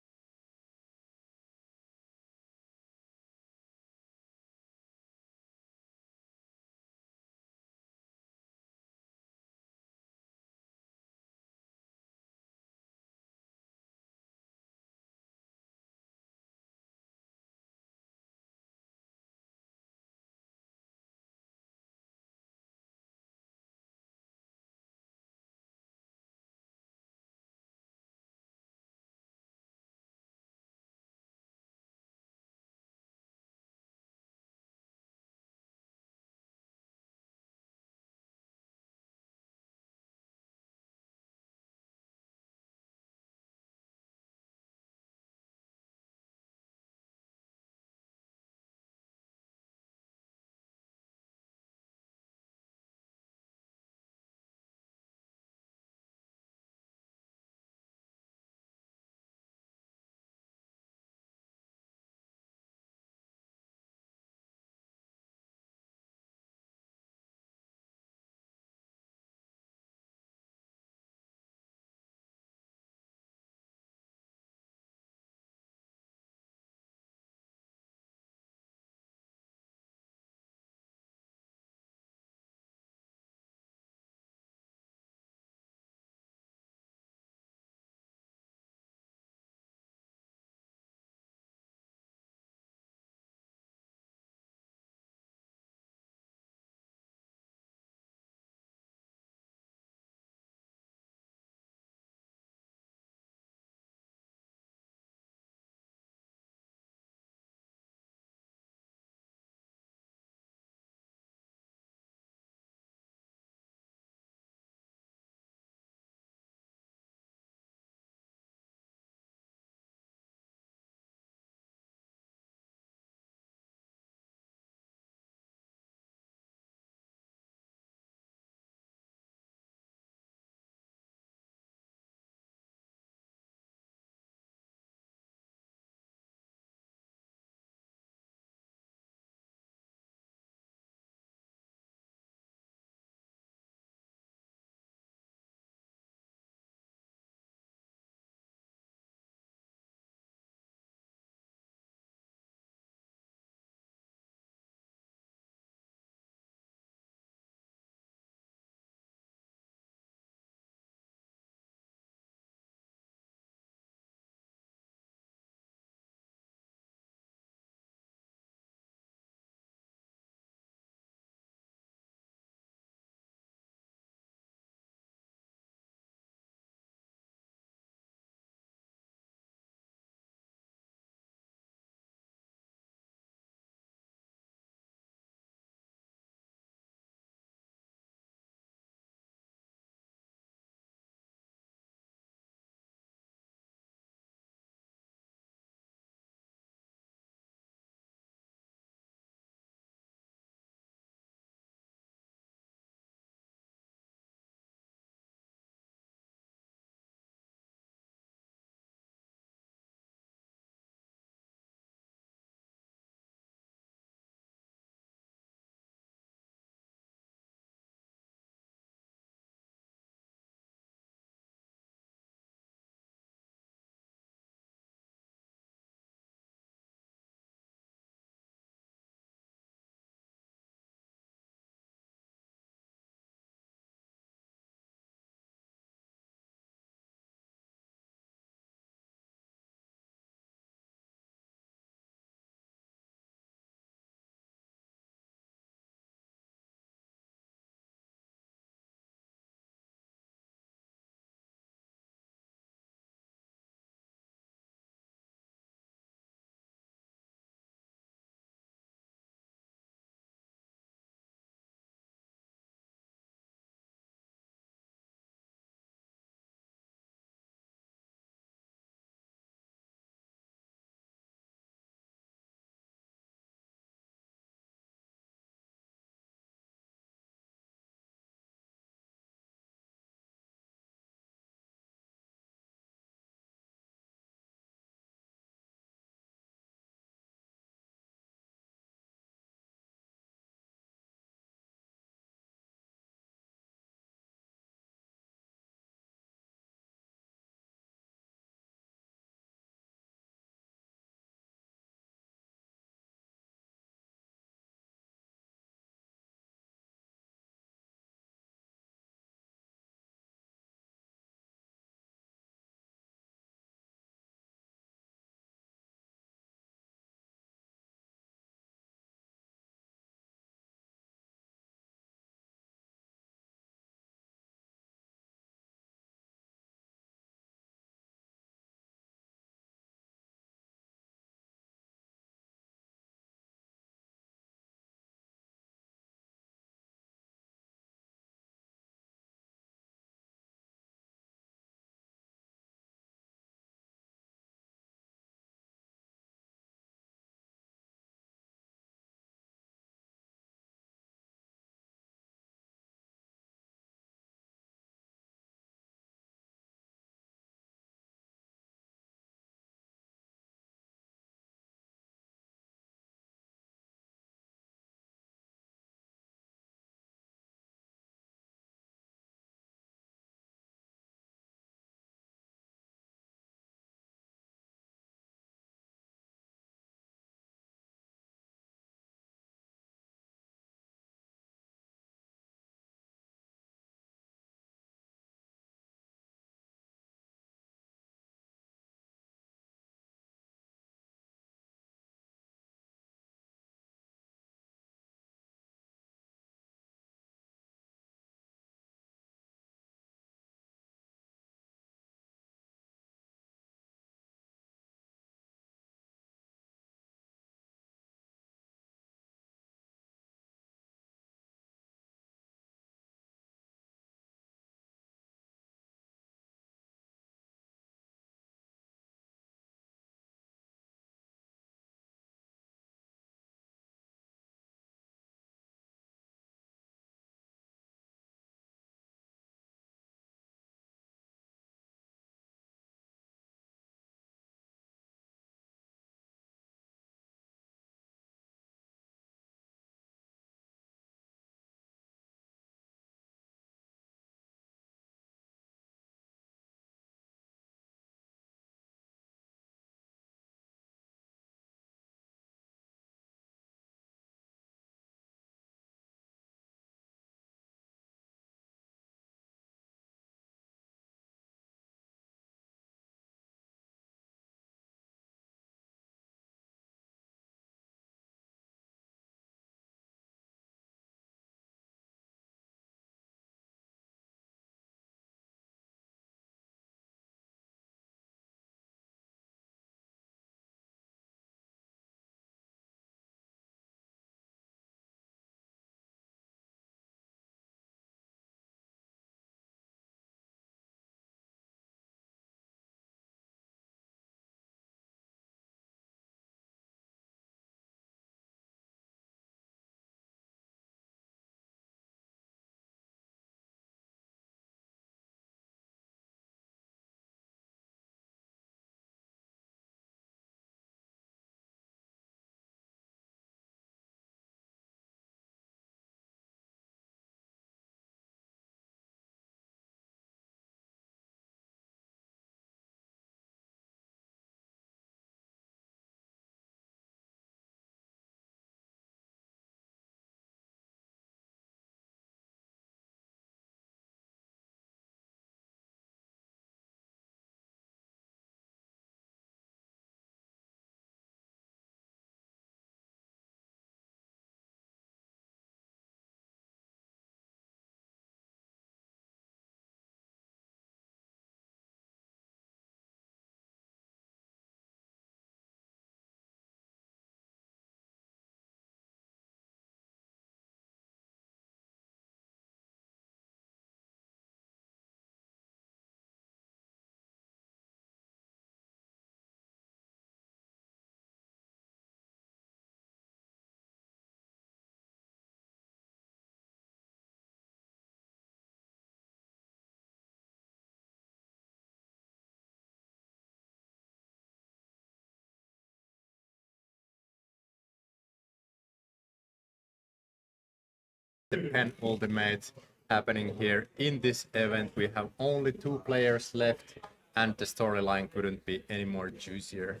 Speaker 1: the pen ultimate happening here in this event. We have only 2 players left, and the storyline couldn't be any more juicier.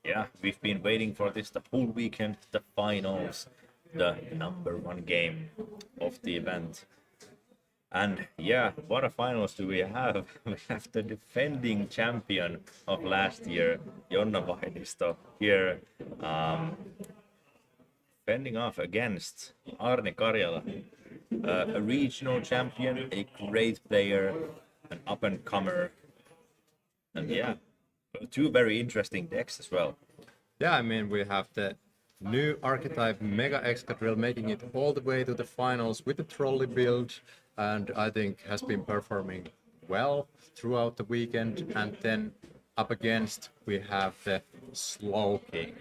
Speaker 2: Yeah, we've been waiting for this the whole weekend, the finals, the #1 game of the event. And yeah, what a finals do we have? We have the defending champion of last year, Jonna Vainisto, here fending off against Arne Karjala, a regional champion, a great player, an up-and-comer. And yeah, 2 very interesting decks as well.
Speaker 1: Yeah, I mean, we have the new archetype Mega Excadrill making it all the way to the finals with the trolley build, and I think has been performing well throughout the weekend. And then up against, we have the Slowking.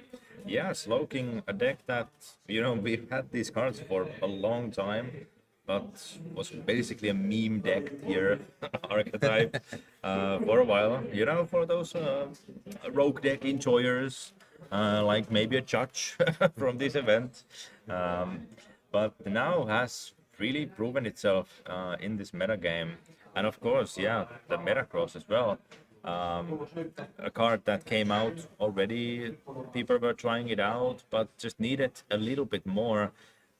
Speaker 2: Yeah, Slowking, a deck that, we've had these cards for a long time, but was basically a meme deck here, archetype, for a while. For those rogue deck enjoyers, like maybe a judge from this event. But now has really proven itself in this meta game. And of course, yeah, the Metacross as well. A card that came out already, people were trying it out, but just needed a little bit more,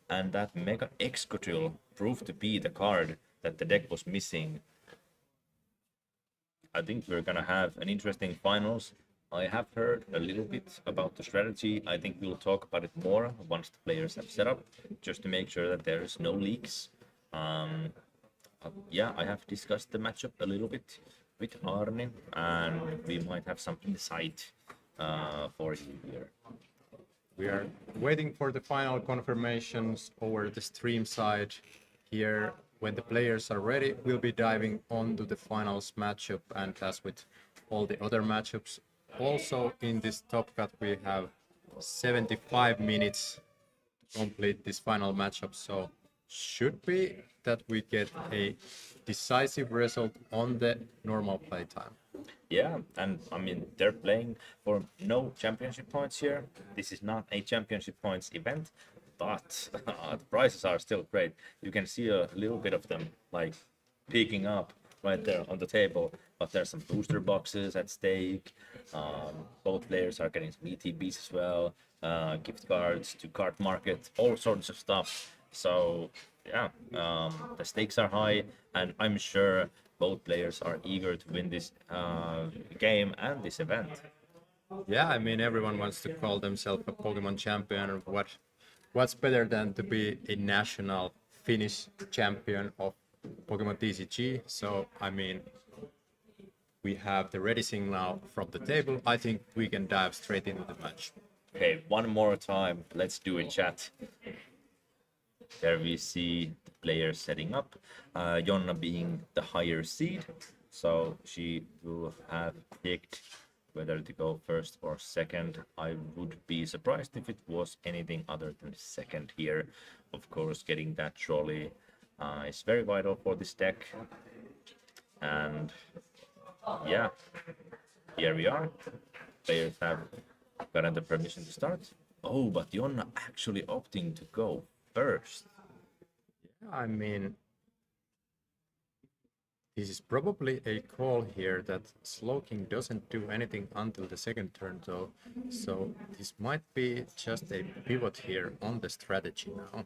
Speaker 2: and that Mega Excadrill proved to be the card that the deck was missing. I think we're gonna have an interesting finals. I have heard a little bit about the strategy. I think we'll talk about it more once the players have set up, just to make sure that there's no leaks. Yeah, I have discussed the matchup a little bit with Arne, and we might have some insight for you here.
Speaker 1: We are waiting for the final confirmations over the stream side here. When the players are ready, we'll be diving onto the finals matchup, and as with all the other matchups, also in this Top Cut we have 75 minutes to complete this final matchup, so should be that we get a decisive result on the normal playtime.
Speaker 2: Yeah, and I mean, they're playing for no championship points here. This is not a championship points event, but the prices are still great. You can see a little bit of them like peeking up right there on the table, but there's some booster boxes at stake. Both players are getting some ETBs as well, gift cards to card market, all sorts of stuff. So yeah, the stakes are high, and I'm sure both players are eager to win this game and this event.
Speaker 1: Yeah, I mean, everyone wants to call themselves a Pokemon champion. What's better than to be a national Finnish champion of Pokemon TCG? So, I mean, we have the ready signal from the table. I think we can dive straight into the match.
Speaker 2: Okay, one more time. Let's do it, chat. There we see the players setting up. Jonna being the higher seed, so she will have picked whether to go first or second. I would be surprised if it was anything other than second here. Of course, getting that trolley is very vital for this deck. And yeah, here we are. Players have gotten the permission to start. Oh, but Jonna actually opting to go first.
Speaker 1: I mean, this is probably a call here that Slowking doesn't do anything until the second turn, though. So this might be just a pivot here on the strategy now.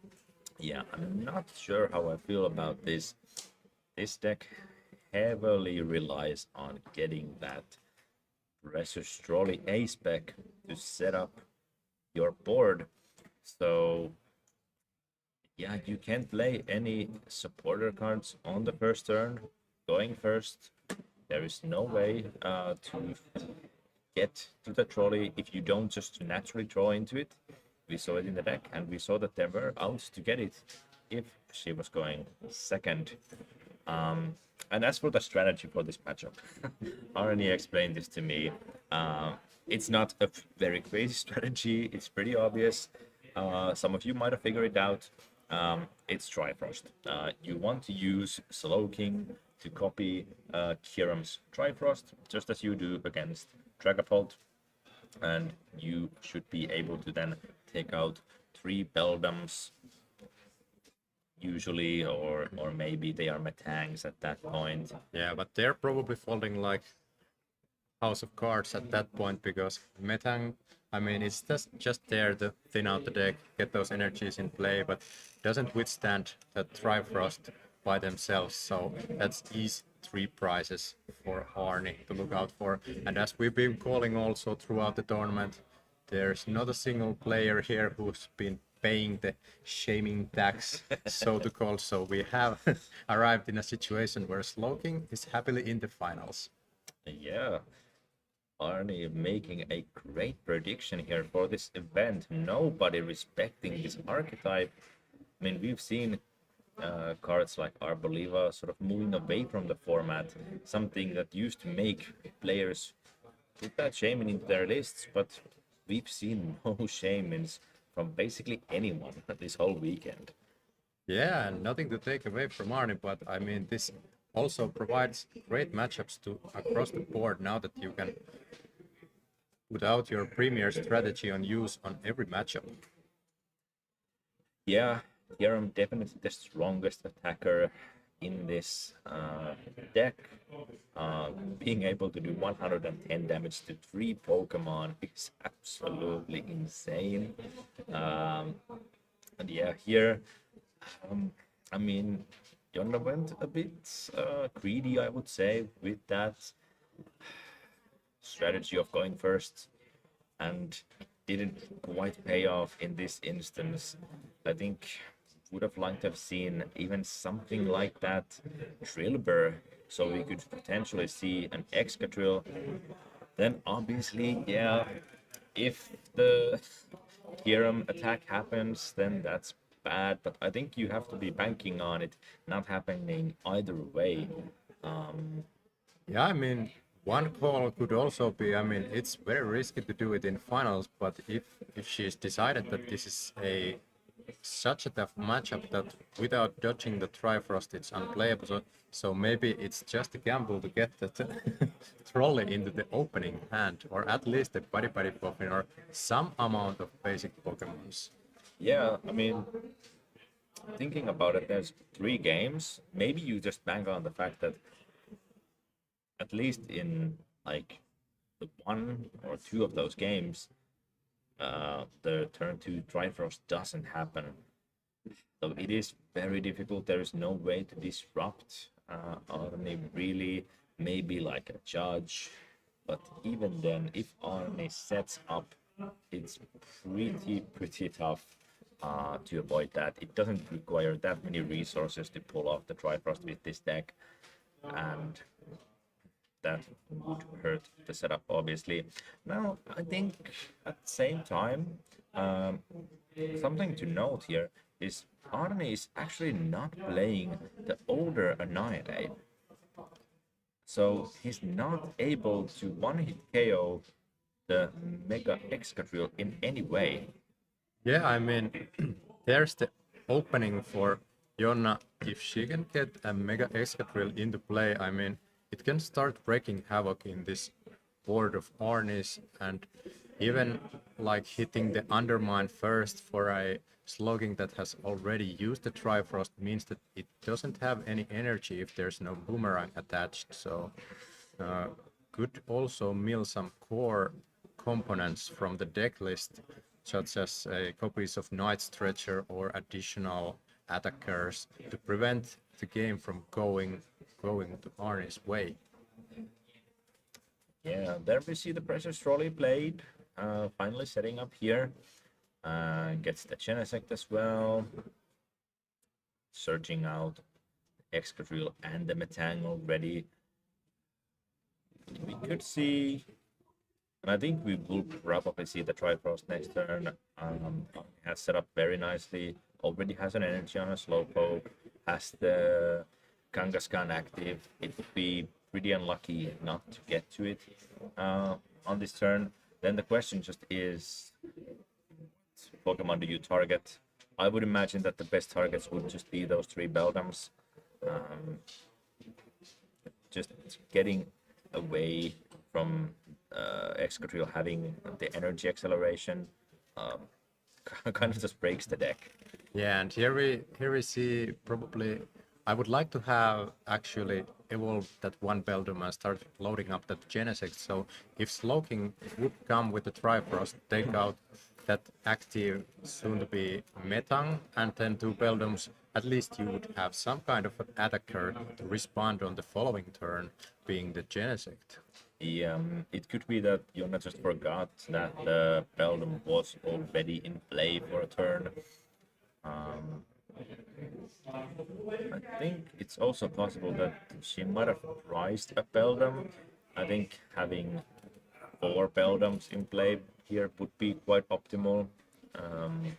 Speaker 2: Yeah, I'm not sure how I feel about this. This deck heavily relies on getting that Precious Trolley A-spec to set up your board. So yeah, you can't play any supporter cards on the first turn. Going first, there is no way to get to the trolley if you don't just naturally draw into it. We saw it in the deck, and we saw that there were outs to get it if she was going second. And as for the strategy for this matchup, Arnie explained this to me. It's not a very crazy strategy. It's pretty obvious. Some of you might have figured it out. It's Trifrost. You want to use Slowking to copy Kiram's Trifrost, just as you do against Dragapult, and you should be able to then take out 3 Beldums usually, or maybe they are Metangs at that point.
Speaker 1: Yeah, but they're probably folding like House of Cards at that point because Metang, I mean, it's just there to thin out the deck, get those energies in play, but doesn't withstand that Trifrost by themselves. So that's easy 3 prizes for Arnie to look out for. And as we've been calling also throughout the tournament, there's not a single player here who's been paying the shaming tax, so to call. So we have arrived in a situation where Slowking is happily in the finals.
Speaker 2: Yeah, Arnie making a great prediction here for this event. Nobody respecting this archetype. I mean, we've seen cards like Arboliva sort of moving away from the format, something that used to make players put that shaman into their lists, but we've seen no shamans from basically anyone this whole weekend.
Speaker 1: Yeah, and nothing to take away from Arnie, but I mean, this also provides great matchups to across the board now that you can put out your premier strategy on use on every matchup.
Speaker 2: Yeah, here I'm definitely the strongest attacker in this deck. Being able to do 110 damage to 3 Pokemon is absolutely insane. And yeah, here, I mean, Jonna went a bit greedy, I would say, with that strategy of going first, and didn't quite pay off in this instance. I think would have liked to have seen even something like that Drillbur, so we could potentially see an Excadrill. Then obviously, yeah, if the Hiram attack happens, then that's bad, but I think you have to be banking on it not happening either way.
Speaker 1: Yeah, I mean, one call could also be, I mean, it's very risky to do it in finals, but if she's decided that this is such a tough matchup that without dodging the Trifrost it's unplayable, so maybe it's just a gamble to get the trolley into the opening hand, or at least a Buddy Puffin or some amount of basic Pokemons.
Speaker 2: Yeah, I mean, thinking about it, there's 3 games. Maybe you just bank on the fact that at least in like the 1 or 2 of those games, the turn 2 Trifrost doesn't happen. So it is very difficult. There is no way to disrupt Arne really, maybe like a judge. But even then, if Arne sets up, it's pretty tough to avoid that. It doesn't require that many resources to pull off the Trifrost with this deck, and that would hurt the setup, obviously. Now, I think at the same time, something to note here is Arne is actually not playing the older Annihilate. So he's not able to one-hit KO the Mega Excadrill in any way.
Speaker 1: Yeah, I mean, there's the opening for Jonna. If she can get a Mega Excadrill into play, I mean, it can start breaking havoc in this board of Arnis, and even like hitting the Undermine first for a Slowking that has already used the Trifrost means that it doesn't have any energy if there's no Boomerang attached, so could also mill some core components from the deck list, such as copies of Night Stretcher or additional attackers to prevent the game from going to Arnie's way.
Speaker 2: Yeah, there we see the Precious Trolley played, finally setting up here. Gets the Genesect as well. Searching out Excadrill and the Metang already. We could see, and I think we will probably see the Trifrost next turn. Has set up very nicely. Already has an energy on a Slowpoke. Has the Kangaskhan active. It would be pretty unlucky not to get to it on this turn. Then the question just is, what Pokemon do you target? I would imagine that the best targets would just be those 3 Beldams. Just getting away from Excadrill having the energy acceleration kind of just breaks the deck.
Speaker 1: Yeah, and here we see probably I would like to have actually evolved that one Beldum and start loading up that Genesect. So if Slowking would come with the Trifrost, take out that active soon to be Metang and then two Beldums, at least you would have some kind of an attacker to respond on the following turn, being the Genesect.
Speaker 2: Yeah, it could be that Jonna just forgot that the Beldum was already in play for a turn. Um, I think it's also possible that she might have priced a Beldum. I think having 4 Beldums in play here would be quite optimal. Um,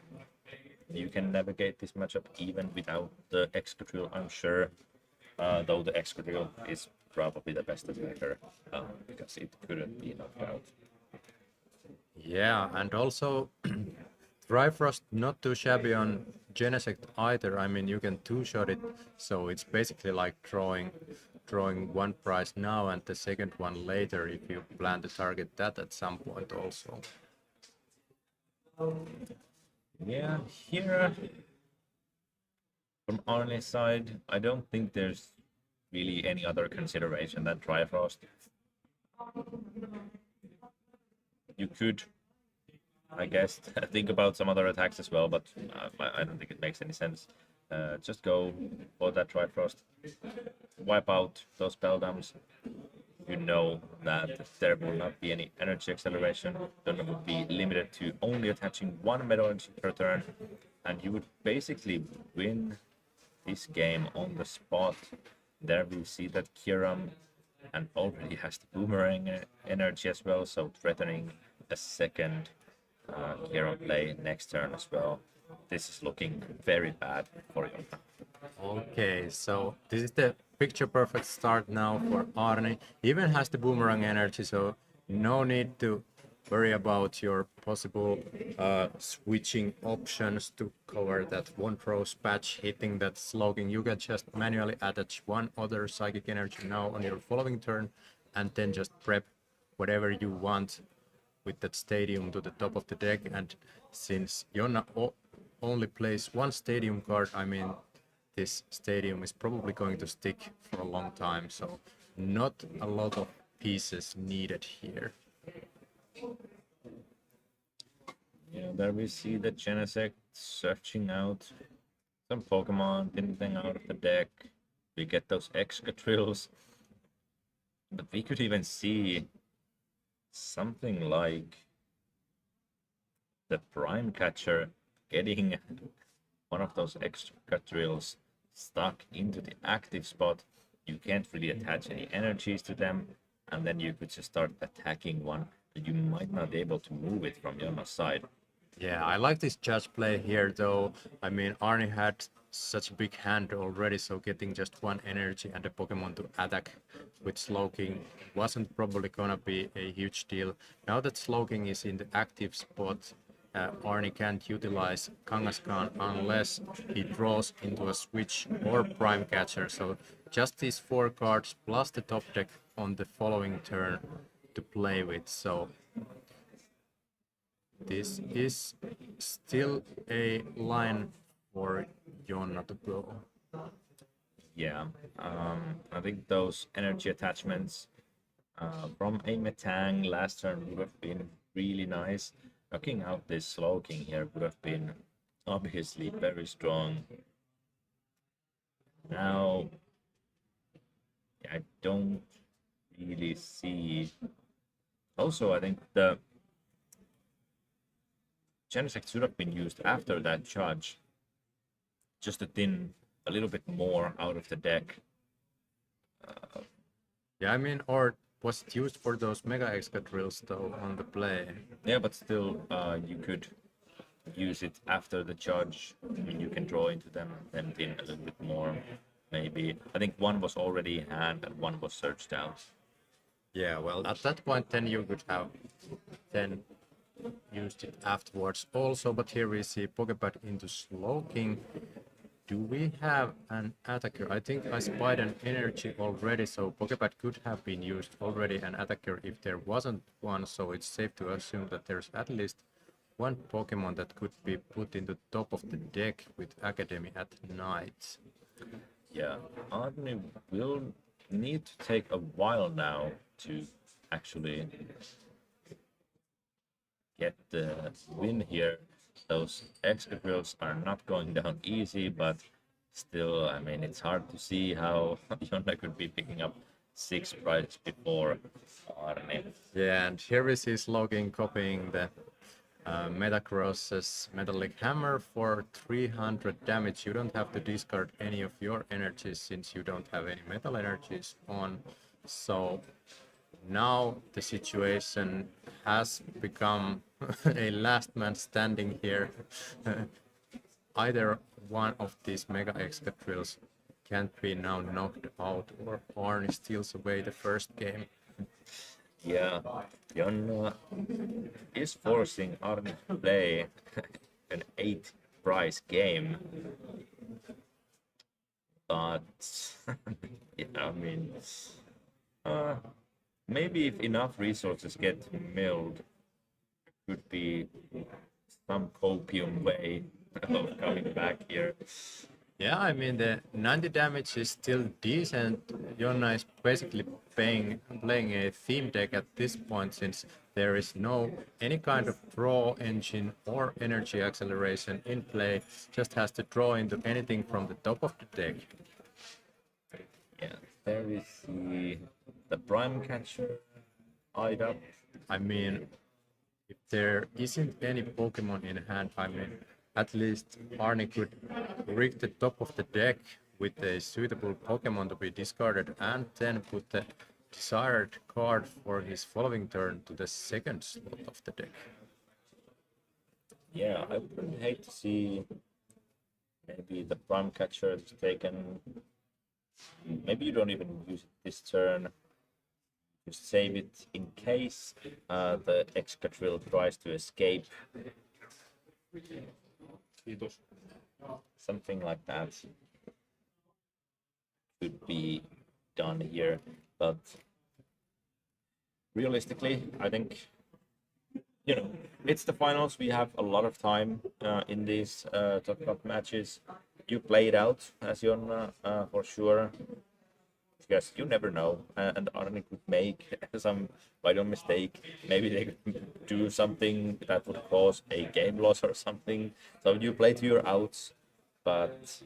Speaker 2: you can navigate this matchup even without the Excadrill, I'm sure. Though the Excadrill is probably the best attacker because it couldn't be knocked out.
Speaker 1: Yeah, and also Trifrost not too shabby on Genesect either. I mean, you can two-shot it, so it's basically like drawing one prize now and the second one later if you plan to target that at some point also.
Speaker 2: Yeah, here from Arne's side, I don't think there's really any other consideration than Trifrost. You could, I guess, think about some other attacks as well, but I don't think it makes any sense. Just go for that Trifrost, wipe out those Beldams. You know that there will not be any energy acceleration. Donna would be limited to only attaching one metal energy per turn, and you would basically win this game on the spot. There we see that Kiram and already has the boomerang energy as well, so threatening a second Kiram play next turn as well. This is looking very bad for Jonna.
Speaker 1: Okay, so this is the picture perfect start now for Arne. Even has the boomerang energy, so no need to worry about your possible switching options to cover that one rose patch hitting that slogging. You can just manually attach one other psychic energy now on your following turn and then just prep whatever you want with that stadium to the top of the deck. And since Jonna only plays one stadium card, I mean, this stadium is probably going to stick for a long time, so not a lot of pieces needed here.
Speaker 2: Yeah, there we see the Genesect searching out some Pokemon, anything out of the deck. We get those Excadrills. But we could even see something like the Prime Catcher getting one of those Excadrills stuck into the active spot. You can't really attach any energies to them, and then you could just start attacking one, but you might not be able to move it from Jonna's side.
Speaker 1: Yeah, I like this judge play here, though. I mean, Arnie had such a big hand already, so getting just one energy and a Pokemon to attack with Slowking wasn't probably gonna be a huge deal. Now that Slowking is in the active spot, Arnie can't utilize Kangaskhan unless he draws into a switch or Prime Catcher. So just these 4 cards plus the top deck on the following turn to play with. So this is still a line for Jonna to go.
Speaker 2: Yeah, I think those energy attachments from a Metang last turn would have been really nice. Knocking out this Slowking here would have been obviously very strong. Now, I don't really see. Also, I think the Genesect should have been used after that charge, just to thin a little bit more out of the deck.
Speaker 1: Yeah, I mean, or was it used for those Mega Excadrills though on the play?
Speaker 2: Yeah, but still, you could use it after the charge. I mean, you can draw into them and then thin a little bit more. Maybe. I think one was already in hand and one was searched out.
Speaker 1: Yeah, well, at that point, then you could have then used it afterwards also. But here we see Pokepad into Slowking. Do we have an attacker? I think I spied an energy already, so Pokepad could have been used already, an attacker, if there wasn't one. So it's safe to assume that there's at least one Pokemon that could be put into top of the deck with Academy at night.
Speaker 2: Yeah, Arni will need to take a while now to actually get the win here. Those extra drills are not going down easy, but still, I mean, it's hard to see how Jonna could be picking up 6 prizes before Arni.
Speaker 1: Yeah, and here is his login copying the Metagross's Metallic Hammer for 300 damage. You don't have to discard any of your energies since you don't have any metal energies on. So now the situation has become a last man standing here. Either one of these Mega Excadrills can't be now knocked out, or Arni steals away the first game.
Speaker 2: Yeah, Jonna is forcing Arni to play an 8 prize game. But, yeah, I mean, maybe if enough resources get milled, could be some copium way of coming back here.
Speaker 1: Yeah, I mean the 90 damage is still decent. Jonna is basically playing a theme deck at this point since there is no any kind of draw engine or energy acceleration in play. Just has to draw into anything from the top of the deck.
Speaker 2: Yeah, there is the Prime Catcher eyed up.
Speaker 1: I mean, if there isn't any Pokemon in hand, I mean, at least Arni could rig the top of the deck with a suitable Pokemon to be discarded and then put the desired card for his following turn to the second slot of the deck.
Speaker 2: Yeah, I would hate to see maybe the Prime Catcher is taken. Maybe you don't even use it this turn. Just save it in case the Excadrill tries to escape. Something like that could be done here, but realistically, I think, you know, it's the finals. We have a lot of time in these Top Cup matches. You play it out as Jonna for sure, because you never know, and Arni could make some vital mistake. Maybe they could do something that would cause a game loss or something. So you play to your outs, but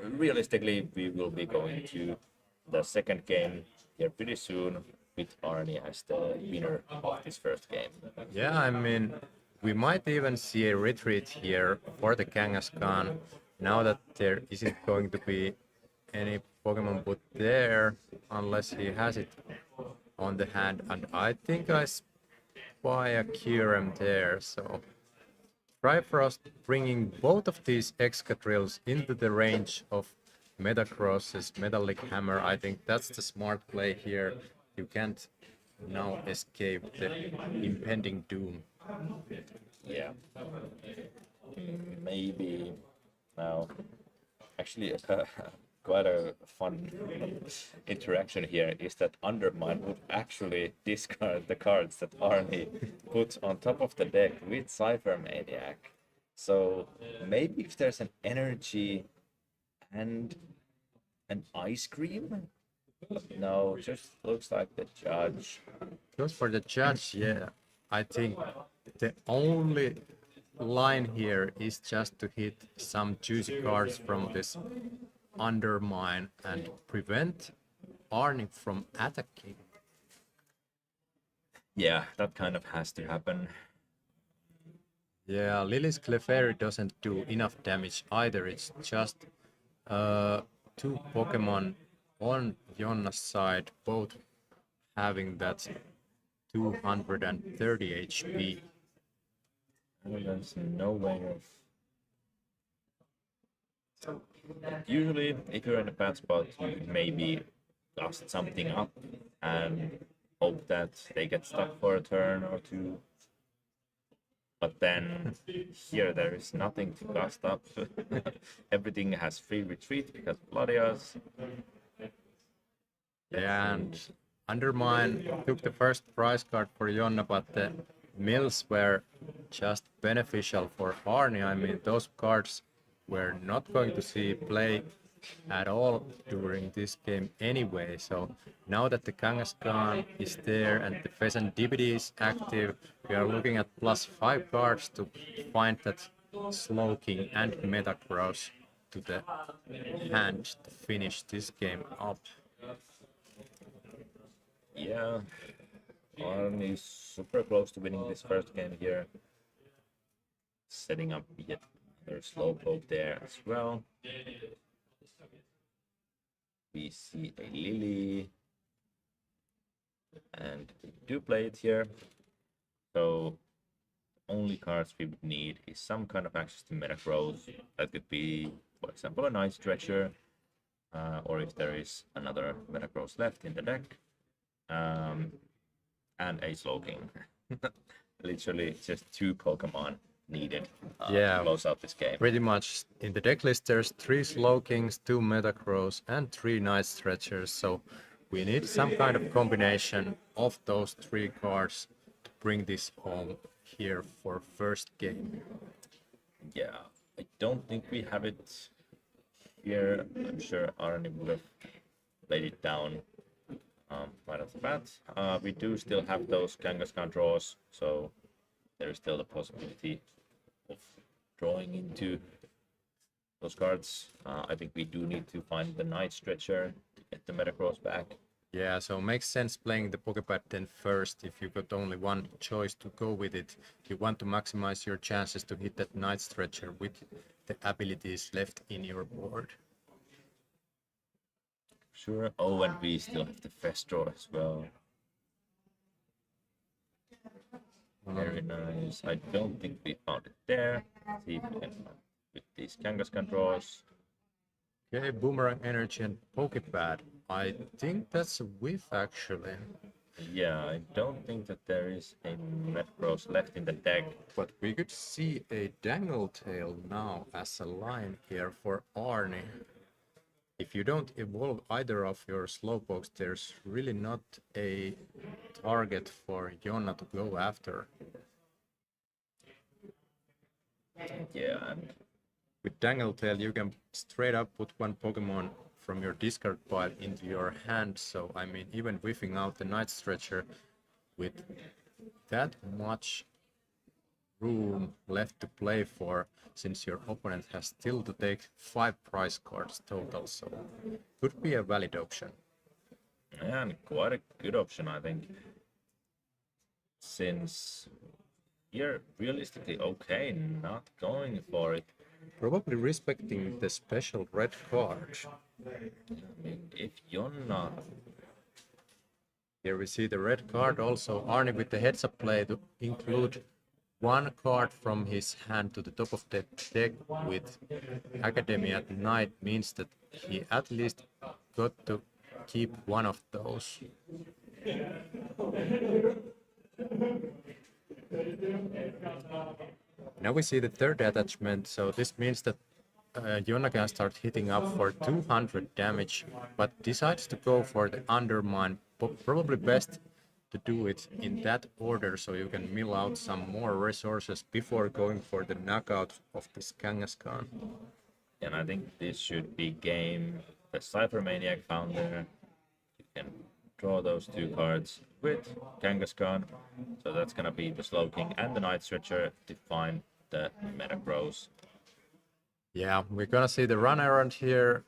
Speaker 2: realistically, we will be going to the second game here pretty soon with Arni as the winner of this first game.
Speaker 1: Yeah, I mean, we might even see a retreat here for the Kangaskhan now that there isn't going to be any Pokemon put there unless he has it on the hand, and I think I spy a Kyurem there, so Triforce bringing both of these Excadrills into the range of Metagross's Metallic Hammer. I think that's the smart play here. You can't now escape the impending doom.
Speaker 2: Yeah. Maybe now. Actually, quite a fun interaction here is that Undermine would actually discard the cards that Arni put on top of the deck with Cypher Maniac. So maybe if there's an energy and an ice cream? No, just looks like the judge.
Speaker 1: Goes for the judge, yeah. I think the only line here is just to hit some juicy cards from this Undermine and prevent Arni from attacking.
Speaker 2: Yeah, that kind of has to happen.
Speaker 1: Yeah, Lily's Clefairy doesn't do enough damage either. It's just two Pokemon on Jonna's side, both having that 230 HP.
Speaker 2: There's no way of... Usually, if you're in a bad spot, you maybe dust something up and hope that they get stuck for a turn or two. But then here there is nothing to dust up. Everything has free retreat because Gladius.
Speaker 1: Yeah, and Undermine took the first prize card for Jonna, but the mills were just beneficial for Arnie. I mean, those cards were not going to see play at all during this game anyway. So now that the Kangaskhan is there and the Pheasant DVD is active, we are looking at +5 cards to find that Slow King and Metacross to the hand to finish this game up.
Speaker 2: Yeah, Arn is super close to winning this first game here. Setting up yet another Slowpoke there as well. We see a Lily. And we do play it here. So the only cards we would need is some kind of access to Metacross. That could be, for example, a Night Stretcher. Or if there is another Metacross left in the deck. And a Slowking. Literally just 2 Pokemon needed to close out this game.
Speaker 1: Pretty much in the deck list there's 3 Slowkings, 2 Metacross and 3 Night Stretchers, so we need some kind of combination of those 3 cards to bring this home here for first game.
Speaker 2: Yeah, I don't think we have it here. I'm sure Arnie would have laid it down right off the bat. We do still have those Kangaskhan draws, so there is still the possibility of drawing into those cards. I think we do need to find the Night Stretcher to get the Metacross back.
Speaker 1: Yeah, so it makes sense playing the Pokepad then first. If you've got only one choice to go with it, you want to maximize your chances to hit that Night Stretcher with the abilities left in your board.
Speaker 2: Sure. Oh, and we still have the Festro as well. Very nice. I don't think we found it there. See if we can with these Kangaskhan draws.
Speaker 1: Okay, Boomerang Energy and Pokepad. I think that's a whiff actually.
Speaker 2: Yeah, I don't think that there is a Metacross left in the deck.
Speaker 1: But we could see a Dangletail now as a line here for Arnie. If you don't evolve either of your Slowpokes, there's really not a target for Jonna to go after.
Speaker 2: Yeah, and
Speaker 1: with Dangletail, you can straight up put one Pokemon from your discard pile into your hand. So, I mean, even whiffing out the Night Stretcher with that much room left to play for, since your opponent has still to take 5 prize cards total, so could be a valid option.
Speaker 2: And quite a good option, I think. Since you're realistically okay not going for it.
Speaker 1: Probably respecting the special red card.
Speaker 2: I mean, if you're not...
Speaker 1: Here we see the red card also. Arnie with the heads up play to include 1 card from his hand to the top of the deck with Academy at Night means that he at least got to keep one of those. Now we see the third attachment, so this means that Jonna can start hitting up for 200 damage, but decides to go for the Undermine. Probably best to do it in that order so you can mill out some more resources before going for the knockout of this Kangaskhan.
Speaker 2: And I think this should be game the Cypher Maniac founder. You can draw those 2 cards with Kangaskhan. So that's gonna be the Slowking and the Night Stretcher to find the Metacross.
Speaker 1: Yeah, we're gonna see the run errand here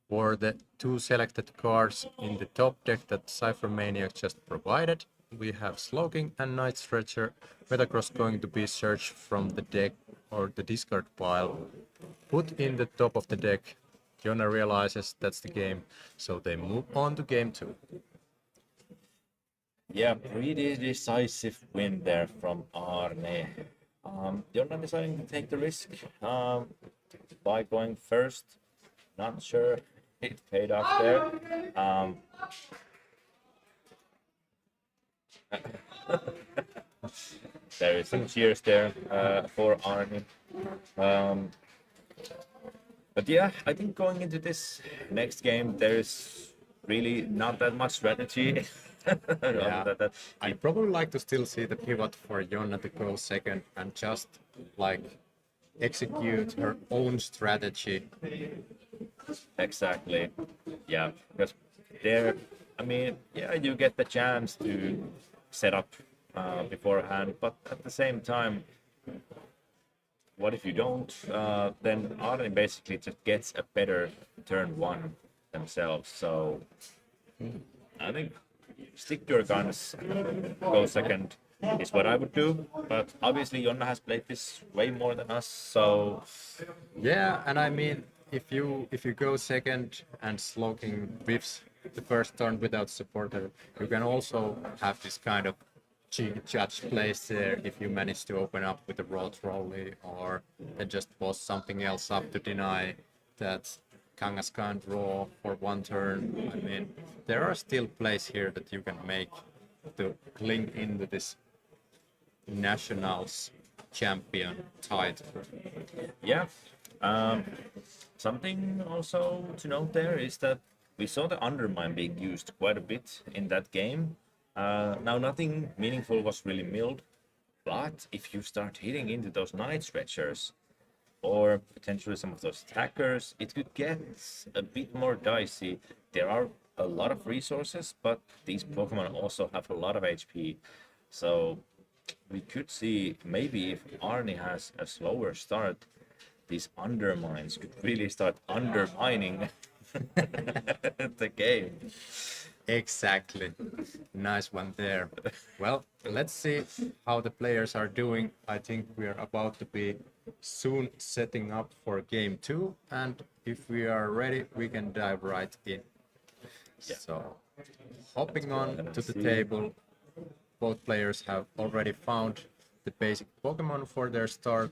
Speaker 1: for the 2 selected cards in the top deck that Cypher Maniac just provided. We have Slowking and Night Stretcher. Metacross going to be searched from the deck or the discard pile, put in the top of the deck. Jonna realizes that's the game, so they move on to game 2.
Speaker 2: Yeah, pretty decisive win there from Arne. Jonna deciding to take the risk by going first. Not sure it paid off there. There is some cheers there for Arne. But yeah, I think going into this next game, there's really not that much strategy.
Speaker 1: Yeah,
Speaker 2: that,
Speaker 1: I'd probably like to still see the pivot for Jonna to go second and just like execute her own strategy.
Speaker 2: exactly. Yeah, because there, I mean, yeah, you get the chance to set up beforehand, but at the same time, what if you don't? Then Arden basically just gets a better turn one themselves. So I think stick to your guns, go second is what I would do. But obviously, Jonna has played this way more than us, so
Speaker 1: Yeah, and I mean, if you go second and Slowking whiffs the first turn without supporter, you can also have this kind of cheeky judge plays there if you manage to open up with a roll trolley or then just post something else up to deny that Kangas can't draw for one turn. I mean, there are still plays here that you can make to cling into this nationals champion title.
Speaker 2: yeah. Um, Something also to note there is that we saw the undermine being used quite a bit in that game. Now, nothing meaningful was really milled, but if you start hitting into those night stretchers or potentially some of those attackers, it could get a bit more dicey. There are a lot of resources, but these Pokemon also have a lot of HP. So we could see maybe if Arnie has a slower start, these undermines could really start undermining the game.
Speaker 1: Exactly. Nice one there. Well, let's see how the players are doing. I think we are about to be soon setting up for game 2, and if we are ready, we can dive right in.
Speaker 2: Yeah.
Speaker 1: So, hopping on to the
Speaker 2: see.
Speaker 1: table, both players have already found the basic Pokemon for their start,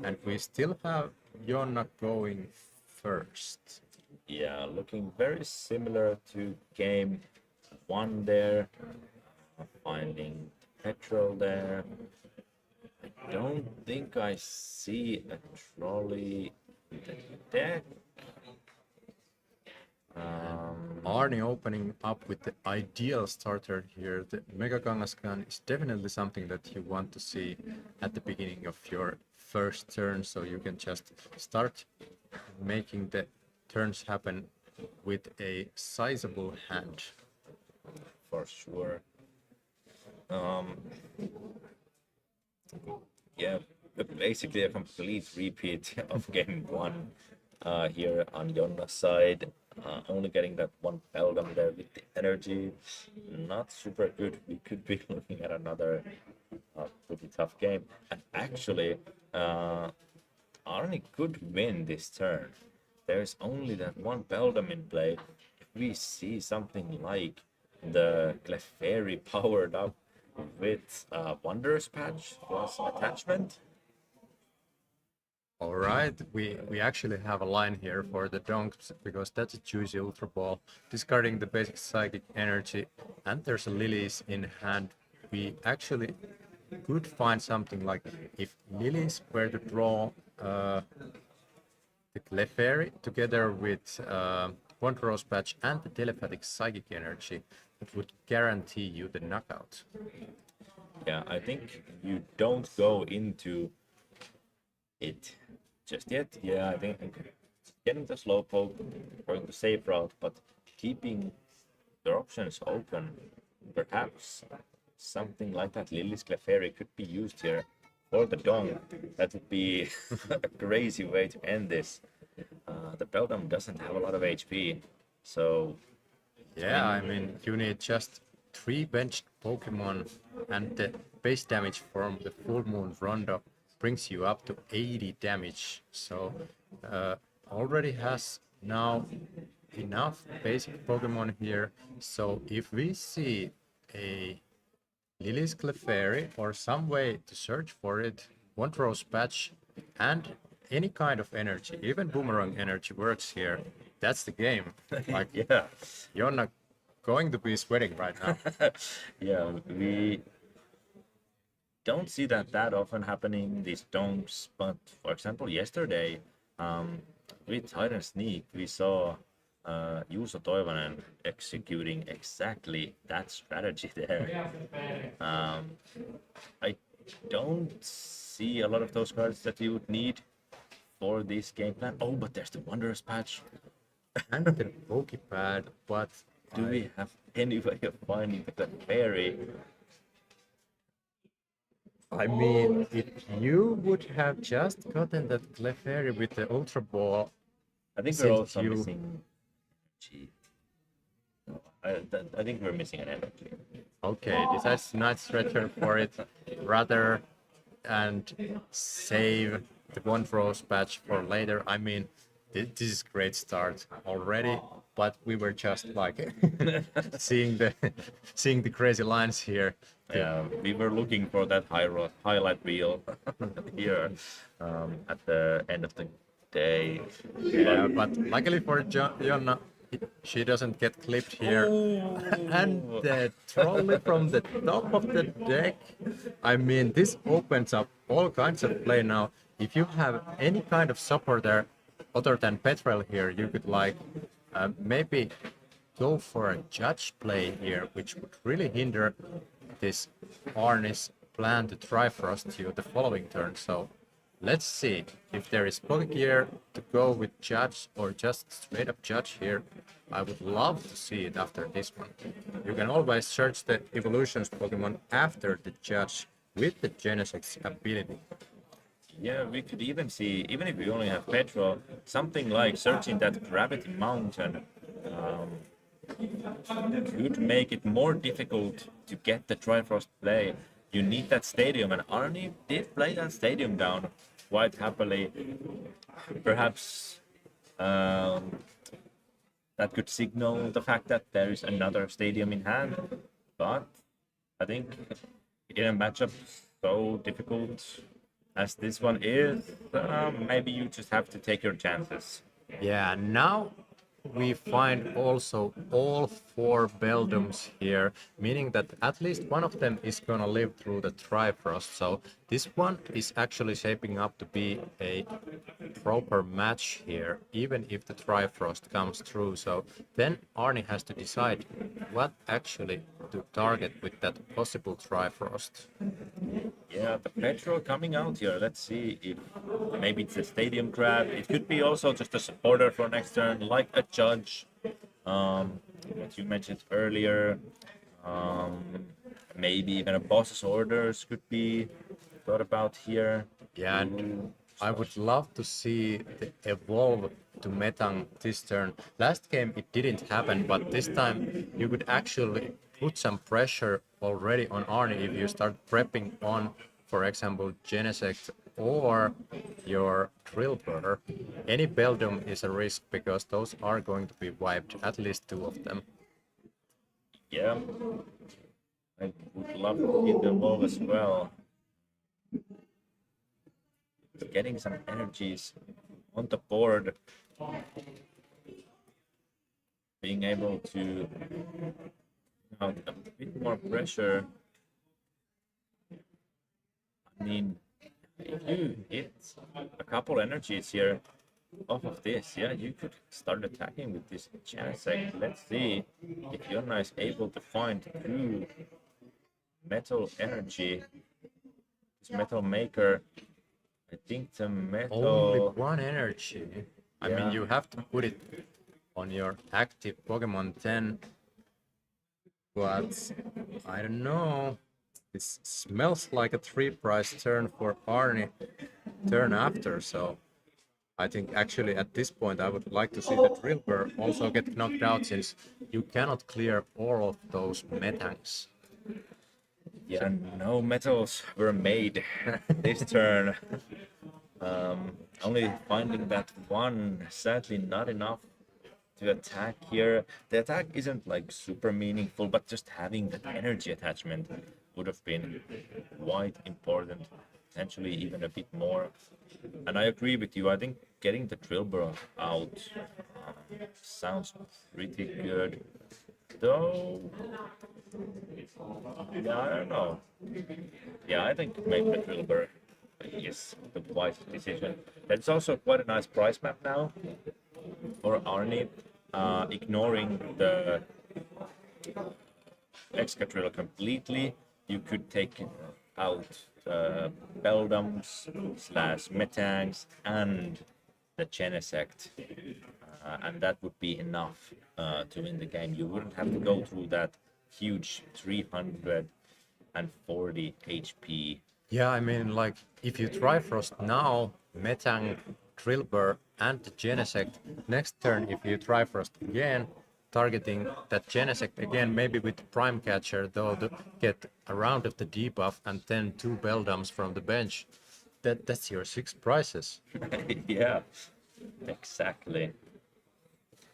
Speaker 1: and we still have Jonna going first.
Speaker 2: Yeah, looking very similar to game 1 there. Finding petrol there. I don't think I see a trolley in the deck.
Speaker 1: Arnie opening up with the ideal starter here. The Mega Kangaskhan is definitely something that you want to see at the beginning of your first turn, so you can just start making the turns happen with a sizable hand.
Speaker 2: For sure. Yeah, basically a complete repeat of game 1 here on Jonna's side. Only getting that one Beldam there with the energy, not super good. We could be looking at another pretty tough game. And actually, Arnie could win this turn. There's only that one Beldam in play. If we see something like the Clefairy powered up with Wanderer's Patch plus attachment.
Speaker 1: All right, we actually have a line here for the donks because that's a juicy Ultra Ball, discarding the basic Psychic Energy, and there's a Lilies in hand. We actually could find something like if Lilies were to draw the Clefairy together with Wanderer's Patch and the Telepathic Psychic Energy, it would guarantee you the knockout.
Speaker 2: Yeah, I think you don't go into it just yet. Yeah, I think getting the Slowpoke, going the safe route, but keeping your options open. Perhaps something like that Lily's Clefairy could be used here for the Dong. That would be a crazy way to end this. The Beldam doesn't have a lot of HP, so
Speaker 1: yeah, I mean, you need just 3 benched Pokemon, and the base damage from the Full Moon Rondo brings you up to 80 damage. So, already has now enough basic Pokemon here. So, if we see a Lily's Clefairy or some way to search for it, Wanderer's Patch, and any kind of energy, even Boomerang energy works here. That's the game. Like,
Speaker 2: yeah.
Speaker 1: you're not going to be sweating right now.
Speaker 2: Yeah, we don't see that often happening, these donks, but for example, yesterday, with Hide and Sneak, we saw Juuso Toivonen executing exactly that strategy there. I don't see a lot of those cards that you would need for this game plan. Oh, but there's the Wanderer's Patch.
Speaker 1: And the Pokepad, but
Speaker 2: Do we have any way of finding the Clefairy?
Speaker 1: I mean, if you would have just gotten that Clefairy with the Ultra Ball,
Speaker 2: I think we're
Speaker 1: Since
Speaker 2: also
Speaker 1: you-
Speaker 2: missing. Gee. I think we're missing an energy.
Speaker 1: okay, decides not stretcher for it rather and save the Wanderer's Patch for later. I mean, this is great start already, but we were just like seeing the crazy lines here.
Speaker 2: Yeah, we were looking for that highlight reel here at the end of the day.
Speaker 1: Yeah, but luckily for Jonna, she doesn't get clipped here. And the trolley from the top of the deck. I mean, this opens up all kinds of play now. If you have any kind of support there other than Petrel here, you could like maybe go for a judge play here, which would really hinder this Arni's plan to Trifrost you the following turn. So let's see if there is Poke Gear to go with Judge or just straight up Judge here. I would love to see it after this one. You can always search the evolutions Pokemon after the Judge with the Genesec's ability.
Speaker 2: Yeah, we could even see, even if we only have Petrol, something like searching that Gravity Mountain could make it more difficult to get the Trifrost play. You need that stadium, and Arnie did play that stadium down quite happily. Perhaps that could signal the fact that there is another stadium in hand, but I think in a matchup so difficult as this one is, maybe you just have to take your chances.
Speaker 1: Yeah, now we find also all 4 Beldums here, meaning that at least one of them is gonna live through the Trifrost. So this one is actually shaping up to be a proper match here, even if the Trifrost comes through. So then Arnie has to decide what actually to target with that possible Trifrost.
Speaker 2: Yeah, the Petrol coming out here. Let's see if maybe it's a stadium grab. It could be also just a supporter for next turn, like a judge. What you mentioned earlier. Maybe even a boss's orders could be thought about here.
Speaker 1: Yeah, and I would love to see the evolve to Metang this turn. Last game it didn't happen, but this time you could actually put some pressure already on Arnie if you start prepping on, for example, Genesect or your Drillbur. Any Beldum is a risk because those are going to be wiped, at least 2 of them.
Speaker 2: Yeah, I would love to see the evolve as well. Getting some energies on the board, being able to have a bit more pressure. I mean, if you hit a couple energies here off of this, yeah, you could start attacking with this Genesect. Let's see if Jonna is able to find true metal energy. This metal maker, I think the metal...
Speaker 1: Only 1 energy. I mean,
Speaker 2: Yeah.
Speaker 1: you have to put it on your active Pokemon 10. But I don't know. This smells like a 3-price turn for Arnie turn after, so I think actually at this point I would like to see the Drillbur also get knocked out since you cannot clear all of those Metangs.
Speaker 2: Yeah, no metals were made this turn. Only finding that one, sadly not enough to attack here. The attack isn't like super meaningful, but just having that energy attachment would have been quite important, potentially even a bit more. And I agree with you, I think getting the Drillbur out sounds pretty good. Though, yeah, I don't know. Yeah, I think maybe the Drillbur is the wise decision. There's also quite a nice price map now for Arnie. ignoring the Excadrill completely, you could take out Beldams / Metangs and the Genesect, and that would be enough to win the game. You wouldn't have to go through that huge 340 HP.
Speaker 1: Yeah, I mean, like, if you Trifrost now, Metang, Drillbur, and the Genesect, next turn, if you Trifrost again, targeting that Genesect again, maybe with Prime Catcher, though, to get a round of the debuff and then 2 Beldams from the bench, that's your 6 prizes.
Speaker 2: Yeah, exactly.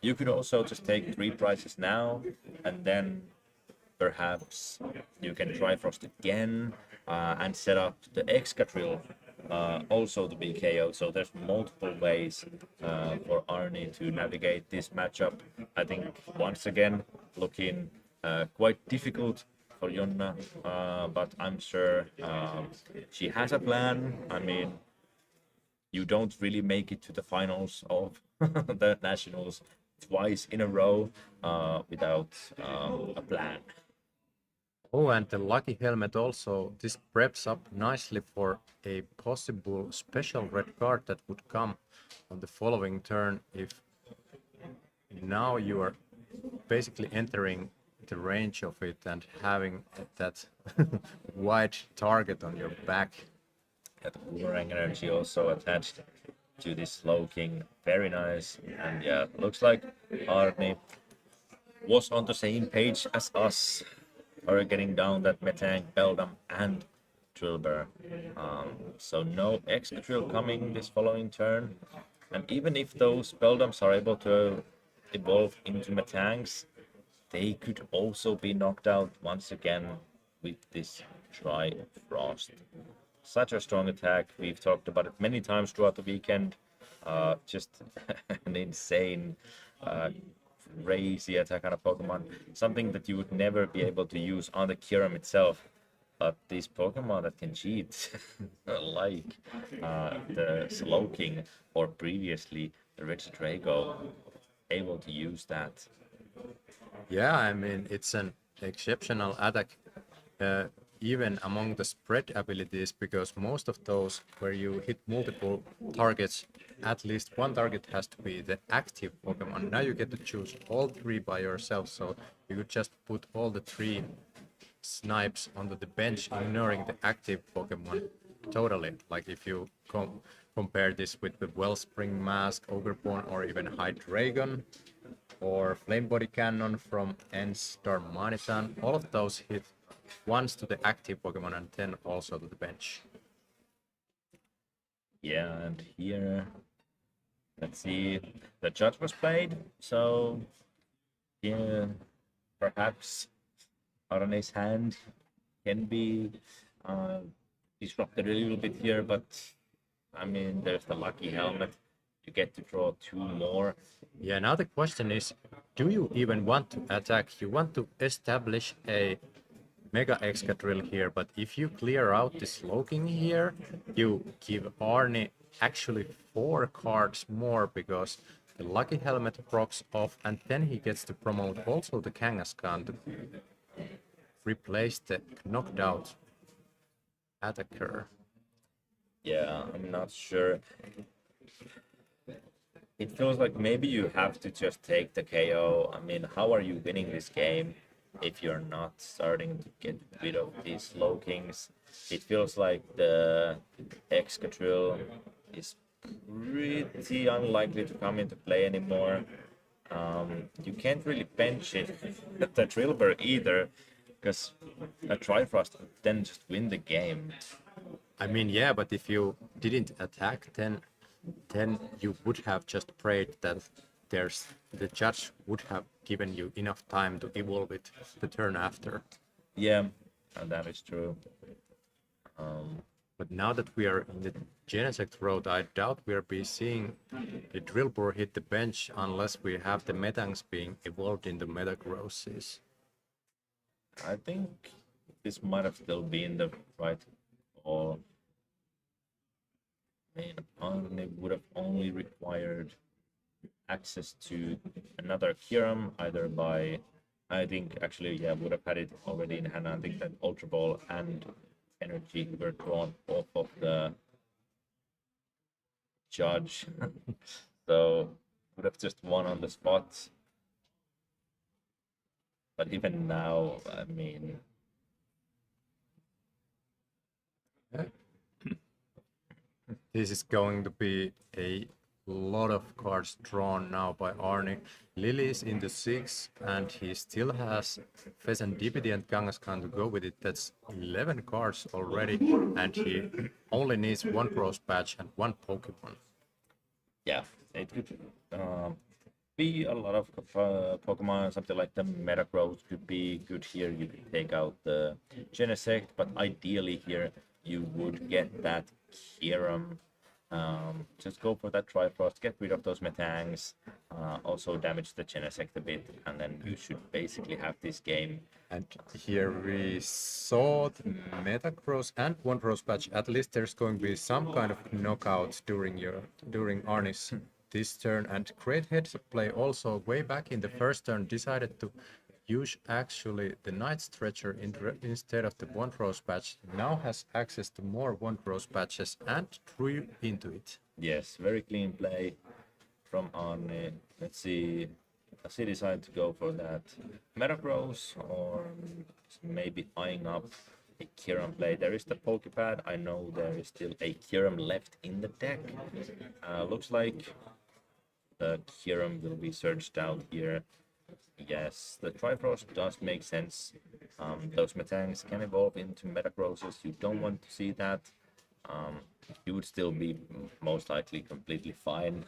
Speaker 2: You could also just take 3 prizes now, and then perhaps you can Trifrost again and set up the Excadrill also to be KO'd. So there's multiple ways for Arnie to navigate this matchup. I think once again looking quite difficult for Jonna, but I'm sure she has a plan. I mean, you don't really make it to the finals of the nationals twice in a row without a plan.
Speaker 1: Oh, and the Lucky Helmet also, this preps up nicely for a possible special red card that would come on the following turn if now you are basically entering the range of it and having that wide target on your back.
Speaker 2: Yeah, the boomerang energy also attached to this Slowking. Very nice. And yeah, looks like Arnie was on the same page as us. Are getting down that Metang, Beldam, and Drillbur. So no Excadrill coming this following turn. And even if those Beldams are able to evolve into Metangs, they could also be knocked out once again with this Trifrost. Such a strong attack. We've talked about it many times throughout the weekend. Just an insane crazy attack on a Pokemon, something that you would never be able to use on the Kyurem itself. But these Pokemon that can cheat, like the Slowking or previously the Regidrago, able to use that.
Speaker 1: Yeah, I mean, it's an exceptional attack, even among the spread abilities, because most of those where you hit multiple targets, at least one target has to be the active Pokemon. Now you get to choose all 3 by yourself, so you could just put all the 3 snipes onto the bench, ignoring the active Pokemon totally. Like if you compare this with the Wellspring Mask, Ogreborn, or even Hydreigon, or Flame Body Cannon from N-Star Manitan, all of those hit once to the active Pokemon and then also to the bench.
Speaker 2: Yeah, and here, let's see, the judge was played, so here, perhaps Arne's hand can be disrupted a little bit here, but I mean, there's the Lucky Helmet. You get to draw 2 more.
Speaker 1: Yeah, now the question is, do you even want to attack? You want to establish a Mega Excadrill here, but if you clear out this Slowking here, you give Arnie actually 4 cards more, because the Lucky Helmet procs off, and then he gets to promote also the Kangaskhan to replace the knocked out attacker.
Speaker 2: Yeah, I'm not sure. It feels like maybe you have to just take the KO. I mean, how are you winning this game if you're not starting to get rid of these Slowkings? It feels like the Excadrill is pretty unlikely to come into play anymore. You can't really bench it, the Drillbur either, because a Trifrost would then just win the game.
Speaker 1: I mean, yeah, but if you didn't attack, then you would have just prayed that the judge would have given you enough time to evolve it the turn after.
Speaker 2: Yeah, that is true.
Speaker 1: But now that we are in the Genesect road, I doubt we'll be seeing the Drillbur hit the bench unless we have the Metangs being evolved into Metagrosses.
Speaker 2: I think this might have still been the right call. I mean, Arne would have only required access to a another Kiram, either by, I think actually, yeah, would have had it already in hand. I think that Ultra Ball and Energy were drawn off of the judge. So would have just won on the spot. But even now, I mean,
Speaker 1: This is going to be a lot of cards drawn now by Arni. Lily is in the 6 and he still has Pheasant Deputy and Kangaskhan to go with it. That's 11 cards already and he only needs one Pros patch and one Pokemon.
Speaker 2: yeah, it could be a lot of Pokemon, something like the Metagross could be good here. You could take out the Genesect, but ideally here you would get that Kiram. Just go for that Trifrost, get rid of those Metangs, also damage the Genesect a bit, and then you should basically have this game.
Speaker 1: And here we saw the Metagross and one Pros patch. At least there's going to be some kind of knockout during Arni's this turn. And great heads up play also way back in the first turn decided to use actually the Night Stretcher instead of the one Pros patch. Now has access to more one Pros patches and drew into it.
Speaker 2: Yes, very clean play from Arne. Let's see, does he decide to go for that Metagross or maybe eyeing up a Kiram play? There is the Pokepad. I know there is still a Kiram left in the deck. Looks like the Kiram will be searched out here. Yes, the Trifrost does make sense. Those Metangs can evolve into Metagrosses. You don't want to see that. You would still be most likely completely fine.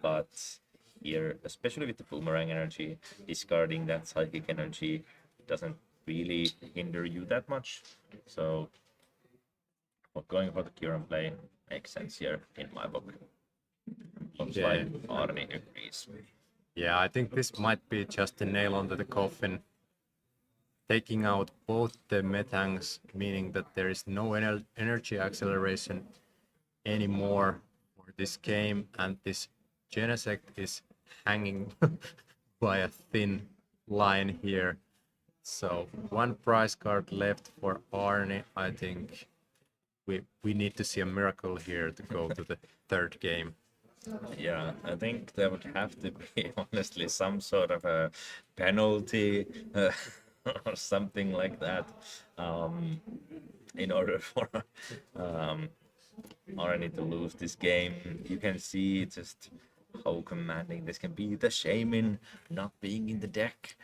Speaker 2: But here, especially with the Boomerang energy, discarding that Psychic energy doesn't really hinder you that much. So going for the Kiram play makes sense here in my book. Looks like Arni agrees.
Speaker 1: Yeah, I think this might be just a nail onto the coffin. Taking out both the Metangs, meaning that there is no energy acceleration anymore for this game, and this Genesect is hanging by a thin line here. So one prize card left for Arni. I think we need to see a miracle here to go to the third game.
Speaker 2: Yeah, I think there would have to be honestly some sort of a penalty or something like that in order for Arni to lose this game. You can see just how commanding this can be. The Shaman not being in the deck.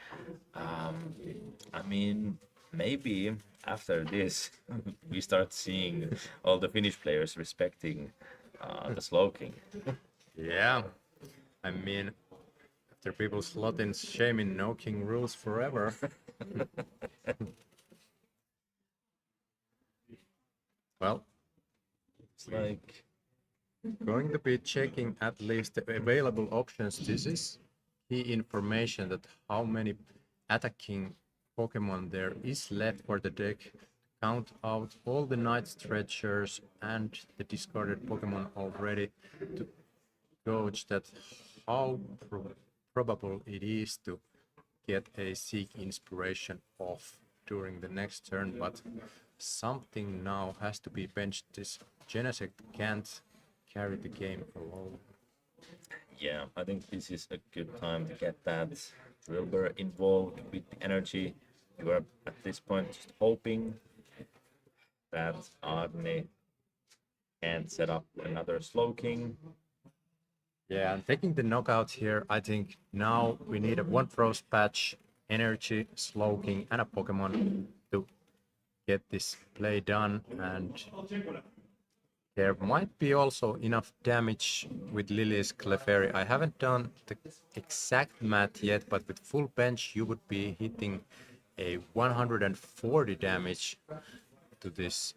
Speaker 2: I mean, maybe after this we start seeing all the Finnish players respecting the Slowking.
Speaker 1: Yeah, I mean, after people slot in Shaman, no king rules forever. Well,
Speaker 2: It's like,
Speaker 1: going to be checking at least the available options. This is key information that how many attacking Pokemon there is left for the deck. Count out all the Night Stretchers and the discarded Pokemon already to gauge that how probable it is to get a Seek Inspiration off during the next turn, but something now has to be benched. This Genesect can't carry the game alone.
Speaker 2: yeah, I think this is a good time to get that Wilbur involved with the energy. You are at this point just hoping that Arni can't set up another Slowking.
Speaker 1: Yeah, and taking the knockout here, I think now we need a one Frost patch, energy, Slowking, and a Pokemon to get this play done. And there might be also enough damage with Lily's Clefairy. I haven't done the exact math yet, but with full bench, you would be hitting a 140 damage to this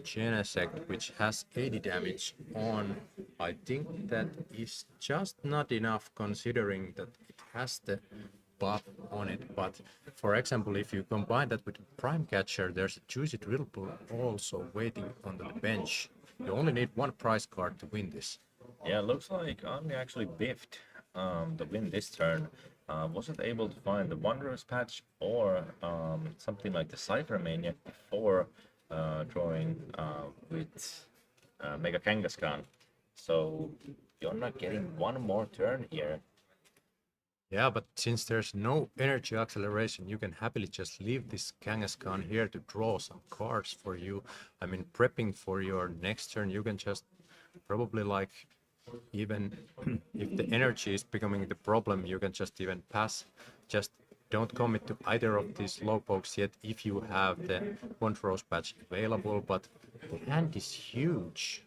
Speaker 1: Genesect, which has 80 damage on. I think that is just not enough considering that it has the buff on it. But for example, if you combine that with Prime Catcher, there's a Juicy Drillpool also waiting on the bench. You only need one prize card to win this.
Speaker 2: Yeah, looks like Arni actually biffed the win this turn. Wasn't able to find the Wanderer's Patch or something like the Cypher Maniac before drawing with Mega Kangaskhan. So you're not getting one more turn here.
Speaker 1: Yeah, but since there's no energy acceleration, you can happily just leave this Kangaskhan here to draw some cards for you. I mean, prepping for your next turn, you can just probably like, even if the energy is becoming the problem, you can just even pass. Just don't commit to either of these slowpokes yet if you have the Wanderer's Patch available, but the hand is huge.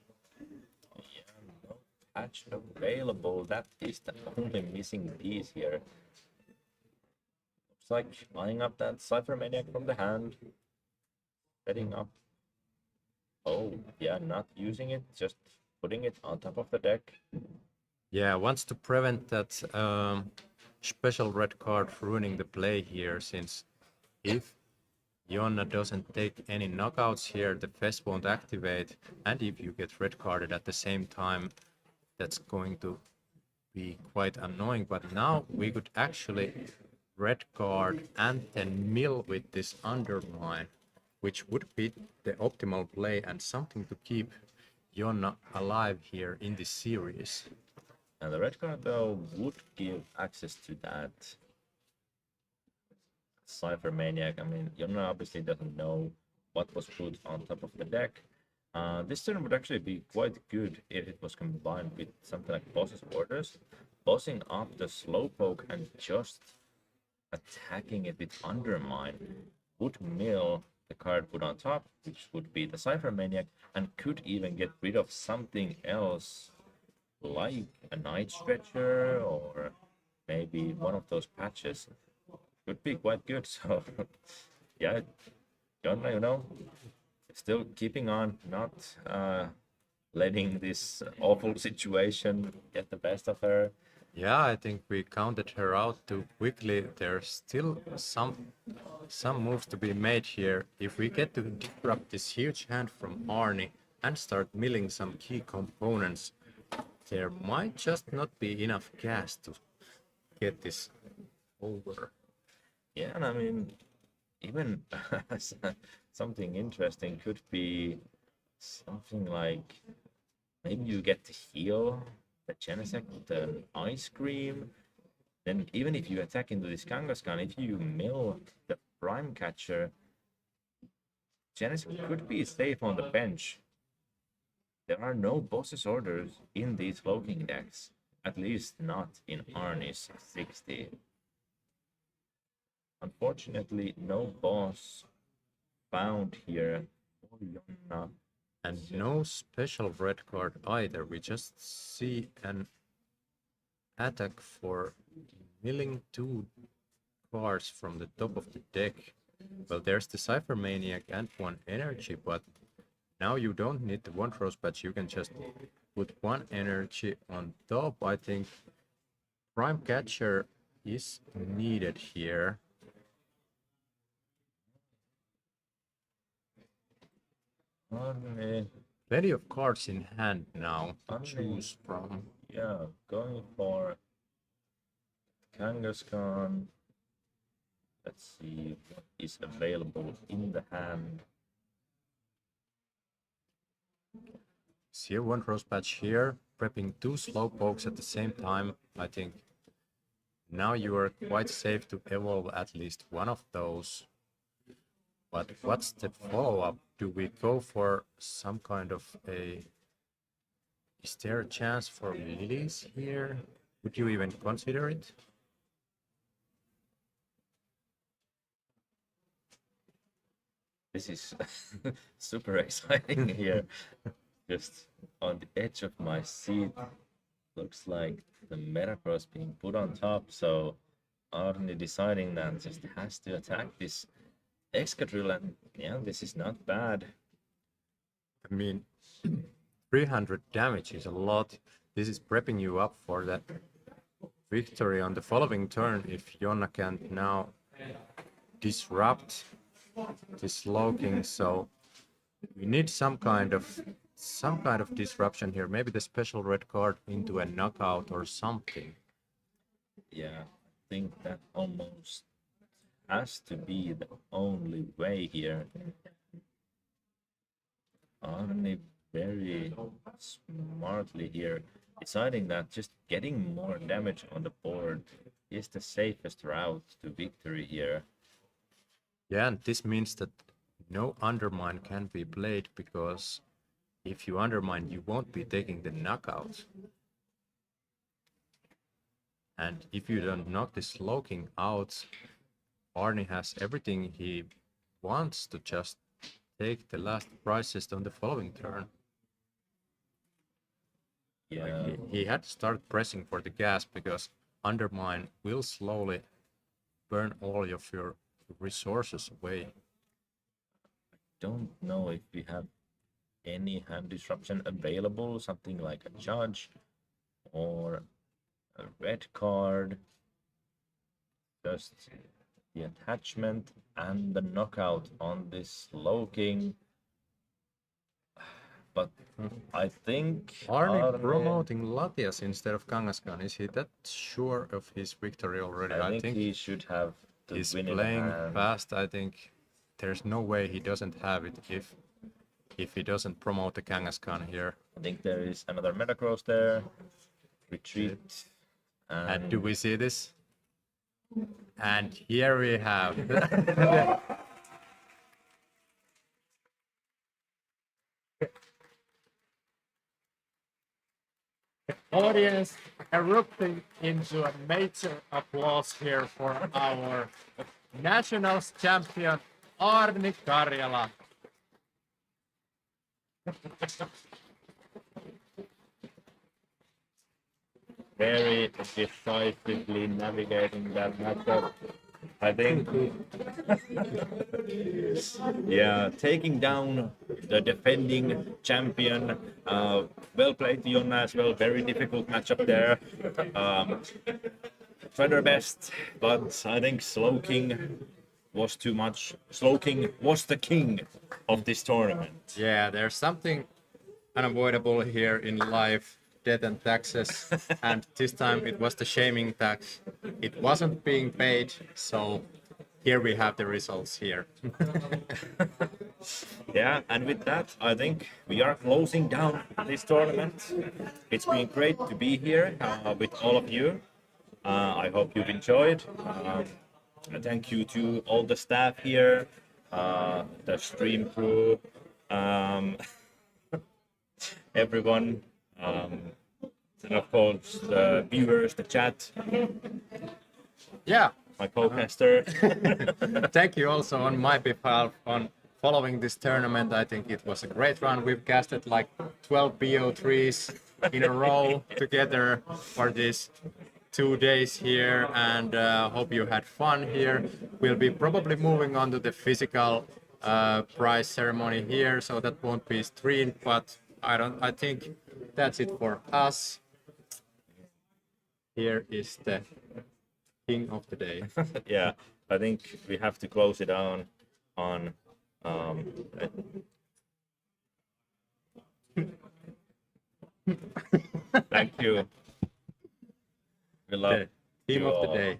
Speaker 2: Patch available. That is the only missing piece here. Looks like lining up that Cypher Maniac from the hand. Setting up. Oh, yeah, not using it, just putting it on top of the deck.
Speaker 1: Yeah, wants to prevent that special red card ruining the play here, since if Jonna doesn't take any knockouts here, the fest won't activate, and if you get red carded at the same time, that's going to be quite annoying. But now we could actually red card and then mill with this undermine, which would be the optimal play and something to keep Jonna alive here in this series.
Speaker 2: And the red card, though, would give access to that Cypher Maniac. I mean, Jonna obviously doesn't know what was put on top of the deck. This turn would actually be quite good if it was combined with something like Boss's Orders. Bossing up the Slowpoke and just attacking it with Undermine would mill the card put on top, which would be the Cypher Maniac, and could even get rid of something else like a Night Stretcher or maybe one of those patches. Could be quite good. So yeah, Jonna, you know, still keeping on, not letting this awful situation get the best of her.
Speaker 1: Yeah, I think we counted her out too quickly. There's still some moves to be made here. If we get to disrupt this huge hand from Arnie and start milling some key components, there might just not be enough gas to get this over.
Speaker 2: Yeah, and I mean, even something interesting could be something like maybe you get to heal the Genesect with an Ice Cream. Then even if you attack into this Kangaskhan, if you mill the Prime Catcher, Genesect could be safe on the bench. There are no Boss's Orders in these Cloaking decks, at least not in Arnie's 60. Unfortunately, no boss found here for Jonna.
Speaker 1: And no special red card either. We just see an attack for milling 2 cards from the top of the deck. Well, there's the Cypher Maniac and 1 energy, but now you don't need the Wanderer's Patch. You can just put 1 energy on top. I think Prime Catcher is needed here. Plenty of cards in hand now to choose from.
Speaker 2: Yeah, going for Kangaskhan. Let's see what is available in the hand.
Speaker 1: See a Wanderer's Patch here, prepping 2 Slowpokes at the same time. I think now you are quite safe to evolve at least one of those. But what's the follow-up? Do we go for some kind of a... Is there a chance for lilies here? Would you even consider it?
Speaker 2: This is super exciting here. Just on the edge of my seat. Looks like the Metacross being put on top, so Arnie deciding that just has to attack this Excadrill, and yeah, this is not bad.
Speaker 1: I mean, 300 damage is a lot. This is prepping you up for that victory on the following turn if Jonna can't now disrupt this Slowking. So we need some kind of disruption here. Maybe the special red card into a knockout or something.
Speaker 2: Yeah, I think that almost has to be the only way here. Arne very smartly here, deciding that just getting more damage on the board is the safest route to victory here.
Speaker 1: Yeah, and this means that no undermine can be played, because if you undermine, you won't be taking the knockout. And if you don't knock the Slow King out, Arne has everything he wants to just take the last prizes on the following turn.
Speaker 2: Yeah,
Speaker 1: Like he had to start pressing for the gas, because undermine will slowly burn all of your resources away.
Speaker 2: don't know if we have any hand disruption available, something like a judge or a red card. Just the attachment and the knockout on this Slow King. But I think
Speaker 1: Arne promoting Latias instead of Kangaskhan. Is he that sure of his victory already?
Speaker 2: I think he should have the
Speaker 1: he's
Speaker 2: win in
Speaker 1: playing
Speaker 2: hand.
Speaker 1: fast. I think there's no way he doesn't have it if he doesn't promote the Kangaskhan here.
Speaker 2: I think there is another Metacross there. Retreat.
Speaker 1: And do we see this? And here we have
Speaker 4: audience erupting into a major applause here for our nationals champion Arni Karjala.
Speaker 2: Very decisively navigating that matchup. I think, yeah, taking down the defending champion. Well played, Jonna, as well. Very difficult matchup there. Tried our best, but I think Slow King was too much. Slow King was the king of this tournament.
Speaker 1: yeah, there's something unavoidable here in life, death and taxes, and this time it was the shaming tax. It wasn't being paid, so here we have the results here.
Speaker 2: Yeah, and with that, I think we are closing down this tournament. It's been great to be here with all of you. I hope you've enjoyed. Thank you to all the staff here, the stream crew, everyone, and of course the viewers, the chat,
Speaker 1: Yeah,
Speaker 2: my co-caster.
Speaker 1: thank you also on my behalf on following this tournament. I think it was a great run. We've casted like 12 BO3s in a row together for these 2 days here, and hope you had fun here. We'll be probably moving on to the physical prize ceremony here, so that won't be streamed, but I think that's it for us. Here is the king of the day.
Speaker 2: Yeah, I think we have to close it down on thank you. We love
Speaker 1: The team
Speaker 2: you
Speaker 1: of the
Speaker 2: all.
Speaker 1: day.